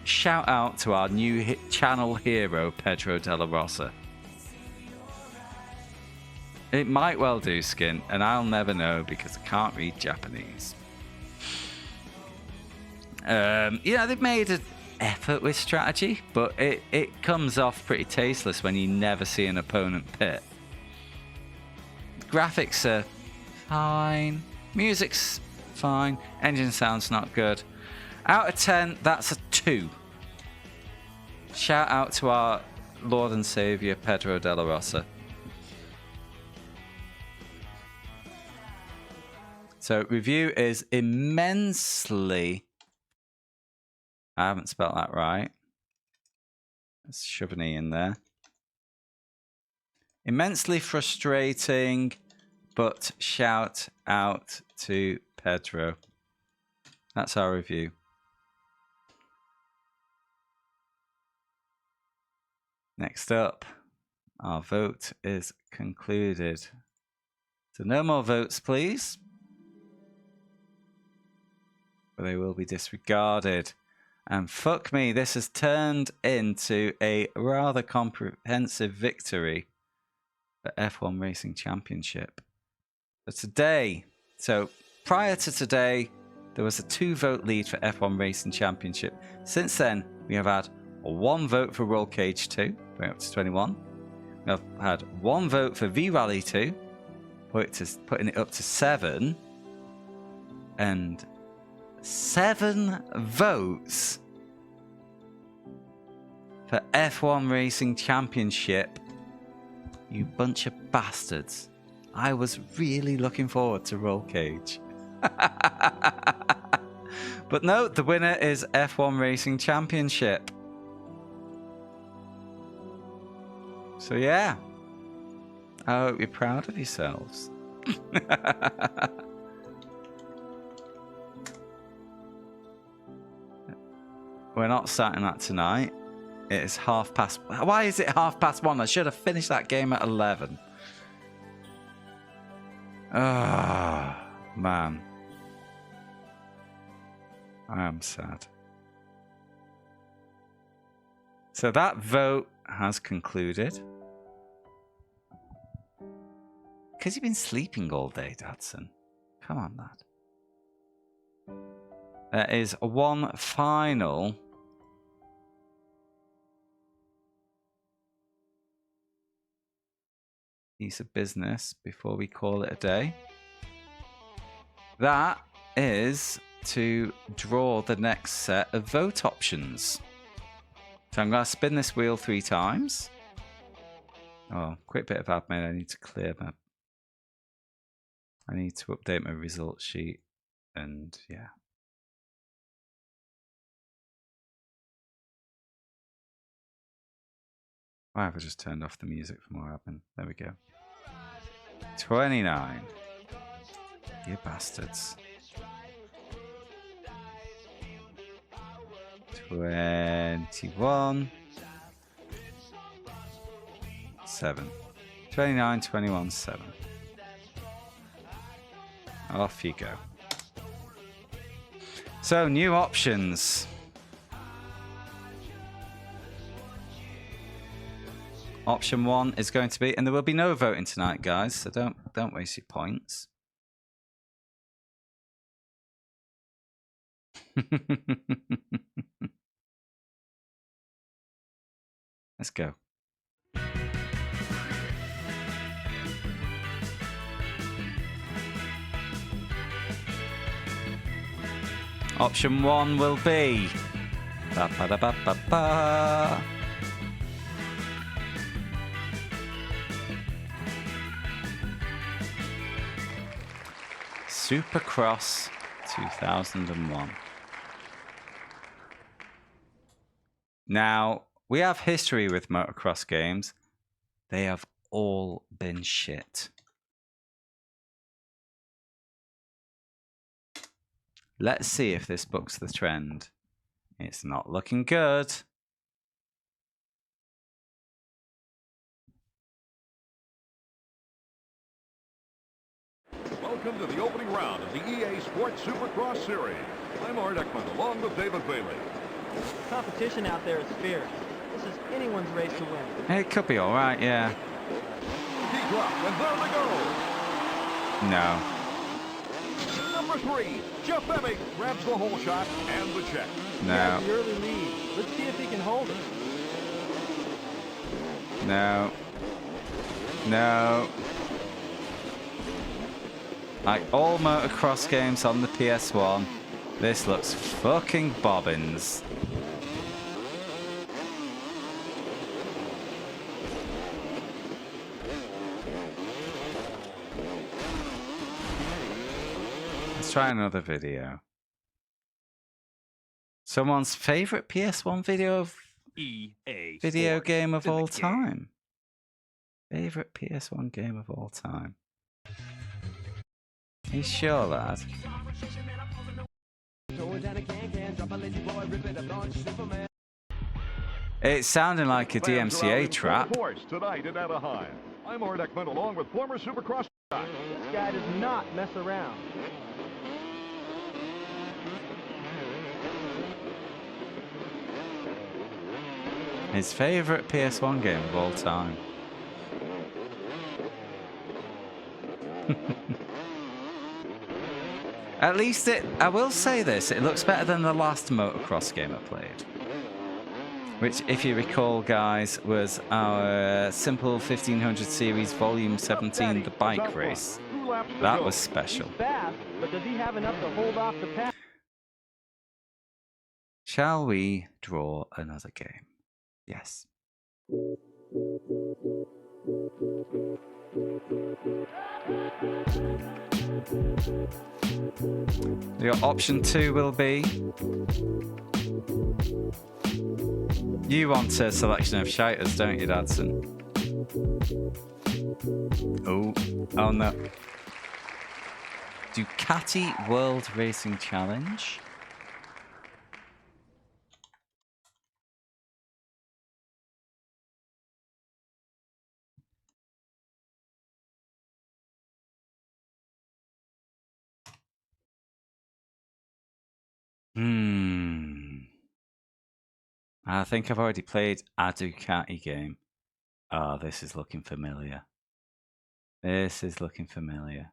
Shout out to our new channel hero, Pedro de la Rosa. It might well do, Skin, and I'll never know because I can't read Japanese. Yeah, they've made an effort with strategy, but it comes off pretty tasteless when you never see an opponent pit. Graphics are fine. Music's fine. Engine sound's not good. Out of 10, that's a 2. Shout out to our Lord and Savior, Pedro de la Rosa. So, review is immensely... I haven't spelled that right. Let's shove an E in there. Immensely frustrating, but shout out to Pedro. That's our review. Next up, our vote is concluded. So no more votes, please. But they will be disregarded. And fuck me, this has turned into a rather comprehensive victory for F1 Racing Championship. But today, so prior to today, there was a 2-vote lead for F1 Racing Championship. Since then, we have had 1 vote for Roll Cage 2, going up to 21. We have had 1 vote for V-Rally 2, putting it up to 7. And 7 votes for F1 Racing Championship. You bunch of bastards. I was really looking forward to Roll Cage. But no, the winner is F1 Racing Championship. So yeah, I hope you're proud of yourselves. We're not starting that tonight. It is 1:30. Why is it 1:30? I should have finished that game at 11. Ah, oh, man. I am sad. So that vote has concluded. Because you've been sleeping all day, Dadson. Come on, lad. There is one final piece of business before we call it a day. That is to draw the next set of vote options. So I'm going to spin this wheel 3 times. Oh, quick bit of admin. I need to clear my... I need to update my result sheet. And yeah. Why have I just turned off the music for more admin? There we go. 29. You bastards. 21. 7. 29, 21, 7. Off you go. So, new options. Option 1 is going to be, and there will be no voting tonight, guys, so don't waste your points. Let's go. Option 1 will be ba-ba-da-ba-ba-ba. Supercross 2001. Now, we have history with motocross games. They have all been shit. Let's see if this bucks the trend. It's not looking good. Welcome to the opening round of the EA Sports Supercross Series. I'm Art Ekman, along with David Bailey. Competition out there is fierce. This is anyone's race to win. It could be all right, yeah. He dropped, and there they go. No. Number 3, Jeff Emig grabs the whole shot and the check. He has the early lead. Let's see if he can hold it. No. No. Like all motocross games on the PS1, this looks fucking bobbins. Let's try another video. Someone's favorite PS1 video game of all time. Favorite PS1 game of all time. Are you sure, lad? It's sounding like a Fans are out DMCA in trap. full force tonight in Anaheim. I'm Art Ekman along with former Supercross. This guy does not mess around. His favorite PS1 game of all time. At least I will say this, it looks better than the last motocross game I played. Which, if you recall, guys, was our Simple 1500 Series Volume 17, the bike race. That was special. He's fast, but does he have enough to hold off the pack? Shall we draw another game? Yes. Your option 2 will be... You want a selection of shouters, don't you, Dadson? Oh no. Ducati World Racing Challenge. I think I've already played a Ducati game. Oh, this is looking familiar. This is looking familiar.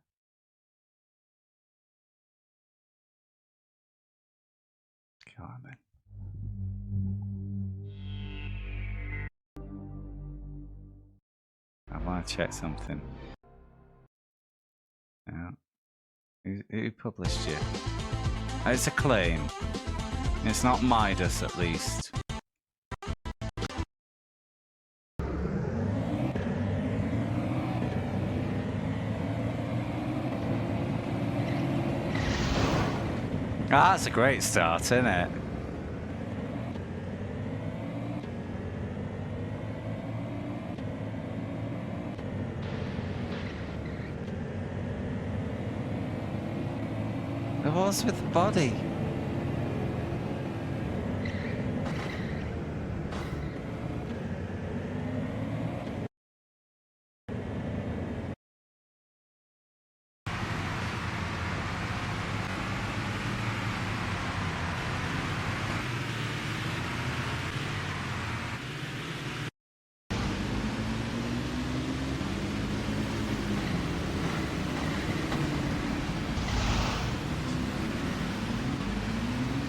Come on, then. I want to check something. Who published it? It's a claim. It's not Midas, at least. Ah, that's a great start, isn't it? What's with the body?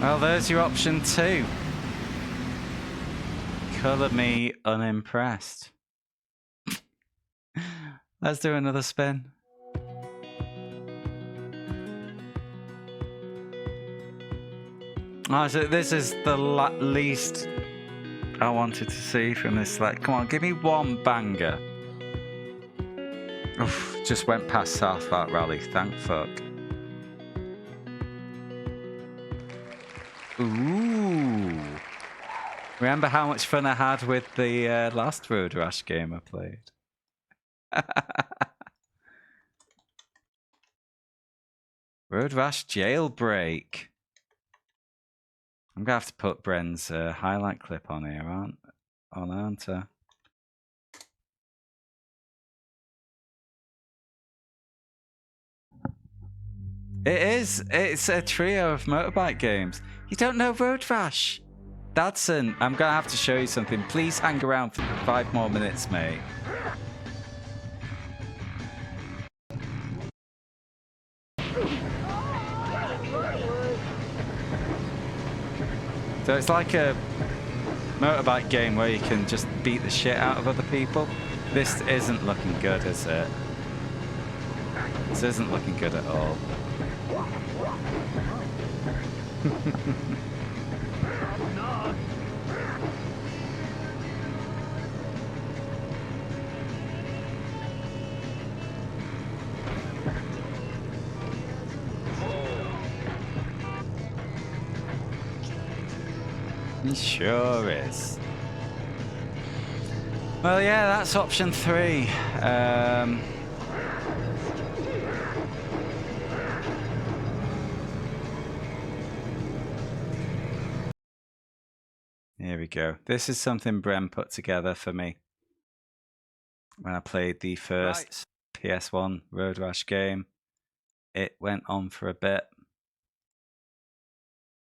Well, there's your option 2. Colour me unimpressed. Let's do another spin. Oh, so this is the least I wanted to see from this select. Come on, give me one banger. Oof, just went past South Park Rally, thank fuck. Ooh. Remember how much fun I had with the last Road Rash game I played? Road Rash Jailbreak. I'm gonna have to put Bren's highlight clip on here, aren't I? It's a trio of motorbike games. You don't know Road Rash? Dadson, I'm gonna have to show you something. Please hang around for 5 more minutes, mate. So it's like a motorbike game where you can just beat the shit out of other people. This isn't looking good, is it? This isn't looking good at all. He sure is. Well, yeah, that's option 3. Here we go. This is something Bren put together for me when I played the first PS1 Road Rash game. It went on for a bit.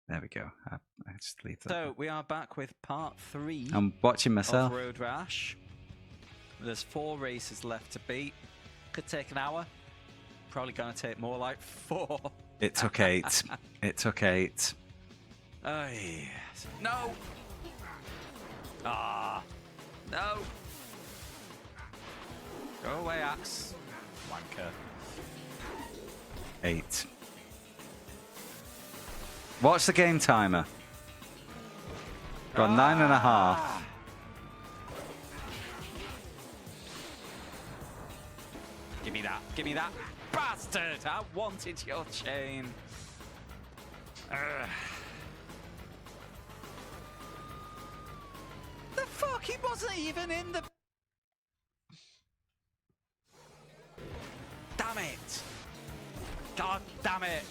There we go. I just leave that. So we are back with part 3. I'm watching myself. Of Road Rash. There's 4 races left to beat. Could take an hour. Probably gonna take more like 4. It took 8. It took 8. Oh yes. No. Ah. No. Go away, Axe. Wanker. 8. Watch the game timer. Got 9.5. Give me that. Give me that. Bastard! I wanted your chain. The fuck? He wasn't even in the... Damn it! God damn it!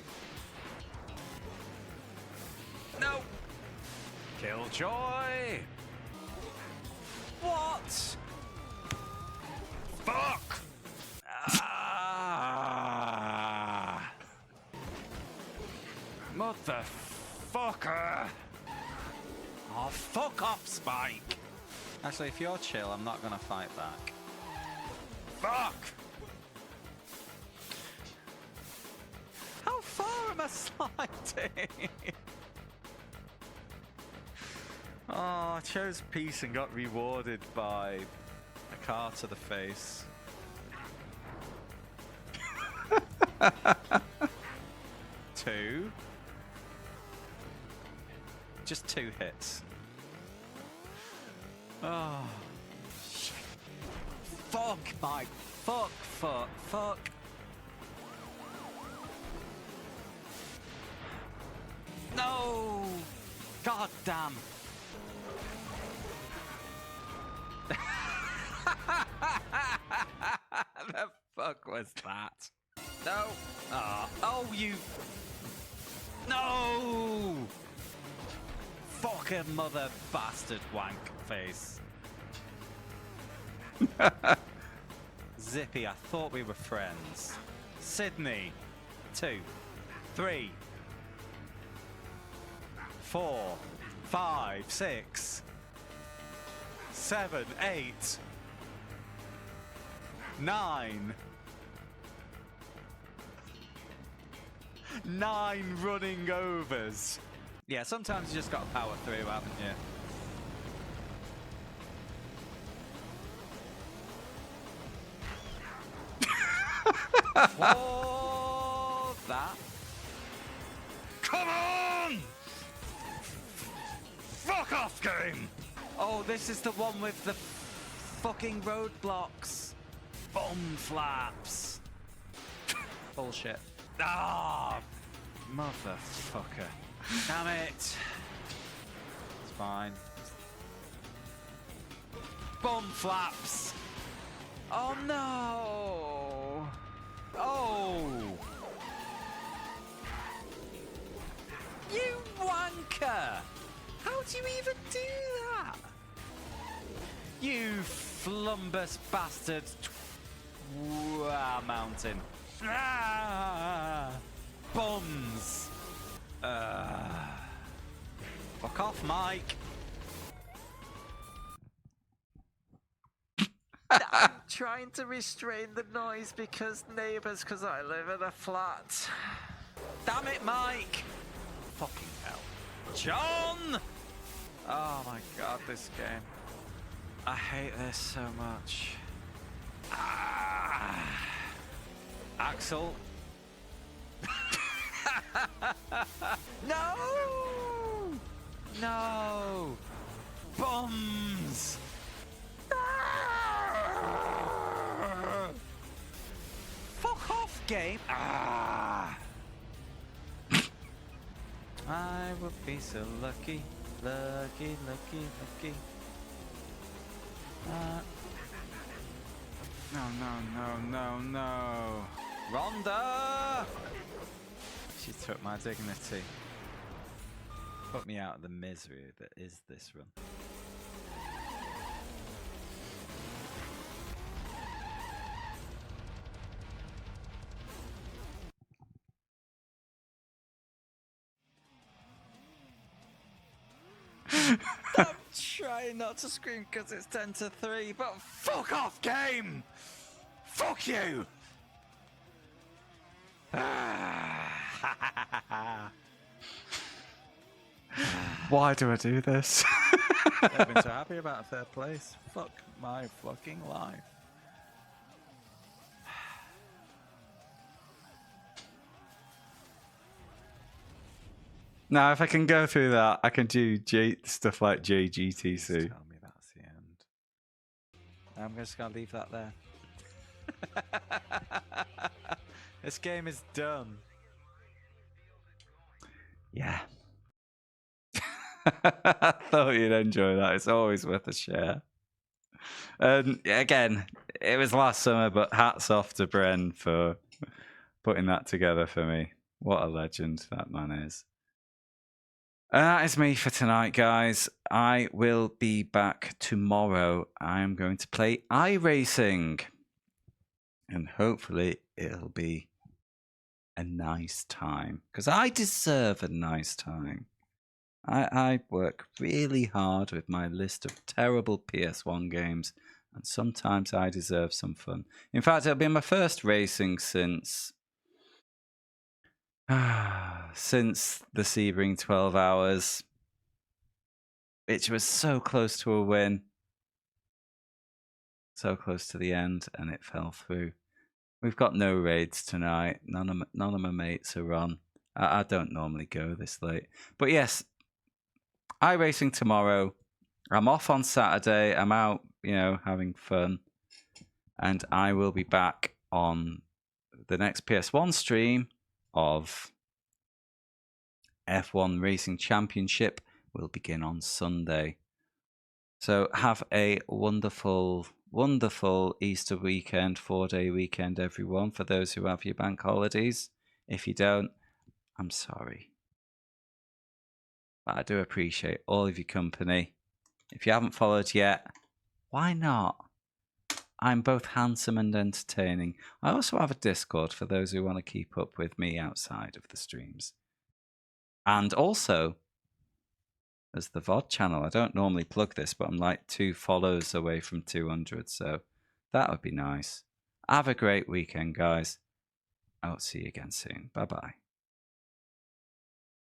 No! Killjoy! What? Fuck! Ah! Motherfucker! Oh, fuck off, Spike! Actually, if you're chill, I'm not gonna fight back. Fuck! How far am I sliding? Oh, I chose peace and got rewarded by a car to the face. 2. Just 2 hits. Oh, shit. Fuck, Mike. Fuck, fuck, fuck. No! God damn. The fuck was that? No. Oh, you. No! Fucking mother bastard wank face. Zippy, I thought we were friends. Sydney. 2, 3, 4, 5, 6, 7, 8, 9. 9 running overs. Yeah, sometimes you just got to power through, haven't you? Oh, that. Come on! Fuck off, game! Oh, this is the one with the fucking roadblocks. Bomb flaps. Bullshit. Ah, motherfucker. Damn it. It's fine. Bomb flaps. Oh no. Oh. You wanker. How do you even do that? You flumbus bastard. Mountain. Ah, bombs. Fuck off, Mike. I'm trying to restrain the noise because neighbours, because I live in a flat. Damn it, Mike. Fucking hell. John! Oh my god, this game. I hate this so much. Ah. Axel. No! No! Bombs! Ah! Fuck off, game! Ah! I would be so lucky, lucky, lucky, lucky. No, no, no, no, no. Rhonda! She took my dignity. Put me out of the misery that is this run. trying not to scream because it's 10-3, but fuck off, game! Fuck you! Why do I do this? I've been so happy about a third place. Fuck my fucking life. Now, if I can go through that, I can do stuff like JGTC. Tell me that's the end. I'm just gonna leave that there. This game is done. Yeah. I thought you'd enjoy that. It's always worth a share. And again, it was last summer, but hats off to Bren for putting that together for me. What a legend that man is. And that is me for tonight, guys. I will be back tomorrow. I am going to play iRacing. And hopefully it'll be a nice time. Because I deserve a nice time. I work really hard with my list of terrible PS1 games. And sometimes I deserve some fun. In fact, it'll be my first racing since the Sebring 12 hours, which was so close to a win, so close to the end, and it fell through. We've got no raids tonight. None of my mates are on. I don't normally go this late, but yes, iRacing tomorrow. I'm off on Saturday. I'm out, having fun, and I will be back on the next PS1 stream of F1 Racing Championship will begin on Sunday. So have a wonderful, wonderful Easter weekend, 4-day weekend, everyone, for those who have your bank holidays. If you don't, I'm sorry. But I do appreciate all of your company. If you haven't followed yet, why not? I'm both handsome and entertaining. I also have a Discord for those who want to keep up with me outside of the streams. And also, there's the VOD channel. I don't normally plug this, but I'm like 2 follows away from 200, so that would be nice. Have a great weekend, guys. I'll see you again soon. Bye-bye.